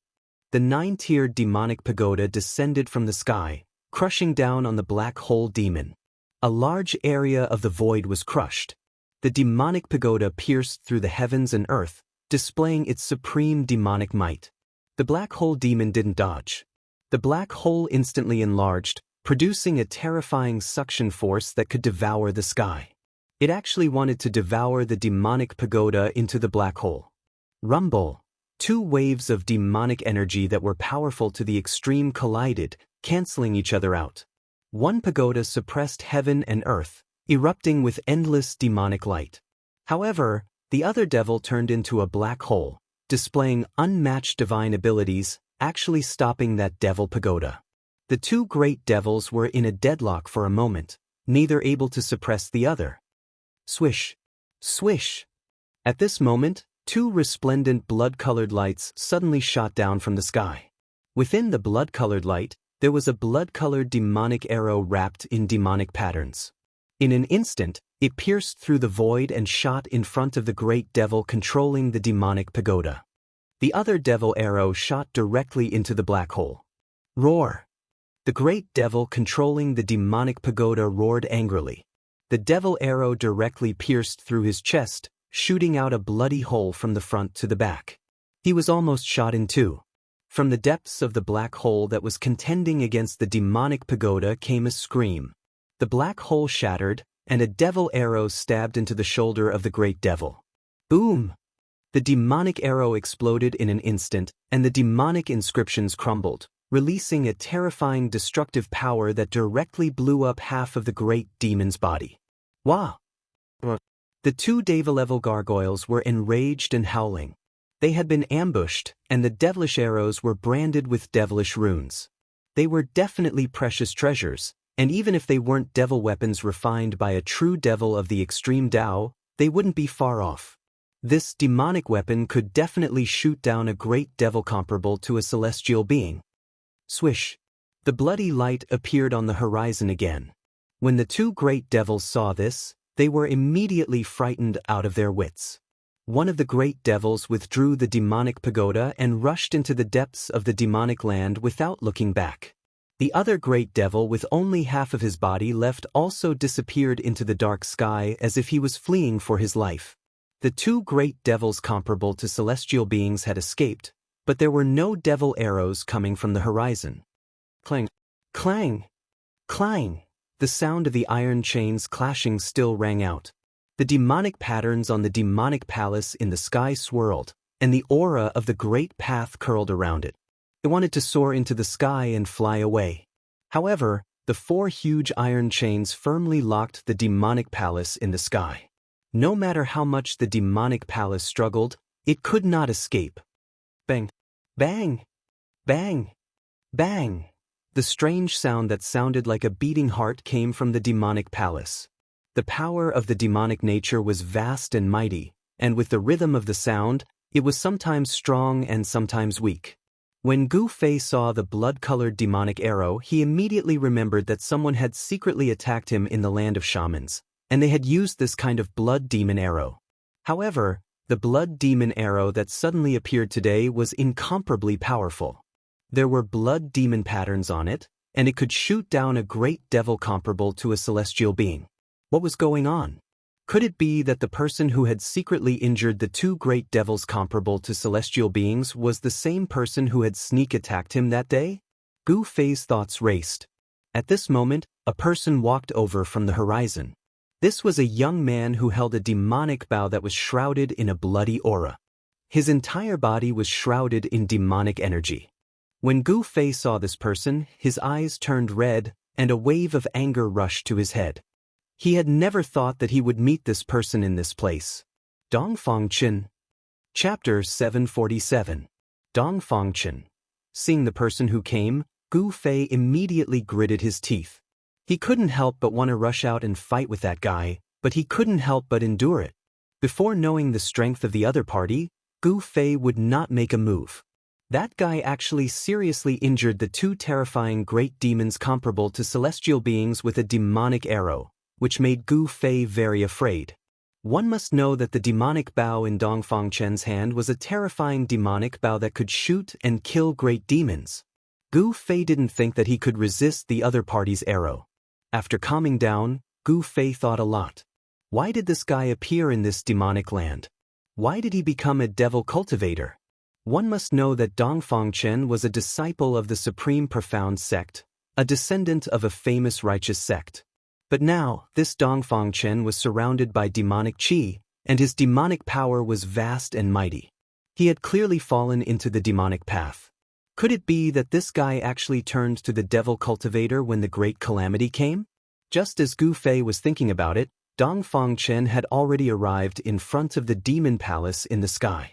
The 9-tiered demonic pagoda descended from the sky, crushing down on the black hole demon. A large area of the void was crushed. The demonic pagoda pierced through the heavens and earth, displaying its supreme demonic might. The black hole demon didn't dodge. The black hole instantly enlarged, producing a terrifying suction force that could devour the sky. It actually wanted to devour the demonic pagoda into the black hole. Rumble! Two waves of demonic energy that were powerful to the extreme collided, canceling each other out. One pagoda suppressed heaven and earth, erupting with endless demonic light. However, the other devil turned into a black hole, displaying unmatched divine abilities, actually stopping that devil pagoda. The two great devils were in a deadlock for a moment, neither able to suppress the other. Swish! Swish! At this moment, two resplendent blood-colored lights suddenly shot down from the sky. Within the blood-colored light, there was a blood-colored demonic arrow wrapped in demonic patterns. In an instant, it pierced through the void and shot in front of the great devil controlling the demonic pagoda. The other devil arrow shot directly into the black hole. Roar! The great devil controlling the demonic pagoda roared angrily. The devil arrow directly pierced through his chest, shooting out a bloody hole from the front to the back. He was almost shot in two. From the depths of the black hole that was contending against the demonic pagoda came a scream. The black hole shattered, and a devil arrow stabbed into the shoulder of the great devil. Boom! The demonic arrow exploded in an instant, and the demonic inscriptions crumbled, releasing a terrifying destructive power that directly blew up half of the great demon's body. Wow! The two Deva-level gargoyles were enraged and howling. They had been ambushed, and the devilish arrows were branded with devilish runes. They were definitely precious treasures, and even if they weren't devil weapons refined by a true devil of the extreme Tao, they wouldn't be far off. This demonic weapon could definitely shoot down a great devil comparable to a celestial being. Swish! The bloody light appeared on the horizon again. When the two great devils saw this, they were immediately frightened out of their wits. One of the great devils withdrew the demonic pagoda and rushed into the depths of the demonic land without looking back. The other great devil with only half of his body left also disappeared into the dark sky as if he was fleeing for his life. The two great devils comparable to celestial beings had escaped, but there were no devil arrows coming from the horizon. Clang! Clang! Clang! The sound of the iron chains clashing still rang out. The demonic patterns on the demonic palace in the sky swirled, and the aura of the great path curled around it. It wanted to soar into the sky and fly away. However, the four huge iron chains firmly locked the demonic palace in the sky. No matter how much the demonic palace struggled, it could not escape. Bang! Bang! Bang! Bang! The strange sound that sounded like a beating heart came from the demonic palace. The power of the demonic nature was vast and mighty, and with the rhythm of the sound, it was sometimes strong and sometimes weak. When Gu Fei saw the blood-colored demonic arrow, he immediately remembered that someone had secretly attacked him in the land of shamans, and they had used this kind of blood demon arrow. However, the blood demon arrow that suddenly appeared today was incomparably powerful. There were blood demon patterns on it, and it could shoot down a great devil comparable to a celestial being. What was going on? Could it be that the person who had secretly injured the two great devils comparable to celestial beings was the same person who had sneak attacked him that day? Gu Fei's thoughts raced. At this moment, a person walked over from the horizon. This was a young man who held a demonic bow that was shrouded in a bloody aura. His entire body was shrouded in demonic energy. When Gu Fei saw this person, his eyes turned red, and a wave of anger rushed to his head. He had never thought that he would meet this person in this place. Dongfangchen. Chapter 747. Dongfangchen. Seeing the person who came, Gu Fei immediately gritted his teeth. He couldn't help but want to rush out and fight with that guy, but he couldn't help but endure it. Before knowing the strength of the other party, Gu Fei would not make a move. That guy actually seriously injured the two terrifying great demons comparable to celestial beings with a demonic arrow, which made Gu Fei very afraid. One must know that the demonic bow in Dongfangchen's hand was a terrifying demonic bow that could shoot and kill great demons. Gu Fei didn't think that he could resist the other party's arrow. After calming down, Gu Fei thought a lot. Why did this guy appear in this demonic land? Why did he become a devil cultivator? One must know that Dongfangchen was a disciple of the Supreme Profound sect, a descendant of a famous righteous sect. But now, this Dongfangchen was surrounded by demonic qi, and his demonic power was vast and mighty. He had clearly fallen into the demonic path. Could it be that this guy actually turned to the devil cultivator when the great calamity came? Just as Gu Fei was thinking about it, Dongfangchen had already arrived in front of the demon palace in the sky.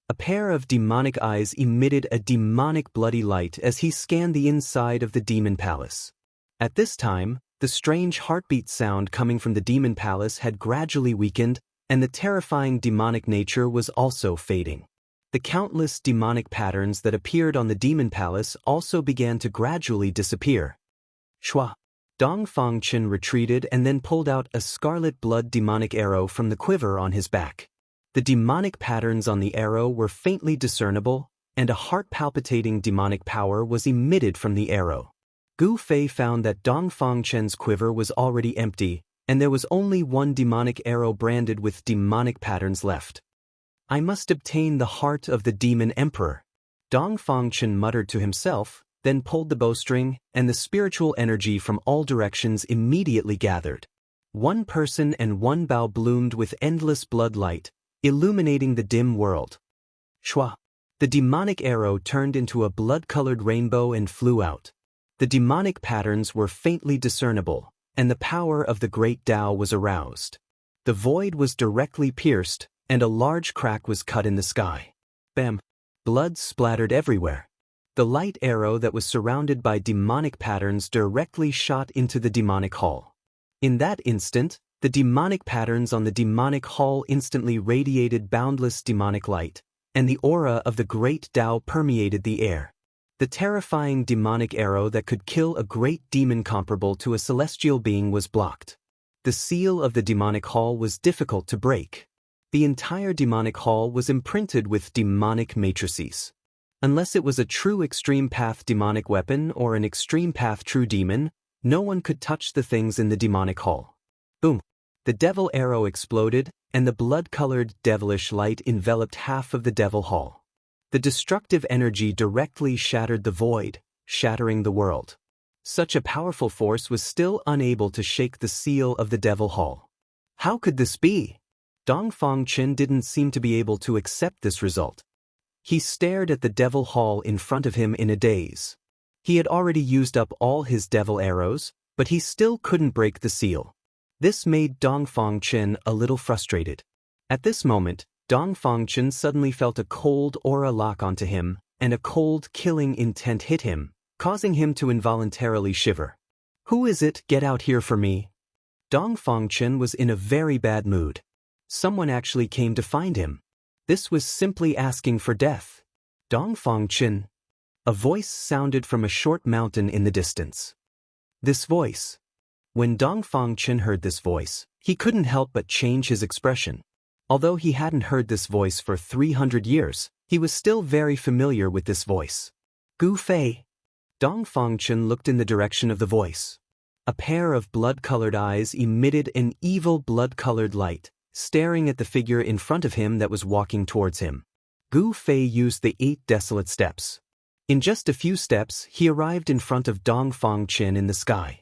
A pair of demonic eyes emitted a demonic bloody light as he scanned the inside of the demon palace. At this time, the strange heartbeat sound coming from the demon palace had gradually weakened, and the terrifying demonic nature was also fading. The countless demonic patterns that appeared on the demon palace also began to gradually disappear. Shua! Dongfangchen retreated and then pulled out a scarlet blood demonic arrow from the quiver on his back. The demonic patterns on the arrow were faintly discernible, and a heart-palpitating demonic power was emitted from the arrow. Gu Fei found that Dongfangchen's quiver was already empty, and there was only one demonic arrow branded with demonic patterns left. I must obtain the heart of the demon emperor. Dongfangchen muttered to himself, then pulled the bowstring, and the spiritual energy from all directions immediately gathered. One person and one bow bloomed with endless blood light, illuminating the dim world. Shua! The demonic arrow turned into a blood-colored rainbow and flew out. The demonic patterns were faintly discernible, and the power of the great Tao was aroused. The void was directly pierced, and a large crack was cut in the sky. Bam! Blood splattered everywhere. The light arrow that was surrounded by demonic patterns directly shot into the demonic hall. In that instant, the demonic patterns on the demonic hall instantly radiated boundless demonic light, and the aura of the great Tao permeated the air. The terrifying demonic arrow that could kill a great demon comparable to a celestial being was blocked. The seal of the demonic hall was difficult to break. The entire demonic hall was imprinted with demonic matrices. Unless it was a true extreme path demonic weapon or an extreme path true demon, no one could touch the things in the demonic hall. Boom! The devil arrow exploded, and the blood-colored devilish light enveloped half of the devil hall. The destructive energy directly shattered the void, shattering the world. Such a powerful force was still unable to shake the seal of the devil hall. How could this be? Dongfangchen didn't seem to be able to accept this result. He stared at the devil hall in front of him in a daze. He had already used up all his devil arrows, but he still couldn't break the seal. This made Dongfangchen a little frustrated. At this moment, Dongfangchen suddenly felt a cold aura lock onto him, and a cold, killing intent hit him, causing him to involuntarily shiver. Who is it? Get out here for me. Dongfangchen was in a very bad mood. Someone actually came to find him. This was simply asking for death. Dongfangchen. A voice sounded from a short mountain in the distance. This voice. When Dongfangchen heard this voice, he couldn't help but change his expression. Although he hadn't heard this voice for 300 years, he was still very familiar with this voice. Gu Fei. Dongfangchen looked in the direction of the voice. A pair of blood-colored eyes emitted an evil blood-colored light, staring at the figure in front of him that was walking towards him. Gu Fei used the 8 desolate steps. In just a few steps, he arrived in front of Dongfangchen in the sky.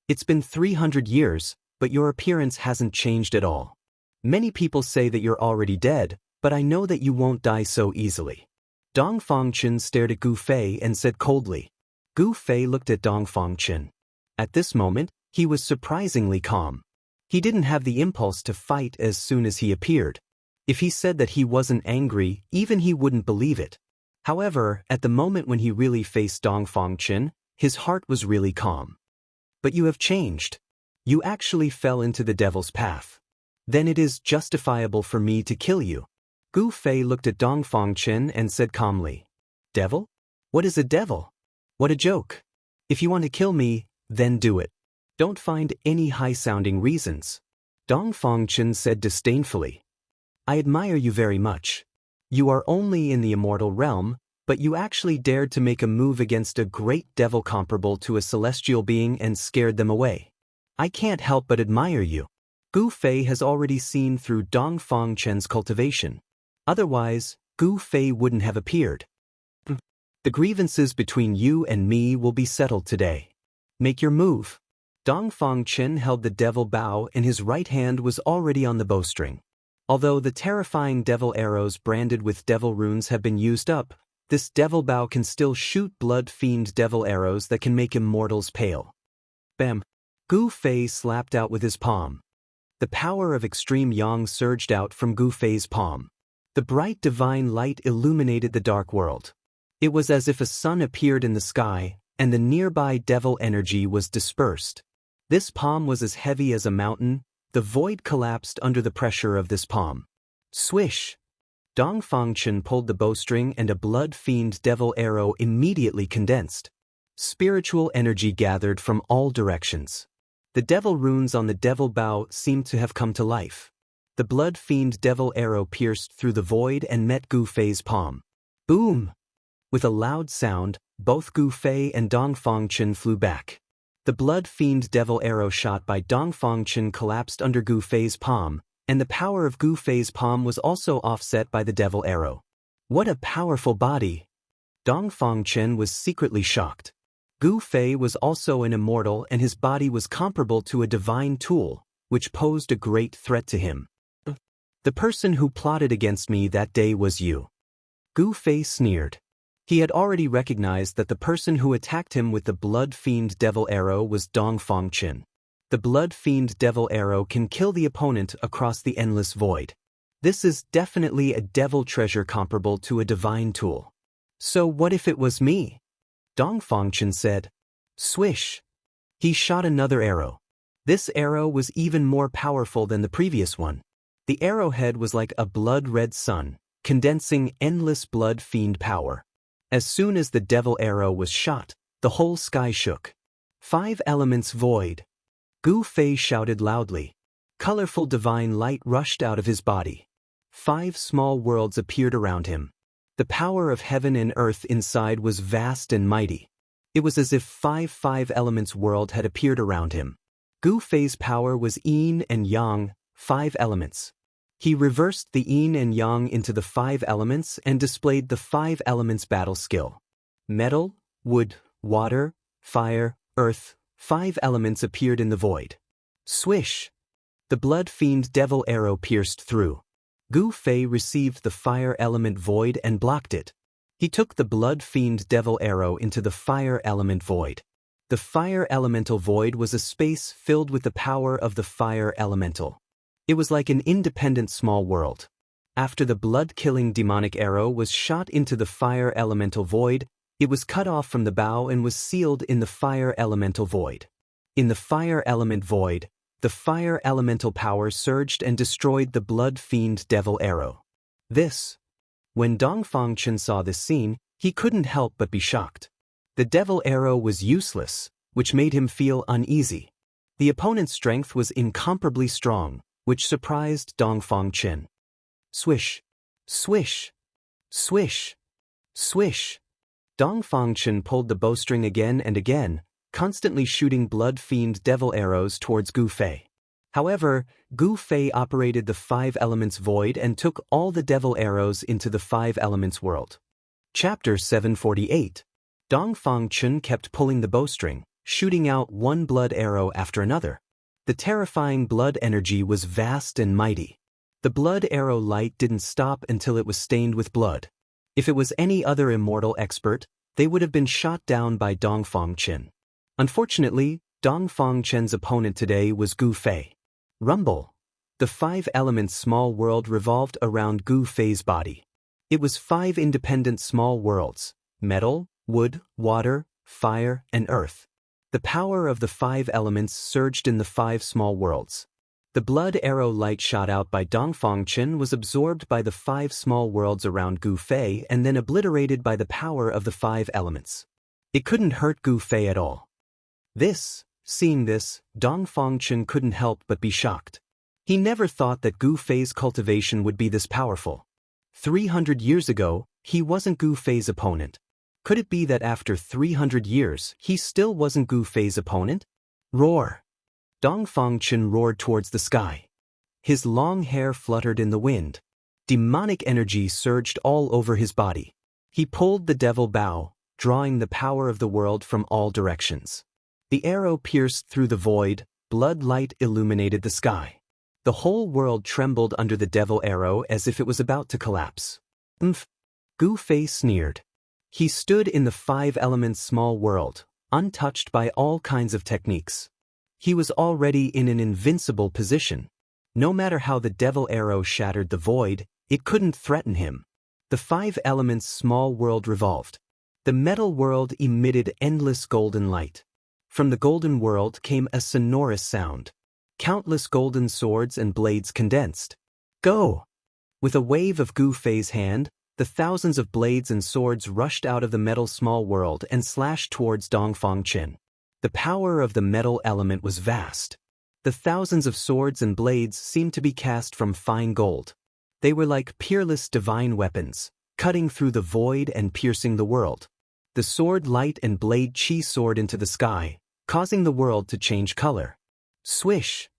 It's been 300 years, but your appearance hasn't changed at all. Many people say that you're already dead, but I know that you won't die so easily. Dong Fangchen stared at Gu Fei and said coldly. Gu Fei looked at Dong Fangchen. At this moment, he was surprisingly calm. He didn't have the impulse to fight as soon as he appeared. If he said that he wasn't angry, even he wouldn't believe it. However, at the moment when he really faced Dong Fangchen, his heart was really calm. But you have changed. You actually fell into the devil's path. Then it is justifiable for me to kill you. Gu Fei looked at Dong Fangchen and said calmly. Devil? What is a devil? What a joke. If you want to kill me, then do it. Don't find any high-sounding reasons. Dong Fangchen said disdainfully. I admire you very much. You are only in the immortal realm, but you actually dared to make a move against a great devil comparable to a celestial being and scared them away. I can't help but admire you. Gu Fei has already seen through Dong Fangchen's cultivation. Otherwise, Gu Fei wouldn't have appeared. The grievances between you and me will be settled today. Make your move. Dong Fangchen held the devil bow and his right hand was already on the bowstring. Although the terrifying devil arrows branded with devil runes have been used up, this devil bow can still shoot blood-fiend devil arrows that can make immortals pale. Bam! Gu Fei slapped out with his palm. The power of extreme yang surged out from Gu Fei's palm. The bright divine light illuminated the dark world. It was as if a sun appeared in the sky, and the nearby devil energy was dispersed. This palm was as heavy as a mountain. The void collapsed under the pressure of this palm. Swish! Dong Fangchen pulled the bowstring and a blood-fiend devil arrow immediately condensed. Spiritual energy gathered from all directions. The devil runes on the devil bow seemed to have come to life. The blood-fiend devil arrow pierced through the void and met Gu Fei's palm. Boom! With a loud sound, both Gu Fei and Dong Fangchen flew back. The blood-fiend devil arrow shot by Dong Fangchen collapsed under Gu Fei's palm, and the power of Gu Fei's palm was also offset by the devil arrow. What a powerful body! Dong Fangchen was secretly shocked. Gu Fei was also an immortal and his body was comparable to a divine tool, which posed a great threat to him. The person who plotted against me that day was you. Gu Fei sneered. He had already recognized that the person who attacked him with the blood-fiend devil arrow was Dong Fangchen. The blood-fiend devil arrow can kill the opponent across the endless void. This is definitely a devil treasure comparable to a divine tool. So what if it was me? Dong Fangchen said. Swish! He shot another arrow. This arrow was even more powerful than the previous one. The arrowhead was like a blood-red sun, condensing endless blood-fiend power. As soon as the devil arrow was shot, the whole sky shook. 5 elements void. Gu Fei shouted loudly. Colorful divine light rushed out of his body. 5 small worlds appeared around him. The power of heaven and earth inside was vast and mighty. It was as if 5 elements world had appeared around him. Gu Fei's power was yin and yang, 5 elements. He reversed the yin and yang into the 5 elements and displayed the 5 elements battle skill. Metal, wood, water, fire, earth, 5 elements appeared in the void. Swish! The blood-fiend devil arrow pierced through. Gu Fei received the fire element void and blocked it. He took the blood-fiend devil arrow into the fire element void. The fire elemental void was a space filled with the power of the fire elemental. It was like an independent small world. After the blood-killing demonic arrow was shot into the fire elemental void, it was cut off from the bow and was sealed in the fire elemental void. In the fire element void, the fire elemental power surged and destroyed the blood-fiend devil arrow. When Dong Fangchen saw this scene, he couldn't help but be shocked. The devil arrow was useless, which made him feel uneasy. The opponent's strength was incomparably strong, which surprised Dong Fangchen. Swish! Swish! Swish! Swish! Dong Fangchen pulled the bowstring again and again, constantly shooting blood-fiend devil arrows towards Gu Fei. However, Gu Fei operated the 5 elements void and took all the devil arrows into the 5 elements world. Chapter 748. Dong Fangchen kept pulling the bowstring, shooting out one blood arrow after another. The terrifying blood energy was vast and mighty. The blood arrow light didn't stop until it was stained with blood. If it was any other immortal expert, they would have been shot down by Dongfang Chen. Unfortunately, Dongfang Chen's opponent today was Gu Fei. Rumble. The 5 elements small world revolved around Gu Fei's body. It was 5 independent small worlds: metal, wood, water, fire, and earth. The power of the 5 elements surged in the 5 small worlds. The blood arrow light shot out by Dongfang Chen was absorbed by the 5 small worlds around Gu Fei and then obliterated by the power of the 5 elements. It couldn't hurt Gu Fei at all. Seeing this, Dongfang Chen couldn't help but be shocked. He never thought that Gu Fei's cultivation would be this powerful. 300 years ago, he wasn't Gu Fei's opponent. Could it be that after 300 years, he still wasn't Gu Fei's opponent? Roar! Dongfang Chen roared towards the sky. His long hair fluttered in the wind. Demonic energy surged all over his body. He pulled the devil bow, drawing the power of the world from all directions. The arrow pierced through the void, blood light illuminated the sky. The whole world trembled under the devil arrow as if it was about to collapse. Gu Fei sneered. He stood in the 5 elements small world, untouched by all kinds of techniques. He was already in an invincible position. No matter how the devil arrow shattered the void, it couldn't threaten him. The 5 elements small world revolved. The metal world emitted endless golden light. From the golden world came a sonorous sound. Countless golden swords and blades condensed. Go! With a wave of Gu Fei's hand, the thousands of blades and swords rushed out of the metal small world and slashed towards Dongfang Chen. The power of the metal element was vast. The thousands of swords and blades seemed to be cast from fine gold. They were like peerless divine weapons, cutting through the void and piercing the world. The sword light and blade chi soared into the sky, causing the world to change color. Swish!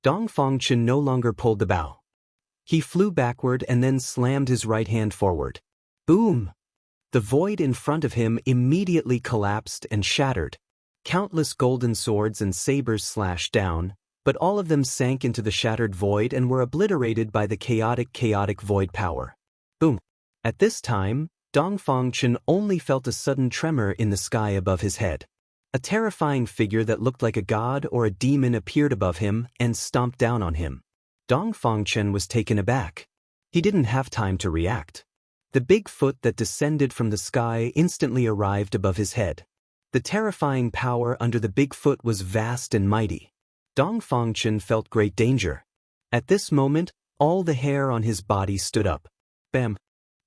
Dongfang Chen no longer pulled the bow. He flew backward and then slammed his right hand forward. Boom! The void in front of him immediately collapsed and shattered. Countless golden swords and sabers slashed down, but all of them sank into the shattered void and were obliterated by the chaotic void power. Boom! At this time, Dongfang Chen only felt a sudden tremor in the sky above his head. A terrifying figure that looked like a god or a demon appeared above him and stomped down on him. Dongfang Chen was taken aback. He didn't have time to react. The big foot that descended from the sky instantly arrived above his head. The terrifying power under the big foot was vast and mighty. Dongfang Chen felt great danger. At this moment, all the hair on his body stood up. Bam!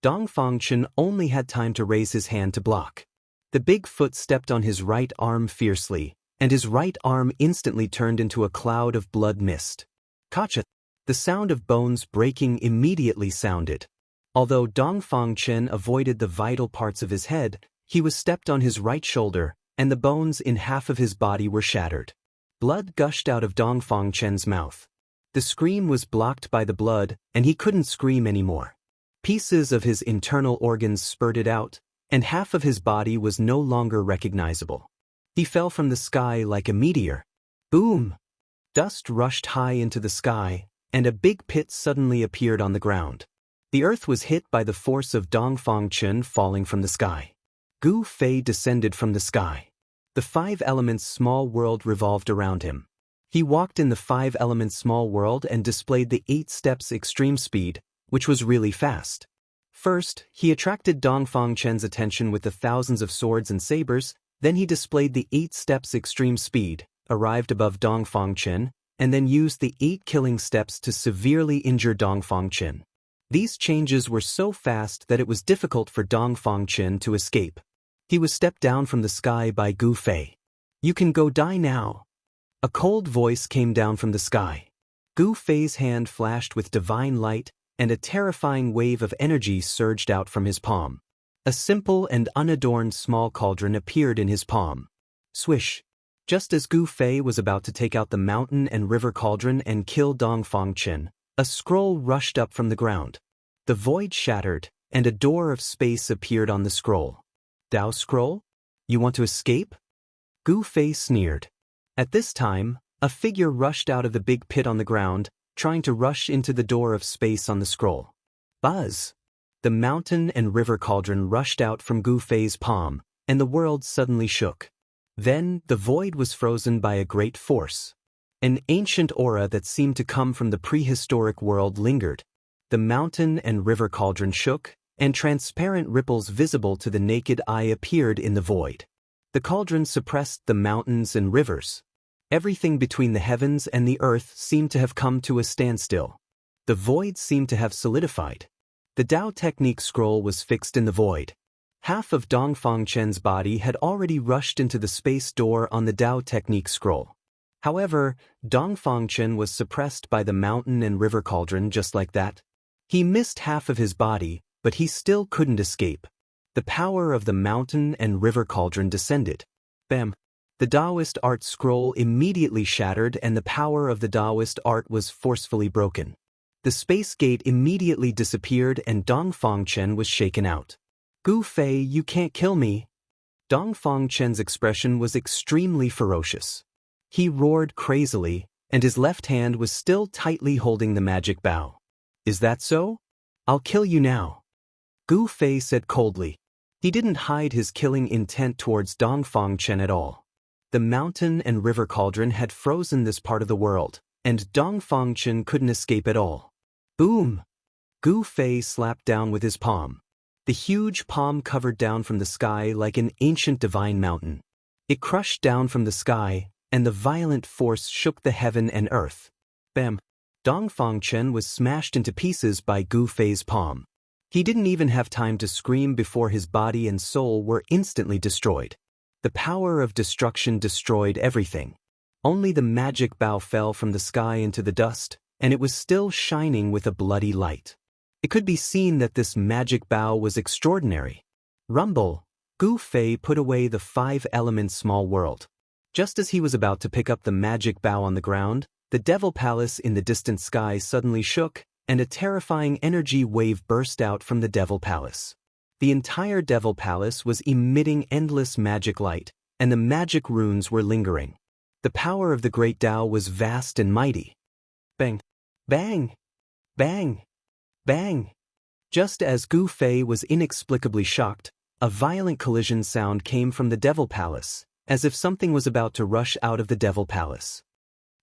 Dongfang Chen only had time to raise his hand to block. The big foot stepped on his right arm fiercely, and his right arm instantly turned into a cloud of blood mist. Kacha! The sound of bones breaking immediately sounded. Although Dongfang Chen avoided the vital parts of his head, he was stepped on his right shoulder, and the bones in half of his body were shattered. Blood gushed out of Dongfang Chen's mouth. The scream was blocked by the blood, and he couldn't scream anymore. Pieces of his internal organs spurted out, and half of his body was no longer recognizable. He fell from the sky like a meteor. Boom! Dust rushed high into the sky, and a big pit suddenly appeared on the ground. The earth was hit by the force of Dongfang Chen falling from the sky. Gu Fei descended from the sky. The 5 elements small world revolved around him. He walked in the 5 elements small world and displayed the 8 steps extreme speed, which was really fast. First, he attracted Dongfang Chen's attention with the thousands of swords and sabers, then he displayed the 8 steps extreme speed, arrived above Dongfang Chen, and then used the 8 killing steps to severely injure Dongfang Chen. These changes were so fast that it was difficult for Dongfang Chen to escape. He was stepped down from the sky by Gu Fei. You can go die now. A cold voice came down from the sky. Gu Fei's hand flashed with divine light, and a terrifying wave of energy surged out from his palm. A simple and unadorned small cauldron appeared in his palm. Swish! Just as Gu Fei was about to take out the mountain and river cauldron and kill Dongfang Chen, a scroll rushed up from the ground. The void shattered, and a door of space appeared on the scroll. Dao Scroll? You want to escape? Gu Fei sneered. At this time, a figure rushed out of the big pit on the ground, trying to rush into the door of space on the scroll. Buzz! The mountain and river cauldron rushed out from Gu Fei's palm, and the world suddenly shook. Then, the void was frozen by a great force. An ancient aura that seemed to come from the prehistoric world lingered. The mountain and river cauldron shook, and transparent ripples visible to the naked eye appeared in the void. The cauldron suppressed the mountains and rivers. Everything between the heavens and the earth seemed to have come to a standstill. The void seemed to have solidified. The Tao Technique scroll was fixed in the void. Half of Dongfang Chen's body had already rushed into the space door on the Tao Technique scroll. However, Dongfang Chen was suppressed by the mountain and river cauldron just like that. He missed half of his body, but he still couldn't escape. The power of the mountain and river cauldron descended. Bam! The Taoist art scroll immediately shattered and the power of the Taoist art was forcefully broken. The space gate immediately disappeared and Dongfang Chen was shaken out. "Gu Fei, you can't kill me." Dongfang Chen's expression was extremely ferocious. He roared crazily, and his left hand was still tightly holding the magic bow. "Is that so? I'll kill you now." Gu Fei said coldly. He didn't hide his killing intent towards Dongfang Chen at all. The mountain and river cauldron had frozen this part of the world, and Dongfang Chen couldn't escape at all. Boom! Gu Fei slapped down with his palm. The huge palm covered down from the sky like an ancient divine mountain. It crushed down from the sky, and the violent force shook the heaven and earth. Bam! Dongfang Chen was smashed into pieces by Gu Fei's palm. He didn't even have time to scream before his body and soul were instantly destroyed. The power of destruction destroyed everything. Only the magic bow fell from the sky into the dust, and it was still shining with a bloody light. It could be seen that this magic bow was extraordinary. Rumble! Gu Fei put away the 5-element small world. Just as he was about to pick up the magic bow on the ground, the Devil Palace in the distant sky suddenly shook, and a terrifying energy wave burst out from the Devil Palace. The entire Devil Palace was emitting endless magic light, and the magic runes were lingering. The power of the Great Tao was vast and mighty. Bang! Bang! Bang! Bang! Just as Gu Fei was inexplicably shocked, a violent collision sound came from the Devil Palace, as if something was about to rush out of the Devil Palace.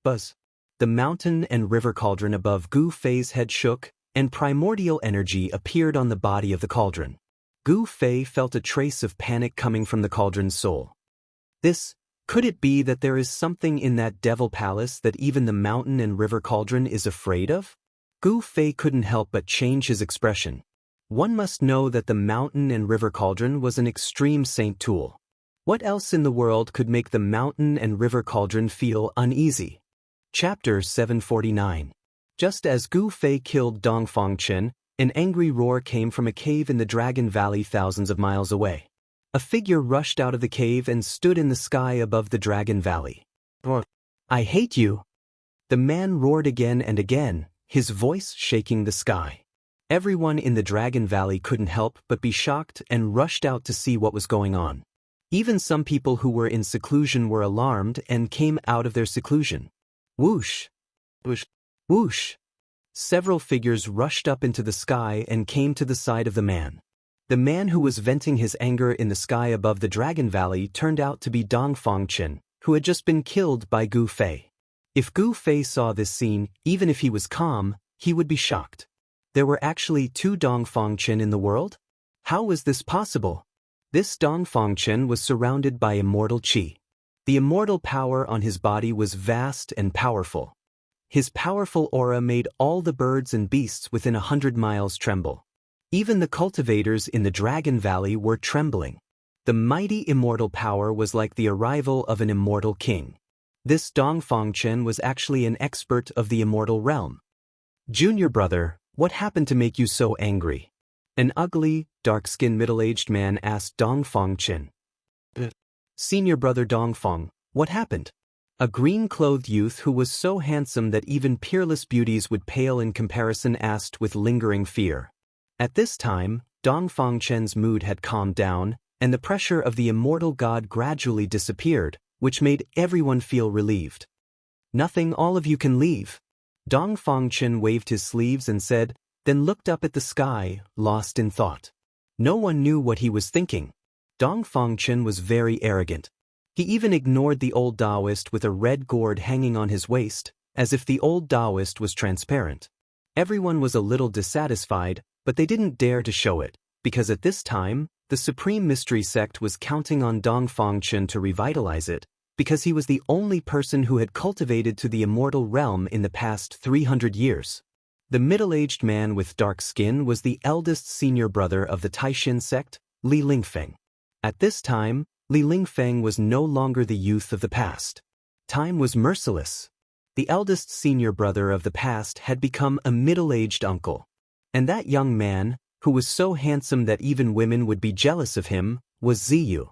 Buzz! The mountain and river cauldron above Gu Fei's head shook, and primordial energy appeared on the body of the cauldron. Gu Fei felt a trace of panic coming from the cauldron's soul. Could it be that there is something in that Devil Palace that even the mountain and river cauldron is afraid of? Gu Fei couldn't help but change his expression. One must know that the mountain and river cauldron was an extreme saint tool. What else in the world could make the mountain and river cauldron feel uneasy? Chapter 749. Just as Gu Fei killed Dongfang Chen, an angry roar came from a cave in the Dragon Valley thousands of miles away. A figure rushed out of the cave and stood in the sky above the Dragon Valley. "I hate you!" The man roared again and again, his voice shaking the sky. Everyone in the Dragon Valley couldn't help but be shocked and rushed out to see what was going on. Even some people who were in seclusion were alarmed and came out of their seclusion. Whoosh! Whoosh! Whoosh! Several figures rushed up into the sky and came to the side of the man. The man who was venting his anger in the sky above the Dragon Valley turned out to be Dongfang Chen, who had just been killed by Gu Fei. If Gu Fei saw this scene, even if he was calm, he would be shocked. There were actually 2 Dongfang Chen in the world? How was this possible? This Dongfang Chen was surrounded by immortal qi. The immortal power on his body was vast and powerful. His powerful aura made all the birds and beasts within 100 miles tremble. Even the cultivators in the Dragon Valley were trembling. The mighty immortal power was like the arrival of an immortal king. This Dongfang Chen was actually an expert of the immortal realm. "Junior brother, what happened to make you so angry?" An ugly, dark-skinned middle-aged man asked Dongfang Chen. "Senior brother Dongfang, what happened?" A green-clothed youth who was so handsome that even peerless beauties would pale in comparison asked with lingering fear. At this time, Dongfang Chen's mood had calmed down, and the pressure of the immortal god gradually disappeared, which made everyone feel relieved. "Nothing, all of you can leave." Dongfang Chen waved his sleeves and said, then looked up at the sky, lost in thought. No one knew what he was thinking. Dongfang was very arrogant. He even ignored the old Taoist with a red gourd hanging on his waist, as if the old Taoist was transparent. Everyone was a little dissatisfied, but they didn't dare to show it, because at this time, the Supreme Mystery Sect was counting on Dongfang to revitalize it, because he was the only person who had cultivated to the immortal realm in the past 300 years. The middle-aged man with dark skin was the eldest senior brother of the Taishin sect, Li Lingfeng. At this time, Li Lingfeng was no longer the youth of the past. Time was merciless. The eldest senior brother of the past had become a middle-aged uncle. And that young man, who was so handsome that even women would be jealous of him, was Ziyu.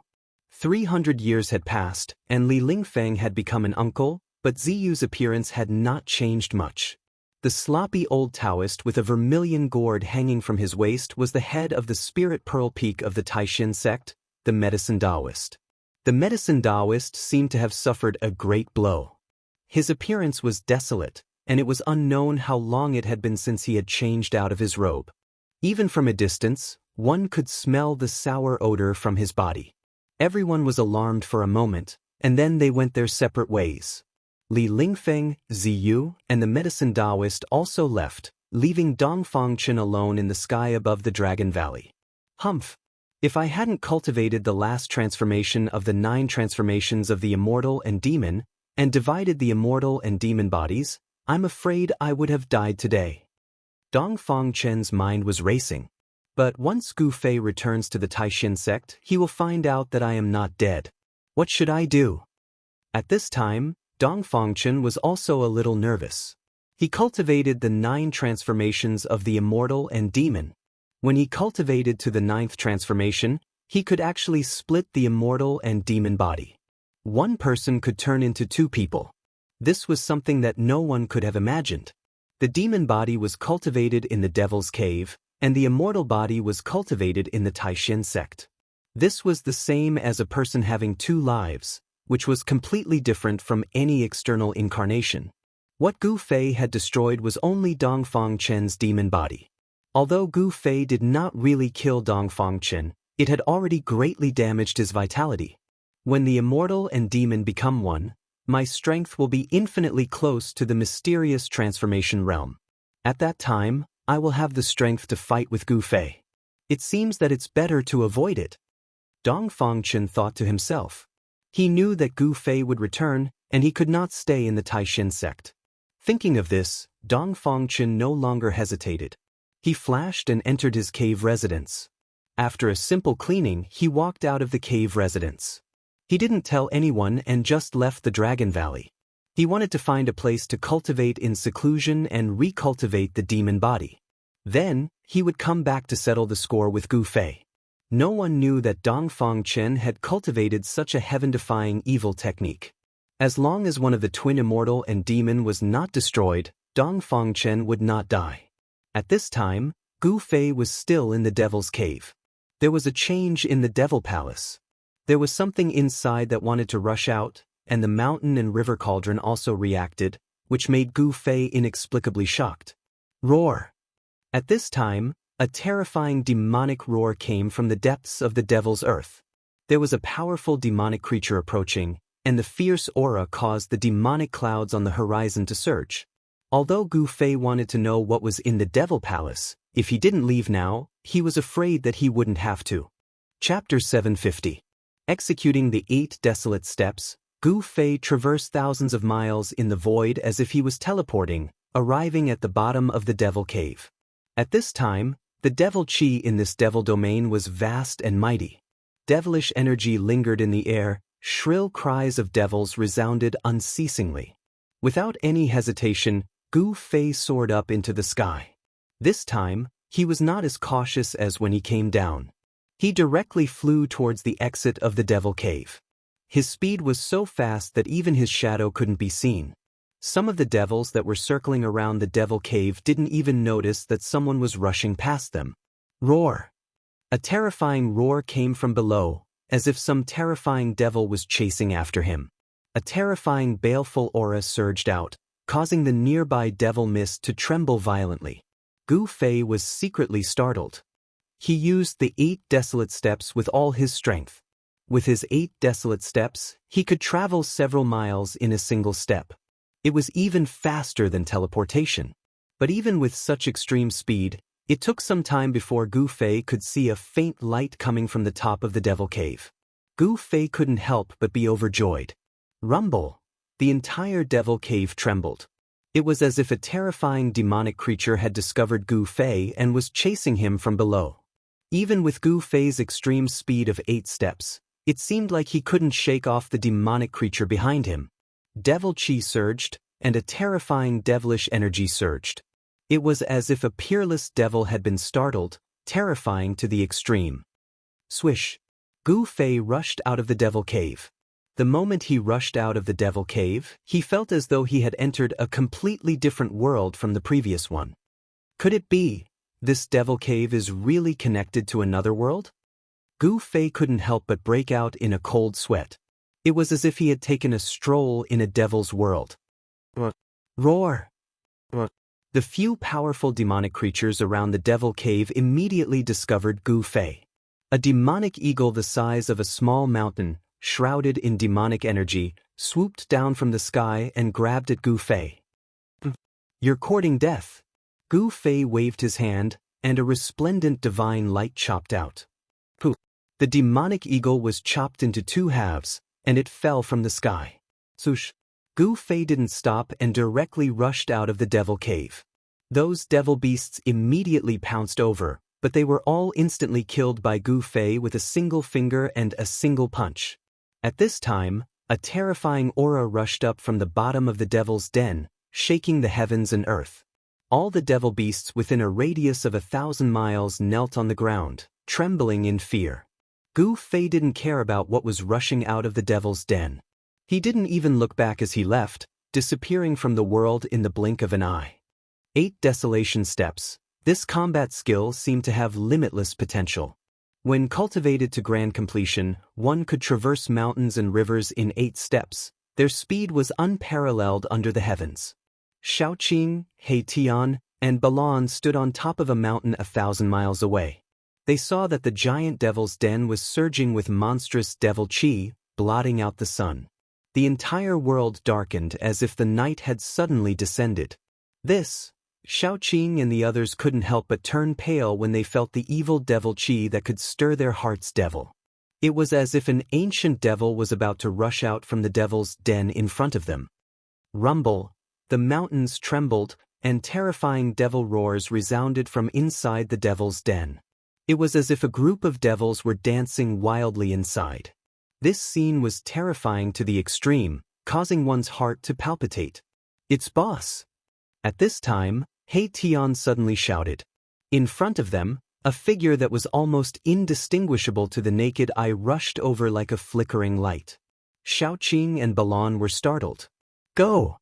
300 years had passed, and Li Lingfeng had become an uncle, but Ziyu's appearance had not changed much. The sloppy old Taoist with a vermilion gourd hanging from his waist was the head of the Spirit Pearl Peak of the Taishin sect, the Medicine Taoist. The Medicine Taoist seemed to have suffered a great blow. His appearance was desolate, and it was unknown how long it had been since he had changed out of his robe. Even from a distance, one could smell the sour odor from his body. Everyone was alarmed for a moment, and then they went their separate ways. Li Lingfeng, Ziyu, and the Medicine Taoist also left, leaving Dongfang alone in the sky above the Dragon Valley. Humph! If I hadn't cultivated the last transformation of the 9 transformations of the immortal and demon, and divided the immortal and demon bodies, I'm afraid I would have died today. Dongfang's mind was racing. But once Gu Fei returns to the Taishin sect, he will find out that I am not dead. What should I do? At this time, Dongfang was also a little nervous. He cultivated the 9 transformations of the immortal and demon. When he cultivated to the 9th transformation, he could actually split the immortal and demon body. One person could turn into 2 people. This was something that no one could have imagined. The demon body was cultivated in the Devil's Cave, and the immortal body was cultivated in the Taishin sect. This was the same as a person having 2 lives, which was completely different from any external incarnation. What Gu Fei had destroyed was only Dongfang's demon body. Although Gu Fei did not really kill Dongfang, it had already greatly damaged his vitality. When the immortal and demon become one, my strength will be infinitely close to the mysterious transformation realm. At that time, I will have the strength to fight with Gu Fei. It seems that it's better to avoid it. Dongfang thought to himself. He knew that Gu Fei would return, and he could not stay in the Taishin sect. Thinking of this, Dongfang no longer hesitated. He flashed and entered his cave residence. After a simple cleaning, he walked out of the cave residence. He didn't tell anyone and just left the Dragon Valley. He wanted to find a place to cultivate in seclusion and recultivate the demon body. Then, he would come back to settle the score with Gu Fei. No one knew that Dongfang had cultivated such a heaven-defying evil technique. As long as one of the twin immortal and demon was not destroyed, Dongfang would not die. At this time, Gu Fei was still in the Devil's Cave. There was a change in the Devil Palace. There was something inside that wanted to rush out, and the mountain and river cauldron also reacted, which made Gu Fei inexplicably shocked. Roar! At this time, a terrifying demonic roar came from the depths of the Devil's Earth. There was a powerful demonic creature approaching, and the fierce aura caused the demonic clouds on the horizon to surge. Although Gu Fei wanted to know what was in the Devil Palace, if he didn't leave now, he was afraid that he wouldn't have to. Chapter 750. Executing the 8 desolate steps, Gu Fei traversed thousands of miles in the void as if he was teleporting, arriving at the bottom of the Devil Cave. At this time, the devil chi in this devil domain was vast and mighty. Devilish energy lingered in the air, shrill cries of devils resounded unceasingly. Without any hesitation, Gu Fei soared up into the sky. This time, he was not as cautious as when he came down. He directly flew towards the exit of the Devil Cave. His speed was so fast that even his shadow couldn't be seen. Some of the devils that were circling around the Devil Cave didn't even notice that someone was rushing past them. Roar! A terrifying roar came from below, as if some terrifying devil was chasing after him. A terrifying baleful aura surged out, causing the nearby devil mist to tremble violently. Gu Fei was secretly startled. He used the 8 desolate steps with all his strength. With his 8 desolate steps, he could travel several miles in a single step. It was even faster than teleportation. But even with such extreme speed, it took some time before Gu Fei could see a faint light coming from the top of the Devil Cave. Gu Fei couldn't help but be overjoyed. Rumble! The entire Devil Cave trembled. It was as if a terrifying demonic creature had discovered Gu Fei and was chasing him from below. Even with Gu Fei's extreme speed of 8 steps, it seemed like he couldn't shake off the demonic creature behind him. Devil Chi surged, and a terrifying devilish energy surged. It was as if a peerless devil had been startled, terrifying to the extreme. Swish! Gu Fei rushed out of the Devil Cave. The moment he rushed out of the Devil Cave, he felt as though he had entered a completely different world from the previous one. Could it be, this Devil Cave is really connected to another world? Gu Fei couldn't help but break out in a cold sweat. It was as if he had taken a stroll in a devil's world. Roar! The few powerful demonic creatures around the Devil Cave immediately discovered Gu Fei. A demonic eagle the size of a small mountain, shrouded in demonic energy, swooped down from the sky and grabbed at Gu Fei. You're courting death. Gu Fei waved his hand, and a resplendent divine light chopped out. The demonic eagle was chopped into 2 halves, and it fell from the sky. Swoosh! Gu Fei didn't stop and directly rushed out of the Devil Cave. Those devil beasts immediately pounced over, but they were all instantly killed by Gu Fei with a single finger and a single punch. At this time, a terrifying aura rushed up from the bottom of the devil's den, shaking the heavens and earth. All the devil beasts within a radius of 1,000 miles knelt on the ground, trembling in fear. Gu Fei didn't care about what was rushing out of the devil's den. He didn't even look back as he left, disappearing from the world in the blink of an eye. 8 desolation steps. This combat skill seemed to have limitless potential. When cultivated to grand completion, one could traverse mountains and rivers in 8 steps. Their speed was unparalleled under the heavens. Shaoqing, Tian, and Balan stood on top of a mountain 1,000 miles away. They saw that the giant devil's den was surging with monstrous devil chi, blotting out the sun. The entire world darkened as if the night had suddenly descended. Shaoqing and the others couldn't help but turn pale when they felt the evil devil chi that could stir their heart's devil. It was as if an ancient devil was about to rush out from the devil's den in front of them. Rumble! The mountains trembled, and terrifying devil roars resounded from inside the devil's den. It was as if a group of devils were dancing wildly inside. This scene was terrifying to the extreme, causing one's heart to palpitate. It's boss! At this time, Tian suddenly shouted. In front of them, a figure that was almost indistinguishable to the naked eye rushed over like a flickering light. Shaoqing and Balan were startled. Go!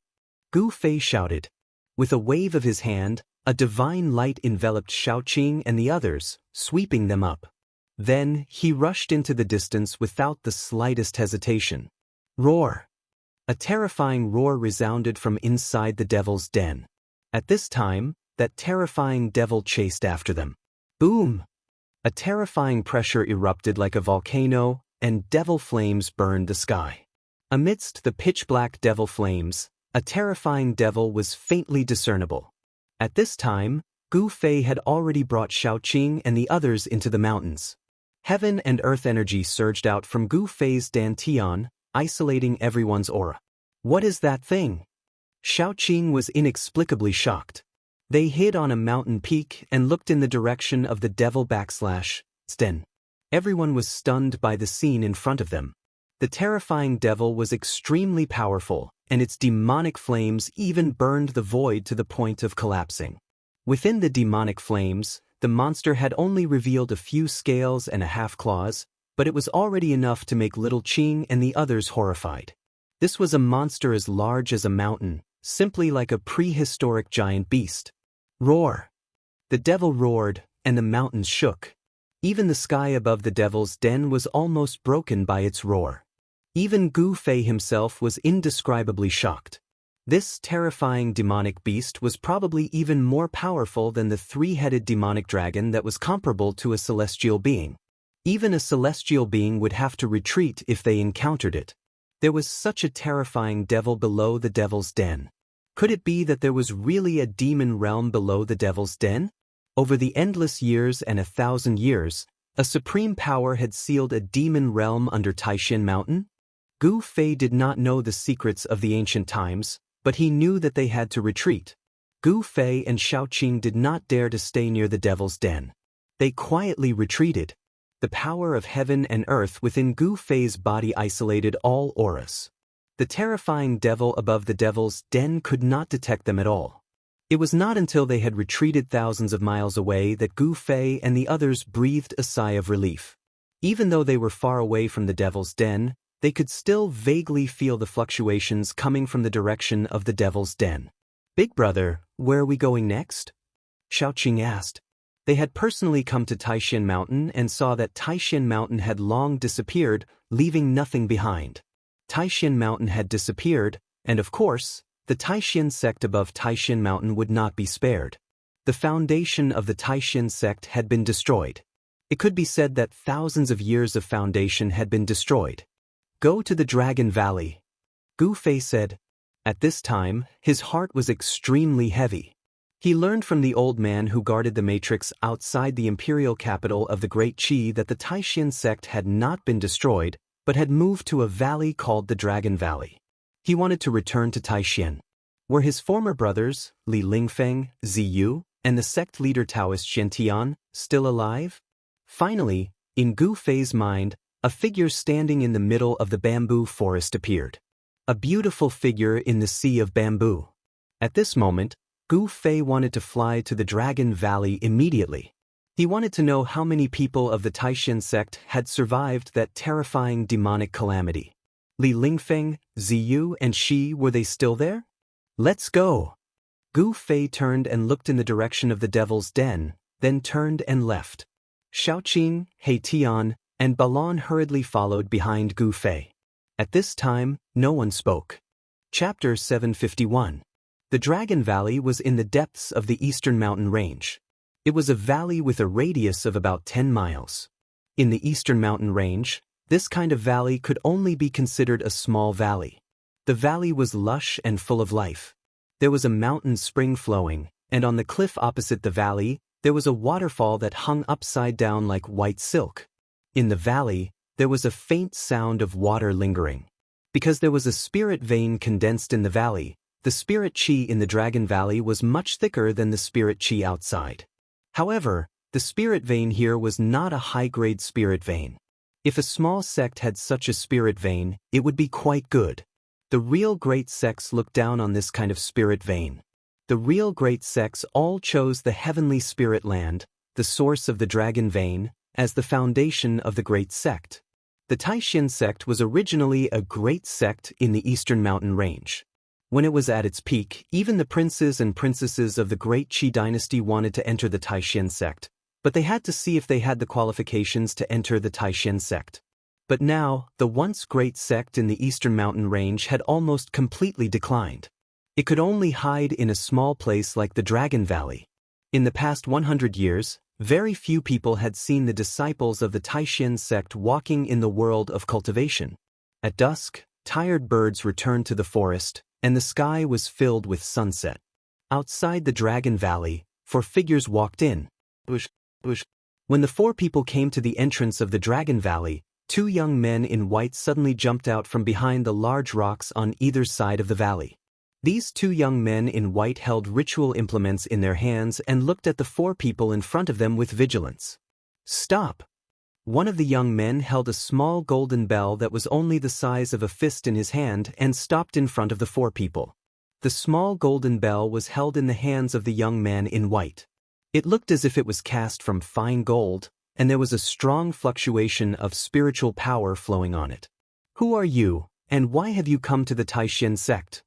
Gu Fei shouted. With a wave of his hand, a divine light enveloped Shaoqing and the others, sweeping them up. Then, he rushed into the distance without the slightest hesitation. Roar! A terrifying roar resounded from inside the devil's den. At this time, that terrifying devil chased after them. Boom! A terrifying pressure erupted like a volcano, and devil flames burned the sky. Amidst the pitch-black devil flames, a terrifying devil was faintly discernible. At this time, Gu Fei had already brought Shaoqing and the others into the mountains. Heaven and earth energy surged out from Gu Fei's dantian, isolating everyone's aura. What is that thing? Shaoqing was inexplicably shocked. They hid on a mountain peak and looked in the direction of the devil /den. Everyone was stunned by the scene in front of them. The terrifying devil was extremely powerful, and its demonic flames even burned the void to the point of collapsing. Within the demonic flames, the monster had only revealed a few scales and a half claws, but it was already enough to make little Qing and the others horrified. This was a monster as large as a mountain, simply like a prehistoric giant beast. Roar! The devil roared, and the mountains shook. Even the sky above the devil's den was almost broken by its roar. Even Gu Fei himself was indescribably shocked. This terrifying demonic beast was probably even more powerful than the three-headed demonic dragon that was comparable to a celestial being. Even a celestial being would have to retreat if they encountered it. There was such a terrifying devil below the devil's den. Could it be that there was really a demon realm below the devil's den? Over the endless years and 1,000 years, a supreme power had sealed a demon realm under Taishan Mountain. Gu Fei did not know the secrets of the ancient times, but he knew that they had to retreat. Gu Fei and Shaoqing did not dare to stay near the devil's den. They quietly retreated. The power of heaven and earth within Gu Fei's body isolated all auras. The terrifying devil above the devil's den could not detect them at all. It was not until they had retreated thousands of miles away that Gu Fei and the others breathed a sigh of relief. Even though they were far away from the devil's den, they could still vaguely feel the fluctuations coming from the direction of the devil's den. "Big brother, where are we going next?" Shaoqing asked. They had personally come to Taishan Mountain and saw that Taishan Mountain had long disappeared, leaving nothing behind. Taishan Mountain had disappeared, and of course, the Taishan sect above Taishan Mountain would not be spared. The foundation of the Taishan sect had been destroyed. It could be said that thousands of years of foundation had been destroyed. "Go to the Dragon Valley," Gu Fei said. At this time, his heart was extremely heavy. He learned from the old man who guarded the matrix outside the imperial capital of the Great Qi that the Taishan sect had not been destroyed, but had moved to a valley called the Dragon Valley. He wanted to return to Taishan. Were his former brothers, Li Lingfeng, Ziyu, and the sect leader Taoist Shen still alive? Finally, in Gu Fei's mind, a figure standing in the middle of the bamboo forest appeared. A beautiful figure in the sea of bamboo. At this moment, Gu Fei wanted to fly to the Dragon Valley immediately. He wanted to know how many people of the Taishan sect had survived that terrifying demonic calamity. Li Lingfeng, Ziyu, and Shi, were they still there? "Let's go." Gu Fei turned and looked in the direction of the devil's den, then turned and left. Shaoqing, He Tian, and Balon hurriedly followed behind Gu Fei. At this time, no one spoke. Chapter 751. The Dragon Valley was in the depths of the eastern mountain range. It was a valley with a radius of about 10 miles. In the eastern mountain range, this kind of valley could only be considered a small valley. The valley was lush and full of life. There was a mountain spring flowing, and on the cliff opposite the valley, there was a waterfall that hung upside down like white silk. In the valley, there was a faint sound of water lingering. Because there was a spirit vein condensed in the valley, the spirit qi in the Dragon Valley was much thicker than the spirit qi outside. However, the spirit vein here was not a high-grade spirit vein. If a small sect had such a spirit vein, it would be quite good. The real great sects looked down on this kind of spirit vein. The real great sects all chose the heavenly spirit land, the source of the dragon vein, as the foundation of the great sect. The Taishan sect was originally a great sect in the eastern mountain range. When it was at its peak, even the princes and princesses of the great Qi dynasty wanted to enter the Taishan sect, but they had to see if they had the qualifications to enter the Taishan sect. But now, the once great sect in the eastern mountain range had almost completely declined. It could only hide in a small place like the Dragon Valley. In the past 100 years, very few people had seen the disciples of the Taishan sect walking in the world of cultivation. At dusk, tired birds returned to the forest, and the sky was filled with sunset. Outside the Dragon Valley, 4 figures walked in. When the 4 people came to the entrance of the Dragon Valley, 2 young men in white suddenly jumped out from behind the large rocks on either side of the valley. These 2 young men in white held ritual implements in their hands and looked at the 4 people in front of them with vigilance. "Stop!" One of the young men held a small golden bell that was only the size of a fist in his hand and stopped in front of the 4 people. The small golden bell was held in the hands of the young man in white. It looked as if it was cast from fine gold, and there was a strong fluctuation of spiritual power flowing on it. "Who are you, and why have you come to the Taishan sect?"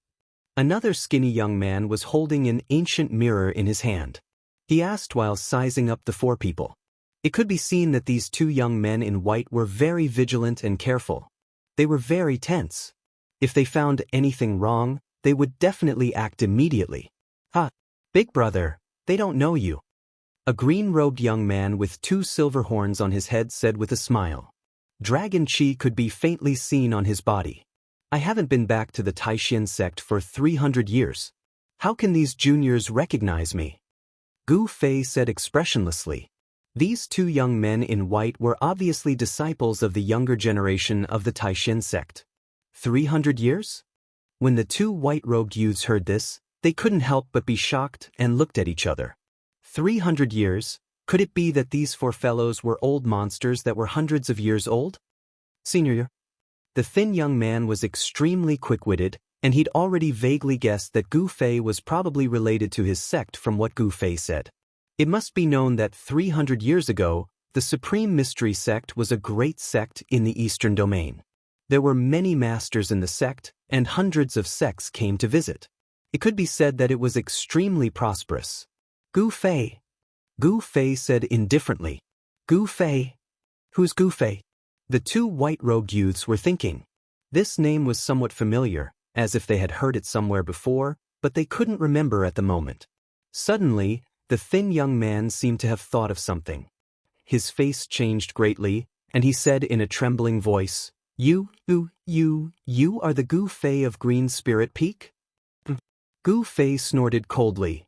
Another skinny young man was holding an ancient mirror in his hand. He asked while sizing up the 4 people. It could be seen that these 2 young men in white were very vigilant and careful. They were very tense. If they found anything wrong, they would definitely act immediately. "Ha! Big brother, they don't know you." A green-robed young man with 2 silver horns on his head said with a smile. Dragon chi could be faintly seen on his body. "I haven't been back to the Taishan sect for 300 years. How can these juniors recognize me?" Gu Fei said expressionlessly. These 2 young men in white were obviously disciples of the younger generation of the Taishan sect. 300 years? When the 2 white-robed youths heard this, they couldn't help but be shocked and looked at each other. 300 years? Could it be that these 4 fellows were old monsters that were hundreds of years old? Senior. The thin young man was extremely quick-witted, and he'd already vaguely guessed that Gu Fei was probably related to his sect from what Gu Fei said. It must be known that 300 years ago, the Supreme Mystery Sect was a great sect in the Eastern Domain. There were many masters in the sect, and hundreds of sects came to visit. It could be said that it was extremely prosperous. Gu Fei. Gu Fei said indifferently. Gu Fei? Who's Gu Fei? The 2 white-robed youths were thinking. This name was somewhat familiar, as if they had heard it somewhere before, but they couldn't remember at the moment. Suddenly, the thin young man seemed to have thought of something. His face changed greatly, and he said in a trembling voice, You are the Gu Fei of Green Spirit Peak? Gu Fei snorted coldly.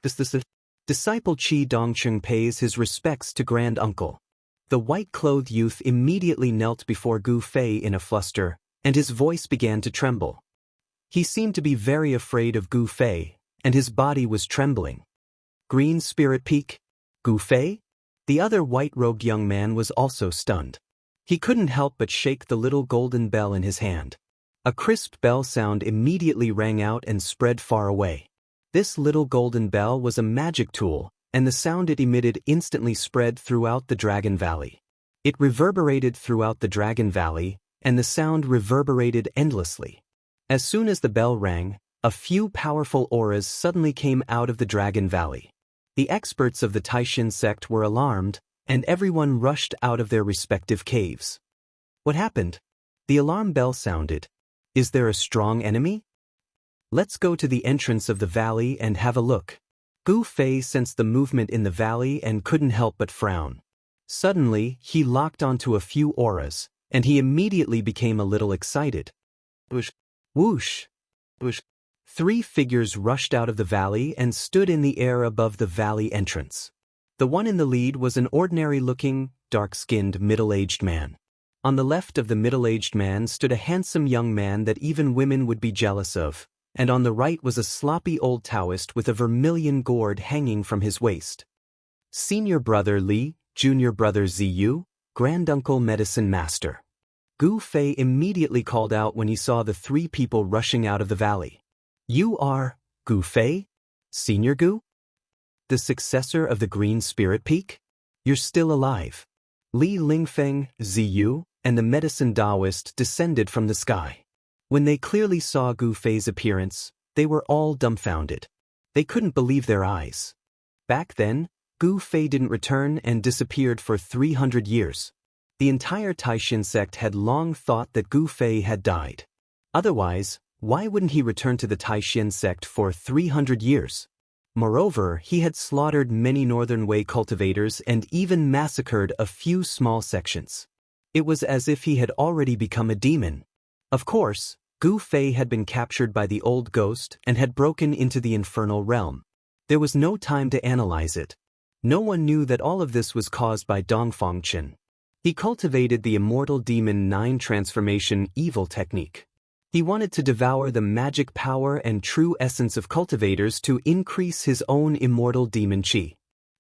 The disciple Qi Dongcheng pays his respects to Grand Uncle. The white-clothed youth immediately knelt before Gu Fei in a fluster, and his voice began to tremble. He seemed to be very afraid of Gu Fei, and his body was trembling. Green Spirit Peak? Gu Fei? The other white-robed young man was also stunned. He couldn't help but shake the little golden bell in his hand. A crisp bell sound immediately rang out and spread far away. This little golden bell was a magic tool, and the sound it emitted instantly spread throughout the Dragon Valley. It reverberated throughout the Dragon Valley, and the sound reverberated endlessly. As soon as the bell rang, a few powerful auras suddenly came out of the Dragon Valley. The experts of the Taishan sect were alarmed, and everyone rushed out of their respective caves. What happened? The alarm bell sounded. Is there a strong enemy? Let's go to the entrance of the valley and have a look. Gu Fei sensed the movement in the valley and couldn't help but frown. Suddenly, he locked onto a few auras, and he immediately became a little excited. Whoosh! Whoosh! Whoosh! 3 figures rushed out of the valley and stood in the air above the valley entrance. The one in the lead was an ordinary-looking, dark-skinned, middle-aged man. On the left of the middle-aged man stood a handsome young man that even women would be jealous of, and on the right was a sloppy old Taoist with a vermilion gourd hanging from his waist. Senior brother Li, junior brother Ziyu, granduncle medicine master. Gu Fei immediately called out when he saw the 3 people rushing out of the valley. You are Gu Fei? Senior Gu? The successor of the Green Spirit Peak? You're still alive. Li Lingfeng, Ziyu, and the medicine Taoist descended from the sky. When they clearly saw Gu Fei's appearance, they were all dumbfounded. They couldn't believe their eyes. Back then, Gu Fei didn't return and disappeared for 300 years. The entire Taishan sect had long thought that Gu Fei had died. Otherwise, why wouldn't he return to the Taishan sect for 300 years? Moreover, he had slaughtered many Northern Wei cultivators and even massacred a few small sections. It was as if he had already become a demon. Of course, Gu Fei had been captured by the old ghost and had broken into the infernal realm. There was no time to analyze it. No one knew that all of this was caused by Dongfang Chen. He cultivated the immortal demon 9 transformation evil technique. He wanted to devour the magic power and true essence of cultivators to increase his own immortal demon chi.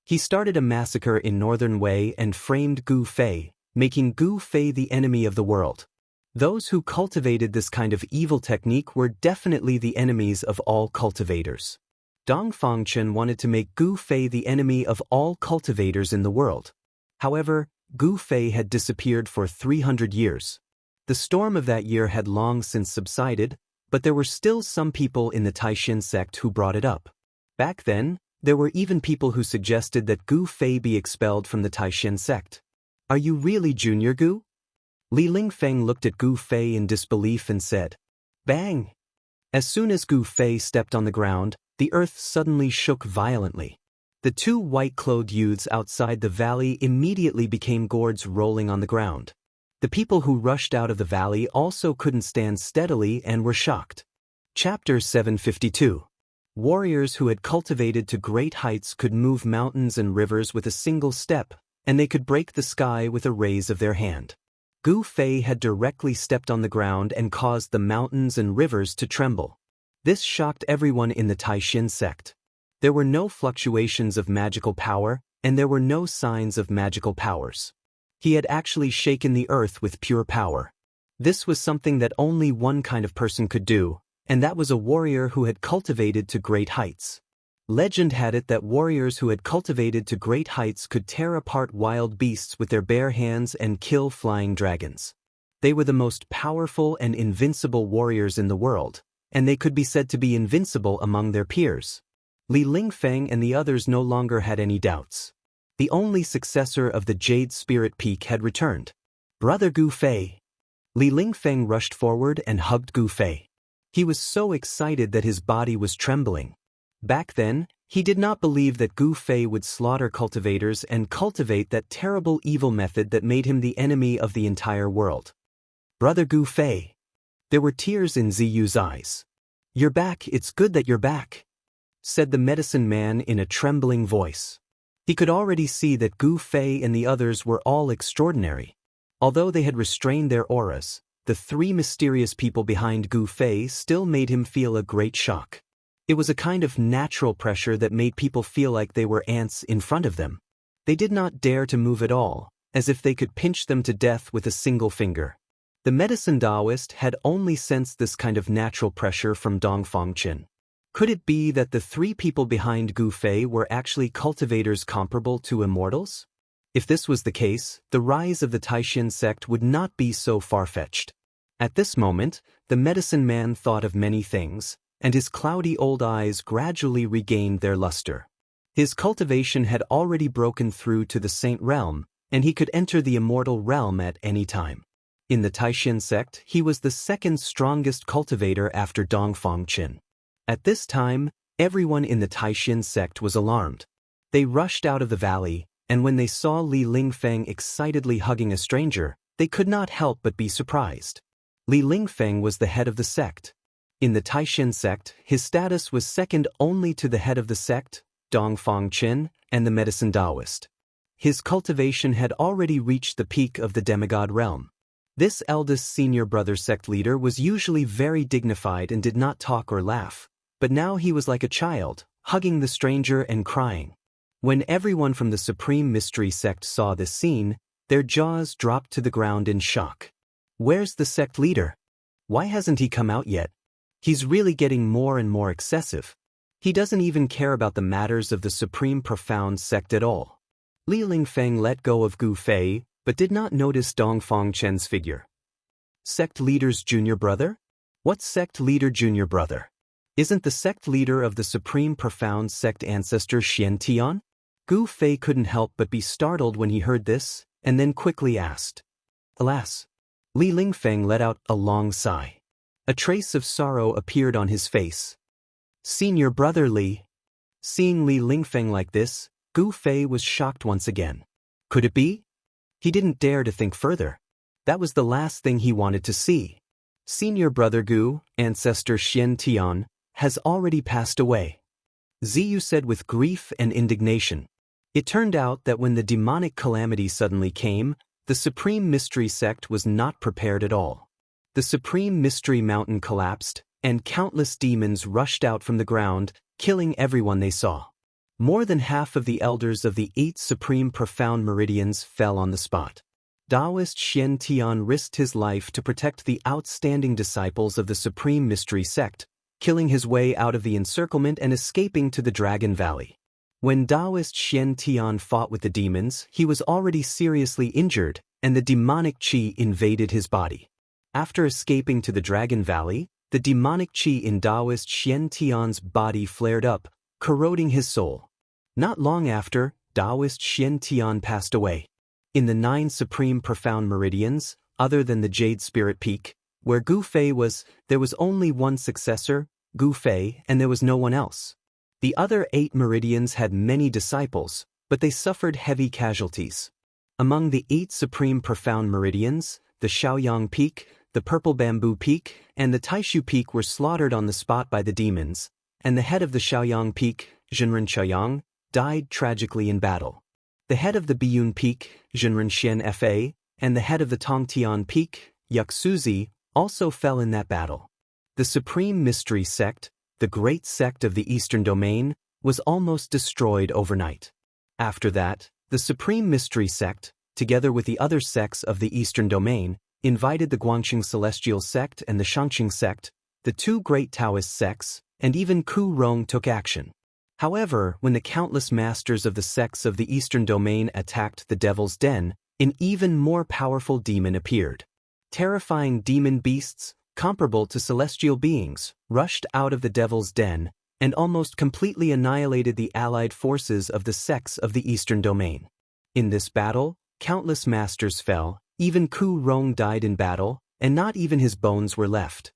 He started a massacre in Northern Wei and framed Gu Fei, making Gu Fei the enemy of the world. Those who cultivated this kind of evil technique were definitely the enemies of all cultivators. Dongfang Chen wanted to make Gu Fei the enemy of all cultivators in the world. However, Gu Fei had disappeared for 300 years. The storm of that year had long since subsided, but there were still some people in the Taishan sect who brought it up. Back then, there were even people who suggested that Gu Fei be expelled from the Taishan sect. Are you really Junior Gu? Li Lingfeng looked at Gu Fei in disbelief and said, Bang! As soon as Gu Fei stepped on the ground, the earth suddenly shook violently. The two white-clothed youths outside the valley immediately became gourds rolling on the ground. The people who rushed out of the valley also couldn't stand steadily and were shocked. Chapter 752. Warriors who had cultivated to great heights could move mountains and rivers with a single step, and they could break the sky with a raise of their hand. Gu Fei had directly stepped on the ground and caused the mountains and rivers to tremble. This shocked everyone in the Taishin sect. There were no fluctuations of magical power, and there were no signs of magical powers. He had actually shaken the earth with pure power. This was something that only one kind of person could do, and that was a warrior who had cultivated to great heights. Legend had it that warriors who had cultivated to great heights could tear apart wild beasts with their bare hands and kill flying dragons. They were the most powerful and invincible warriors in the world, and they could be said to be invincible among their peers. Li Lingfeng and the others no longer had any doubts. The only successor of the Jade Spirit Peak had returned. Brother Gu Fei. Li Lingfeng rushed forward and hugged Gu Fei. He was so excited that his body was trembling. Back then, he did not believe that Gu Fei would slaughter cultivators and cultivate that terrible evil method that made him the enemy of the entire world. Brother Gu Fei. There were tears in Ziyu's eyes. "You're back, it's good that you're back," said the medicine man in a trembling voice. He could already see that Gu Fei and the others were all extraordinary. Although they had restrained their auras, the three mysterious people behind Gu Fei still made him feel a great shock. It was a kind of natural pressure that made people feel like they were ants in front of them. They did not dare to move at all, as if they could pinch them to death with a single finger. The medicine Taoist had only sensed this kind of natural pressure from Dongfang Qin. Could it be that the three people behind Gu Fei were actually cultivators comparable to immortals? If this was the case, the rise of the Taishin sect would not be so far-fetched. At this moment, the medicine man thought of many things, and his cloudy old eyes gradually regained their luster. His cultivation had already broken through to the Saint Realm, and he could enter the immortal realm at any time. In the Taishin sect, he was the second strongest cultivator after Dongfang Qin. At this time, everyone in the Taishin sect was alarmed. They rushed out of the valley, and when they saw Li Lingfeng excitedly hugging a stranger, they could not help but be surprised. Li Lingfeng was the head of the sect. In the Taishin sect, his status was second only to the head of the sect, Dongfang Qin, and the medicine Taoist. His cultivation had already reached the peak of the demigod realm. This eldest senior brother sect leader was usually very dignified and did not talk or laugh. But now he was like a child, hugging the stranger and crying. When everyone from the Supreme Mystery sect saw this scene, their jaws dropped to the ground in shock. Where's the sect leader? Why hasn't he come out yet? He's really getting more and more excessive. He doesn't even care about the matters of the Supreme Profound sect at all. Li Lingfeng let go of Gu Fei, but did not notice Dongfang Chen's figure. Sect leader's junior brother? What sect leader junior brother? Isn't the sect leader of the Supreme Profound sect ancestor Xian Tian? Gu Fei couldn't help but be startled when he heard this, and then quickly asked. Alas! Li Lingfeng let out a long sigh. A trace of sorrow appeared on his face. Senior brother Li. Seeing Li Lingfeng like this, Gu Fei was shocked once again. Could it be? He didn't dare to think further. That was the last thing he wanted to see. Senior brother Gu, ancestor Xian Tian, has already passed away. Ziyu said with grief and indignation. It turned out that when the demonic calamity suddenly came, the Supreme Mystery sect was not prepared at all. The Supreme Mystery Mountain collapsed, and countless demons rushed out from the ground, killing everyone they saw. More than half of the elders of the 8 Supreme Profound Meridians fell on the spot. Taoist Xian Tian risked his life to protect the outstanding disciples of the Supreme Mystery sect, killing his way out of the encirclement and escaping to the Dragon Valley. When Taoist Xian Tian fought with the demons, he was already seriously injured, and the demonic qi invaded his body. After escaping to the Dragon Valley, the demonic qi in Taoist Xian Tian's body flared up, corroding his soul. Not long after, Taoist Xian Tian passed away. In the 9 Supreme Profound Meridians, other than the Jade Spirit Peak, Where Gu Fei was, there was only one successor, Gu Fei, and there was no one else. The other 8 meridians had many disciples, but they suffered heavy casualties. Among the 8 supreme profound meridians, the Shaoyang Peak, the Purple Bamboo Peak, and the Taishu Peak were slaughtered on the spot by the demons, and the head of the Shaoyang Peak, Zhenren Chaoyang, died tragically in battle. The head of the Biyun Peak, Zhenren Xian Fa, and the head of the Tongtian Peak, Yuxuzi, also fell in that battle. The Supreme Mystery Sect, the great sect of the Eastern Domain, was almost destroyed overnight. After that, the Supreme Mystery Sect, together with the other sects of the Eastern Domain, invited the Guangxing Celestial Sect and the Shangqing Sect, the 2 great Taoist sects, and even Ku Rong took action. However, when the countless masters of the sects of the Eastern Domain attacked the Devil's Den, an even more powerful demon appeared. Terrifying demon beasts, comparable to celestial beings, rushed out of the Devil's Den and almost completely annihilated the allied forces of the sects of the Eastern Domain. In this battle, countless masters fell, even Ku Rong died in battle, and not even his bones were left.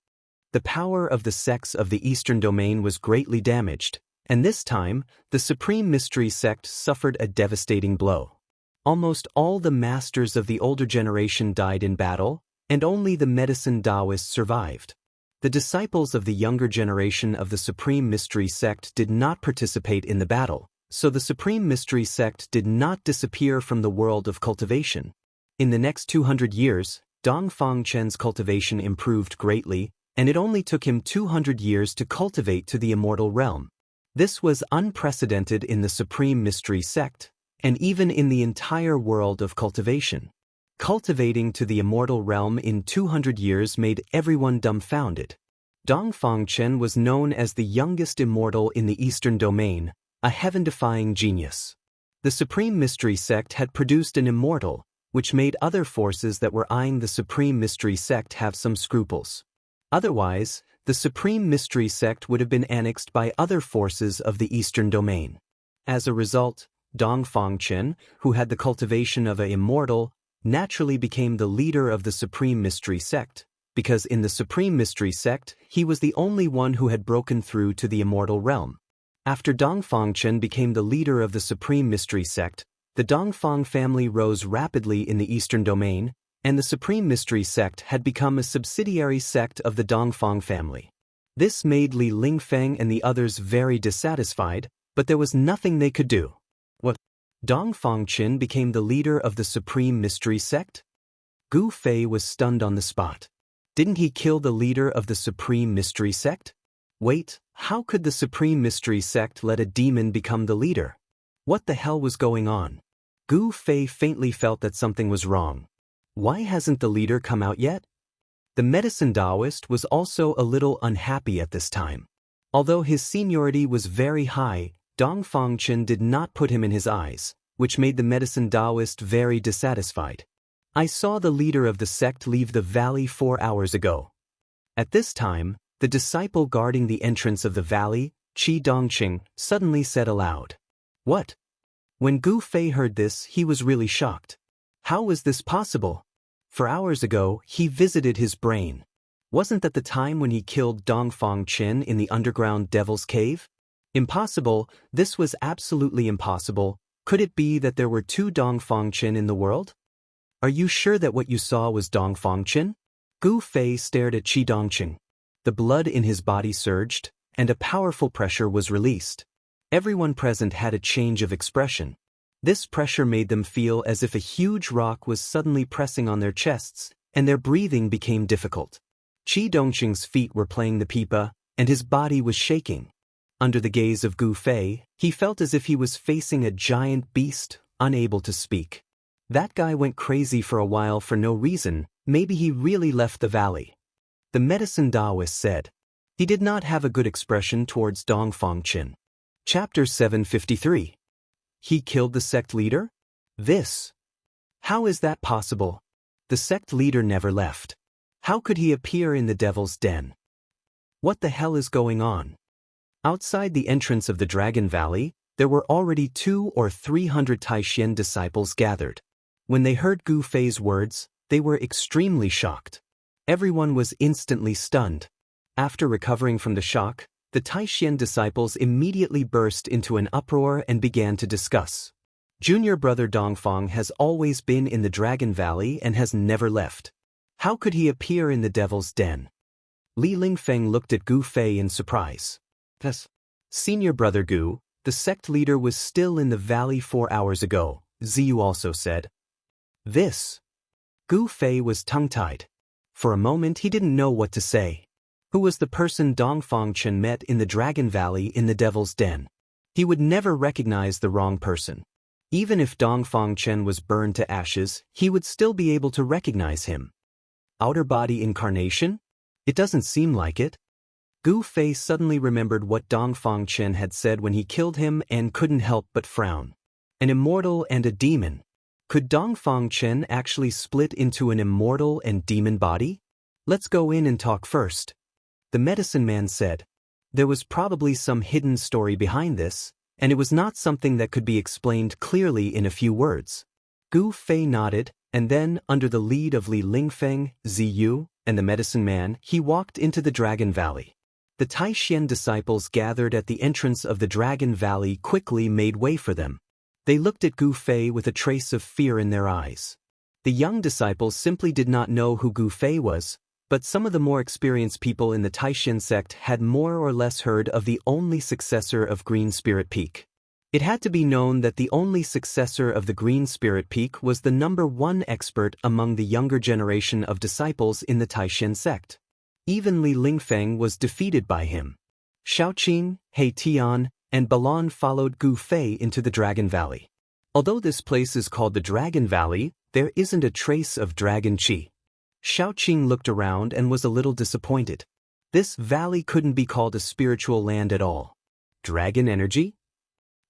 The power of the sects of the Eastern Domain was greatly damaged, and this time, the Supreme Mystery Sect suffered a devastating blow. Almost all the masters of the older generation died in battle, and only the medicine Taoists survived. The disciples of the younger generation of the Supreme Mystery Sect did not participate in the battle, so the Supreme Mystery Sect did not disappear from the world of cultivation. In the next 200 years, Dongfang Chen's cultivation improved greatly, and it only took him 200 years to cultivate to the immortal realm. This was unprecedented in the Supreme Mystery Sect, and even in the entire world of cultivation. Cultivating to the immortal realm in 200 years made everyone dumbfounded. Dongfang Chen was known as the youngest immortal in the Eastern Domain, a heaven-defying genius. The Supreme Mystery Sect had produced an immortal, which made other forces that were eyeing the Supreme Mystery Sect have some scruples. Otherwise, the Supreme Mystery Sect would have been annexed by other forces of the Eastern Domain. As a result, Dongfang Chen, who had the cultivation of an immortal, naturally became the leader of the Supreme Mystery Sect, because in the Supreme Mystery Sect, he was the only one who had broken through to the immortal realm. After Dongfang Chen became the leader of the Supreme Mystery Sect, the Dongfang family rose rapidly in the Eastern Domain, and the Supreme Mystery Sect had become a subsidiary sect of the Dongfang family. This made Li Lingfeng and the others very dissatisfied, but there was nothing they could do. What? Dongfang Chen became the leader of the Supreme Mystery Sect? Gu Fei was stunned on the spot. Didn't he kill the leader of the Supreme Mystery Sect? Wait, how could the Supreme Mystery Sect let a demon become the leader? What the hell was going on? Gu Fei faintly felt that something was wrong. Why hasn't the leader come out yet? The medicine Taoist was also a little unhappy at this time. Although his seniority was very high, Dongfang Chen did not put him in his eyes, which made the medicine Taoist very dissatisfied. I saw the leader of the sect leave the valley 4 hours ago. At this time, the disciple guarding the entrance of the valley, Qi Dongqing, suddenly said aloud. What? When Gu Fei heard this, he was really shocked. How was this possible? 4 hours ago, he visited his brain. Wasn't that the time when he killed Dongfang Chen in the underground Devil's Cave? Impossible, this was absolutely impossible. Could it be that there were 2 Dongfang Chen in the world? Are you sure that what you saw was Dongfang Chen? Gu Fei stared at Qi Dongqing. The blood in his body surged, and a powerful pressure was released. Everyone present had a change of expression. This pressure made them feel as if a huge rock was suddenly pressing on their chests, and their breathing became difficult. Qi Dongqing's feet were playing the pipa, and his body was shaking. Under the gaze of Gu Fei, he felt as if he was facing a giant beast, unable to speak. That guy went crazy for a while for no reason, maybe he really left the valley. The medicine Taoist said. He did not have a good expression towards Dongfang Chen. Chapter 753. He killed the sect leader? This. How is that possible? The sect leader never left. How could he appear in the Devil's Den? What the hell is going on? Outside the entrance of the Dragon Valley, there were already 200 or 300 Taishen disciples gathered. When they heard Gu Fei's words, they were extremely shocked. Everyone was instantly stunned. After recovering from the shock, the Taishan disciples immediately burst into an uproar and began to discuss. Junior brother Dongfang has always been in the Dragon Valley and has never left. How could he appear in the Devil's Den? Li Lingfeng looked at Gu Fei in surprise. Thus, senior brother Gu, the sect leader, was still in the valley 4 hours ago, Ziyu also said. This. Gu Fei was tongue-tied. For a moment he didn't know what to say. Who was the person Dongfang Chen met in the Dragon Valley in the Devil's Den? He would never recognize the wrong person. Even if Dongfang Chen was burned to ashes, he would still be able to recognize him. Outer body incarnation? It doesn't seem like it. Gu Fei suddenly remembered what Dongfang Chen had said when he killed him and couldn't help but frown. An immortal and a demon. Could Dongfang Chen actually split into an immortal and demon body? Let's go in and talk first. The medicine man said. There was probably some hidden story behind this, and it was not something that could be explained clearly in a few words. Gu Fei nodded, and then, under the lead of Li Lingfeng, Ziyu, and the medicine man, he walked into the Dragon Valley. The Taishan disciples gathered at the entrance of the Dragon Valley quickly made way for them. They looked at Gu Fei with a trace of fear in their eyes. The young disciples simply did not know who Gu Fei was, but some of the more experienced people in the Taishan sect had more or less heard of the only successor of Green Spirit Peak. It had to be known that the only successor of the Green Spirit Peak was the #1 expert among the younger generation of disciples in the Taishan sect. Even Li Lingfeng was defeated by him. Shaoqing, He Tian, and Balan followed Gu Fei into the Dragon Valley. Although this place is called the Dragon Valley, there isn't a trace of dragon qi. Shaoqing looked around and was a little disappointed. This valley couldn't be called a spiritual land at all. Dragon energy?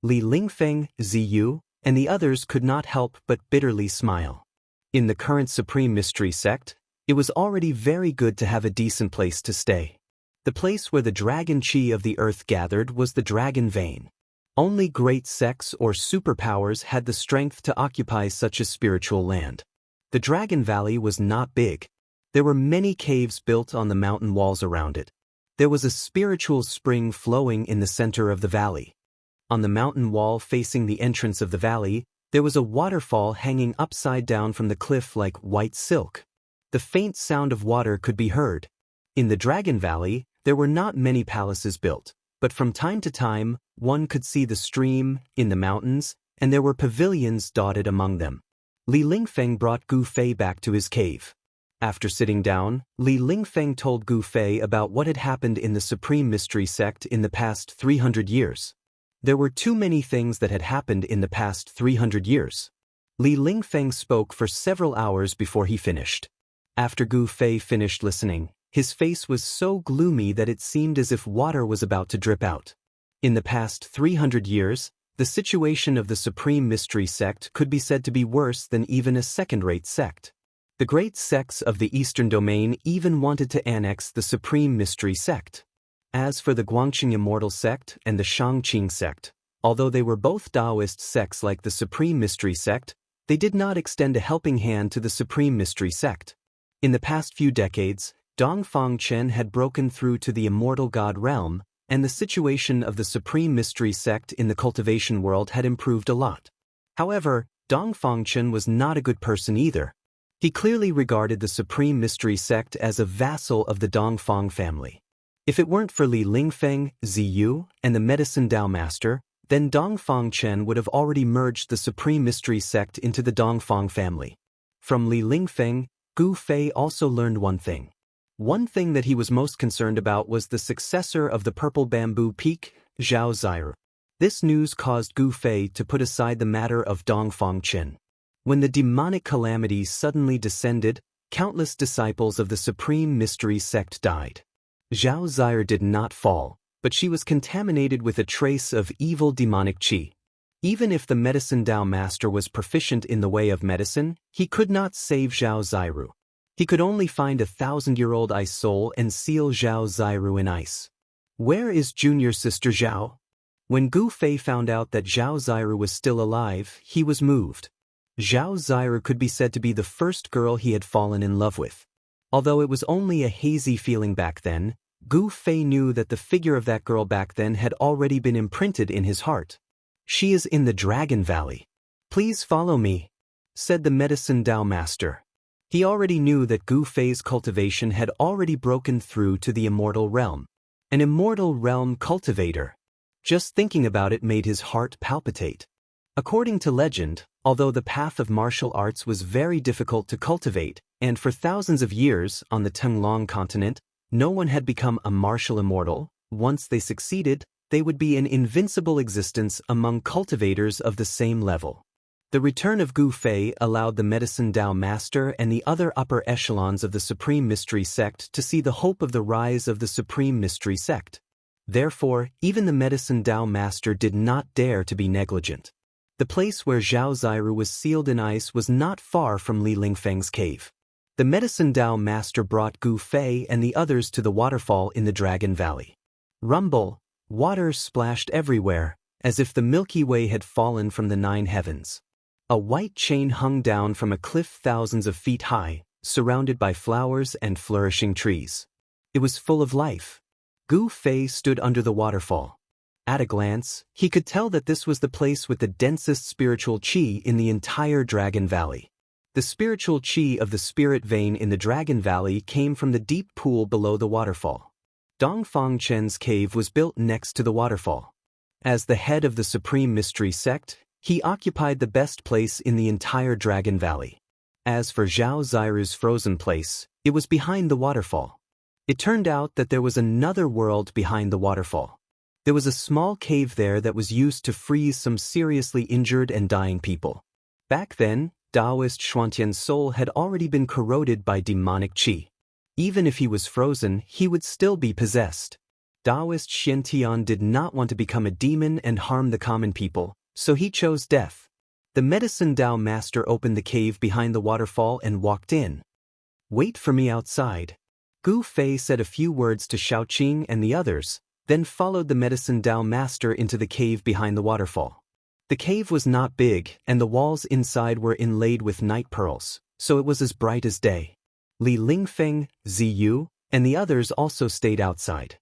Li Lingfeng, Ziyu, and the others could not help but bitterly smile. In the current Supreme Mystery sect, it was already very good to have a decent place to stay. The place where the dragon qi of the earth gathered was the Dragon Vein. Only great sects or superpowers had the strength to occupy such a spiritual land. The Dragon Valley was not big. There were many caves built on the mountain walls around it. There was a spiritual spring flowing in the center of the valley. On the mountain wall facing the entrance of the valley, there was a waterfall hanging upside down from the cliff like white silk. The faint sound of water could be heard. In the Dragon Valley, there were not many palaces built, but from time to time, one could see the stream in the mountains, and there were pavilions dotted among them. Li Lingfeng brought Gu Fei back to his cave. After sitting down, Li Lingfeng told Gu Fei about what had happened in the Supreme Mystery sect in the past 300 years. There were too many things that had happened in the past 300 years. Li Lingfeng spoke for several hours before he finished. After Gu Fei finished listening, his face was so gloomy that it seemed as if water was about to drip out. In the past 300 years, the situation of the Supreme Mystery sect could be said to be worse than even a second-rate sect. The great sects of the Eastern Domain even wanted to annex the Supreme Mystery sect. As for the Guangqing Immortal sect and the Shangqing sect, although they were both Taoist sects like the Supreme Mystery sect, they did not extend a helping hand to the Supreme Mystery sect. In the past few decades, Dongfang Chen had broken through to the Immortal God realm, and the situation of the Supreme Mystery sect in the cultivation world had improved a lot. However, Dongfang Chen was not a good person either. He clearly regarded the Supreme Mystery sect as a vassal of the Dongfang family. If it weren't for Li Lingfeng, Ziyu, and the Medicine Dao Master, then Dongfang Chen would have already merged the Supreme Mystery sect into the Dongfang family. From Li Lingfeng, Gu Fei also learned one thing. One thing that he was most concerned about was the successor of the Purple Bamboo Peak, Zhao Ziru. This news caused Gu Fei to put aside the matter of Dongfang Chen. When the demonic calamities suddenly descended, countless disciples of the Supreme Mystery sect died. Zhao Ziru did not fall, but she was contaminated with a trace of evil demonic qi. Even if the Medicine Dao Master was proficient in the way of medicine, he could not save Zhao Ziru. He could only find a 1,000-year-old ice soul and seal Zhao Ziru in ice. Where is junior sister Zhao? When Gu Fei found out that Zhao Ziru was still alive, he was moved. Zhao Ziru could be said to be the first girl he had fallen in love with. Although it was only a hazy feeling back then, Gu Fei knew that the figure of that girl back then had already been imprinted in his heart. She is in the Dragon Valley. Please follow me, said the Medicine Dao Master. He already knew that Gu Fei's cultivation had already broken through to the immortal realm. An immortal realm cultivator. Just thinking about it made his heart palpitate. According to legend, although the path of martial arts was very difficult to cultivate, and for thousands of years on the Tenglong continent, no one had become a martial immortal, once they succeeded, they would be an invincible existence among cultivators of the same level. The return of Gu Fei allowed the Medicine Dao Master and the other upper echelons of the Supreme Mystery Sect to see the hope of the rise of the Supreme Mystery Sect. Therefore, even the Medicine Dao Master did not dare to be negligent. The place where Zhao Ziru was sealed in ice was not far from Li Lingfeng's cave. The Medicine Dao Master brought Gu Fei and the others to the waterfall in the Dragon Valley. Rumble, water splashed everywhere, as if the Milky Way had fallen from the 9 heavens. A white chain hung down from a cliff thousands of feet high, surrounded by flowers and flourishing trees. It was full of life. Gu Fei stood under the waterfall. At a glance, he could tell that this was the place with the densest spiritual qi in the entire Dragon Valley. The spiritual qi of the spirit vein in the Dragon Valley came from the deep pool below the waterfall. Dongfang Chen's cave was built next to the waterfall. As the head of the Supreme Mystery Sect, he occupied the best place in the entire Dragon Valley. As for Zhao Ziru's frozen place, it was behind the waterfall. It turned out that there was another world behind the waterfall. There was a small cave there that was used to freeze some seriously injured and dying people. Back then, Taoist Xuantian's soul had already been corroded by demonic qi. Even if he was frozen, he would still be possessed. Taoist Xiantian did not want to become a demon and harm the common people, so he chose death. The Medicine Dao Master opened the cave behind the waterfall and walked in. Wait for me outside. Gu Fei said a few words to Shaoqing and the others, then followed the Medicine Dao Master into the cave behind the waterfall. The cave was not big, and the walls inside were inlaid with night pearls, so it was as bright as day. Li Lingfeng, Ziyu, and the others also stayed outside.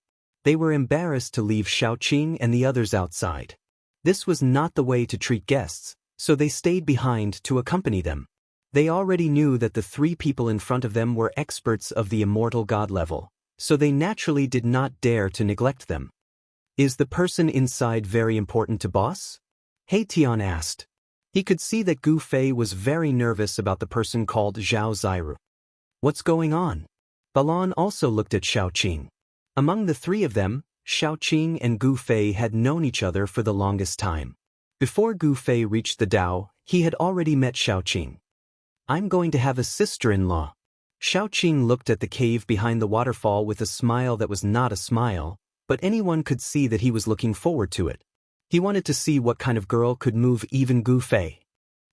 They were embarrassed to leave Shaoqing and the others outside. This was not the way to treat guests, so they stayed behind to accompany them. They already knew that the 3 people in front of them were experts of the immortal god level, so they naturally did not dare to neglect them. Is the person inside very important to boss? He Tian asked. He could see that Gu Fei was very nervous about the person called Zhao Ziru. What's going on? Balan also looked at Shaoqing. Among the 3 of them, Shaoqing and Gu Fei had known each other for the longest time. Before Gu Fei reached the Dao, he had already met Shaoqing. I'm going to have a sister-in-law. Shaoqing looked at the cave behind the waterfall with a smile that was not a smile, but anyone could see that he was looking forward to it. He wanted to see what kind of girl could move even Gu Fei.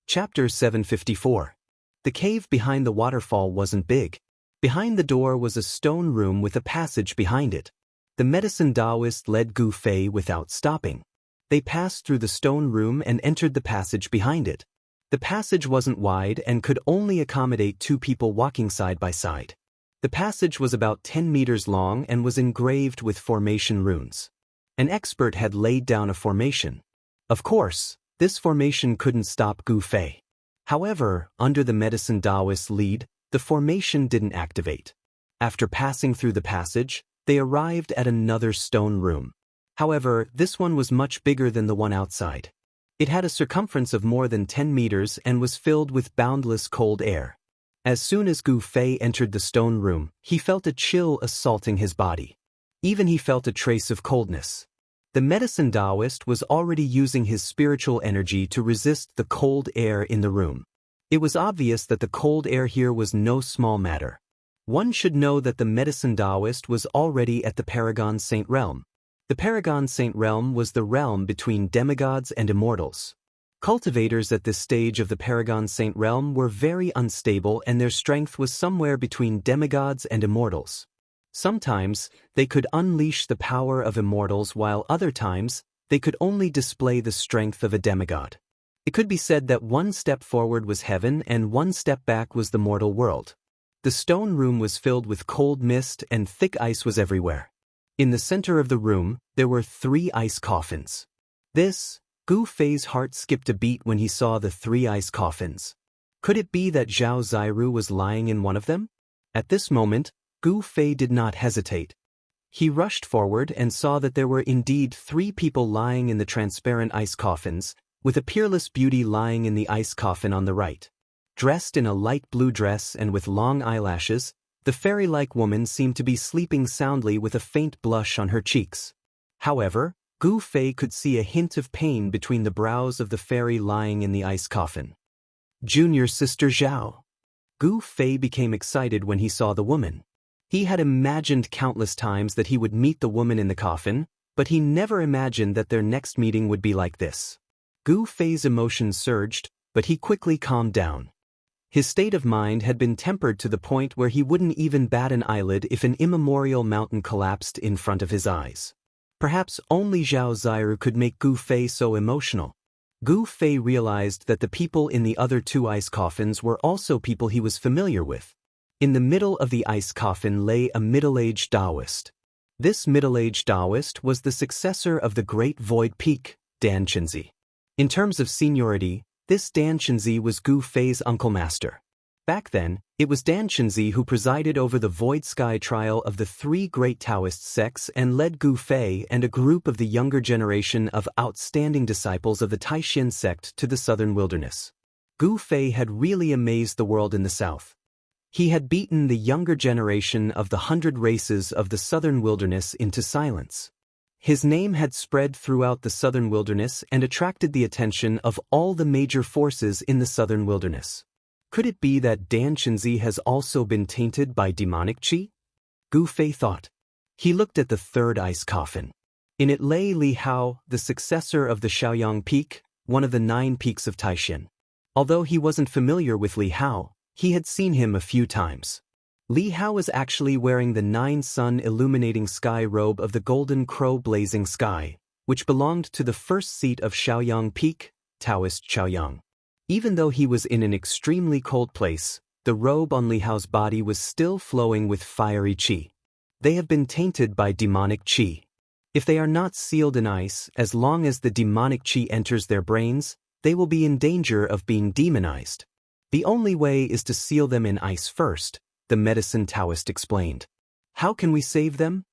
Chapter 754. The cave behind the waterfall wasn't big. Behind the door was a stone room with a passage behind it. The medicine Taoist led Gu Fei without stopping. They passed through the stone room and entered the passage behind it. The passage wasn't wide and could only accommodate 2 people walking side by side. The passage was about 10 meters long and was engraved with formation runes. An expert had laid down a formation. Of course, this formation couldn't stop Gu Fei. However, under the medicine Taoist's lead, the formation didn't activate. After passing through the passage, they arrived at another stone room. However, this one was much bigger than the one outside. It had a circumference of more than 10 meters and was filled with boundless cold air. As soon as Gu Fei entered the stone room, he felt a chill assaulting his body. Even he felt a trace of coldness. The medicine Taoist was already using his spiritual energy to resist the cold air in the room. It was obvious that the cold air here was no small matter. One should know that the medicine Taoist was already at the Paragon Saint Realm. The Paragon Saint Realm was the realm between demigods and immortals. Cultivators at this stage of the Paragon Saint Realm were very unstable and their strength was somewhere between demigods and immortals. Sometimes, they could unleash the power of immortals while other times, they could only display the strength of a demigod. It could be said that 1 step forward was heaven and 1 step back was the mortal world. The stone room was filled with cold mist and thick ice was everywhere. In the center of the room, there were 3 ice coffins. Gu Fei's heart skipped a beat when he saw the 3 ice coffins. Could it be that Zhao Ziru was lying in one of them? At this moment, Gu Fei did not hesitate. He rushed forward and saw that there were indeed 3 people lying in the transparent ice coffins, with a peerless beauty lying in the ice coffin on the right. Dressed in a light blue dress and with long eyelashes, the fairy-like woman seemed to be sleeping soundly with a faint blush on her cheeks. However, Gu Fei could see a hint of pain between the brows of the fairy lying in the ice coffin. Junior sister Zhao. Gu Fei became excited when he saw the woman. He had imagined countless times that he would meet the woman in the coffin, but he never imagined that their next meeting would be like this. Gu Fei's emotions surged, but he quickly calmed down. His state of mind had been tempered to the point where he wouldn't even bat an eyelid if an immemorial mountain collapsed in front of his eyes. Perhaps only Zhao Ziru could make Gu Fei so emotional. Gu Fei realized that the people in the other 2 ice coffins were also people he was familiar with. In the middle of the ice coffin lay a middle-aged Taoist. This middle-aged Taoist was the successor of the Great Void Peak, Dan Chenzi. In terms of seniority, this Dan Chenzi was Gu Fei's uncle master. Back then, it was Dan Chenzi who presided over the Void Sky trial of the 3 great Taoist sects and led Gu Fei and a group of the younger generation of outstanding disciples of the Taishan sect to the southern wilderness. Gu Fei had really amazed the world in the south. He had beaten the younger generation of the 100 races of the southern wilderness into silence. His name had spread throughout the southern wilderness and attracted the attention of all the major forces in the southern wilderness. Could it be that Dan Chenzi has also been tainted by demonic qi? Gu Fei thought. He looked at the 3rd ice coffin. In it lay Li Hao, the successor of the Shaoyang Peak, one of the 9 peaks of Taishan. Although he wasn't familiar with Li Hao, he had seen him a few times. Li Hao was actually wearing the 9-sun illuminating sky robe of the golden crow blazing sky, which belonged to the first seat of Shaoyang Peak, Taoist Shaoyang. Even though he was in an extremely cold place, the robe on Li Hao's body was still flowing with fiery qi. They have been tainted by demonic qi. If they are not sealed in ice, as long as the demonic qi enters their brains, they will be in danger of being demonized. The only way is to seal them in ice first, the medicine Taoist explained. How can we save them?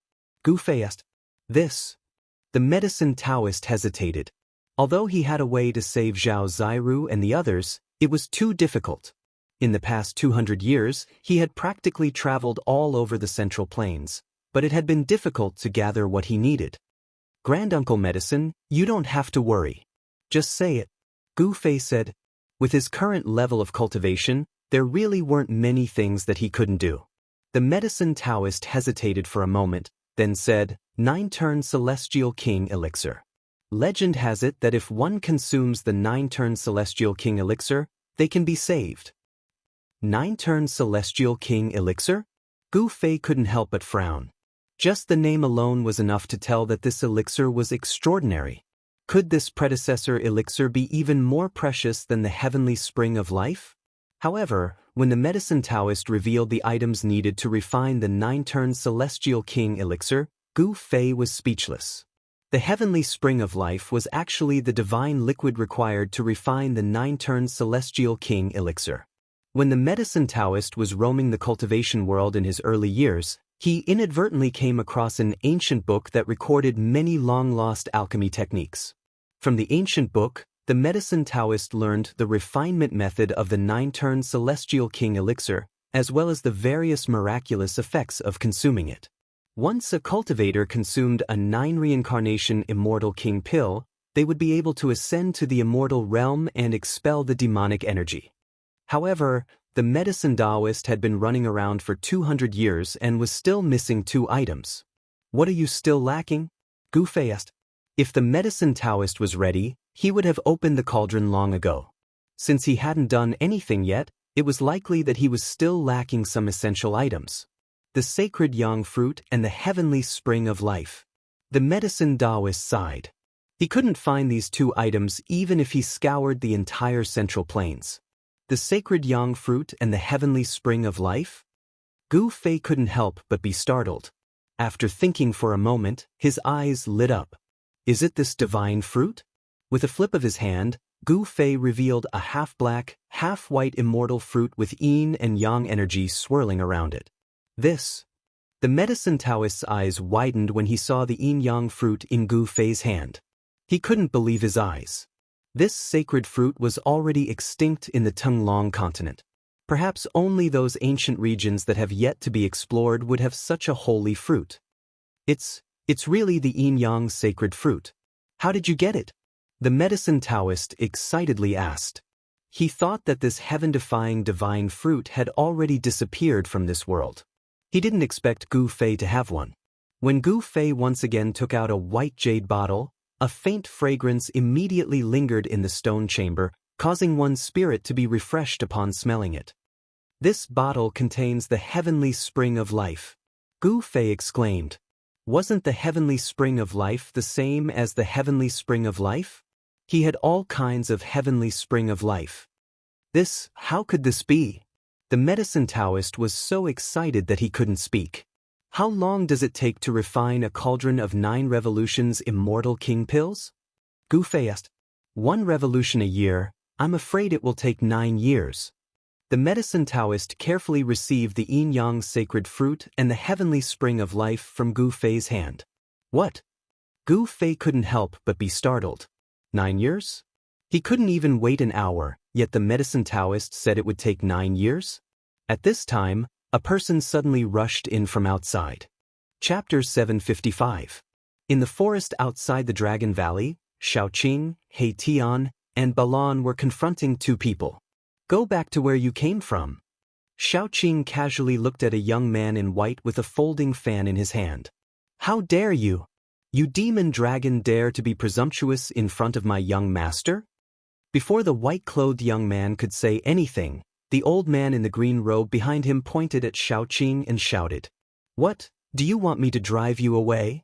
Gu Fei asked. The medicine Taoist hesitated. Although he had a way to save Zhao Ziru and the others, it was too difficult. In the past 200 years, he had practically traveled all over the Central Plains, but it had been difficult to gather what he needed. Granduncle Medicine, you don't have to worry. Just say it. Gu Fei said. With his current level of cultivation, there really weren't many things that he couldn't do. The medicine Taoist hesitated for a moment, then said, 9-turn Celestial King Elixir. Legend has it that if one consumes the 9-turn Celestial King Elixir, they can be saved. 9-turn Celestial King Elixir? Gu Fei couldn't help but frown. Just the name alone was enough to tell that this elixir was extraordinary. Could this predecessor elixir be even more precious than the heavenly spring of life? However, when the medicine Taoist revealed the items needed to refine the 9-turn Celestial King Elixir, Gu Fei was speechless. The heavenly spring of life was actually the divine liquid required to refine the 9-turn Celestial King Elixir. When the medicine Taoist was roaming the cultivation world in his early years, he inadvertently came across an ancient book that recorded many long-lost alchemy techniques. From the ancient book, the medicine Taoist learned the refinement method of the 9-turn Celestial King Elixir, as well as the various miraculous effects of consuming it. Once a cultivator consumed a 9-reincarnation immortal king pill, they would be able to ascend to the immortal realm and expel the demonic energy. However, the medicine Taoist had been running around for 200 years and was still missing 2 items. What are you still lacking? Gu Fei asked. If the medicine Taoist was ready, he would have opened the cauldron long ago. Since he hadn't done anything yet, it was likely that he was still lacking some essential items. The sacred yang fruit and the heavenly spring of life. The medicine Taoist sighed. He couldn't find these 2 items even if he scoured the entire Central Plains. The sacred yang fruit and the heavenly spring of life? Gu Fei couldn't help but be startled. After thinking for a moment, his eyes lit up. Is it this divine fruit? With a flip of his hand, Gu Fei revealed a half-black, half-white immortal fruit with yin and yang energy swirling around it. This. The medicine Taoist's eyes widened when he saw the yin-yang fruit in Gu Fei's hand. He couldn't believe his eyes. This sacred fruit was already extinct in the Tunglong continent. Perhaps only those ancient regions that have yet to be explored would have such a holy fruit. It's really the yin-yang sacred fruit. How did you get it? The medicine Taoist excitedly asked. He thought that this heaven-defying divine fruit had already disappeared from this world. He didn't expect Gu Fei to have one. When Gu Fei once again took out a white jade bottle, a faint fragrance immediately lingered in the stone chamber, causing one's spirit to be refreshed upon smelling it. This bottle contains the heavenly spring of life. Gu Fei exclaimed. Wasn't the heavenly spring of life the same as the heavenly spring of life? He had all kinds of heavenly spring of life. How could this be? The medicine Taoist was so excited that he couldn't speak. How long does it take to refine a cauldron of 9 revolutions immortal king pills? Gu Fei asked. 1 revolution a year. I'm afraid it will take 9 years. The medicine Taoist carefully received the yin-yang sacred fruit and the heavenly spring of life from Gu Fei's hand. What? Gu Fei couldn't help but be startled. 9 years? He couldn't even wait an hour, yet the medicine Taoist said it would take 9 years? At this time, a person suddenly rushed in from outside. Chapter 755. In the forest outside the Dragon Valley, Shaoqing, He Tian, and Balan were confronting 2 people. Go back to where you came from. Shaoqing casually looked at a young man in white with a folding fan in his hand. How dare you? You demon dragon dare to be presumptuous in front of my young master? Before the white-clothed young man could say anything, the old man in the green robe behind him pointed at Shaoqing and shouted. What, do you want me to drive you away?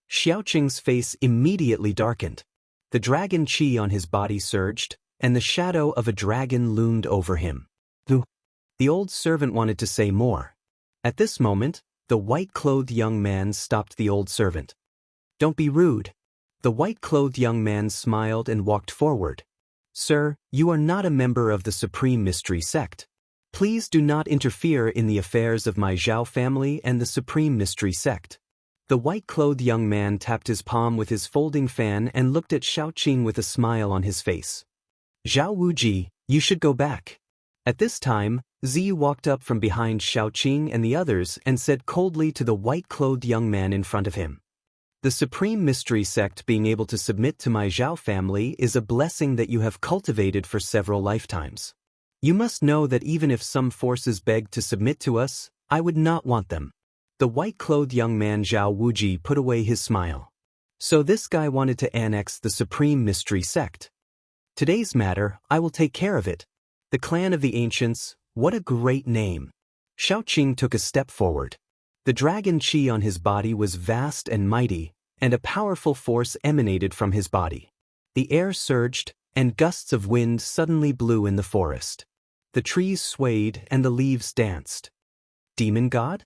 Xiaoqing's face immediately darkened. The dragon chi on his body surged, and the shadow of a dragon loomed over him. The old servant wanted to say more. At this moment, the white-clothed young man stopped the old servant. Don't be rude. The white-clothed young man smiled and walked forward. Sir, you are not a member of the Supreme Mystery Sect. Please do not interfere in the affairs of my Zhao family and the Supreme Mystery Sect. The white-clothed young man tapped his palm with his folding fan and looked at Shaoqing with a smile on his face. Zhao Wuji, you should go back. At this time, Zi walked up from behind Shaoqing and the others and said coldly to the white-clothed young man in front of him. The Supreme Mystery Sect being able to submit to my Zhao family is a blessing that you have cultivated for several lifetimes. You must know that even if some forces begged to submit to us, I would not want them. The white-clothed young man Zhao Wuji put away his smile. So this guy wanted to annex the Supreme Mystery Sect. Today's matter, I will take care of it. The Clan of the Ancients, what a great name. Shaoqing took a step forward. The dragon chi on his body was vast and mighty, and a powerful force emanated from his body. The air surged, and gusts of wind suddenly blew in the forest. The trees swayed and the leaves danced. Demon God?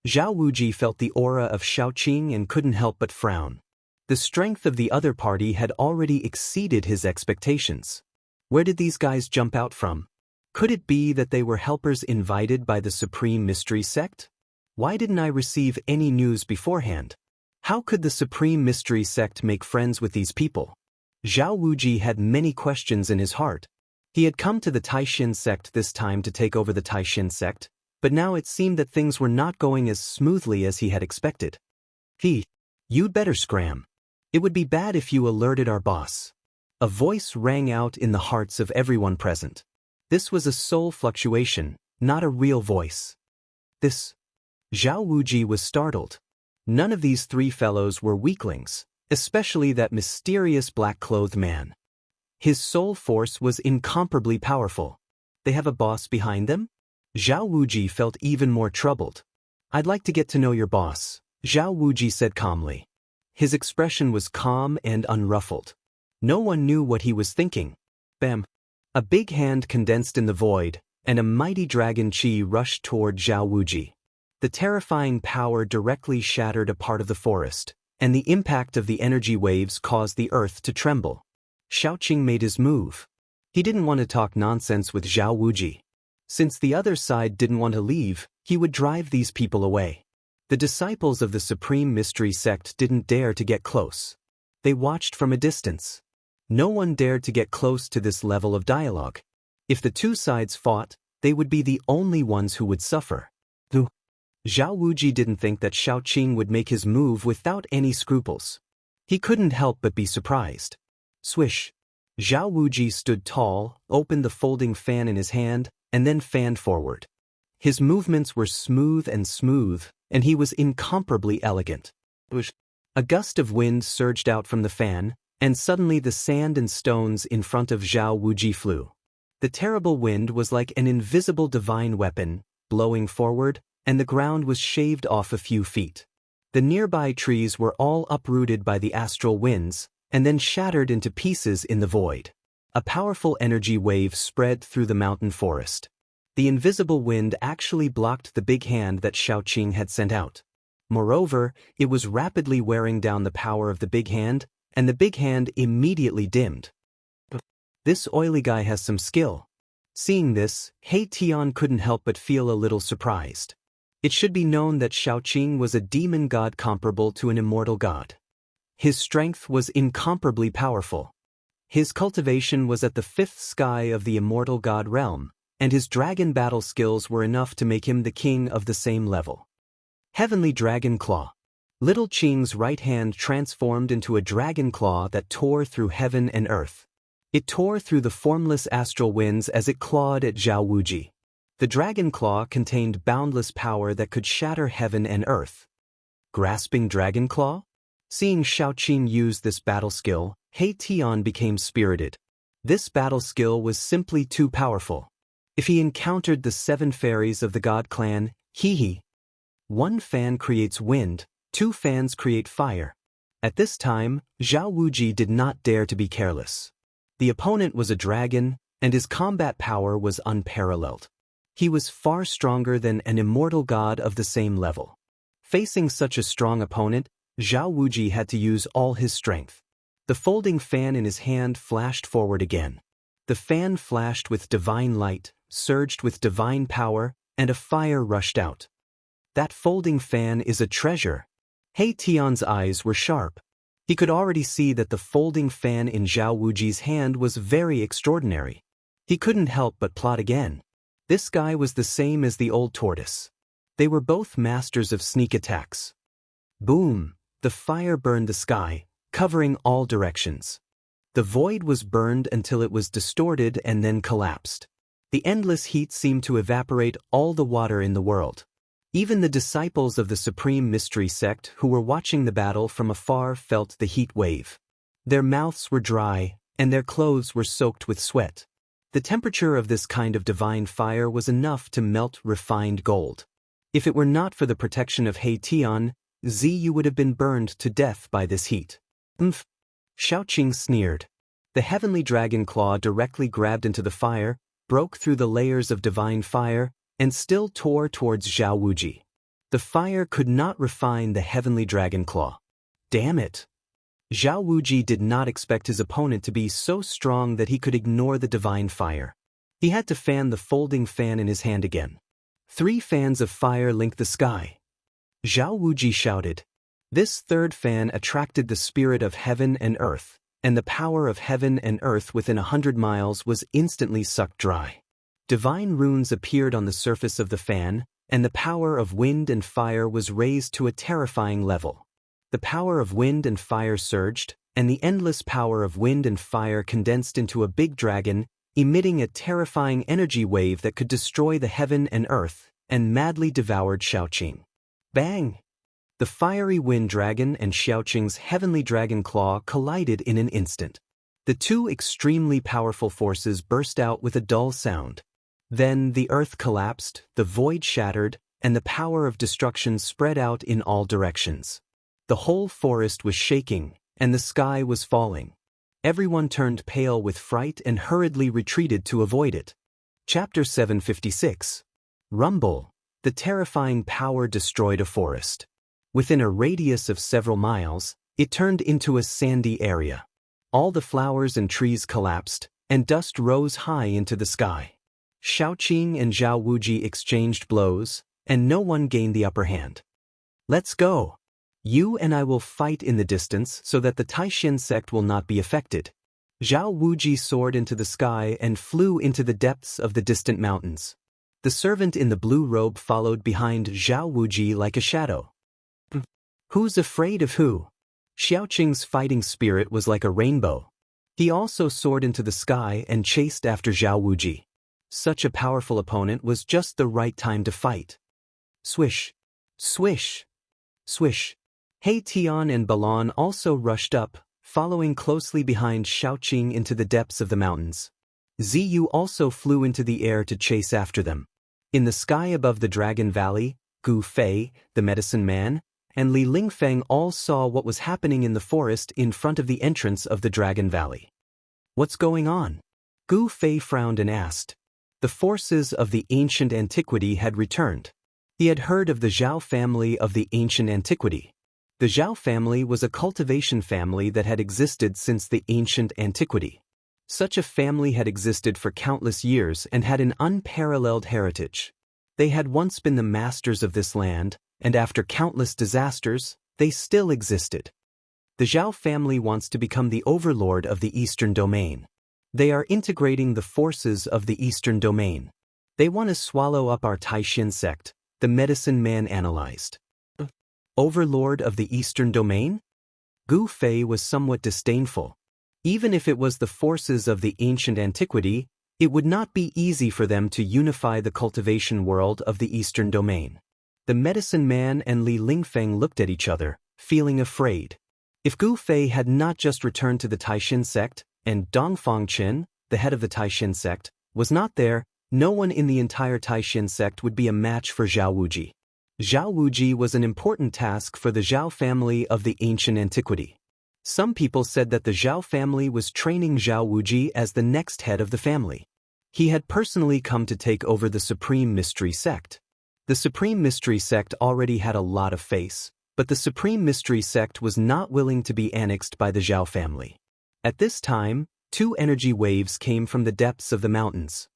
Zhao Wuji felt the aura of Shaoqing and couldn't help but frown. The strength of the other party had already exceeded his expectations. Where did these guys jump out from? Could it be that they were helpers invited by the Supreme Mystery Sect? Why didn't I receive any news beforehand? How could the Supreme Mystery Sect make friends with these people? Zhao Wuji had many questions in his heart. He had come to the Taishin sect this time to take over the Taishin sect, but now it seemed that things were not going as smoothly as he had expected. You'd better scram. It would be bad if you alerted our boss. A voice rang out in the hearts of everyone present. This was a soul fluctuation, not a real voice. Zhao Wuji was startled. None of these 3 fellows were weaklings, especially that mysterious black-clothed man. His soul force was incomparably powerful. They have a boss behind them? Zhao Wuji felt even more troubled. I'd like to get to know your boss, Zhao Wuji said calmly. His expression was calm and unruffled. No one knew what he was thinking. Bam! A big hand condensed in the void, and a mighty dragon chi rushed toward Zhao Wuji. The terrifying power directly shattered a part of the forest, and the impact of the energy waves caused the earth to tremble. Xiaoqing made his move. He didn't want to talk nonsense with Zhao Wuji. Since the other side didn't want to leave, he would drive these people away. The disciples of the Supreme Mystery Sect didn't dare to get close. They watched from a distance. No one dared to get close to this level of dialogue. If the two sides fought, they would be the only ones who would suffer. Zhao Wuji didn't think that Xiaoqing would make his move without any scruples. He couldn't help but be surprised. Swish. Zhao Wuji stood tall, opened the folding fan in his hand, and then fanned forward. His movements were smooth, and he was incomparably elegant. A gust of wind surged out from the fan, and suddenly the sand and stones in front of Zhao Wuji flew. The terrible wind was like an invisible divine weapon, blowing forward, and the ground was shaved off a few feet. The nearby trees were all uprooted by the astral winds, and then shattered into pieces in the void. A powerful energy wave spread through the mountain forest. The invisible wind actually blocked the big hand that Xiaoqing had sent out. Moreover, it was rapidly wearing down the power of the big hand, and the big hand immediately dimmed. This oily guy has some skill. Seeing this, He Tian couldn't help but feel a little surprised. It should be known that Xiaoqing was a demon god comparable to an immortal god. His strength was incomparably powerful. His cultivation was at the fifth sky of the immortal god realm, and his dragon battle skills were enough to make him the king of the same level. Heavenly Dragon Claw. Little Qing's right hand transformed into a dragon claw that tore through heaven and earth. It tore through the formless astral winds as it clawed at Zhao Wuji. The dragon claw contained boundless power that could shatter heaven and earth. Grasping Dragon Claw? Seeing Xiaoqing use this battle skill, He Tian became spirited. This battle skill was simply too powerful. If he encountered the 7 fairies of the god clan, one fan creates wind, 2 fans create fire. At this time, Zhao Wuji did not dare to be careless. The opponent was a dragon, and his combat power was unparalleled. He was far stronger than an immortal god of the same level. Facing such a strong opponent, Zhao Wuji had to use all his strength. The folding fan in his hand flashed forward again. The fan flashed with divine light, surged with divine power, and a fire rushed out. That folding fan is a treasure. He Tian's eyes were sharp. He could already see that the folding fan in Zhao Wuji's hand was very extraordinary. He couldn't help but plot again. This guy was the same as the old tortoise. They were both masters of sneak attacks. Boom! The fire burned the sky, covering all directions. The void was burned until it was distorted and then collapsed. The endless heat seemed to evaporate all the water in the world. Even the disciples of the Supreme Mystery Sect who were watching the battle from afar felt the heat wave. Their mouths were dry, and their clothes were soaked with sweat. The temperature of this kind of divine fire was enough to melt refined gold. If it were not for the protection of He Tian, you would have been burned to death by this heat. Xiaoqing sneered. The heavenly dragon claw directly grabbed into the fire, broke through the layers of divine fire, and still tore towards Zhao Wuji. The fire could not refine the heavenly dragon claw. Damn it! Zhao Wuji did not expect his opponent to be so strong that he could ignore the divine fire. He had to fan the folding fan in his hand again. 3 fans of fire linked the sky. Zhao Wuji shouted. This third fan attracted the spirit of heaven and earth, and the power of heaven and earth within 100 miles was instantly sucked dry. Divine runes appeared on the surface of the fan, and the power of wind and fire was raised to a terrifying level. The power of wind and fire surged, and the endless power of wind and fire condensed into a big dragon, emitting a terrifying energy wave that could destroy the heaven and earth, and madly devoured Xiaoqing. Bang! The fiery wind dragon and Xiaoqing's heavenly dragon claw collided in an instant. The 2 extremely powerful forces burst out with a dull sound. Then the earth collapsed, the void shattered, and the power of destruction spread out in all directions. The whole forest was shaking, and the sky was falling. Everyone turned pale with fright and hurriedly retreated to avoid it. Chapter 756. Rumble. the terrifying power destroyed a forest. Within a radius of several miles, it turned into a sandy area. All the flowers and trees collapsed, and dust rose high into the sky. Xiaoqing and Zhao Wuji exchanged blows, and no one gained the upper hand. "Let's go. You and I will fight in the distance so that the Taishan sect will not be affected." Zhao Wuji soared into the sky and flew into the depths of the distant mountains. The servant in the blue robe followed behind Zhao Wuji like a shadow. Who's afraid of who? Xiaoqing's fighting spirit was like a rainbow. He also soared into the sky and chased after Zhao Wuji. Such a powerful opponent was just the right time to fight. Swish, swish, swish. He Tian and Balan also rushed up, following closely behind Xiaoqing into the depths of the mountains. Ziyu also flew into the air to chase after them. In the sky above the Dragon Valley, Gu Fei, the medicine man, and Li Lingfeng all saw what was happening in the forest in front of the entrance of the Dragon Valley. "What's going on?" Gu Fei frowned and asked. The forces of the ancient antiquity had returned. He had heard of the Zhao family of the ancient antiquity. The Zhao family was a cultivation family that had existed since the ancient antiquity. Such a family had existed for countless years and had an unparalleled heritage. They had once been the masters of this land, and after countless disasters, they still existed. The Zhao family wants to become the overlord of the Eastern Domain. They are integrating the forces of the Eastern Domain. They want to swallow up our Taishan sect, the medicine man analyzed. Overlord of the Eastern Domain? Gu Fei was somewhat disdainful. Even if it was the forces of the ancient antiquity, it would not be easy for them to unify the cultivation world of the Eastern Domain. The medicine man and Li Lingfeng looked at each other, feeling afraid. If Gu Fei had not just returned to the Taishan sect, and Dongfang Chen, the head of the Taishan sect, was not there, no one in the entire Taishan sect would be a match for Zhao Wuji. Zhao Wuji was an important task for the Zhao family of the ancient antiquity. Some people said that the Zhao family was training Zhao Wuji as the next head of the family. He had personally come to take over the Supreme Mystery Sect. The Supreme Mystery Sect already had a lot of face, but the Supreme Mystery Sect was not willing to be annexed by the Zhao family. At this time, two energy waves came from the depths of the mountains.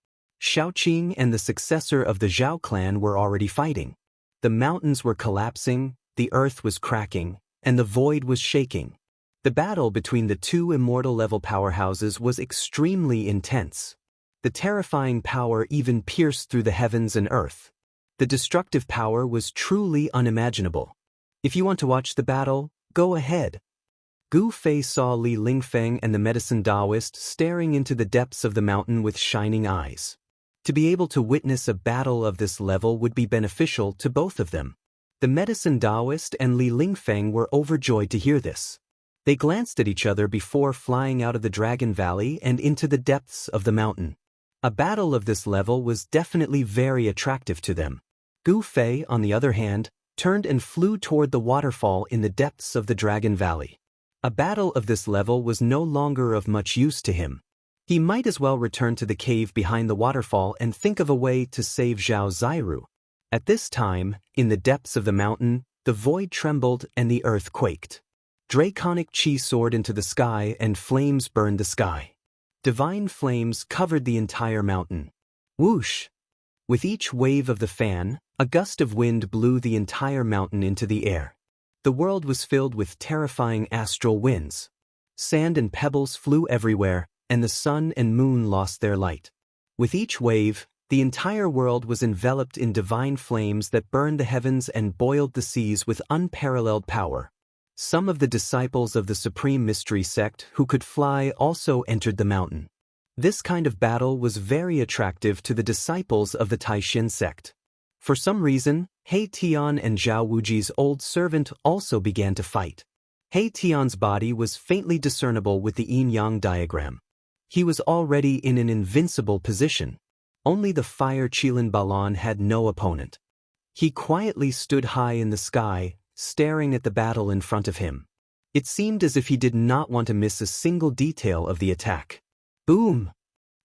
Xiaoqing and the successor of the Zhao clan were already fighting. The mountains were collapsing, the earth was cracking, and the void was shaking. The battle between the two immortal-level powerhouses was extremely intense. The terrifying power even pierced through the heavens and earth. The destructive power was truly unimaginable. If you want to watch the battle, go ahead. Gu Fei saw Li Lingfeng and the medicine Taoist staring into the depths of the mountain with shining eyes. To be able to witness a battle of this level would be beneficial to both of them. The medicine Taoist and Li Lingfeng were overjoyed to hear this. They glanced at each other before flying out of the Dragon Valley and into the depths of the mountain. A battle of this level was definitely very attractive to them. Gu Fei, on the other hand, turned and flew toward the waterfall in the depths of the Dragon Valley. A battle of this level was no longer of much use to him. He might as well return to the cave behind the waterfall and think of a way to save Zhao Zairu. At this time, in the depths of the mountain, the void trembled and the earth quaked. Draconic chi soared into the sky and flames burned the sky. Divine flames covered the entire mountain. Whoosh! With each wave of the fan, a gust of wind blew the entire mountain into the air. The world was filled with terrifying astral winds. Sand and pebbles flew everywhere, and the sun and moon lost their light. With each wave, the entire world was enveloped in divine flames that burned the heavens and boiled the seas with unparalleled power. Some of the disciples of the Supreme Mystery Sect who could fly also entered the mountain. This kind of battle was very attractive to the disciples of the Taishan sect. For some reason, He Tian and Zhao Wuji's old servant also began to fight. He Tian's body was faintly discernible with the yin-yang diagram. He was already in an invincible position. Only the fire Qilin Balan had no opponent. He quietly stood high in the sky, staring at the battle in front of him. It seemed as if he did not want to miss a single detail of the attack. Boom!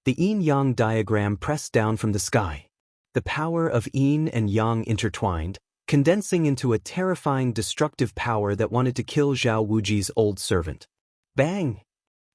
The yin-yang diagram pressed down from the sky. The power of yin and yang intertwined, condensing into a terrifying destructive power that wanted to kill Zhao Wuji's old servant. Bang!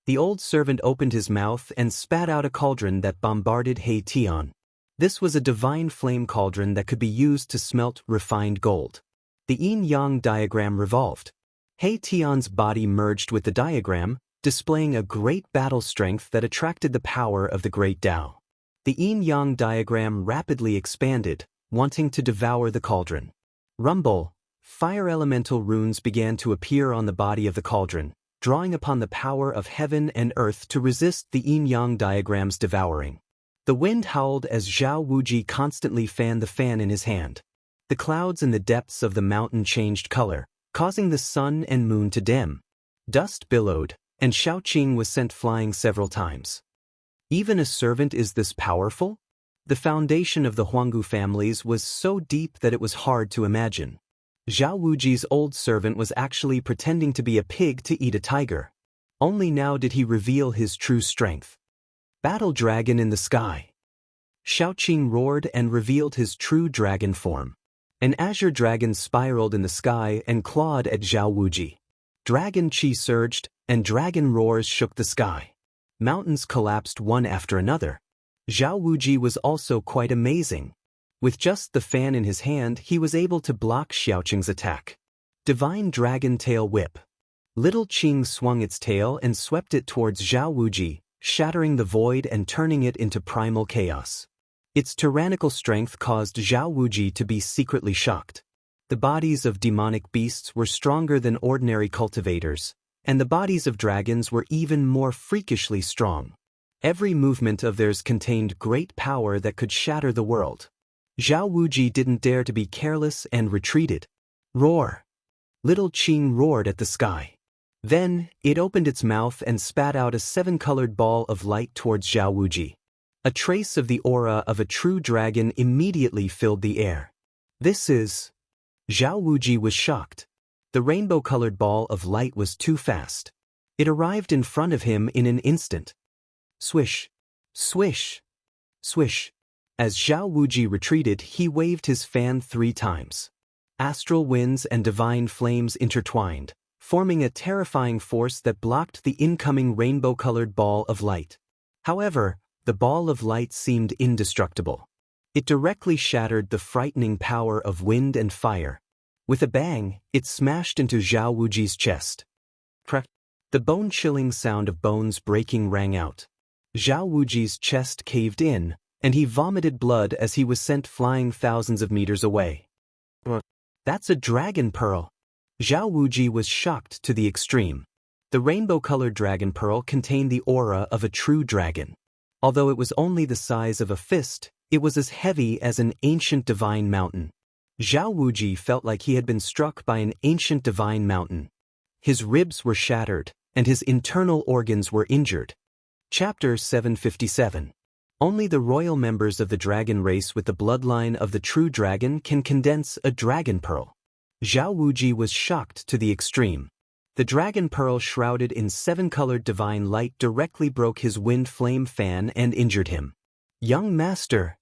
The old servant opened his mouth and spat out a cauldron that bombarded He Tian. This was a divine flame cauldron that could be used to smelt refined gold. The yin-yang diagram revolved. He Tian's body merged with the diagram, displaying a great battle strength that attracted the power of the great Tao. The yin-yang diagram rapidly expanded, wanting to devour the cauldron. Rumble, fire elemental runes began to appear on the body of the cauldron, drawing upon the power of heaven and earth to resist the yin-yang diagram's devouring. The wind howled as Zhao Wuji constantly fanned the fan in his hand. The clouds in the depths of the mountain changed color, causing the sun and moon to dim. Dust billowed, and Shaoqing was sent flying several times. Even a servant is this powerful? The foundation of the Huanggu families was so deep that it was hard to imagine. Zhao Wuji's old servant was actually pretending to be a pig to eat a tiger. Only now did he reveal his true strength. Battle dragon in the sky. Shaoqing roared and revealed his true dragon form. An azure dragon spiraled in the sky and clawed at Zhao Wuji. Dragon chi surged, and dragon roars shook the sky. Mountains collapsed one after another. Zhao Wuji was also quite amazing. With just the fan in his hand, he was able to block Xiaoqing's attack. Divine Dragon Tail Whip. Little Qing swung its tail and swept it towards Zhao Wuji, shattering the void and turning it into primal chaos. Its tyrannical strength caused Zhao Wuji to be secretly shocked. The bodies of demonic beasts were stronger than ordinary cultivators, and the bodies of dragons were even more freakishly strong. Every movement of theirs contained great power that could shatter the world. Zhao Wuji didn't dare to be careless and retreated. Roar! Little Qing roared at the sky. Then, it opened its mouth and spat out a seven-colored ball of light towards Zhao Wuji. A trace of the aura of a true dragon immediately filled the air. This is... Zhao Wuji was shocked. The rainbow-colored ball of light was too fast. It arrived in front of him in an instant. Swish! Swish! Swish! As Zhao Wuji retreated, he waved his fan 3 times. Astral winds and divine flames intertwined, forming a terrifying force that blocked the incoming rainbow-colored ball of light. However, the ball of light seemed indestructible. It directly shattered the frightening power of wind and fire. With a bang, it smashed into Zhao Wuji's chest. Crack! The bone-chilling sound of bones breaking rang out. Zhao Wuji's chest caved in, and he vomited blood as he was sent flying thousands of meters away. That's a dragon pearl! Zhao Wuji was shocked to the extreme. The rainbow-colored dragon pearl contained the aura of a true dragon. Although it was only the size of a fist, it was as heavy as an ancient divine mountain. Zhao Wuji felt like he had been struck by an ancient divine mountain. His ribs were shattered, and his internal organs were injured. Chapter 757. Only the royal members of the dragon race with the bloodline of the true dragon can condense a dragon pearl. Zhao Wuji was shocked to the extreme. The dragon pearl shrouded in 7-colored divine light directly broke his wind flame fan and injured him. Young master!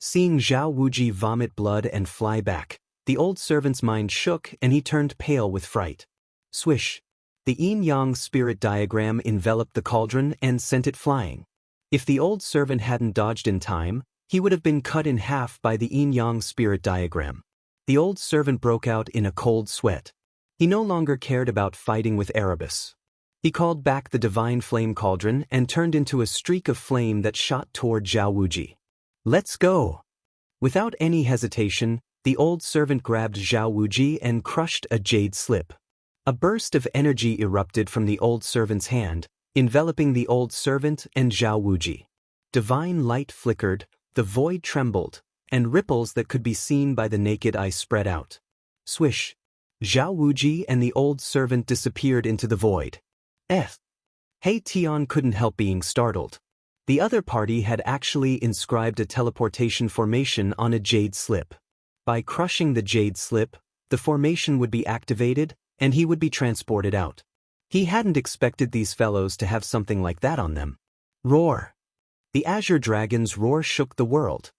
Seeing Zhao Wuji vomit blood and fly back, the old servant's mind shook and he turned pale with fright. Swish! The yin-yang spirit diagram enveloped the cauldron and sent it flying. If the old servant hadn't dodged in time, he would have been cut in half by the yin-yang spirit diagram. The old servant broke out in a cold sweat. He no longer cared about fighting with Erebus. He called back the divine flame cauldron and turned into a streak of flame that shot toward Zhao Wuji. Let's go! Without any hesitation, the old servant grabbed Zhao Wuji and crushed a jade slip. A burst of energy erupted from the old servant's hand, enveloping the old servant and Zhao Wuji. Divine light flickered, the void trembled, and ripples that could be seen by the naked eye spread out. Swish! Zhao Wuji and the old servant disappeared into the void. He Tian couldn't help being startled. The other party had actually inscribed a teleportation formation on a jade slip. By crushing the jade slip, the formation would be activated, and he would be transported out. He hadn't expected these fellows to have something like that on them. Roar! The azure dragon's roar shook the world.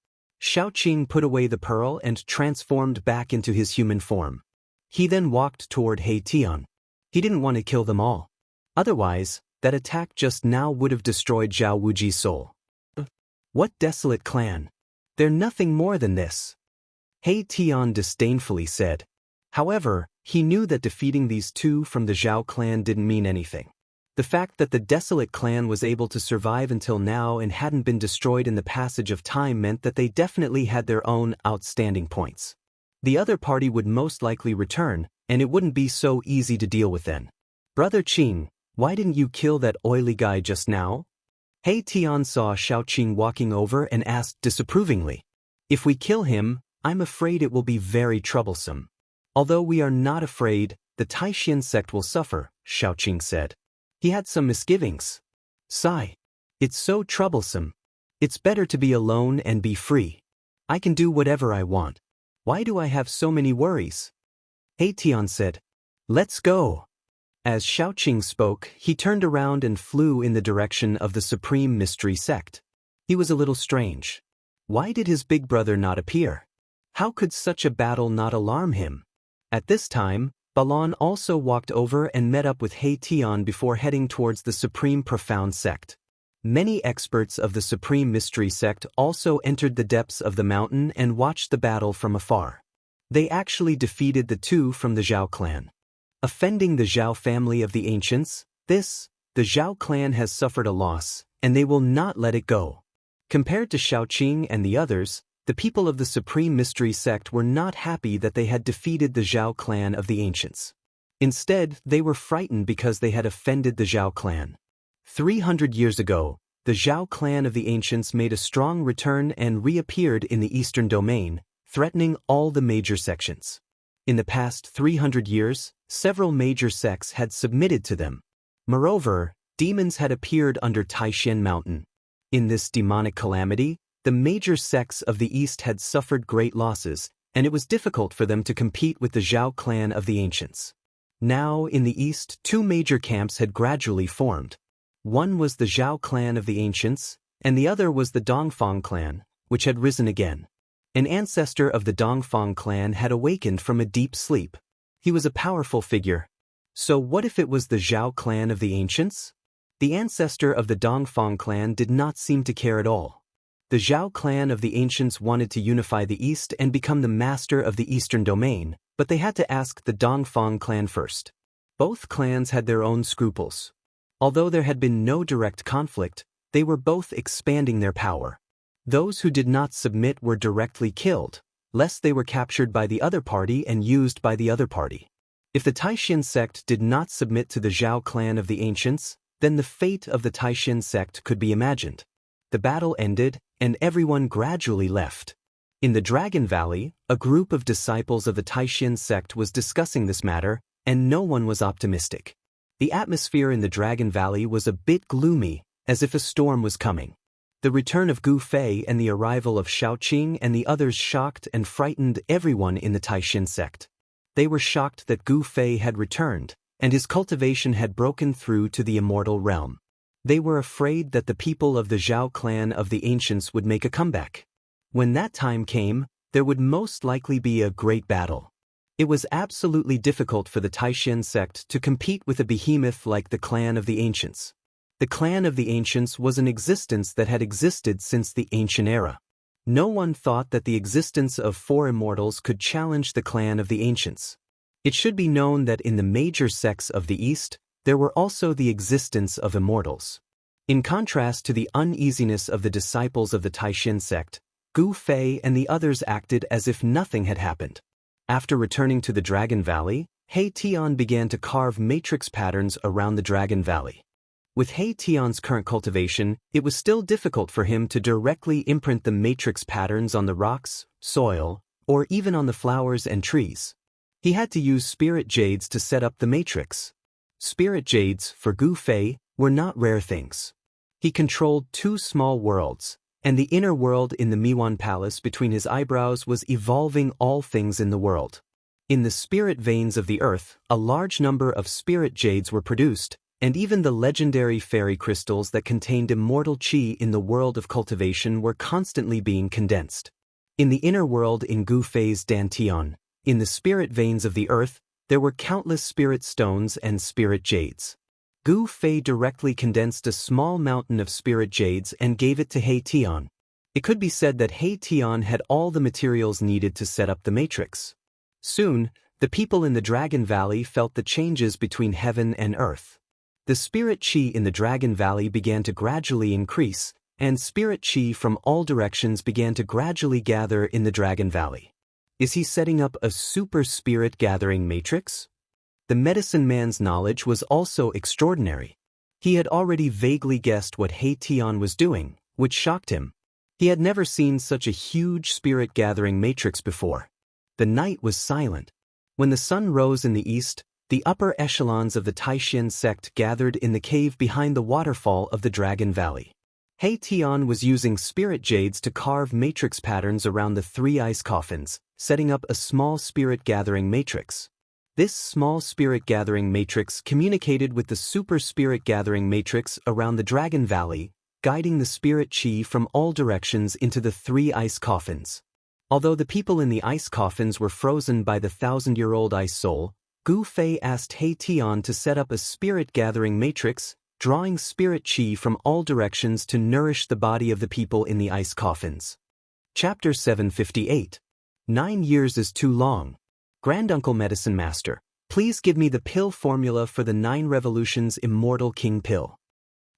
Xiaoqing put away the pearl and transformed back into his human form. He then walked toward He Tian. He didn't want to kill them all. Otherwise, that attack just now would have destroyed Zhao Wuji's soul. What desolate clan! They're nothing more than this. He Tian disdainfully said. However, he knew that defeating these two from the Zhao clan didn't mean anything. The fact that the desolate clan was able to survive until now and hadn't been destroyed in the passage of time meant that they definitely had their own outstanding points. The other party would most likely return, and it wouldn't be so easy to deal with then. Brother Qing, why didn't you kill that oily guy just now? He Tian saw Xiaoqing walking over and asked disapprovingly. If we kill him, I'm afraid it will be very troublesome. Although we are not afraid, the Taishan sect will suffer, Xiaoqing said. He had some misgivings. Sigh. It's so troublesome. It's better to be alone and be free. I can do whatever I want. Why do I have so many worries? He Tian said. Let's go. As Xiaoqing spoke, he turned around and flew in the direction of the Supreme Mystery Sect. He was a little strange. Why did his big brother not appear? How could such a battle not alarm him? At this time, Balan also walked over and met up with He Tian before heading towards the Supreme Profound Sect. Many experts of the Supreme Mystery Sect also entered the depths of the mountain and watched the battle from afar. They actually defeated the two from the Zhao clan. Offending the Zhao family of the ancients, the Zhao clan has suffered a loss, and they will not let it go. Compared to Xiaoqing and the others, the people of the Supreme Mystery Sect were not happy that they had defeated the Zhao clan of the ancients. Instead, they were frightened because they had offended the Zhao clan. 300 years ago, the Zhao clan of the ancients made a strong return and reappeared in the eastern domain, threatening all the major sections. In the past 300 years, several major sects had submitted to them. Moreover, demons had appeared under Taishan Mountain. In this demonic calamity, the major sects of the East had suffered great losses, and it was difficult for them to compete with the Zhao clan of the ancients. Now, in the East, two major camps had gradually formed. One was the Zhao clan of the ancients, and the other was the Dongfang clan, which had risen again. An ancestor of the Dongfang clan had awakened from a deep sleep. He was a powerful figure. So what if it was the Zhao clan of the ancients? The ancestor of the Dongfang clan did not seem to care at all. The Zhao clan of the ancients wanted to unify the East and become the master of the Eastern domain, but they had to ask the Dongfang clan first. Both clans had their own scruples. Although there had been no direct conflict, they were both expanding their power. Those who did not submit were directly killed, lest they were captured by the other party and used by the other party. If the Taishan sect did not submit to the Zhao clan of the ancients, then the fate of the Taishan sect could be imagined. The battle ended, and everyone gradually left. In the Dragon Valley, a group of disciples of the Taishan sect was discussing this matter, and no one was optimistic. The atmosphere in the Dragon Valley was a bit gloomy, as if a storm was coming. The return of Gu Fei and the arrival of Xiaoqing and the others shocked and frightened everyone in the Taishan sect. They were shocked that Gu Fei had returned, and his cultivation had broken through to the immortal realm. They were afraid that the people of the Zhao clan of the ancients would make a comeback. When that time came, there would most likely be a great battle. It was absolutely difficult for the Taishan sect to compete with a behemoth like the clan of the ancients. The clan of the ancients was an existence that had existed since the ancient era. No one thought that the existence of four immortals could challenge the clan of the ancients. It should be known that in the major sects of the East, there were also the existence of immortals. In contrast to the uneasiness of the disciples of the Taishan sect, Gu Fei and the others acted as if nothing had happened. After returning to the Dragon Valley, He Tian began to carve matrix patterns around the Dragon Valley. With He Tian's current cultivation, it was still difficult for him to directly imprint the matrix patterns on the rocks, soil, or even on the flowers and trees. He had to use spirit jades to set up the matrix. Spirit jades, for Gu Fei, were not rare things. He controlled two small worlds, and the inner world in the Miwan Palace between his eyebrows was evolving all things in the world. In the spirit veins of the earth, a large number of spirit jades were produced, and even the legendary fairy crystals that contained immortal qi in the world of cultivation were constantly being condensed. In the inner world in Gu Fei's Dantian, in the spirit veins of the earth, there were countless spirit stones and spirit jades. Gu Fei directly condensed a small mountain of spirit jades and gave it to He Tian. It could be said that He Tian had all the materials needed to set up the matrix. Soon, the people in the Dragon Valley felt the changes between heaven and earth. The spirit qi in the Dragon Valley began to gradually increase, and spirit qi from all directions began to gradually gather in the Dragon Valley. Is he setting up a super spirit gathering matrix? The medicine man's knowledge was also extraordinary. He had already vaguely guessed what He Tian was doing, which shocked him. He had never seen such a huge spirit gathering matrix before. The night was silent. When the sun rose in the east, the upper echelons of the Taishan sect gathered in the cave behind the waterfall of the Dragon Valley. He Tian was using spirit jades to carve matrix patterns around the 3 ice coffins, setting up a small spirit gathering matrix. This small spirit gathering matrix communicated with the super spirit gathering matrix around the Dragon Valley, guiding the spirit qi from all directions into the 3 ice coffins. Although the people in the ice coffins were frozen by the 1,000-year-old ice soul, Gu Fei asked He Tian to set up a spirit gathering matrix, drawing spirit qi from all directions to nourish the body of the people in the ice coffins. Chapter 758. 9 years is too long. Granduncle Medicine Master, please give me the pill formula for the 9 Revolutions Immortal King Pill.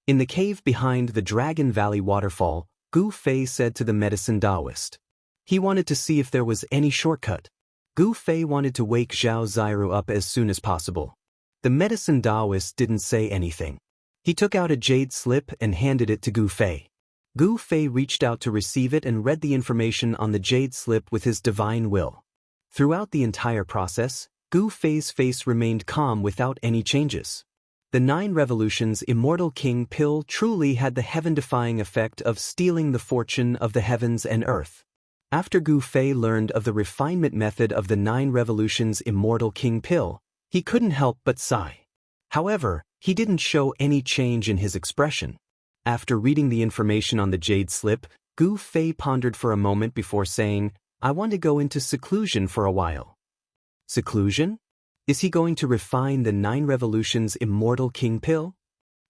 In the cave behind the Dragon Valley waterfall, Gu Fei said to the medicine Taoist. He wanted to see if there was any shortcut. Gu Fei wanted to wake Zhao Ziru up as soon as possible. The medicine Taoist didn't say anything. He took out a jade slip and handed it to Gu Fei. Gu Fei reached out to receive it and read the information on the jade slip with his divine will. Throughout the entire process, Gu Fei's face remained calm without any changes. The 9 Revolutions Immortal King Pill truly had the heaven-defying effect of stealing the fortune of the heavens and earth. After Gu Fei learned of the refinement method of the 9 Revolutions Immortal King Pill, he couldn't help but sigh. However, he didn't show any change in his expression. After reading the information on the jade slip, Gu Fei pondered for a moment before saying, I want to go into seclusion for a while. Seclusion? Is he going to refine the 9 Revolutions Immortal King Pill?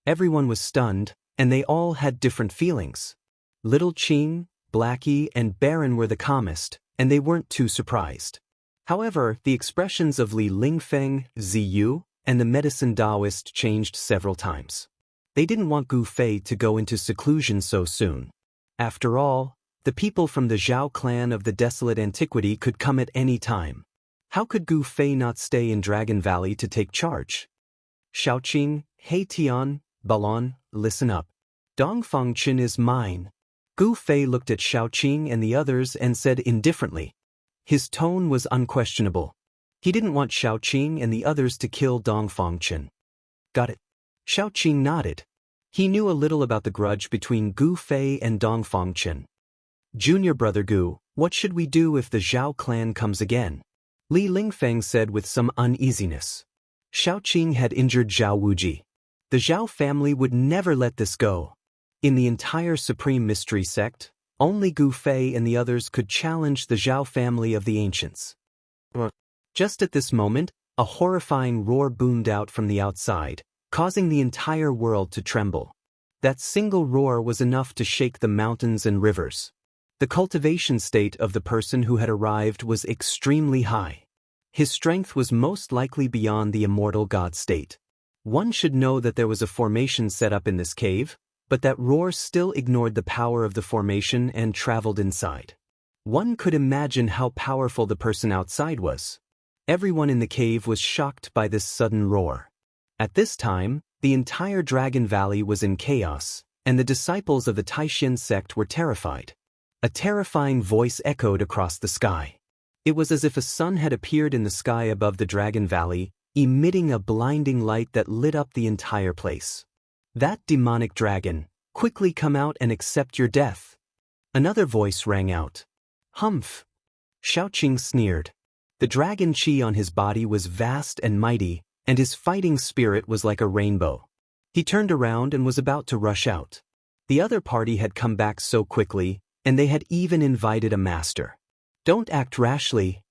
Everyone was stunned, and they all had different feelings. Little Qing, Blackie, and Baron were the calmest, and they weren't too surprised. However, the expressions of Li Lingfeng, Ziyu, and the medicine Taoist changed several times. They didn't want Gu Fei to go into seclusion so soon. After all, the people from the Zhao clan of the desolate antiquity could come at any time. How could Gu Fei not stay in Dragon Valley to take charge? Shaoqing, He Tian, Balon, listen up. Dongfangchen is mine. Gu Fei looked at Shaoqing and the others and said indifferently. His tone was unquestionable. He didn't want Shaoqing and the others to kill Dongfangchen. Got it. Shaoqing nodded. He knew a little about the grudge between Gu Fei and Dongfangchen. Junior brother Gu, what should we do if the Zhao clan comes again? Li Lingfeng said with some uneasiness. Shaoqing had injured Zhao Wuji. The Zhao family would never let this go. In the entire Supreme Mystery sect, only Gu Fei and the others could challenge the Zhao family of the ancients. Just at this moment, a horrifying roar boomed out from the outside, causing the entire world to tremble. That single roar was enough to shake the mountains and rivers. The cultivation state of the person who had arrived was extremely high. His strength was most likely beyond the immortal god state. One should know that there was a formation set up in this cave, but that roar still ignored the power of the formation and traveled inside. One could imagine how powerful the person outside was. Everyone in the cave was shocked by this sudden roar. At this time, the entire Dragon Valley was in chaos, and the disciples of the Taishan sect were terrified. A terrifying voice echoed across the sky. It was as if a sun had appeared in the sky above the Dragon Valley, emitting a blinding light that lit up the entire place. That demonic dragon, quickly come out and accept your death. Another voice rang out. Humph! Shaoqing sneered. The dragon qi on his body was vast and mighty, and his fighting spirit was like a rainbow. He turned around and was about to rush out. The other party had come back so quickly, and they had even invited a master. Don't act rashly.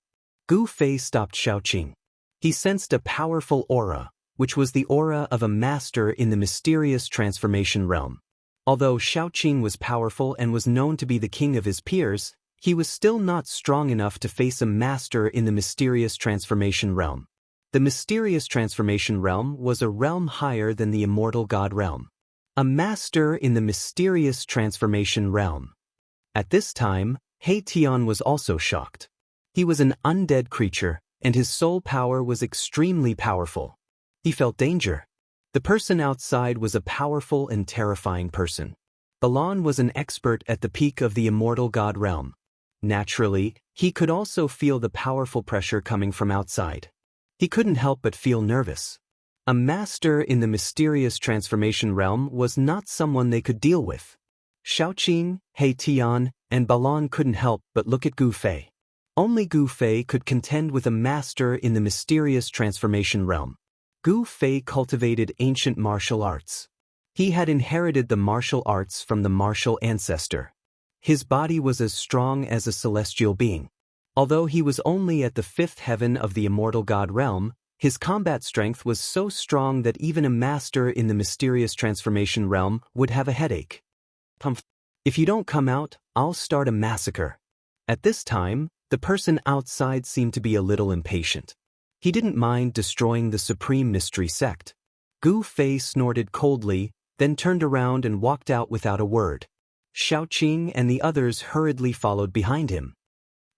Gu Fei stopped Xiaoqing. He sensed a powerful aura, which was the aura of a master in the mysterious transformation realm. Although Xiaoqing was powerful and was known to be the king of his peers, he was still not strong enough to face a master in the mysterious transformation realm. The mysterious transformation realm was a realm higher than the immortal god realm. A master in the mysterious transformation realm. At this time, He Tian was also shocked. He was an undead creature, and his soul power was extremely powerful. He felt danger. The person outside was a powerful and terrifying person. Balan was an expert at the peak of the immortal god realm. Naturally, he could also feel the powerful pressure coming from outside. He couldn't help but feel nervous. A master in the mysterious transformation realm was not someone they could deal with. Xiaoqing, He Tian, and Balan couldn't help but look at Gu Fei. Only Gu Fei could contend with a master in the mysterious transformation realm. Gu Fei cultivated ancient martial arts. He had inherited the martial arts from the martial ancestor. His body was as strong as a celestial being. Although he was only at the fifth heaven of the immortal god realm, his combat strength was so strong that even a master in the mysterious transformation realm would have a headache. If you don't come out, I'll start a massacre. At this time, the person outside seemed to be a little impatient. He didn't mind destroying the supreme mystery sect. Gu Fei snorted coldly, then turned around and walked out without a word. Xiaoqing and the others hurriedly followed behind him.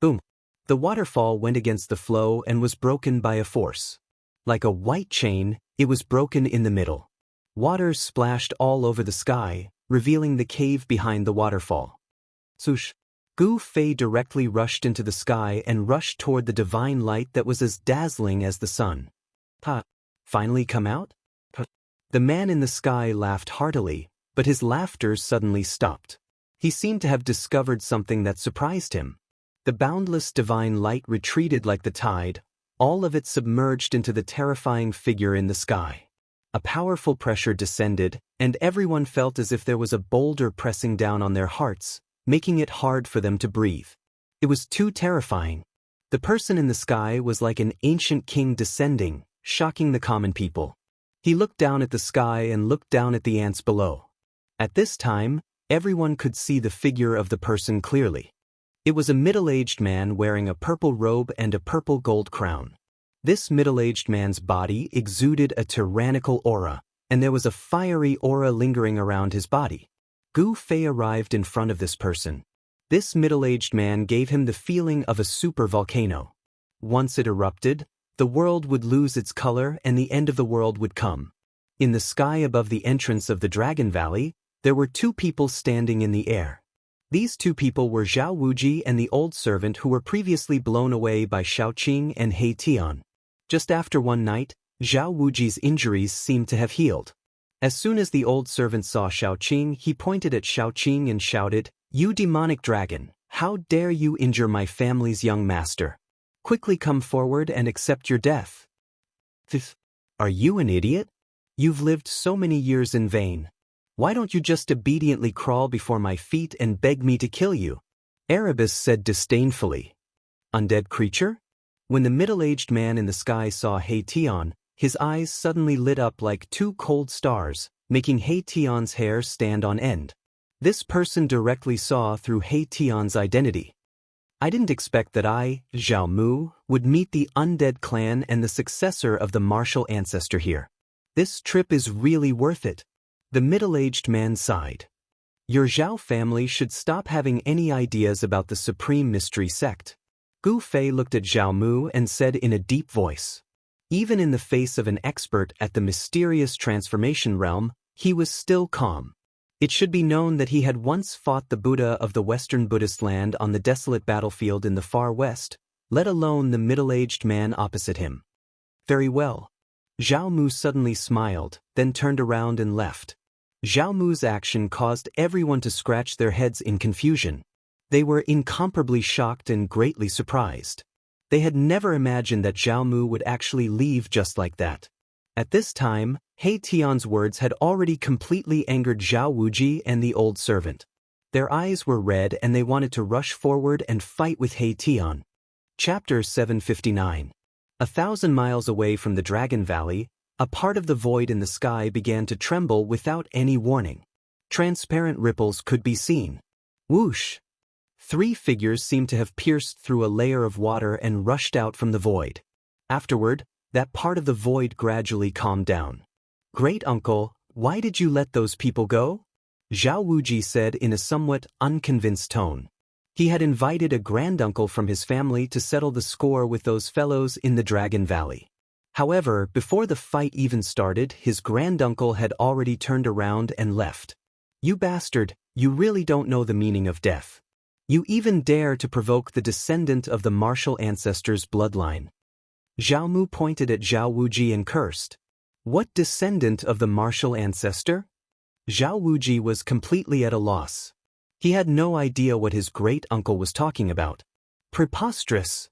Boom! The waterfall went against the flow and was broken by a force. Like a white chain, it was broken in the middle. Water splashed all over the sky, revealing the cave behind the waterfall. Swoosh! Gu Fei directly rushed into the sky and rushed toward the divine light that was as dazzling as the sun. Finally come out? The man in the sky laughed heartily, but his laughter suddenly stopped. He seemed to have discovered something that surprised him. The boundless divine light retreated like the tide, all of it submerged into the terrifying figure in the sky. A powerful pressure descended, and everyone felt as if there was a boulder pressing down on their hearts, making it hard for them to breathe. It was too terrifying. The person in the sky was like an ancient king descending, shocking the common people. He looked down at the sky and looked down at the ants below. At this time, everyone could see the figure of the person clearly. It was a middle-aged man wearing a purple robe and a purple gold crown. This middle-aged man's body exuded a tyrannical aura, and there was a fiery aura lingering around his body. Gu Fei arrived in front of this person. This middle-aged man gave him the feeling of a supervolcano. Once it erupted, the world would lose its color and the end of the world would come. In the sky above the entrance of the Dragon Valley, there were two people standing in the air. These two people were Zhao Wuji and the old servant who were previously blown away by Xiaoqing and He Tian. Just after one night, Zhao Wuji's injuries seemed to have healed. As soon as the old servant saw Xiaoqing, he pointed at Xiaoqing and shouted, "You demonic dragon, how dare you injure my family's young master? Quickly come forward and accept your death." Are you an idiot? You've lived so many years in vain. Why don't you just obediently crawl before my feet and beg me to kill you? Erebus said disdainfully. Undead creature? When the middle-aged man in the sky saw He Tian, his eyes suddenly lit up like two cold stars, making He Tian's hair stand on end. This person directly saw through He Tian's identity. I didn't expect that I, Zhao Mu, would meet the undead clan and the successor of the martial ancestor here. This trip is really worth it. The middle-aged man sighed. Your Zhao family should stop having any ideas about the Supreme Mystery Sect. Gu Fei looked at Zhao Mu and said in a deep voice. Even in the face of an expert at the mysterious transformation realm, he was still calm. It should be known that he had once fought the Buddha of the Western Buddhist land on the desolate battlefield in the far west, let alone the middle-aged man opposite him. Very well. Zhao Mu suddenly smiled, then turned around and left. Zhao Mu's action caused everyone to scratch their heads in confusion. They were incomparably shocked and greatly surprised. They had never imagined that Zhao Mu would actually leave just like that. At this time, He Tian's words had already completely angered Zhao Wuji and the old servant. Their eyes were red and they wanted to rush forward and fight with Hei Tian. Chapter 759. 1,000 miles away from the Dragon Valley, a part of the void in the sky began to tremble without any warning. Transparent ripples could be seen. Whoosh! 3 figures seemed to have pierced through a layer of water and rushed out from the void. Afterward, that part of the void gradually calmed down. "Great uncle, why did you let those people go?" Zhao Wuji said in a somewhat unconvinced tone. He had invited a granduncle from his family to settle the score with those fellows in the Dragon Valley. However, before the fight even started, his granduncle had already turned around and left. "You bastard, you really don't know the meaning of death. You even dare to provoke the descendant of the martial ancestors' bloodline." Zhao Mu pointed at Zhao Wuji and cursed. "What descendant of the martial ancestor?" Zhao Wuji was completely at a loss. He had no idea what his great-uncle was talking about. Preposterous!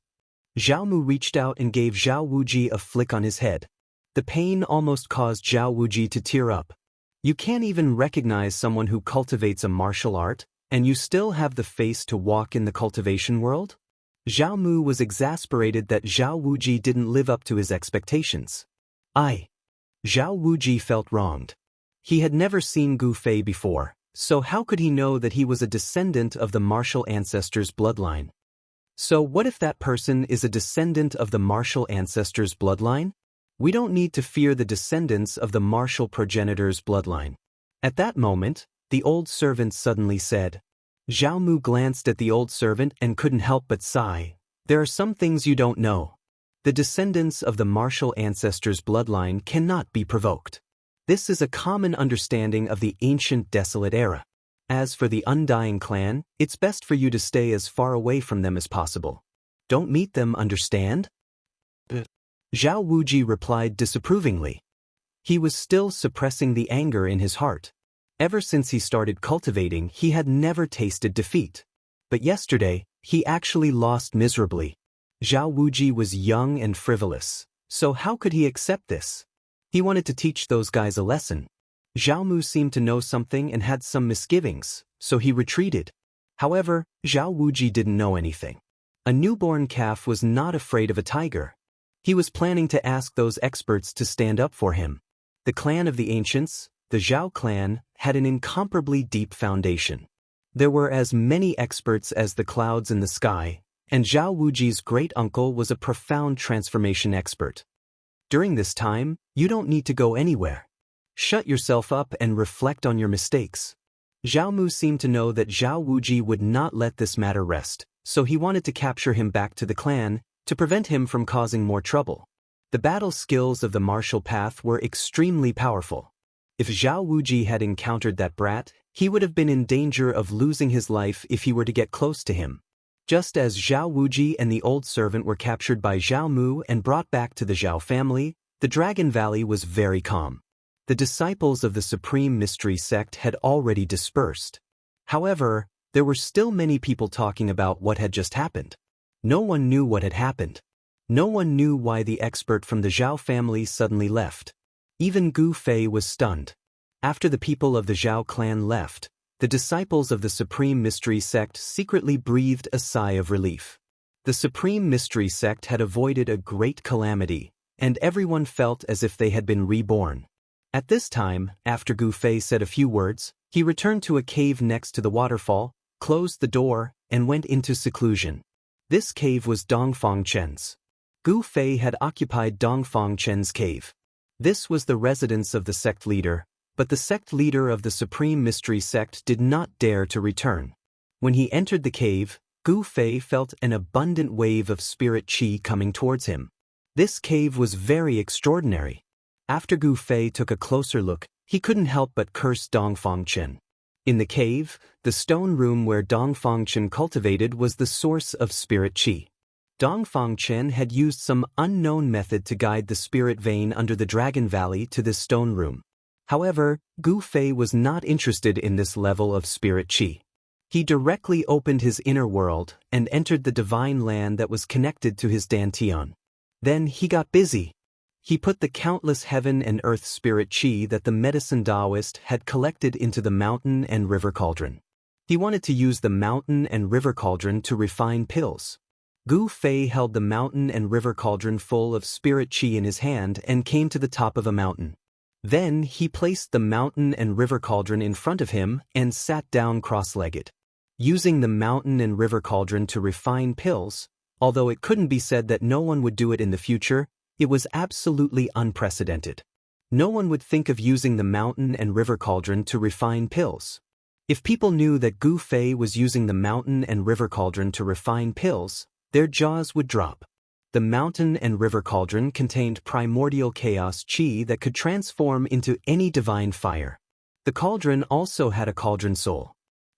Zhao Mu reached out and gave Zhao Wuji a flick on his head. The pain almost caused Zhao Wuji to tear up. "You can't even recognize someone who cultivates a martial art, and you still have the face to walk in the cultivation world?" Zhao Mu was exasperated that Zhao Wuji didn't live up to his expectations. Zhao Wuji felt wronged. He had never seen Gu Fei before, so how could he know that he was a descendant of the martial ancestors' bloodline? So what if that person is a descendant of the martial ancestors' bloodline? We don't need to fear the descendants of the martial progenitors' bloodline. At that moment, the old servant suddenly said. Zhao Mu glanced at the old servant and couldn't help but sigh. "There are some things you don't know. The descendants of the martial ancestors' bloodline cannot be provoked. This is a common understanding of the ancient desolate era. As for the Undying clan, it's best for you to stay as far away from them as possible. Don't meet them, understand?" Zhao Wuji replied disapprovingly. He was still suppressing the anger in his heart. Ever since he started cultivating, he had never tasted defeat. But yesterday, he actually lost miserably. Zhao Wuji was young and frivolous, so how could he accept this? He wanted to teach those guys a lesson. Zhao Mu seemed to know something and had some misgivings, so he retreated. However, Zhao Wuji didn't know anything. A newborn calf was not afraid of a tiger. He was planning to ask those experts to stand up for him. The clan of the ancients, the Zhao clan, had an incomparably deep foundation. There were as many experts as the clouds in the sky, and Zhao Wuji's great-uncle was a profound transformation expert. During this time, you don't need to go anywhere. Shut yourself up and reflect on your mistakes. Zhao Mu seemed to know that Zhao Wuji would not let this matter rest, so he wanted to capture him back to the clan, to prevent him from causing more trouble. The battle skills of the martial path were extremely powerful. If Zhao Wuji had encountered that brat, he would have been in danger of losing his life if he were to get close to him. Just as Zhao Wuji and the old servant were captured by Zhao Mu and brought back to the Zhao family, the Dragon Valley was very calm. The disciples of the Supreme Mystery Sect had already dispersed. However, there were still many people talking about what had just happened. No one knew what had happened. No one knew why the expert from the Zhao family suddenly left. Even Gu Fei was stunned. After the people of the Zhao clan left, the disciples of the Supreme Mystery Sect secretly breathed a sigh of relief. The Supreme Mystery Sect had avoided a great calamity, and everyone felt as if they had been reborn. At this time, after Gu Fei said a few words, he returned to a cave next to the waterfall, closed the door, and went into seclusion. This cave was Dongfang Chen's. Gu Fei had occupied Dongfang Chen's cave. This was the residence of the sect leader, but the sect leader of the Supreme Mystery Sect did not dare to return. When he entered the cave, Gu Fei felt an abundant wave of spirit qi coming towards him. This cave was very extraordinary. After Gu Fei took a closer look, he couldn't help but curse Dongfang Chen. In the cave, the stone room where Dongfang Chen cultivated was the source of spirit qi. Dongfang Chen had used some unknown method to guide the spirit vein under the Dragon Valley to this stone room. However, Gu Fei was not interested in this level of spirit qi. He directly opened his inner world and entered the divine land that was connected to his dantian. Then he got busy. He put the countless heaven and earth spirit qi that the medicine Taoist had collected into the mountain and river cauldron. He wanted to use the mountain and river cauldron to refine pills. Gu Fei held the mountain and river cauldron full of spirit qi in his hand and came to the top of a mountain. Then he placed the mountain and river cauldron in front of him and sat down cross-legged. Using the mountain and river cauldron to refine pills, although it couldn't be said that no one would do it in the future, it was absolutely unprecedented. No one would think of using the mountain and river cauldron to refine pills. If people knew that Gu Fei was using the mountain and river cauldron to refine pills, their jaws would drop. The mountain and river cauldron contained primordial chaos qi that could transform into any divine fire. The cauldron also had a cauldron soul.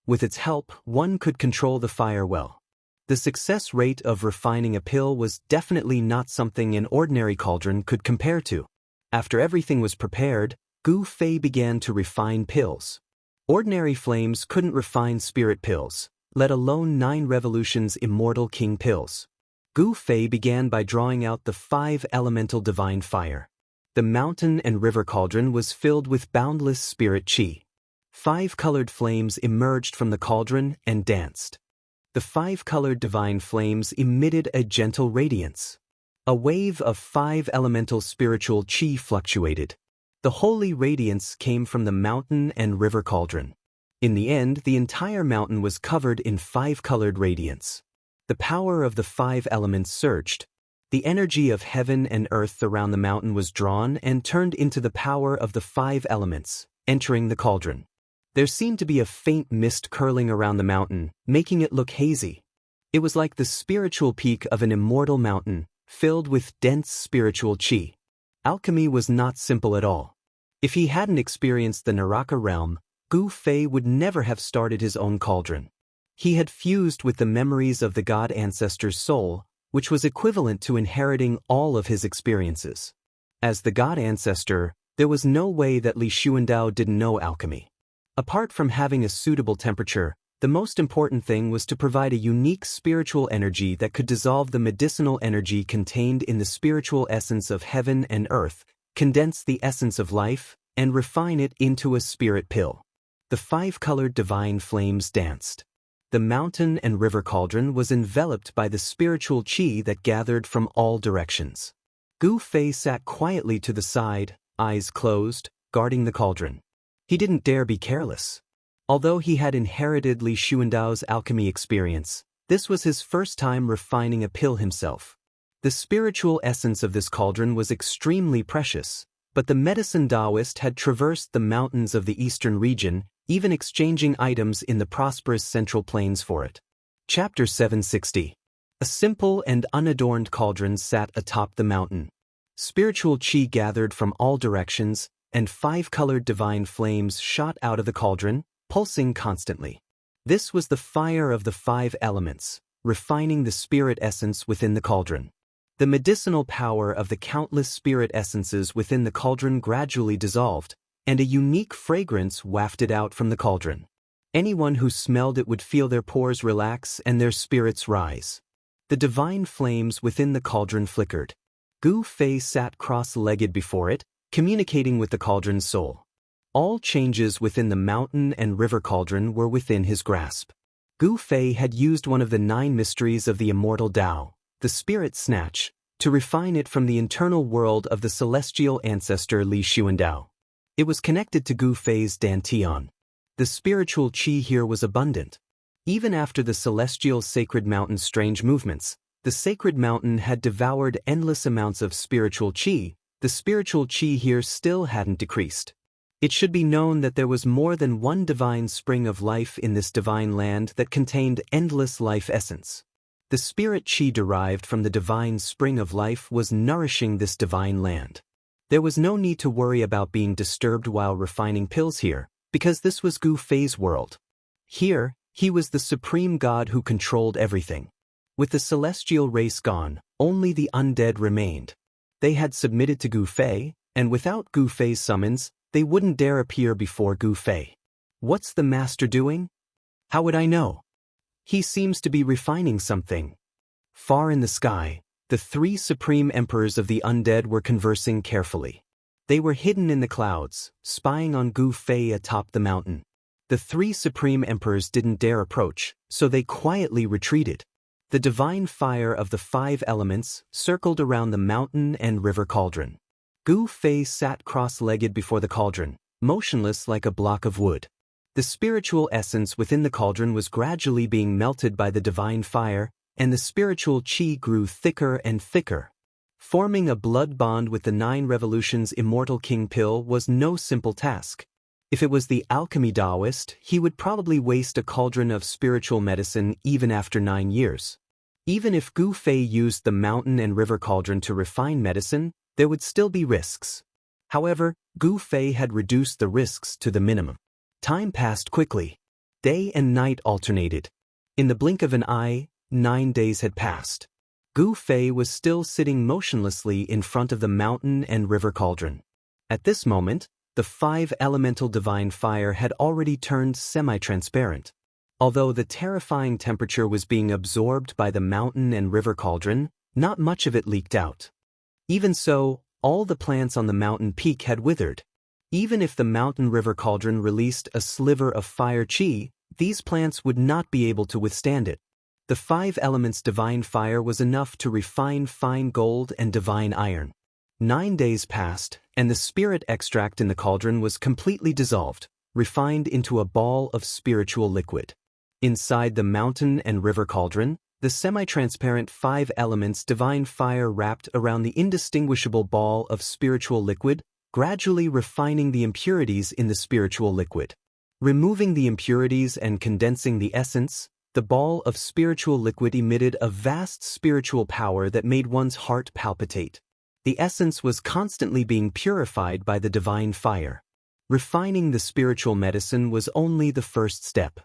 With its help, one could control the fire well. The success rate of refining a pill was definitely not something an ordinary cauldron could compare to. After everything was prepared, Gu Fei began to refine pills. Ordinary flames couldn't refine spirit pills, let alone 9 revolutions immortal king pills. Gu Fei began by drawing out the 5 elemental divine fire. The mountain and river cauldron was filled with boundless spirit qi. 5 colored flames emerged from the cauldron and danced. The 5 colored divine flames emitted a gentle radiance. A wave of 5 elemental spiritual qi fluctuated. The holy radiance came from the mountain and river cauldron. In the end, the entire mountain was covered in 5-colored radiance. The power of the 5 elements surged. The energy of heaven and earth around the mountain was drawn and turned into the power of the 5 elements, entering the cauldron. There seemed to be a faint mist curling around the mountain, making it look hazy. It was like the spiritual peak of an immortal mountain, filled with dense spiritual qi. Alchemy was not simple at all. If he hadn't experienced the Naraka realm, Gu Fei would never have started his own cauldron. He had fused with the memories of the god ancestor's soul, which was equivalent to inheriting all of his experiences. As the god ancestor, there was no way that Li Xuandao didn't know alchemy. Apart from having a suitable temperature, the most important thing was to provide a unique spiritual energy that could dissolve the medicinal energy contained in the spiritual essence of heaven and earth, condense the essence of life, and refine it into a spirit pill. The 5-colored divine flames danced. The mountain and river cauldron was enveloped by the spiritual qi that gathered from all directions. Gu Fei sat quietly to the side, eyes closed, guarding the cauldron. He didn't dare be careless. Although he had inherited Li Xuandao's alchemy experience, this was his first time refining a pill himself. The spiritual essence of this cauldron was extremely precious, but the medicine Taoist had traversed the mountains of the eastern region, even exchanging items in the prosperous central plains for it. Chapter 760. A simple and unadorned cauldron sat atop the mountain. Spiritual qi gathered from all directions, and 5-colored divine flames shot out of the cauldron, pulsing constantly. This was the fire of the 5 elements, refining the spirit essence within the cauldron. The medicinal power of the countless spirit essences within the cauldron gradually dissolved, and a unique fragrance wafted out from the cauldron. Anyone who smelled it would feel their pores relax and their spirits rise. The divine flames within the cauldron flickered. Gu Fei sat cross-legged before it, communicating with the cauldron's soul. All changes within the mountain and river cauldron were within his grasp. Gu Fei had used one of the 9 mysteries of the immortal Tao, the spirit snatch, to refine it from the internal world of the celestial ancestor Li Xuandao. It was connected to Gu Fei's dantian. The spiritual qi here was abundant. Even after the celestial sacred mountain's strange movements, the sacred mountain had devoured endless amounts of spiritual qi. The spiritual qi here still hadn't decreased. It should be known that there was more than one divine spring of life in this divine land that contained endless life essence. The spirit qi derived from the divine spring of life was nourishing this divine land. There was no need to worry about being disturbed while refining pills here, because this was Gu Fei's world. Here, he was the supreme god who controlled everything. With the celestial race gone, only the undead remained. They had submitted to Gu Fei, and without Gu Fei's summons, they wouldn't dare appear before Gu Fei. What's the master doing? How would I know? He seems to be refining something. Far in the sky, the 3 supreme emperors of the undead were conversing carefully. They were hidden in the clouds, spying on Gu Fei atop the mountain. The three supreme emperors didn't dare approach, so they quietly retreated. The divine fire of the 5 elements circled around the mountain and river cauldron. Gu Fei sat cross-legged before the cauldron, motionless like a block of wood. The spiritual essence within the cauldron was gradually being melted by the divine fire, and the spiritual qi grew thicker and thicker. Forming a blood bond with the 9 revolutions immortal King Pill was no simple task. If it was the alchemy Taoist, he would probably waste a cauldron of spiritual medicine even after 9 years. Even if Gu Fei used the mountain and river cauldron to refine medicine, there would still be risks. However, Gu Fei had reduced the risks to the minimum. Time passed quickly. Day and night alternated. In the blink of an eye, 9 days had passed. Gu Fei was still sitting motionlessly in front of the mountain and river cauldron. At this moment, the 5 elemental divine fire had already turned semi-transparent. Although the terrifying temperature was being absorbed by the mountain and river cauldron, not much of it leaked out. Even so, all the plants on the mountain peak had withered. Even if the mountain river cauldron released a sliver of fire qi, these plants would not be able to withstand it. The 5 elements divine fire was enough to refine fine gold and divine iron. 9 days passed, and the spirit extract in the cauldron was completely dissolved, refined into a ball of spiritual liquid. Inside the mountain and river cauldron, the semi-transparent 5 elements divine fire wrapped around the indistinguishable ball of spiritual liquid, gradually refining the impurities in the spiritual liquid. Removing the impurities and condensing the essence, the ball of spiritual liquid emitted a vast spiritual power that made one's heart palpitate. The essence was constantly being purified by the divine fire. Refining the spiritual medicine was only the first step.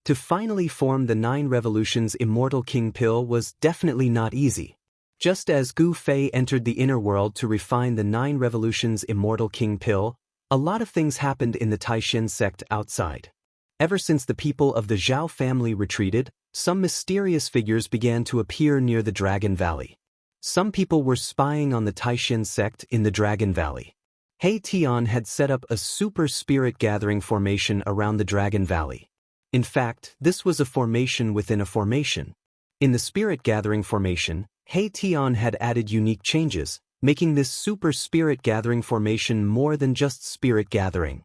To finally form the 9 revolutions immortal King Pill was definitely not easy. Just as Gu Fei entered the inner world to refine the 9 revolutions immortal King Pill, a lot of things happened in the Taishan sect outside. Ever since the people of the Zhao family retreated, some mysterious figures began to appear near the Dragon Valley. Some people were spying on the Taishan sect in the Dragon Valley. He Tian had set up a super spirit gathering formation around the Dragon Valley. In fact, this was a formation within a formation. In the spirit gathering formation, He Tian had added unique changes, making this super spirit gathering formation more than just spirit gathering.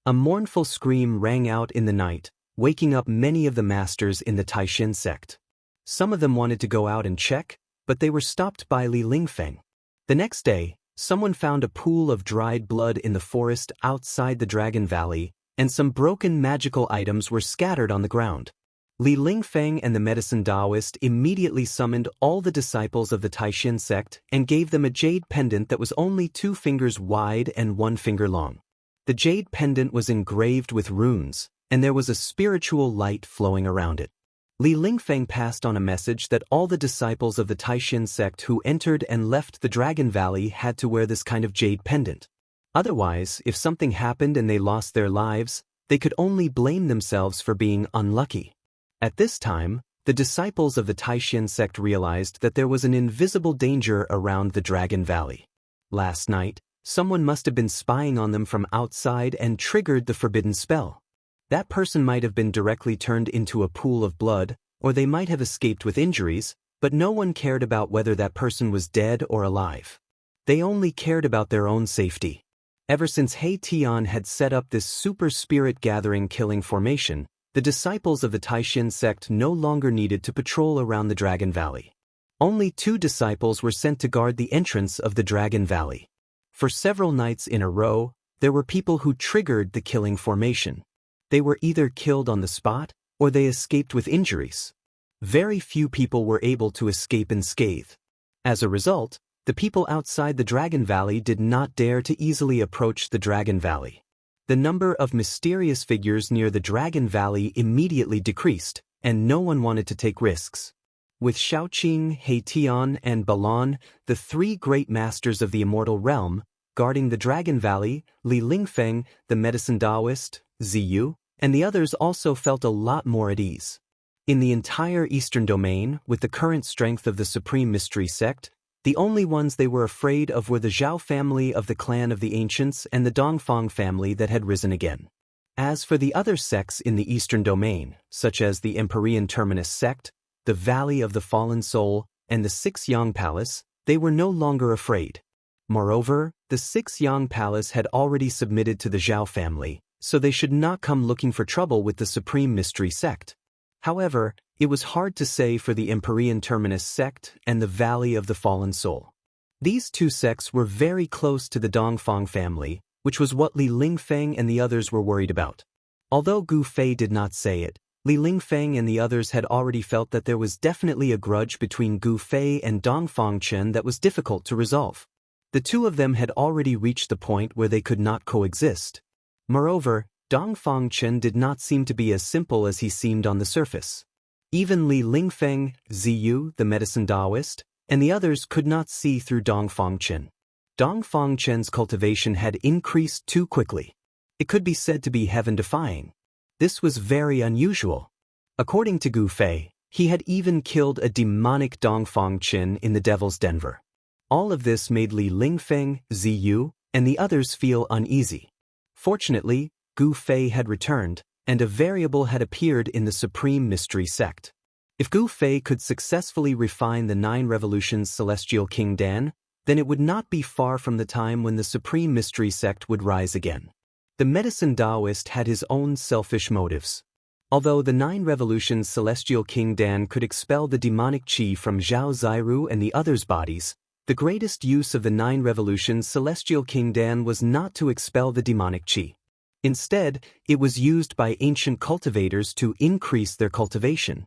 A mournful scream rang out in the night, waking up many of the masters in the Taishan sect. Some of them wanted to go out and check, but they were stopped by Li Lingfeng. The next day, someone found a pool of dried blood in the forest outside the Dragon Valley, and some broken magical items were scattered on the ground. Li Lingfeng and the medicine Taoist immediately summoned all the disciples of the Taishan sect and gave them a jade pendant that was only 2 fingers wide and 1 finger long. The jade pendant was engraved with runes, and there was a spiritual light flowing around it. Li Lingfeng passed on a message that all the disciples of the Taishan sect who entered and left the Dragon Valley had to wear this kind of jade pendant. Otherwise, if something happened and they lost their lives, they could only blame themselves for being unlucky. At this time, the disciples of the Taishan sect realized that there was an invisible danger around the Dragon Valley. Last night, someone must have been spying on them from outside and triggered the forbidden spell. That person might have been directly turned into a pool of blood, or they might have escaped with injuries, but no one cared about whether that person was dead or alive. They only cared about their own safety. Ever since He Tian had set up this super spirit gathering killing formation, the disciples of the Taishan sect no longer needed to patrol around the Dragon Valley. Only 2 disciples were sent to guard the entrance of the Dragon Valley. For several nights in a row, there were people who triggered the killing formation. They were either killed on the spot, or they escaped with injuries. Very few people were able to escape unscathed. As a result, the people outside the Dragon Valley did not dare to easily approach the Dragon Valley. The number of mysterious figures near the Dragon Valley immediately decreased, and no one wanted to take risks. With Shaoqing, He Tian, and Balan, the 3 great masters of the immortal realm, guarding the Dragon Valley, Li Lingfeng, the medicine Taoist, Ziyu, and the others also felt a lot more at ease. In the entire Eastern Domain, with the current strength of the Supreme Mystery Sect, the only ones they were afraid of were the Zhao family of the Clan of the Ancients and the Dongfang family that had risen again. As for the other sects in the Eastern Domain, such as the Empyrean Terminus sect, the Valley of the Fallen Soul, and the Six Yang Palace, they were no longer afraid. Moreover, the Six Yang Palace had already submitted to the Zhao family, so they should not come looking for trouble with the Supreme Mystery sect. However, it was hard to say for the Empyrean Terminus sect and the Valley of the Fallen Soul. These two sects were very close to the Dongfang family, which was what Li Lingfeng and the others were worried about. Although Gu Fei did not say it, Li Lingfeng and the others had already felt that there was definitely a grudge between Gu Fei and Dongfang Chen that was difficult to resolve. The two of them had already reached the point where they could not coexist. Moreover, Dongfang Chen did not seem to be as simple as he seemed on the surface. Even Li Lingfeng, Ziyu, the medicine Taoist, and the others could not see through Dongfang Chen. Dongfang Chen's cultivation had increased too quickly. It could be said to be heaven-defying. This was very unusual. According to Gu Fei, he had even killed a demonic Dongfang Chen in the Devil's Denver. All of this made Li Lingfeng, Ziyu, and the others feel uneasy. Fortunately, Gu Fei had returned, and a variable had appeared in the Supreme Mystery sect. If Gu Fei could successfully refine the 9 revolutions Celestial King Dan, then it would not be far from the time when the Supreme Mystery sect would rise again. The medicine Taoist had his own selfish motives. Although the 9 revolutions Celestial King Dan could expel the demonic qi from Zhao Ziru and the others' bodies, the greatest use of the 9 revolutions Celestial King Dan was not to expel the demonic qi. Instead, it was used by ancient cultivators to increase their cultivation.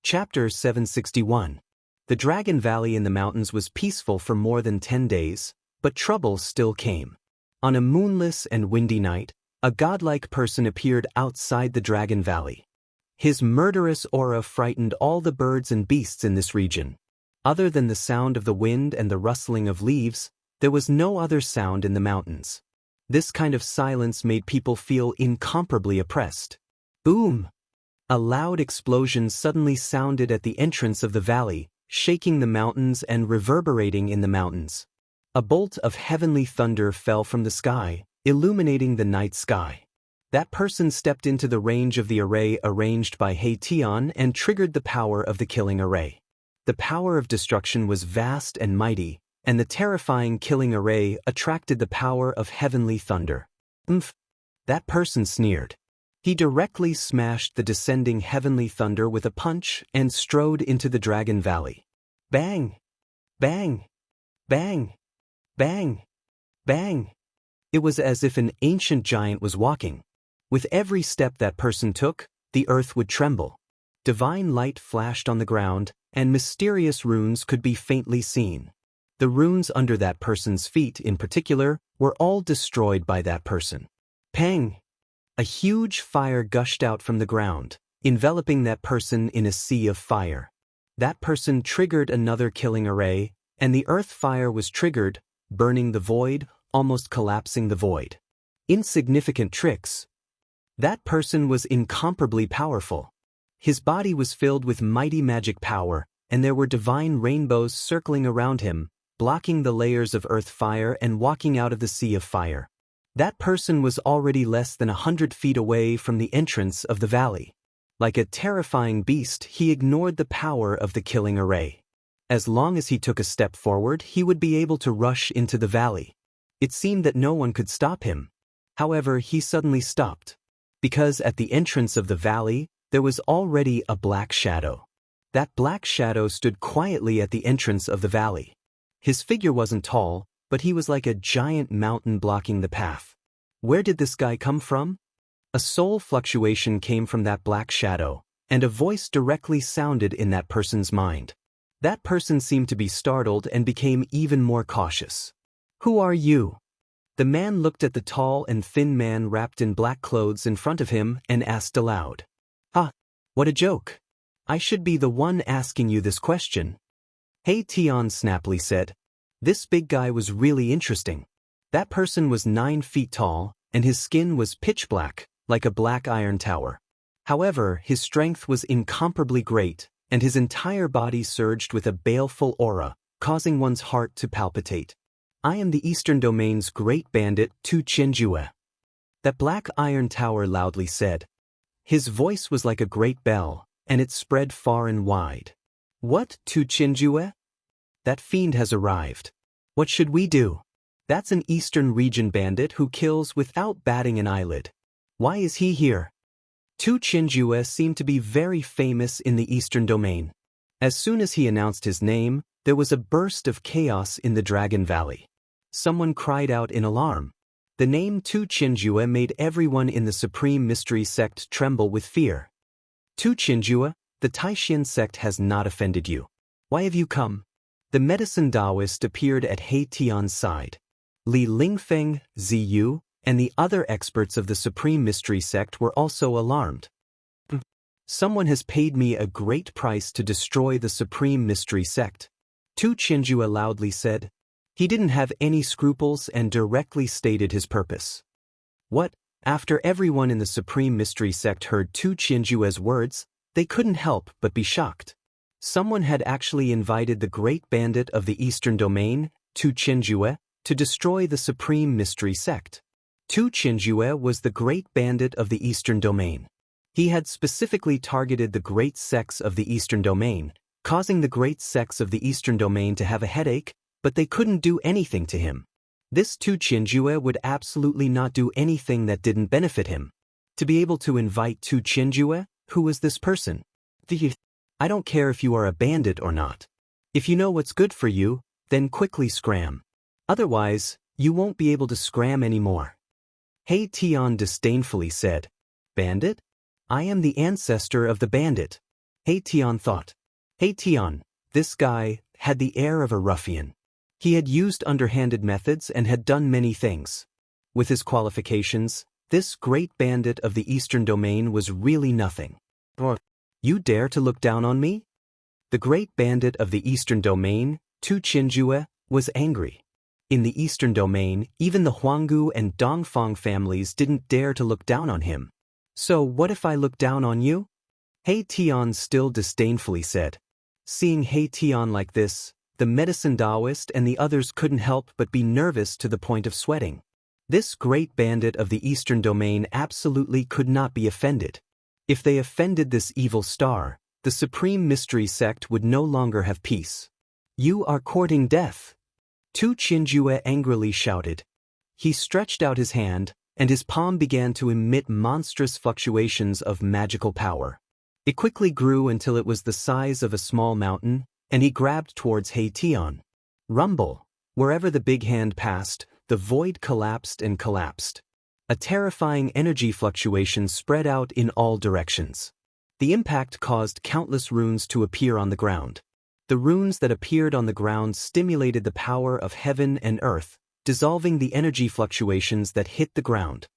Chapter 761. The Dragon Valley in the mountains was peaceful for more than 10 days, but trouble still came. On a moonless and windy night, a godlike person appeared outside the Dragon Valley. His murderous aura frightened all the birds and beasts in this region. Other than the sound of the wind and the rustling of leaves, there was no other sound in the mountains. This kind of silence made people feel incomparably oppressed. Boom! A loud explosion suddenly sounded at the entrance of the valley, shaking the mountains and reverberating in the mountains. A bolt of heavenly thunder fell from the sky, illuminating the night sky. That person stepped into the range of the array arranged by He Tian and triggered the power of the killing array. The power of destruction was vast and mighty, and the terrifying killing array attracted the power of heavenly thunder. That person sneered. He directly smashed the descending heavenly thunder with a punch and strode into the Dragon Valley. Bang! Bang! Bang! Bang! Bang! It was as if an ancient giant was walking. With every step that person took, the earth would tremble. Divine light flashed on the ground, and mysterious runes could be faintly seen. The runes under that person's feet in particular were all destroyed by that person. Pang! A huge fire gushed out from the ground, enveloping that person in a sea of fire. That person triggered another killing array, and the earth fire was triggered, burning the void, almost collapsing the void. Insignificant tricks. That person was incomparably powerful. His body was filled with mighty magic power, and there were divine rainbows circling around him, blocking the layers of earth fire and walking out of the sea of fire. That person was already less than 100 feet away from the entrance of the valley. Like a terrifying beast, he ignored the power of the killing array. As long as he took a step forward, he would be able to rush into the valley. It seemed that no one could stop him. However, he suddenly stopped. Because at the entrance of the valley, there was already a black shadow. That black shadow stood quietly at the entrance of the valley. His figure wasn't tall, but he was like a giant mountain blocking the path. Where did this guy come from? A soul fluctuation came from that black shadow, and a voice directly sounded in that person's mind. That person seemed to be startled and became even more cautious. Who are you? The man looked at the tall and thin man wrapped in black clothes in front of him and asked aloud. What a joke. I should be the one asking you this question. He Tian snappily said. This big guy was really interesting. That person was 9 feet tall, and his skin was pitch black, like a black iron tower. However, his strength was incomparably great, and his entire body surged with a baleful aura, causing one's heart to palpitate. I am the Eastern Domain's great bandit Tu Qianjue. That black iron tower loudly said. His voice was like a great bell, and it spread far and wide. What, Tu Chinjue? That fiend has arrived. What should we do? That's an Eastern region bandit who kills without batting an eyelid. Why is he here? Tu Chinjue seemed to be very famous in the Eastern domain. As soon as he announced his name, there was a burst of chaos in the Dragon Valley. Someone cried out in alarm. The name Tu Chinjue made everyone in the Supreme Mystery Sect tremble with fear. Tu Chinjue, the Taishan sect has not offended you. Why have you come? The medicine Taoist appeared at He Tian's side. Li Lingfeng, Ziyu, and the other experts of the Supreme Mystery Sect were also alarmed. Someone has paid me a great price to destroy the Supreme Mystery Sect. Tu Chinjue loudly said. He didn't have any scruples and directly stated his purpose. What? After everyone in the Supreme Mystery Sect heard Tu Chinjue's words, they couldn't help but be shocked. Someone had actually invited the great bandit of the Eastern Domain, Tu Chinjue, to destroy the Supreme Mystery Sect. Tu Chinjue was the great bandit of the Eastern Domain. He had specifically targeted the great sects of the Eastern Domain, causing the great sects of the Eastern Domain to have a headache, but they couldn't do anything to him. This Tu Chinjue would absolutely not do anything that didn't benefit him. To be able to invite Tu Chinjue, who was this person? I don't care if you are a bandit or not. If you know what's good for you, then quickly scram. Otherwise, you won't be able to scram anymore. He Tian disdainfully said. Bandit? I am the ancestor of the bandit. He Tian thought. He Tian, this guy, had the air of a ruffian. He had used underhanded methods and had done many things. With his qualifications, this great bandit of the Eastern Domain was really nothing. You dare to look down on me? The great bandit of the Eastern Domain, Tu Chinjue, was angry. In the Eastern Domain, even the Huanggu and Dongfang families didn't dare to look down on him. So what if I look down on you? He Tian still disdainfully said. Seeing He Tian like this, the medicine Taoist and the others couldn't help but be nervous to the point of sweating. This great bandit of the Eastern Domain absolutely could not be offended. If they offended this evil star, the Supreme Mystery Sect would no longer have peace. You are courting death. Tu Chinjue angrily shouted. He stretched out his hand, and his palm began to emit monstrous fluctuations of magical power. It quickly grew until it was the size of a small mountain, and he grabbed towards He Tian. Rumble! Wherever the big hand passed, the void collapsed and collapsed. A terrifying energy fluctuation spread out in all directions. The impact caused countless runes to appear on the ground. The runes that appeared on the ground stimulated the power of heaven and earth, dissolving the energy fluctuations that hit the ground.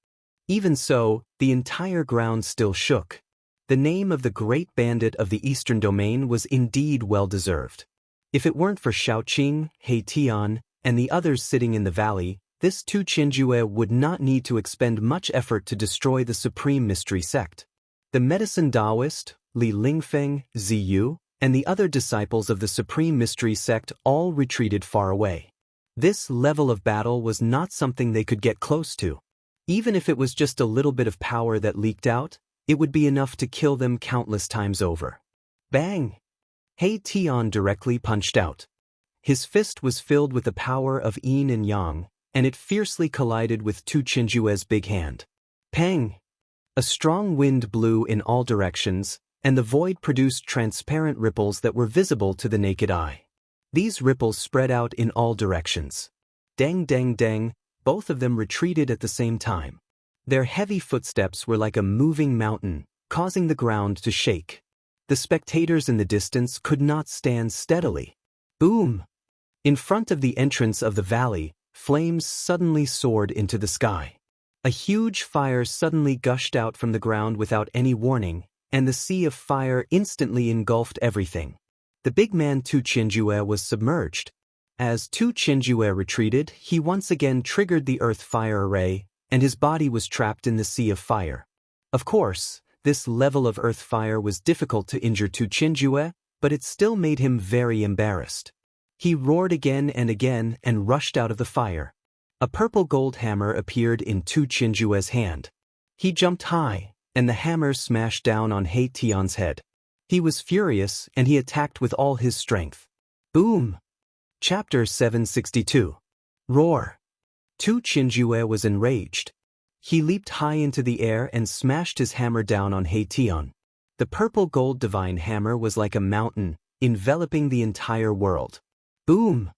Even so, the entire ground still shook. The name of the great bandit of the Eastern Domain was indeed well-deserved. If it weren't for Shaoqing, He Tian, and the others sitting in the valley, this Tu Chinjue would not need to expend much effort to destroy the Supreme Mystery Sect. The medicine Taoist, Li Lingfeng, Ziyu, and the other disciples of the Supreme Mystery Sect all retreated far away. This level of battle was not something they could get close to. Even if it was just a little bit of power that leaked out, it would be enough to kill them countless times over. Bang! He Tian directly punched out. His fist was filled with the power of yin and yang, and it fiercely collided with Tu Chinjue's big hand. Pang! A strong wind blew in all directions, and the void produced transparent ripples that were visible to the naked eye. These ripples spread out in all directions. Dang dang dang, both of them retreated at the same time. Their heavy footsteps were like a moving mountain, causing the ground to shake. The spectators in the distance could not stand steadily. Boom! In front of the entrance of the valley, flames suddenly soared into the sky. A huge fire suddenly gushed out from the ground without any warning, and the sea of fire instantly engulfed everything. The big man Tu Chinjue was submerged. As Tu Chinjue retreated, he once again triggered the earth fire array, and his body was trapped in the sea of fire. Of course, this level of earth fire was difficult to injure Tu Chinjue, but it still made him very embarrassed. He roared again and rushed out of the fire. A purple gold hammer appeared in Tu Qianjue's hand. He jumped high, and the hammer smashed down on He Tian's head. He was furious, and he attacked with all his strength. Boom! Chapter 762. Roar. Tu Qianjue was enraged. He leaped high into the air and smashed his hammer down on He Tian. The purple gold divine hammer was like a mountain, enveloping the entire world. Boom!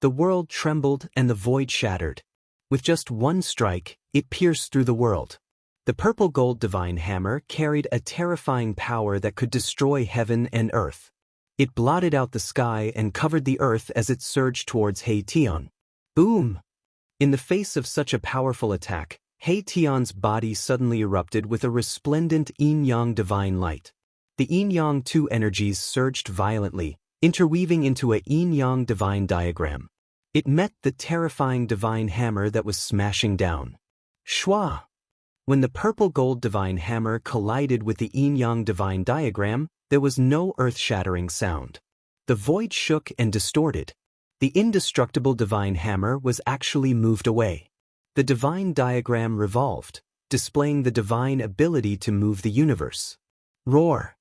The world trembled and the void shattered. With just one strike, it pierced through the world. The purple gold divine hammer carried a terrifying power that could destroy heaven and earth. It blotted out the sky and covered the earth as it surged towards He Tian. Boom! In the face of such a powerful attack, He Tian's body suddenly erupted with a resplendent yin-yang divine light. The yin-yang two energies surged violently, interweaving into a yin-yang divine diagram. It met the terrifying divine hammer that was smashing down. Shwa! When the purple gold divine hammer collided with the yin-yang divine diagram, there was no earth-shattering sound. The void shook and distorted. The indestructible divine hammer was actually moved away. The divine diagram revolved, displaying the divine ability to move the universe. Roar!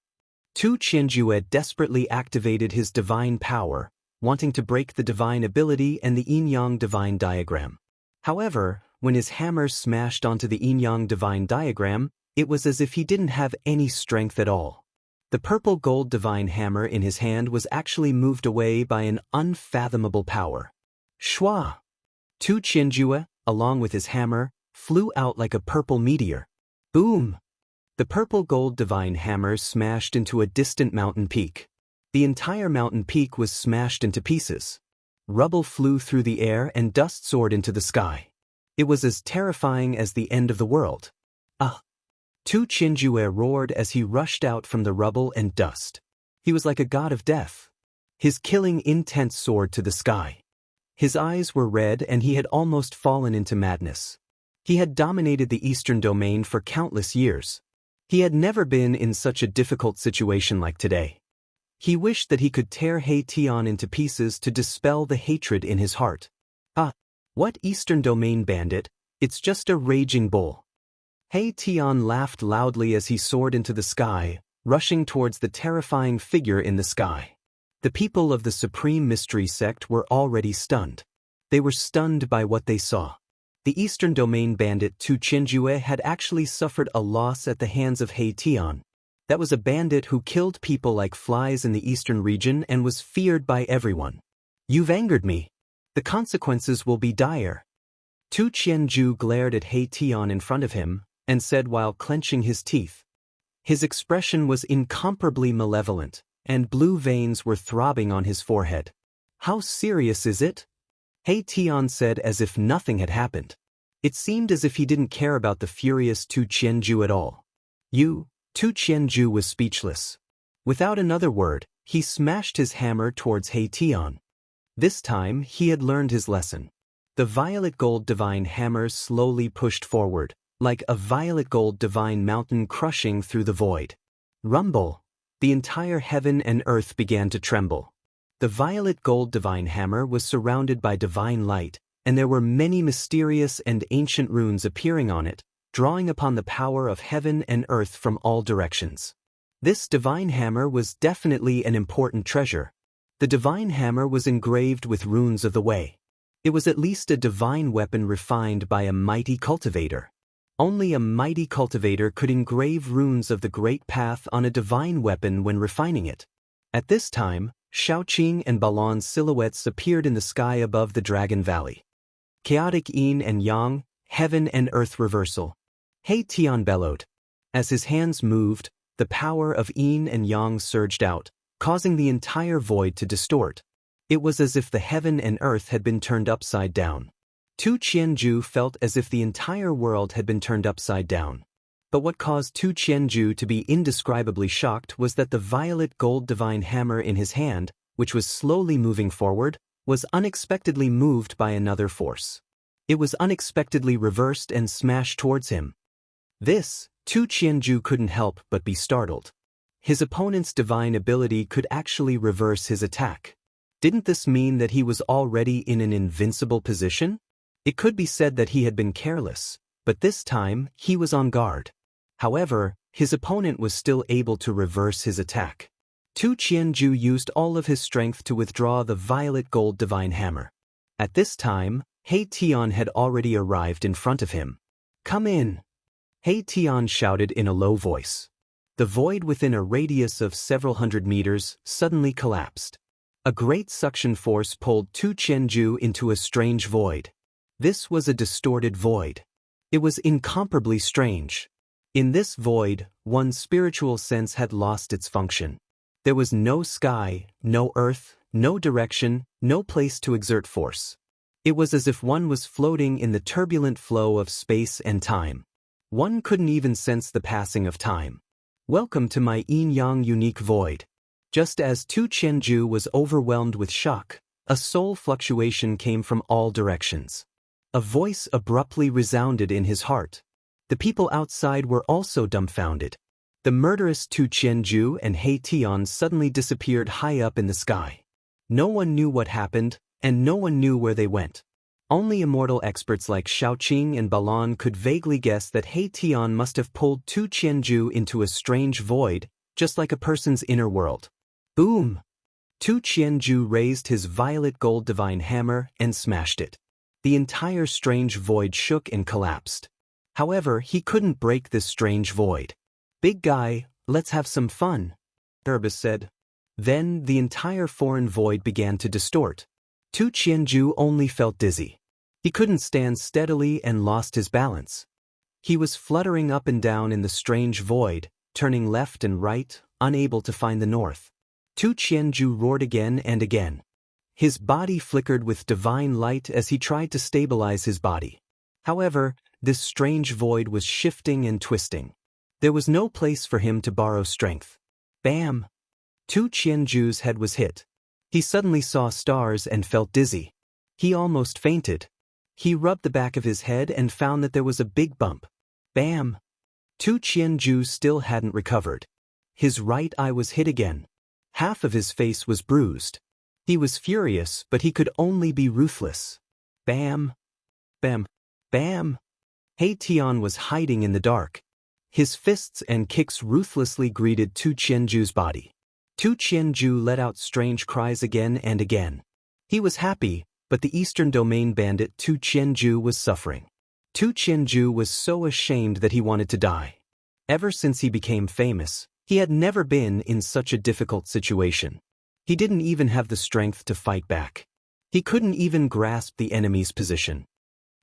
Tu Qianjue desperately activated his divine power, wanting to break the divine ability and the yin-yang divine diagram. However, when his hammer smashed onto the yin-yang divine diagram, it was as if he didn't have any strength at all. The purple gold divine hammer in his hand was actually moved away by an unfathomable power. Shwa! Tu Qianjue, along with his hammer, flew out like a purple meteor. Boom! The purple gold divine hammer smashed into a distant mountain peak. The entire mountain peak was smashed into pieces. Rubble flew through the air and dust soared into the sky. It was as terrifying as the end of the world. Ah! Tu Qianjue roared as he rushed out from the rubble and dust. He was like a god of death. His killing intent soared to the sky. His eyes were red and he had almost fallen into madness. He had dominated the eastern domain for countless years. He had never been in such a difficult situation like today. He wished that he could tear He Tian into pieces to dispel the hatred in his heart. Ah! What eastern domain bandit? It's just a raging bull. He Tian laughed loudly as he soared into the sky, rushing towards the terrifying figure in the sky. The people of the Supreme Mystery Sect were already stunned. They were stunned by what they saw. The eastern domain bandit Tu Qianjue had actually suffered a loss at the hands of He Tian. That was a bandit who killed people like flies in the eastern region and was feared by everyone. You've angered me. The consequences will be dire. Tu Qianju glared at He Tian in front of him, and said while clenching his teeth. His expression was incomparably malevolent, and blue veins were throbbing on his forehead. How serious is it? He Tian said as if nothing had happened. It seemed as if he didn't care about the furious Tu Qianju at all. Tu Qianju was speechless. Without another word, he smashed his hammer towards He Tian. This time, he had learned his lesson. The violet gold divine hammer slowly pushed forward, like a violet gold divine mountain crushing through the void. Rumble! The entire heaven and earth began to tremble. The violet gold divine hammer was surrounded by divine light, and there were many mysterious and ancient runes appearing on it, drawing upon the power of heaven and earth from all directions. This divine hammer was definitely an important treasure. The divine hammer was engraved with runes of the way. It was at least a divine weapon refined by a mighty cultivator. Only a mighty cultivator could engrave runes of the great path on a divine weapon when refining it. At this time, Shaoqing and Balan's silhouettes appeared in the sky above the Dragon Valley. Chaotic yin and yang, heaven and earth reversal. He Tian bellowed. As his hands moved, the power of yin and yang surged out, causing the entire void to distort. It was as if the heaven and earth had been turned upside down. Tu Qianju felt as if the entire world had been turned upside down. But what caused Tu Qianju to be indescribably shocked was that the violet gold divine hammer in his hand, which was slowly moving forward, was unexpectedly moved by another force. It was unexpectedly reversed and smashed towards him. This, Tu Qianju couldn't help but be startled. His opponent's divine ability could actually reverse his attack. Didn't this mean that he was already in an invincible position? It could be said that he had been careless, but this time he was on guard. However, his opponent was still able to reverse his attack. Tu Qianju used all of his strength to withdraw the violet gold divine hammer. At this time, He Tian had already arrived in front of him. "Come in!" He Tian shouted in a low voice. The void within a radius of several hundred meters suddenly collapsed. A great suction force pulled Tu Qianju into a strange void. This was a distorted void. It was incomparably strange. In this void, one's spiritual sense had lost its function. There was no sky, no earth, no direction, no place to exert force. It was as if one was floating in the turbulent flow of space and time. One couldn't even sense the passing of time. "Welcome to my yin-yang unique void." Just as Tu Qianju was overwhelmed with shock, a soul fluctuation came from all directions. A voice abruptly resounded in his heart. The people outside were also dumbfounded. The murderous Tu Qianju and He Tian suddenly disappeared high up in the sky. No one knew what happened, and no one knew where they went. Only immortal experts like Shaoqing and Balan could vaguely guess that He Tian must have pulled Tu Qianju into a strange void, just like a person's inner world. Boom! Tu Qianju raised his violet gold divine hammer and smashed it. The entire strange void shook and collapsed. However, he couldn't break this strange void. "Big guy, let's have some fun," Herbus said. Then the entire foreign void began to distort. Tu Qianju only felt dizzy. He couldn't stand steadily and lost his balance. He was fluttering up and down in the strange void, turning left and right, unable to find the north. Tu Qianju roared again and again. His body flickered with divine light as he tried to stabilize his body. However, this strange void was shifting and twisting. There was no place for him to borrow strength. Bam! Tu Qianju's head was hit. He suddenly saw stars and felt dizzy. He almost fainted. He rubbed the back of his head and found that there was a big bump. Bam! Tu Qianju still hadn't recovered. His right eye was hit again. Half of his face was bruised. He was furious, but he could only be ruthless. Bam! Bam! Bam! He Tian was hiding in the dark. His fists and kicks ruthlessly greeted Tu Qianju's body. Tu Qianju let out strange cries again and again. He was happy, but the Eastern Domain bandit Tu Qianju was suffering. Tu Qianju was so ashamed that he wanted to die. Ever since he became famous, he had never been in such a difficult situation. He didn't even have the strength to fight back. He couldn't even grasp the enemy's position.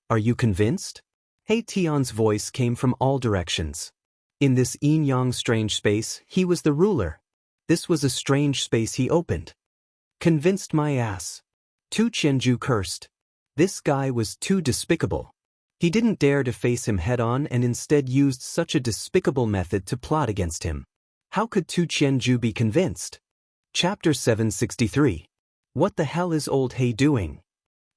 "Are you convinced?" He Tian's voice came from all directions. In this yin-yang strange space, he was the ruler. This was a strange space he opened. "Convinced my ass." Tu Qianju cursed. This guy was too despicable. He didn't dare to face him head-on and instead used such a despicable method to plot against him. How could Tu Qianju be convinced? Chapter 763. What the hell is old He doing?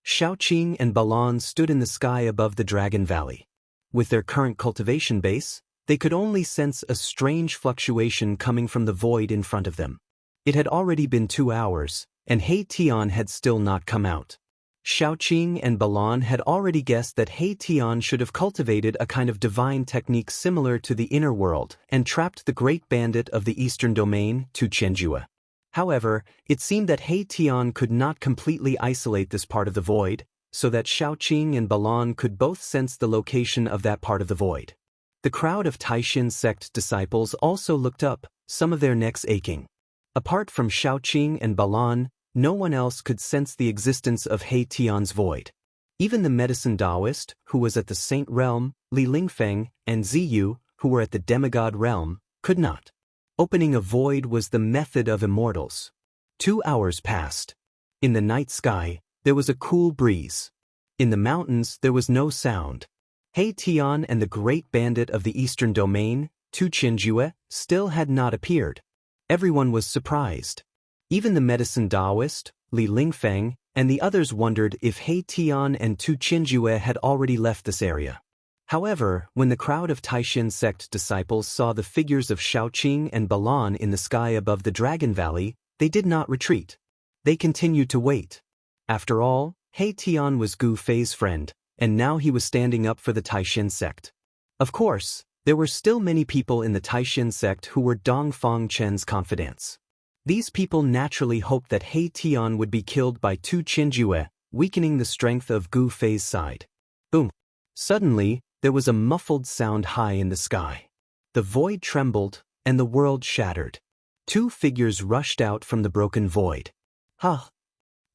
Shaoqing and Balan stood in the sky above the Dragon Valley. With their current cultivation base, they could only sense a strange fluctuation coming from the void in front of them. It had already been 2 hours, and He Tian had still not come out. Shaoqing and Balan had already guessed that He Tian should have cultivated a kind of divine technique similar to the inner world and trapped the great bandit of the Eastern Domain, Tu Qianju. However, it seemed that He Tian could not completely isolate this part of the void, so that Shaoqing and Balan could both sense the location of that part of the void. The crowd of Taishin sect disciples also looked up, some of their necks aching. Apart from Shaoqing and Balan, no one else could sense the existence of He Tian's void. Even the medicine Taoist, who was at the Saint Realm, Li Lingfeng, and Ziyu, who were at the Demigod Realm, could not. Opening a void was the method of immortals. 2 hours passed. In the night sky, there was a cool breeze. In the mountains, there was no sound. He Tian and the great bandit of the Eastern Domain, Tu Qianju, still had not appeared. Everyone was surprised. Even the medicine Taoist, Li Lingfeng, and the others wondered if He Tian and Tu Qianju had already left this area. However, when the crowd of Taishin sect disciples saw the figures of Shaoqing and Balan in the sky above the Dragon Valley, they did not retreat. They continued to wait. After all, He Tian was Gu Fei's friend, and now he was standing up for the Taishin sect. Of course, there were still many people in the Taishin sect who were Dong Fong Chen's confidants. These people naturally hoped that He Tian would be killed by Tu Qinjue, weakening the strength of Gu Fei's side. Boom! Suddenly, there was a muffled sound high in the sky. The void trembled, and the world shattered. Two figures rushed out from the broken void. Ha!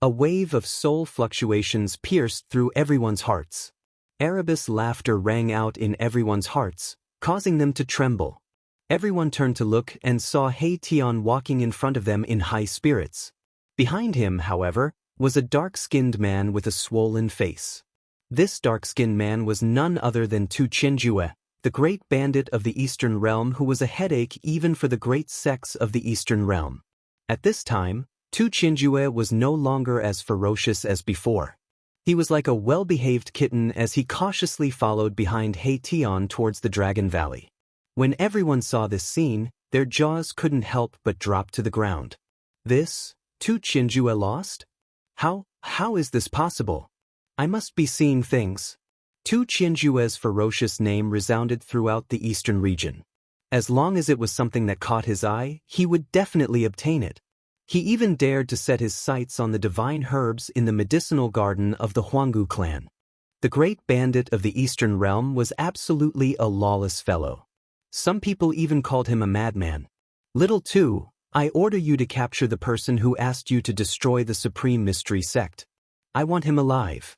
A wave of soul fluctuations pierced through everyone's hearts. Erebus laughter rang out in everyone's hearts, causing them to tremble. Everyone turned to look and saw He Tian walking in front of them in high spirits. Behind him, however, was a dark-skinned man with a swollen face. This dark-skinned man was none other than Tu Qinjue, the great bandit of the Eastern Realm who was a headache even for the great sects of the Eastern Realm. At this time, Tu Qinjue was no longer as ferocious as before. He was like a well-behaved kitten as he cautiously followed behind He Tian towards the Dragon Valley. When everyone saw this scene, their jaws couldn't help but drop to the ground. This, Tu Qinjue lost? How is this possible? I must be seeing things. Tu Qinjue's ferocious name resounded throughout the eastern region. As long as it was something that caught his eye, he would definitely obtain it. He even dared to set his sights on the divine herbs in the medicinal garden of the Huanggu clan. The great bandit of the Eastern Realm was absolutely a lawless fellow. Some people even called him a madman. Little Tu, I order you to capture the person who asked you to destroy the Supreme Mystery Sect. I want him alive.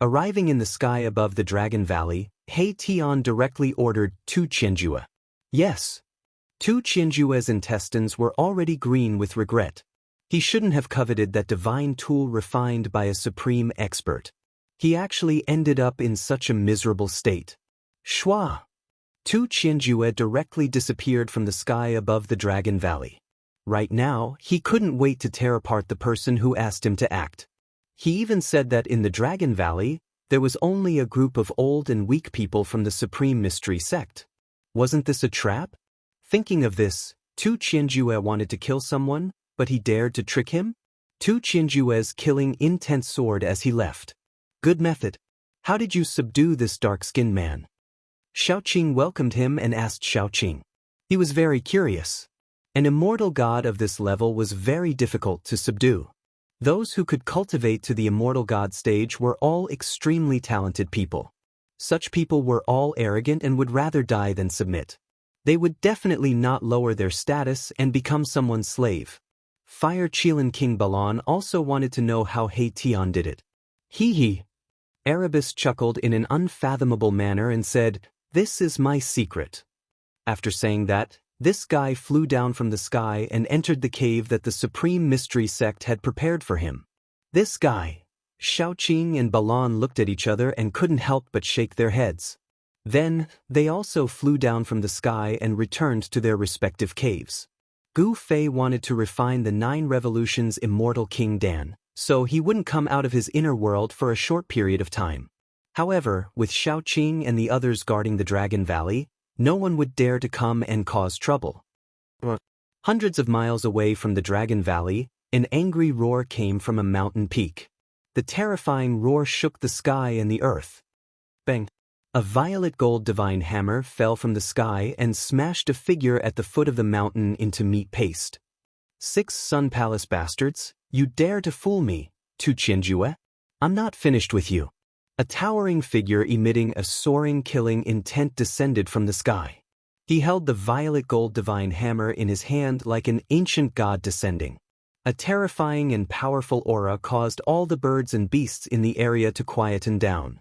Arriving in the sky above the Dragon Valley, He Tian directly ordered Tu Qinjue. Yes. Tu Qinjue's intestines were already green with regret. He shouldn't have coveted that divine tool refined by a supreme expert. He actually ended up in such a miserable state. Shwa! Tu Qinjue directly disappeared from the sky above the Dragon Valley. Right now, he couldn't wait to tear apart the person who asked him to act. He even said that in the Dragon Valley, there was only a group of old and weak people from the Supreme Mystery Sect. Wasn't this a trap? Thinking of this, Tu Qinjue wanted to kill someone, but he dared to trick him? Tu Qinjue's killing intense soared as he left. Good method. How did you subdue this dark-skinned man? Xiaoqing welcomed him and asked Xiaoqing. He was very curious. An immortal god of this level was very difficult to subdue. Those who could cultivate to the immortal god stage were all extremely talented people. Such people were all arrogant and would rather die than submit. They would definitely not lower their status and become someone's slave. Fire Qilin King Balan also wanted to know how He Tian did it. Hee. Erebus chuckled in an unfathomable manner and said, "This is my secret." After saying that, this guy flew down from the sky and entered the cave that the Supreme Mystery Sect had prepared for him. This guy. Xiaoqing and Balan looked at each other and couldn't help but shake their heads. Then, they also flew down from the sky and returned to their respective caves. Gu Fei wanted to refine the 9 Revolutions immortal King Dan, so he wouldn't come out of his inner world for a short period of time. However, with Xiaoqing and the others guarding the Dragon Valley, no one would dare to come and cause trouble. Hundreds of miles away from the Dragon Valley, an angry roar came from a mountain peak. The terrifying roar shook the sky and the earth. Bang! A violet gold divine hammer fell from the sky and smashed a figure at the foot of the mountain into meat paste. 6 Sun Palace bastards, you dare to fool me, Tu Qinjue? I'm not finished with you. A towering figure emitting a soaring killing intent descended from the sky. He held the violet gold divine hammer in his hand like an ancient god descending. A terrifying and powerful aura caused all the birds and beasts in the area to quieten down.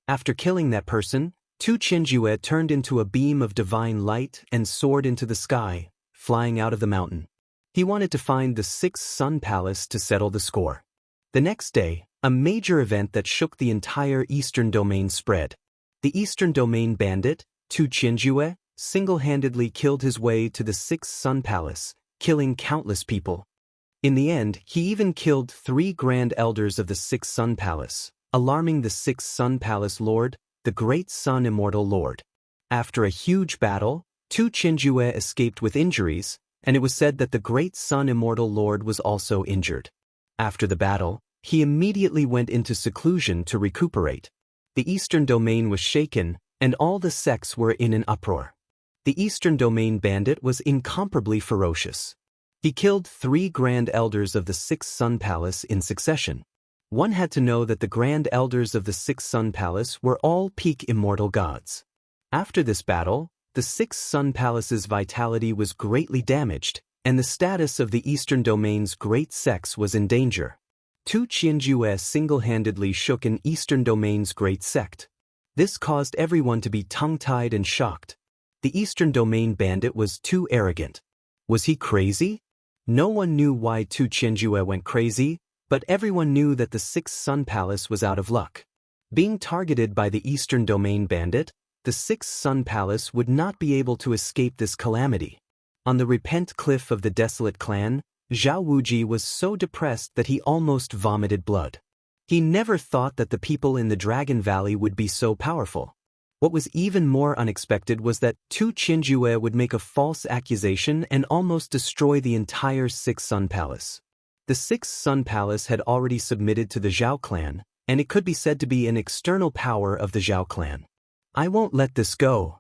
After killing that person, Tu Qinjue turned into a beam of divine light and soared into the sky, flying out of the mountain. He wanted to find the 6th Sun Palace to settle the score. The next day, a major event that shook the entire Eastern Domain spread. The Eastern Domain bandit, Tu Qinjue, single-handedly killed his way to the 6th Sun Palace, killing countless people. In the end, he even killed 3 Grand Elders of the 6th Sun Palace, alarming the 6th Sun Palace Lord, the Great Sun Immortal Lord. After a huge battle, Tu Qinjue escaped with injuries, and it was said that the Great Sun Immortal Lord was also injured. After the battle, he immediately went into seclusion to recuperate. The Eastern Domain was shaken, and all the sects were in an uproar. The Eastern Domain bandit was incomparably ferocious. He killed 3 Grand Elders of the Sixth Sun Palace in succession. One had to know that the Grand Elders of the Sixth Sun Palace were all peak immortal gods. After this battle, the Sixth Sun Palace's vitality was greatly damaged, and the status of the Eastern Domain's great sects was in danger. Tu Qianjue single-handedly shook an Eastern Domain's great sect. This caused everyone to be tongue-tied and shocked. The Eastern Domain bandit was too arrogant. Was he crazy? No one knew why Tu Qianjue went crazy, but everyone knew that the Sixth Sun Palace was out of luck. Being targeted by the Eastern Domain bandit, the Sixth Sun Palace would not be able to escape this calamity. On the repent cliff of the desolate clan, Zhao Wuji was so depressed that he almost vomited blood. He never thought that the people in the Dragon Valley would be so powerful. What was even more unexpected was that Tu Qianjue would make a false accusation and almost destroy the entire Sixth Sun Palace. The Sixth Sun Palace had already submitted to the Zhao clan, and it could be said to be an external power of the Zhao clan. I won't let this go.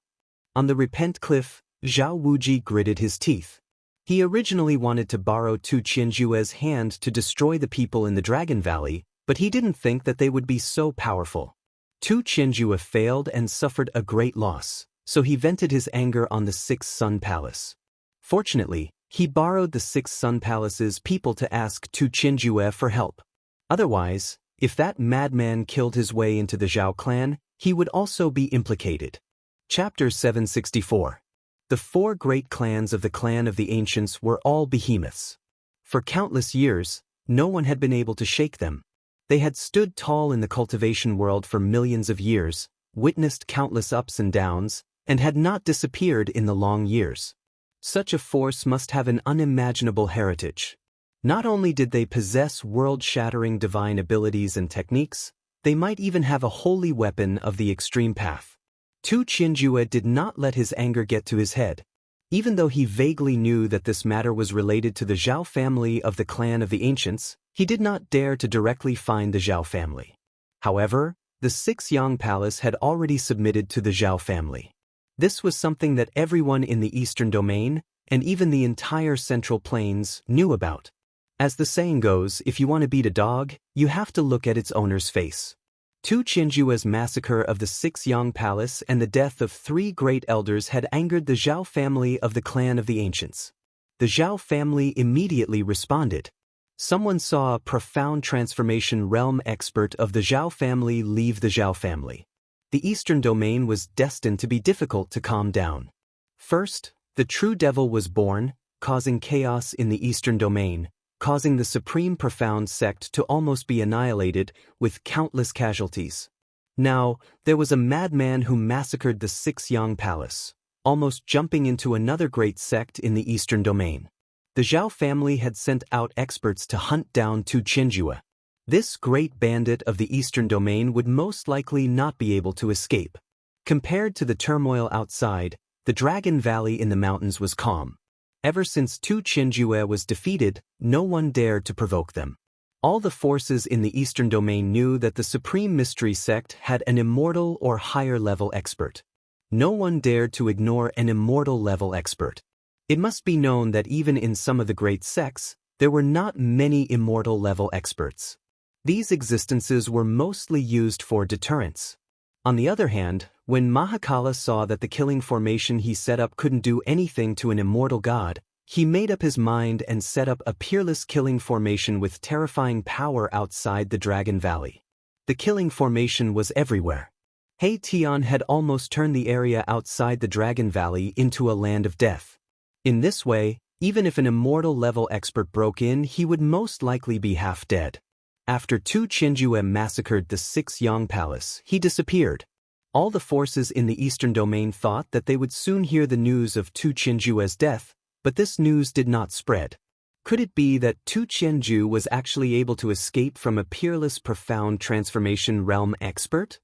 On the repent cliff, Zhao Wuji gritted his teeth. He originally wanted to borrow Tu Qianjue's hand to destroy the people in the Dragon Valley, but he didn't think that they would be so powerful. Tu Qianjue failed and suffered a great loss, so he vented his anger on the Sixth Sun Palace. Fortunately, he borrowed the Sixth Sun Palace's people to ask Tu Qianjue for help. Otherwise, if that madman killed his way into the Zhao clan, he would also be implicated. Chapter 764. The 4 great clans of the Clan of the Ancients were all behemoths. For countless years, no one had been able to shake them. They had stood tall in the cultivation world for millions of years, witnessed countless ups and downs, and had not disappeared in the long years. Such a force must have an unimaginable heritage. Not only did they possess world-shattering divine abilities and techniques, they might even have a holy weapon of the extreme path. Tu Qianjue did not let his anger get to his head. Even though he vaguely knew that this matter was related to the Zhao family of the Clan of the Ancients, he did not dare to directly find the Zhao family. However, the Sixyang Palace had already submitted to the Zhao family. This was something that everyone in the Eastern Domain, and even the entire Central Plains, knew about. As the saying goes, if you want to beat a dog, you have to look at its owner's face. Tu Qianjue's massacre of the Sixyang Palace and the death of 3 great elders had angered the Zhao family of the Clan of the Ancients. The Zhao family immediately responded. Someone saw a profound transformation realm expert of the Zhao family leave the Zhao family. The Eastern Domain was destined to be difficult to calm down. First, the true devil was born, causing chaos in the Eastern Domain, causing the Supreme Profound sect to almost be annihilated, with countless casualties. Now, there was a madman who massacred the Sixyang Palace, almost jumping into another great sect in the Eastern Domain. The Zhao family had sent out experts to hunt down Tu Qianjue. This great bandit of the Eastern Domain would most likely not be able to escape. Compared to the turmoil outside, the Dragon Valley in the mountains was calm. Ever since Tu Qianjue was defeated, no one dared to provoke them. All the forces in the Eastern Domain knew that the Supreme Mystery Sect had an immortal or higher-level expert. No one dared to ignore an immortal-level expert. It must be known that even in some of the great sects, there were not many immortal-level experts. These existences were mostly used for deterrence. On the other hand, when Mahakala saw that the killing formation he set up couldn't do anything to an immortal god, he made up his mind and set up a peerless killing formation with terrifying power outside the Dragon Valley. The killing formation was everywhere. Hei Tian had almost turned the area outside the Dragon Valley into a land of death. In this way, even if an immortal-level expert broke in, he would most likely be half dead. After Tu Qianjue massacred the Sixyang Palace, he disappeared. All the forces in the Eastern Domain thought that they would soon hear the news of Tu Qianjue's death, but this news did not spread. Could it be that Tu Qianjue was actually able to escape from a peerless profound transformation realm expert?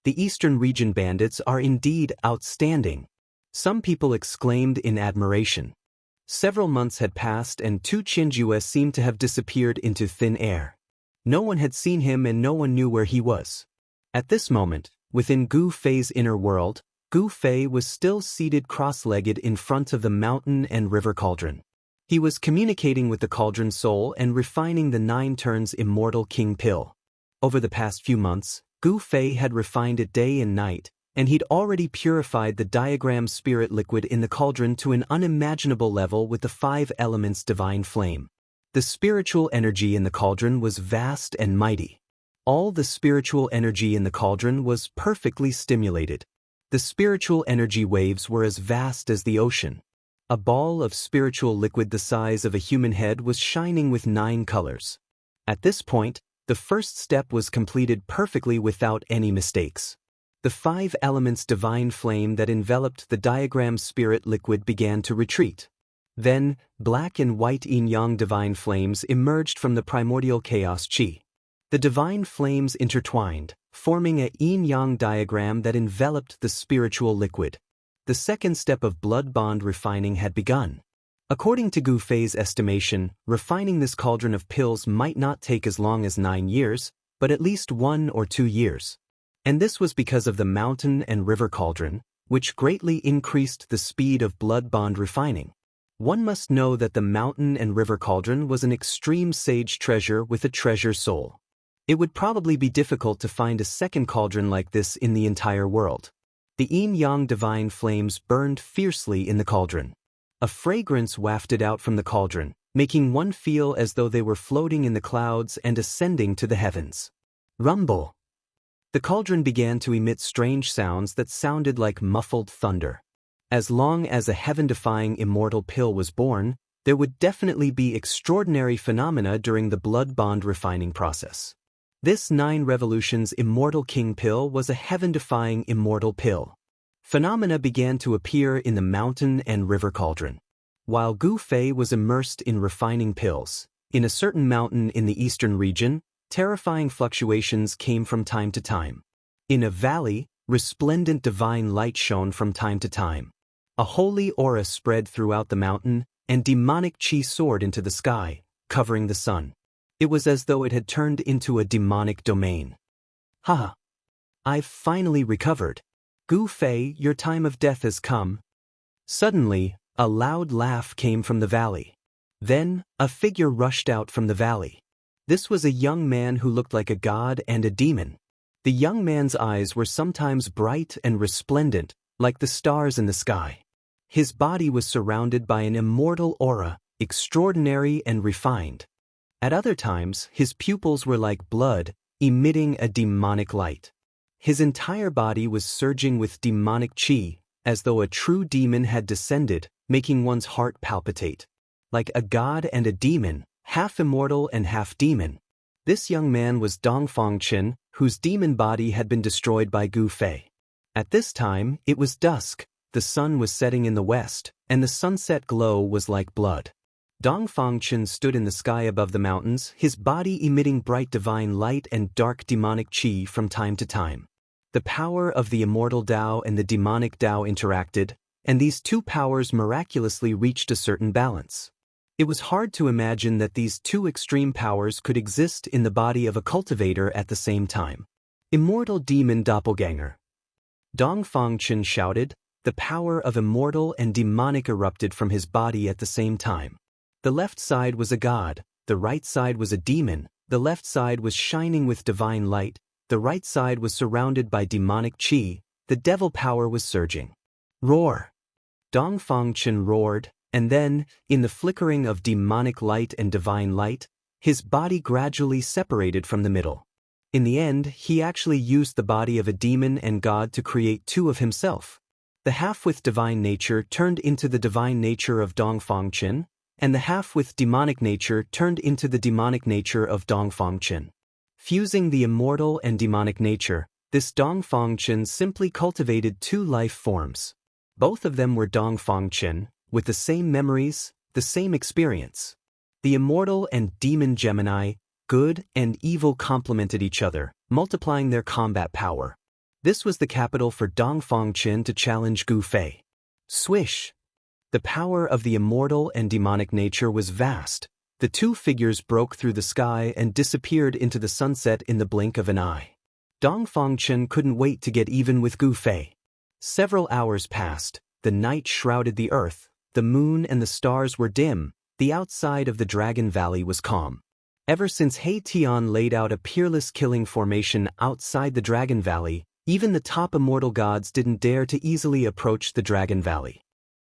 The Eastern Region bandits are indeed outstanding. Some people exclaimed in admiration. Several months had passed and Tu Qianjue seemed to have disappeared into thin air. No one had seen him and no one knew where he was. At this moment, within Gu Fei's inner world, Gu Fei was still seated cross-legged in front of the mountain and river cauldron. He was communicating with the cauldron soul and refining the 9 turns immortal king pill. Over the past few months, Gu Fei had refined it day and night, and he'd already purified the diagram spirit liquid in the cauldron to an unimaginable level with the 5 elements divine flame. The spiritual energy in the cauldron was vast and mighty. All the spiritual energy in the cauldron was perfectly stimulated. The spiritual energy waves were as vast as the ocean. A ball of spiritual liquid the size of a human head was shining with 9 colors. At this point, the first step was completed perfectly without any mistakes. The 5 elements divine flame that enveloped the diagram spirit liquid began to retreat. Then, black and white yin-yang divine flames emerged from the primordial chaos chi. The divine flames intertwined, forming a yin-yang diagram that enveloped the spiritual liquid. The second step of blood bond refining had begun. According to Gu Fei's estimation, refining this cauldron of pills might not take as long as 9 years, but at least 1 or 2 years. And this was because of the mountain and river cauldron, which greatly increased the speed of blood bond refining. One must know that the mountain and river cauldron was an extreme sage treasure with a treasure soul. It would probably be difficult to find a second cauldron like this in the entire world. The yin-yang divine flames burned fiercely in the cauldron. A fragrance wafted out from the cauldron, making one feel as though they were floating in the clouds and ascending to the heavens. Rumble! The cauldron began to emit strange sounds that sounded like muffled thunder. As long as a heaven-defying immortal pill was born, there would definitely be extraordinary phenomena during the blood bond refining process. This 9 revolutions immortal king pill was a heaven-defying immortal pill. Phenomena began to appear in the mountain and river cauldron. While Gu Fei was immersed in refining pills, in a certain mountain in the eastern region, terrifying fluctuations came from time to time. In a valley, resplendent divine light shone from time to time. A holy aura spread throughout the mountain, and demonic chi soared into the sky, covering the sun. It was as though it had turned into a demonic domain. Ha! I've finally recovered. Gu Fei, your time of death has come. Suddenly, a loud laugh came from the valley. Then, a figure rushed out from the valley. This was a young man who looked like a god and a demon. The young man's eyes were sometimes bright and resplendent, like the stars in the sky. His body was surrounded by an immortal aura, extraordinary and refined. At other times, his pupils were like blood, emitting a demonic light. His entire body was surging with demonic chi, as though a true demon had descended, making one's heart palpitate. Like a god and a demon, half immortal and half demon. This young man was Dongfang Chen, whose demon body had been destroyed by Gu Fei. At this time, it was dusk, the sun was setting in the west, and the sunset glow was like blood. Dongfang Chen stood in the sky above the mountains, his body emitting bright divine light and dark demonic chi from time to time. The power of the immortal Tao and the demonic Tao interacted, and these 2 powers miraculously reached a certain balance. It was hard to imagine that these 2 extreme powers could exist in the body of a cultivator at the same time. Immortal demon doppelganger. Dongfang Chen shouted. The power of immortal and demonic erupted from his body at the same time. The left side was a god, the right side was a demon, the left side was shining with divine light, the right side was surrounded by demonic chi, the devil power was surging. Roar! Dongfang Chen roared, and then, in the flickering of demonic light and divine light, his body gradually separated from the middle. In the end, he actually used the body of a demon and god to create 2 of himself. The half with divine nature turned into the divine nature of Dongfang Chen, and the half with demonic nature turned into the demonic nature of Dongfang Chen. Fusing the immortal and demonic nature, this Dongfang Chen simply cultivated 2 life forms. Both of them were Dongfang Chen, with the same memories, the same experience. The immortal and demon Gemini, good and evil complemented each other, multiplying their combat power. This was the capital for Dongfang Chen to challenge Gu Fei. Swish! The power of the immortal and demonic nature was vast, The two figures broke through the sky and disappeared into the sunset in the blink of an eye. Dong Fangchen couldn't wait to get even with Gu Fei. Several hours passed, the night shrouded the earth, the moon and the stars were dim, the outside of the Dragon Valley was calm. Ever since He Tian laid out a peerless killing formation outside the Dragon Valley, even the top immortal gods didn't dare to easily approach the Dragon Valley.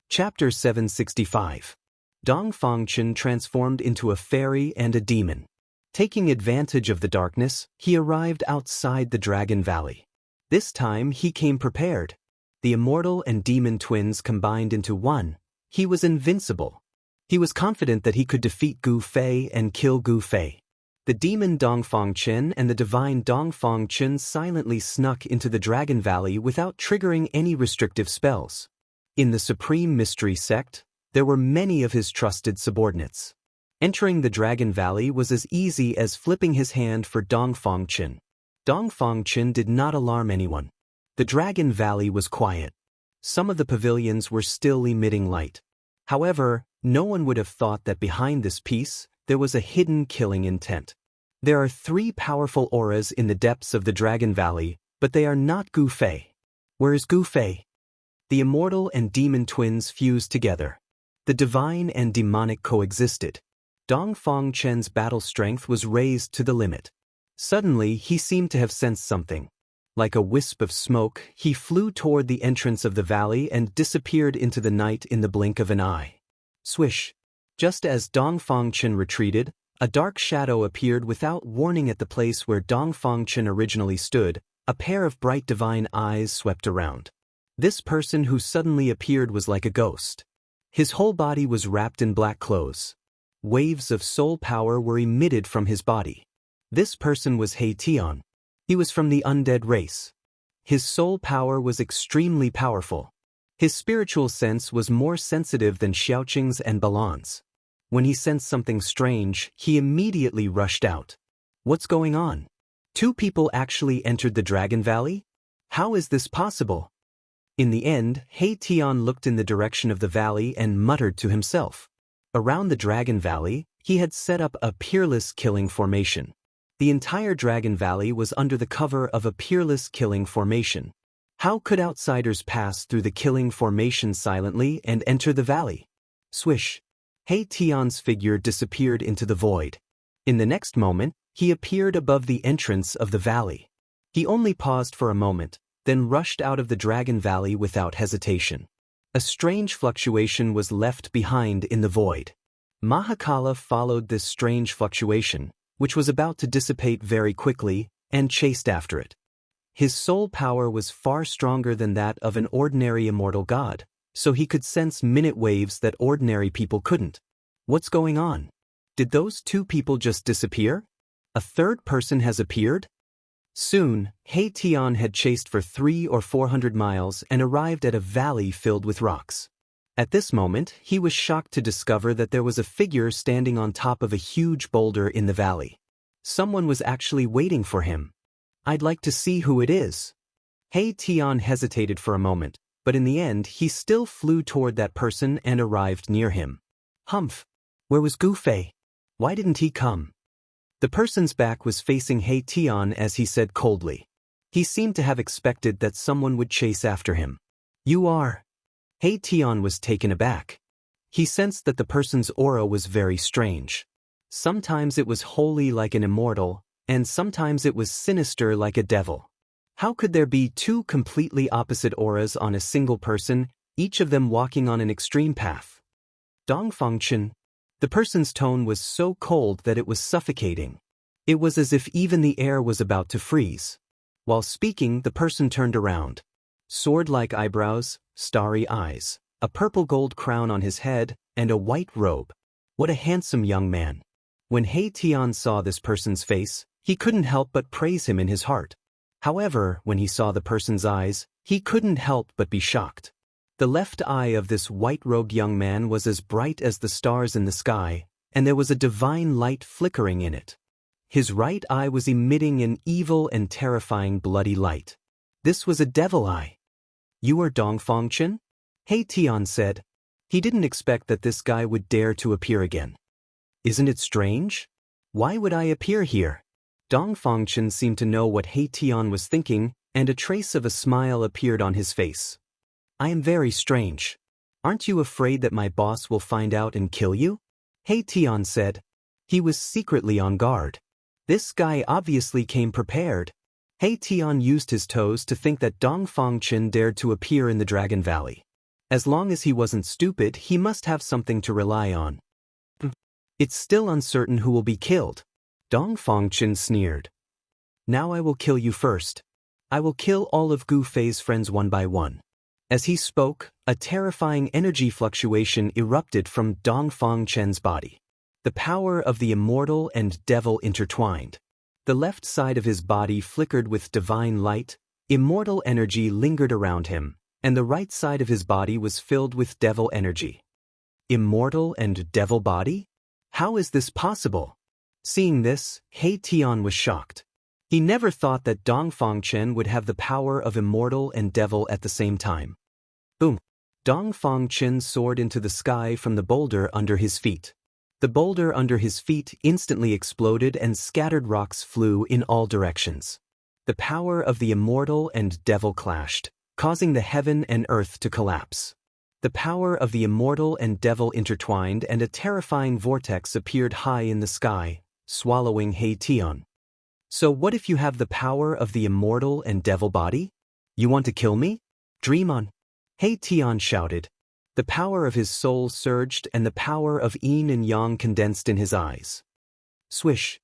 Chapter 765. Dong Fangchen transformed into a fairy and a demon. Taking advantage of the darkness, he arrived outside the Dragon Valley. This time he came prepared. The immortal and demon twins combined into one. He was invincible. He was confident that he could defeat Gu Fei and kill Gu Fei. The demon Dong Fangchen and the divine Dong Fangchen silently snuck into the Dragon Valley without triggering any restrictive spells. In the Supreme Mystery Sect, there were many of his trusted subordinates. Entering the Dragon Valley was as easy as flipping his hand for Dong Fangchen. Dong Fangchen did not alarm anyone. The Dragon Valley was quiet. Some of the pavilions were still emitting light. However, no one would have thought that behind this peace, there was a hidden killing intent. There are 3 powerful auras in the depths of the Dragon Valley, but they are not Gu Fei. Where is Gu Fei? The immortal and demon twins fused together. The divine and demonic coexisted. Dong Fangchen's battle strength was raised to the limit. Suddenly, he seemed to have sensed something. Like a wisp of smoke, he flew toward the entrance of the valley and disappeared into the night in the blink of an eye. Swish! Just as Dong Fangchen retreated, a dark shadow appeared without warning at the place where Dong Fangchen originally stood. A pair of bright divine eyes swept around. This person who suddenly appeared was like a ghost. His whole body was wrapped in black clothes. Waves of soul power were emitted from his body. This person was He Tian. He was from the undead race. His soul power was extremely powerful. His spiritual sense was more sensitive than Xiaoqing's and Balan's. When he sensed something strange, he immediately rushed out. What's going on? 2 people actually entered the Dragon Valley? How is this possible? In the end, He Tian looked in the direction of the valley and muttered to himself. Around the Dragon Valley, he had set up a peerless killing formation. The entire Dragon Valley was under the cover of a peerless killing formation. How could outsiders pass through the killing formation silently and enter the valley? Swish! He Tian's figure disappeared into the void. In the next moment, he appeared above the entrance of the valley. He only paused for a moment, then rushed out of the Dragon Valley without hesitation. A strange fluctuation was left behind in the void. Mahakala followed this strange fluctuation, which was about to dissipate very quickly, and chased after it. His soul power was far stronger than that of an ordinary immortal god, so he could sense minute waves that ordinary people couldn't. What's going on? Did those 2 people just disappear? A third person has appeared? Soon, He Tian had chased for 300 or 400 miles and arrived at a valley filled with rocks. At this moment, he was shocked to discover that there was a figure standing on top of a huge boulder in the valley. Someone was actually waiting for him. I'd like to see who it is. He Tian hesitated for a moment, but in the end he still flew toward that person and arrived near him. Humph! Where was Gu Fei? Why didn't he come? The person's back was facing He Tian as he said coldly. He seemed to have expected that someone would chase after him. You are... He Tian was taken aback. He sensed that the person's aura was very strange. Sometimes it was holy like an immortal, and sometimes it was sinister like a devil. How could there be 2 completely opposite auras on a single person, each of them walking on an extreme path? Dong Fangchen. The person's tone was so cold that it was suffocating. It was as if even the air was about to freeze. While speaking, the person turned around. Sword-like eyebrows, starry eyes, a purple gold crown on his head, and a white robe. What a handsome young man. When He Tian saw this person's face, he couldn't help but praise him in his heart. However, when he saw the person's eyes, he couldn't help but be shocked. The left eye of this white-robed young man was as bright as the stars in the sky, and there was a divine light flickering in it. His right eye was emitting an evil and terrifying bloody light. This was a devil eye. You are Dong Fangchen? He Tian said. He didn't expect that this guy would dare to appear again. Isn't it strange? Why would I appear here? Dongfangchen seemed to know what He Tian was thinking, and a trace of a smile appeared on his face. I am very strange. Aren't you afraid that my boss will find out and kill you? He Tian said. He was secretly on guard. This guy obviously came prepared. He Tian used his toes to think that Dongfangchen dared to appear in the Dragon Valley. As long as he wasn't stupid, he must have something to rely on. It's still uncertain who will be killed. Dongfangchen sneered. Now I will kill you first. I will kill all of Gu Fei's friends one by one. As he spoke, a terrifying energy fluctuation erupted from Dongfangchen's body. The power of the immortal and devil intertwined. The left side of his body flickered with divine light, immortal energy lingered around him, and the right side of his body was filled with devil energy. Immortal and devil body? How is this possible? Seeing this, He Tian was shocked. He never thought that Dongfangchen would have the power of immortal and devil at the same time. Boom! Dongfangchen soared into the sky from the boulder under his feet. The boulder under his feet instantly exploded and scattered rocks flew in all directions. The power of the immortal and devil clashed, causing the heaven and earth to collapse. The power of the immortal and devil intertwined and a terrifying vortex appeared high in the sky, swallowing He Tian. So what if you have the power of the immortal and devil body? You want to kill me? Dream on. He Tian shouted. The power of his soul surged and the power of yin and yang condensed in his eyes. Swish.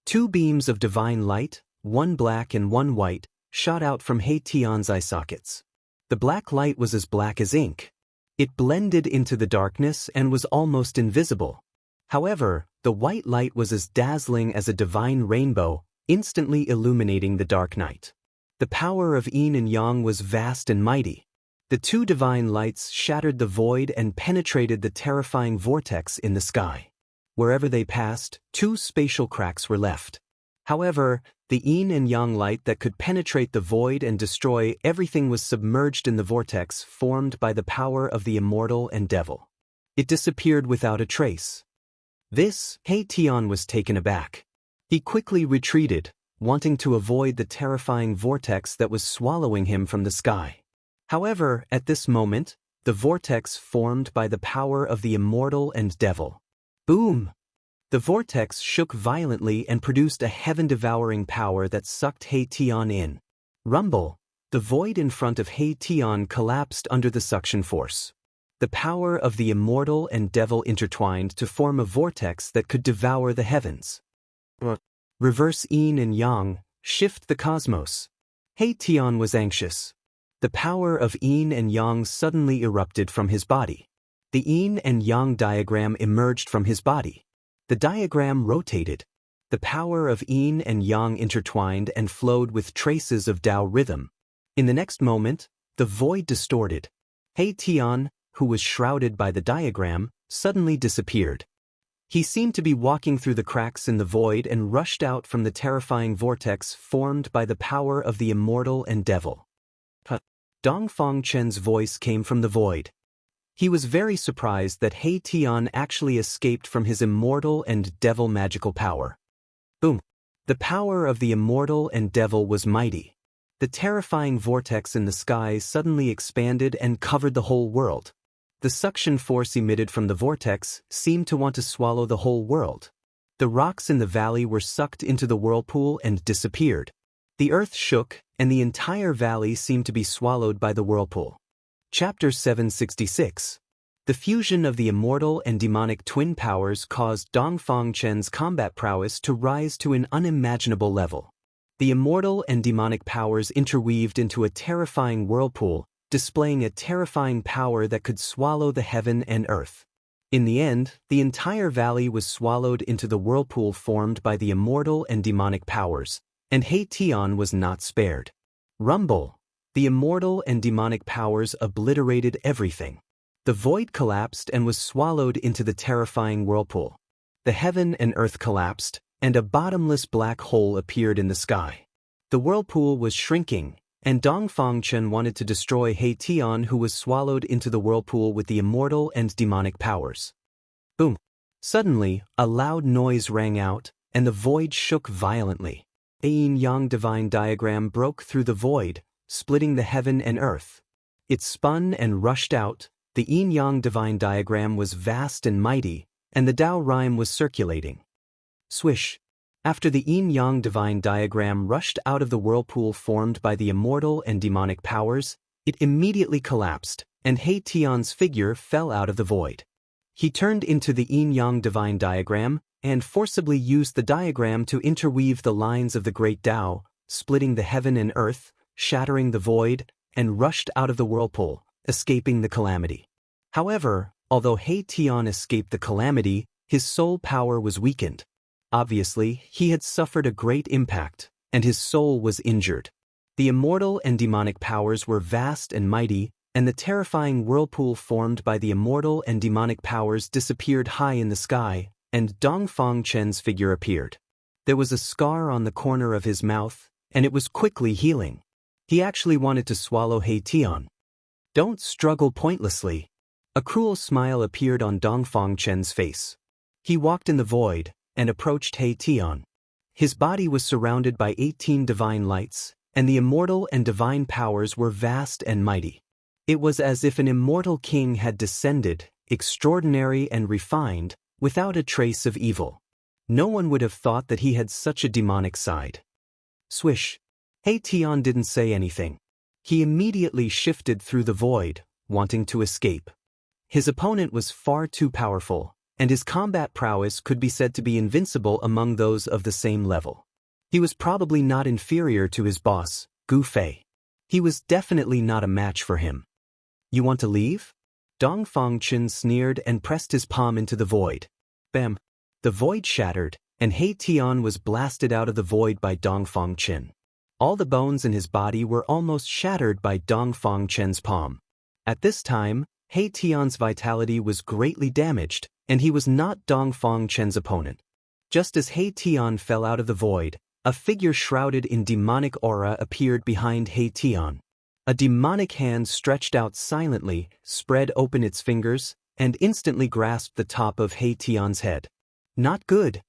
Two beams of divine light, one black and one white, shot out from He Tian's eye sockets. The black light was as black as ink. It blended into the darkness and was almost invisible. However, the white light was as dazzling as a divine rainbow, instantly illuminating the dark night. The power of yin and yang was vast and mighty. The two divine lights shattered the void and penetrated the terrifying vortex in the sky. Wherever they passed, two spatial cracks were left. However, the yin and yang light that could penetrate the void and destroy everything was submerged in the vortex formed by the power of the immortal and devil. It disappeared without a trace. This, He Tian was taken aback. He quickly retreated, wanting to avoid the terrifying vortex that was swallowing him from the sky. However, at this moment, the vortex formed by the power of the immortal and devil. Boom! The vortex shook violently and produced a heaven-devouring power that sucked He Tian in. Rumble! The void in front of He Tian collapsed under the suction force. The power of the immortal and devil intertwined to form a vortex that could devour the heavens. Reverse yin and yang, shift the cosmos. He Tian was anxious. The power of yin and yang suddenly erupted from his body. The yin and yang diagram emerged from his body. The diagram rotated. The power of yin and yang intertwined and flowed with traces of Tao rhythm. In the next moment, the void distorted. He Tian, who was shrouded by the diagram, suddenly disappeared. He seemed to be walking through the cracks in the void and rushed out from the terrifying vortex formed by the power of the immortal and devil. Dongfangchen's voice came from the void. He was very surprised that He Tian actually escaped from his immortal and devil magical power. Boom! The power of the immortal and devil was mighty. The terrifying vortex in the sky suddenly expanded and covered the whole world. The suction force emitted from the vortex seemed to want to swallow the whole world. The rocks in the valley were sucked into the whirlpool and disappeared. The earth shook, and the entire valley seemed to be swallowed by the whirlpool. Chapter 766. The fusion of the immortal and demonic twin powers caused Dongfangchen's combat prowess to rise to an unimaginable level. The immortal and demonic powers interweaved into a terrifying whirlpool, displaying a terrifying power that could swallow the heaven and earth. In the end, the entire valley was swallowed into the whirlpool formed by the immortal and demonic powers, and He Tian was not spared. Rumble! The immortal and demonic powers obliterated everything. The void collapsed and was swallowed into the terrifying whirlpool. The heaven and earth collapsed, and a bottomless black hole appeared in the sky. The whirlpool was shrinking, and Dongfangchen wanted to destroy He Tian, who was swallowed into the whirlpool with the immortal and demonic powers. Boom! Suddenly, a loud noise rang out, and the void shook violently. A yin-yang divine diagram broke through the void, splitting the heaven and earth. It spun and rushed out. The yin-yang divine diagram was vast and mighty, and the Tao rhyme was circulating. Swish. After the yin-yang divine diagram rushed out of the whirlpool formed by the immortal and demonic powers, it immediately collapsed, and He Tian's figure fell out of the void. He turned into the yin-yang divine diagram, and forcibly used the diagram to interweave the lines of the great Tao, splitting the heaven and earth, shattering the void, and rushed out of the whirlpool, escaping the calamity. However, although He Tian escaped the calamity, his soul power was weakened. Obviously, he had suffered a great impact, and his soul was injured. The immortal and demonic powers were vast and mighty, and the terrifying whirlpool formed by the immortal and demonic powers disappeared high in the sky, and Dongfang Chen's figure appeared. There was a scar on the corner of his mouth, and it was quickly healing. He actually wanted to swallow He Tian. Don't struggle pointlessly. A cruel smile appeared on Dongfang Chen's face. He walked in the void, and approached He Tian. His body was surrounded by 18 divine lights, and the immortal and divine powers were vast and mighty. It was as if an immortal king had descended, extraordinary and refined, without a trace of evil. No one would have thought that he had such a demonic side. Swish. He Tian didn't say anything. He immediately shifted through the void, wanting to escape. His opponent was far too powerful, and his combat prowess could be said to be invincible among those of the same level. He was probably not inferior to his boss, Gu Fei. He was definitely not a match for him. You want to leave? Dongfang Chen sneered and pressed his palm into the void. Bam! The void shattered, and He Tian was blasted out of the void by Dongfang Chen. All the bones in his body were almost shattered by Dongfang Chen's palm. At this time, He Tian's vitality was greatly damaged, and he was not Dongfang Chen's opponent. Just as He Tian fell out of the void, a figure shrouded in demonic aura appeared behind He Tian. A demonic hand stretched out silently, spread open its fingers, and instantly grasped the top of He Tian's head. Not good.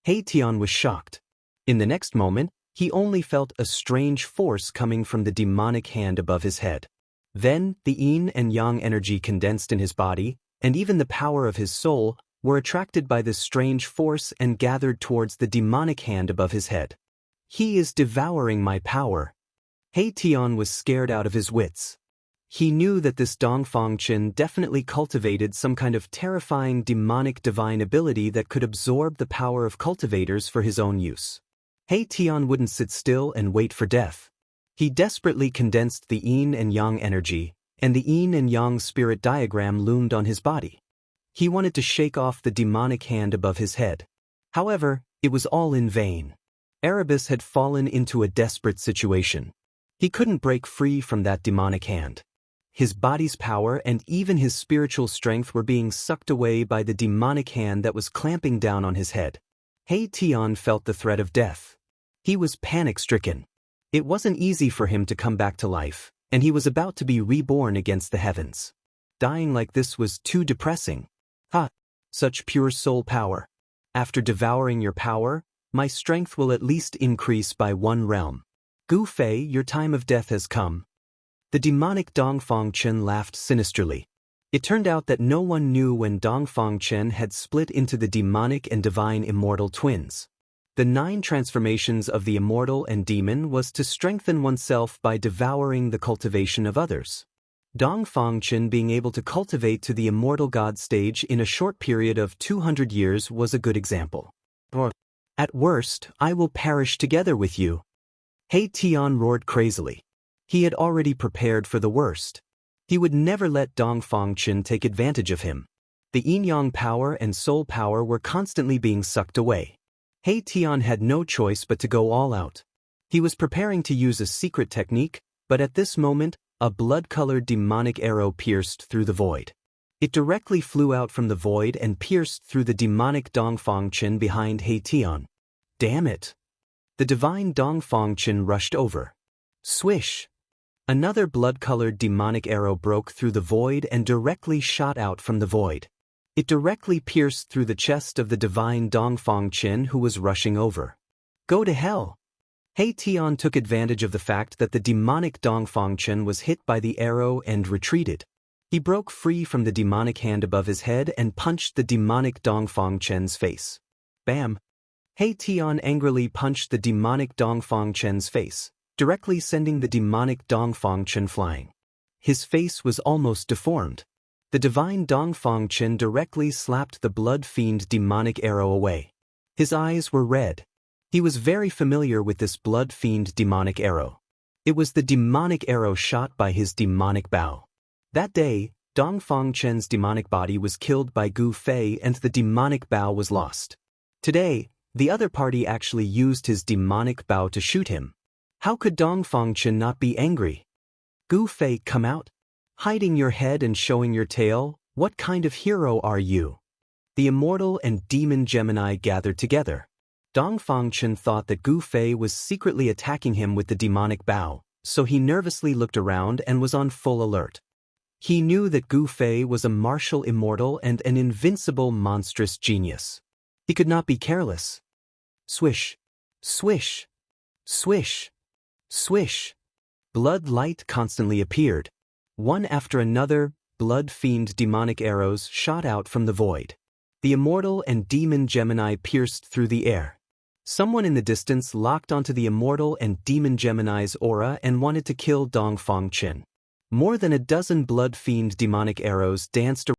He Tian was shocked. In the next moment, he only felt a strange force coming from the demonic hand above his head. Then, the yin and yang energy condensed in his body, and even the power of his soul, were attracted by this strange force and gathered towards the demonic hand above his head. He is devouring my power. He Tian was scared out of his wits. He knew that this Dongfang Chen definitely cultivated some kind of terrifying demonic divine ability that could absorb the power of cultivators for his own use. He Tian wouldn't sit still and wait for death. He desperately condensed the yin and yang energy, and the yin and yang spirit diagram loomed on his body. He wanted to shake off the demonic hand above his head. However, it was all in vain. Erebus had fallen into a desperate situation. He couldn't break free from that demonic hand. His body's power and even his spiritual strength were being sucked away by the demonic hand that was clamping down on his head. He Tian felt the threat of death. He was panic-stricken. It wasn't easy for him to come back to life, and he was about to be reborn against the heavens. Dying like this was too depressing. Such pure soul power. After devouring your power, my strength will at least increase by 1 realm. Gu Fei, your time of death has come. The demonic Dongfang Chen laughed sinisterly. It turned out that no one knew when Dongfang Chen had split into the demonic and divine immortal twins. The 9 transformations of the immortal and demon was to strengthen oneself by devouring the cultivation of others. Dongfang Chen being able to cultivate to the immortal god stage in a short period of 200 years was a good example. At worst, I will perish together with you. He Tian roared crazily. He had already prepared for the worst. He would never let Dongfang Chen take advantage of him. The yin-yang power and soul power were constantly being sucked away. He Tian had no choice but to go all out. He was preparing to use a secret technique, but at this moment, a blood-colored demonic arrow pierced through the void. It directly flew out from the void and pierced through the demonic Dongfang Chen behind He Tian. Damn it! The divine Dongfang Chen rushed over. Swish! Another blood-colored demonic arrow broke through the void and directly shot out from the void. It directly pierced through the chest of the divine Dongfang Qin, who was rushing over. Go to hell! He Tian took advantage of the fact that the demonic Dongfang Qin was hit by the arrow and retreated. He broke free from the demonic hand above his head and punched the demonic Dongfang Qin's face. Bam! He Tian angrily punched the demonic Dongfang Qin's face, directly sending the demonic Dongfang Qin flying. His face was almost deformed. The divine Dongfang Qin directly slapped the blood fiend demonic arrow away. His eyes were red. He was very familiar with this blood fiend demonic arrow. It was the demonic arrow shot by his demonic bow. That day, Dongfang Qin's demonic body was killed by Gu Fei and the demonic bow was lost. Today, the other party actually used his demonic bow to shoot him. How could Dongfang Qin not be angry? Gu Fei, come out. Hiding your head and showing your tail, what kind of hero are you? The immortal and demon Gemini gathered together. Dongfang Qin thought that Gu Fei was secretly attacking him with the demonic bow, so he nervously looked around and was on full alert. He knew that Gu Fei was a martial immortal and an invincible monstrous genius. He could not be careless. Swish, swish, swish, swish. Blood light constantly appeared. One after another, blood fiend demonic arrows shot out from the void. The immortal and demon Gemini pierced through the air. Someone in the distance locked onto the immortal and demon Gemini's aura and wanted to kill Dongfang Qin. More than a dozen blood fiend demonic arrows danced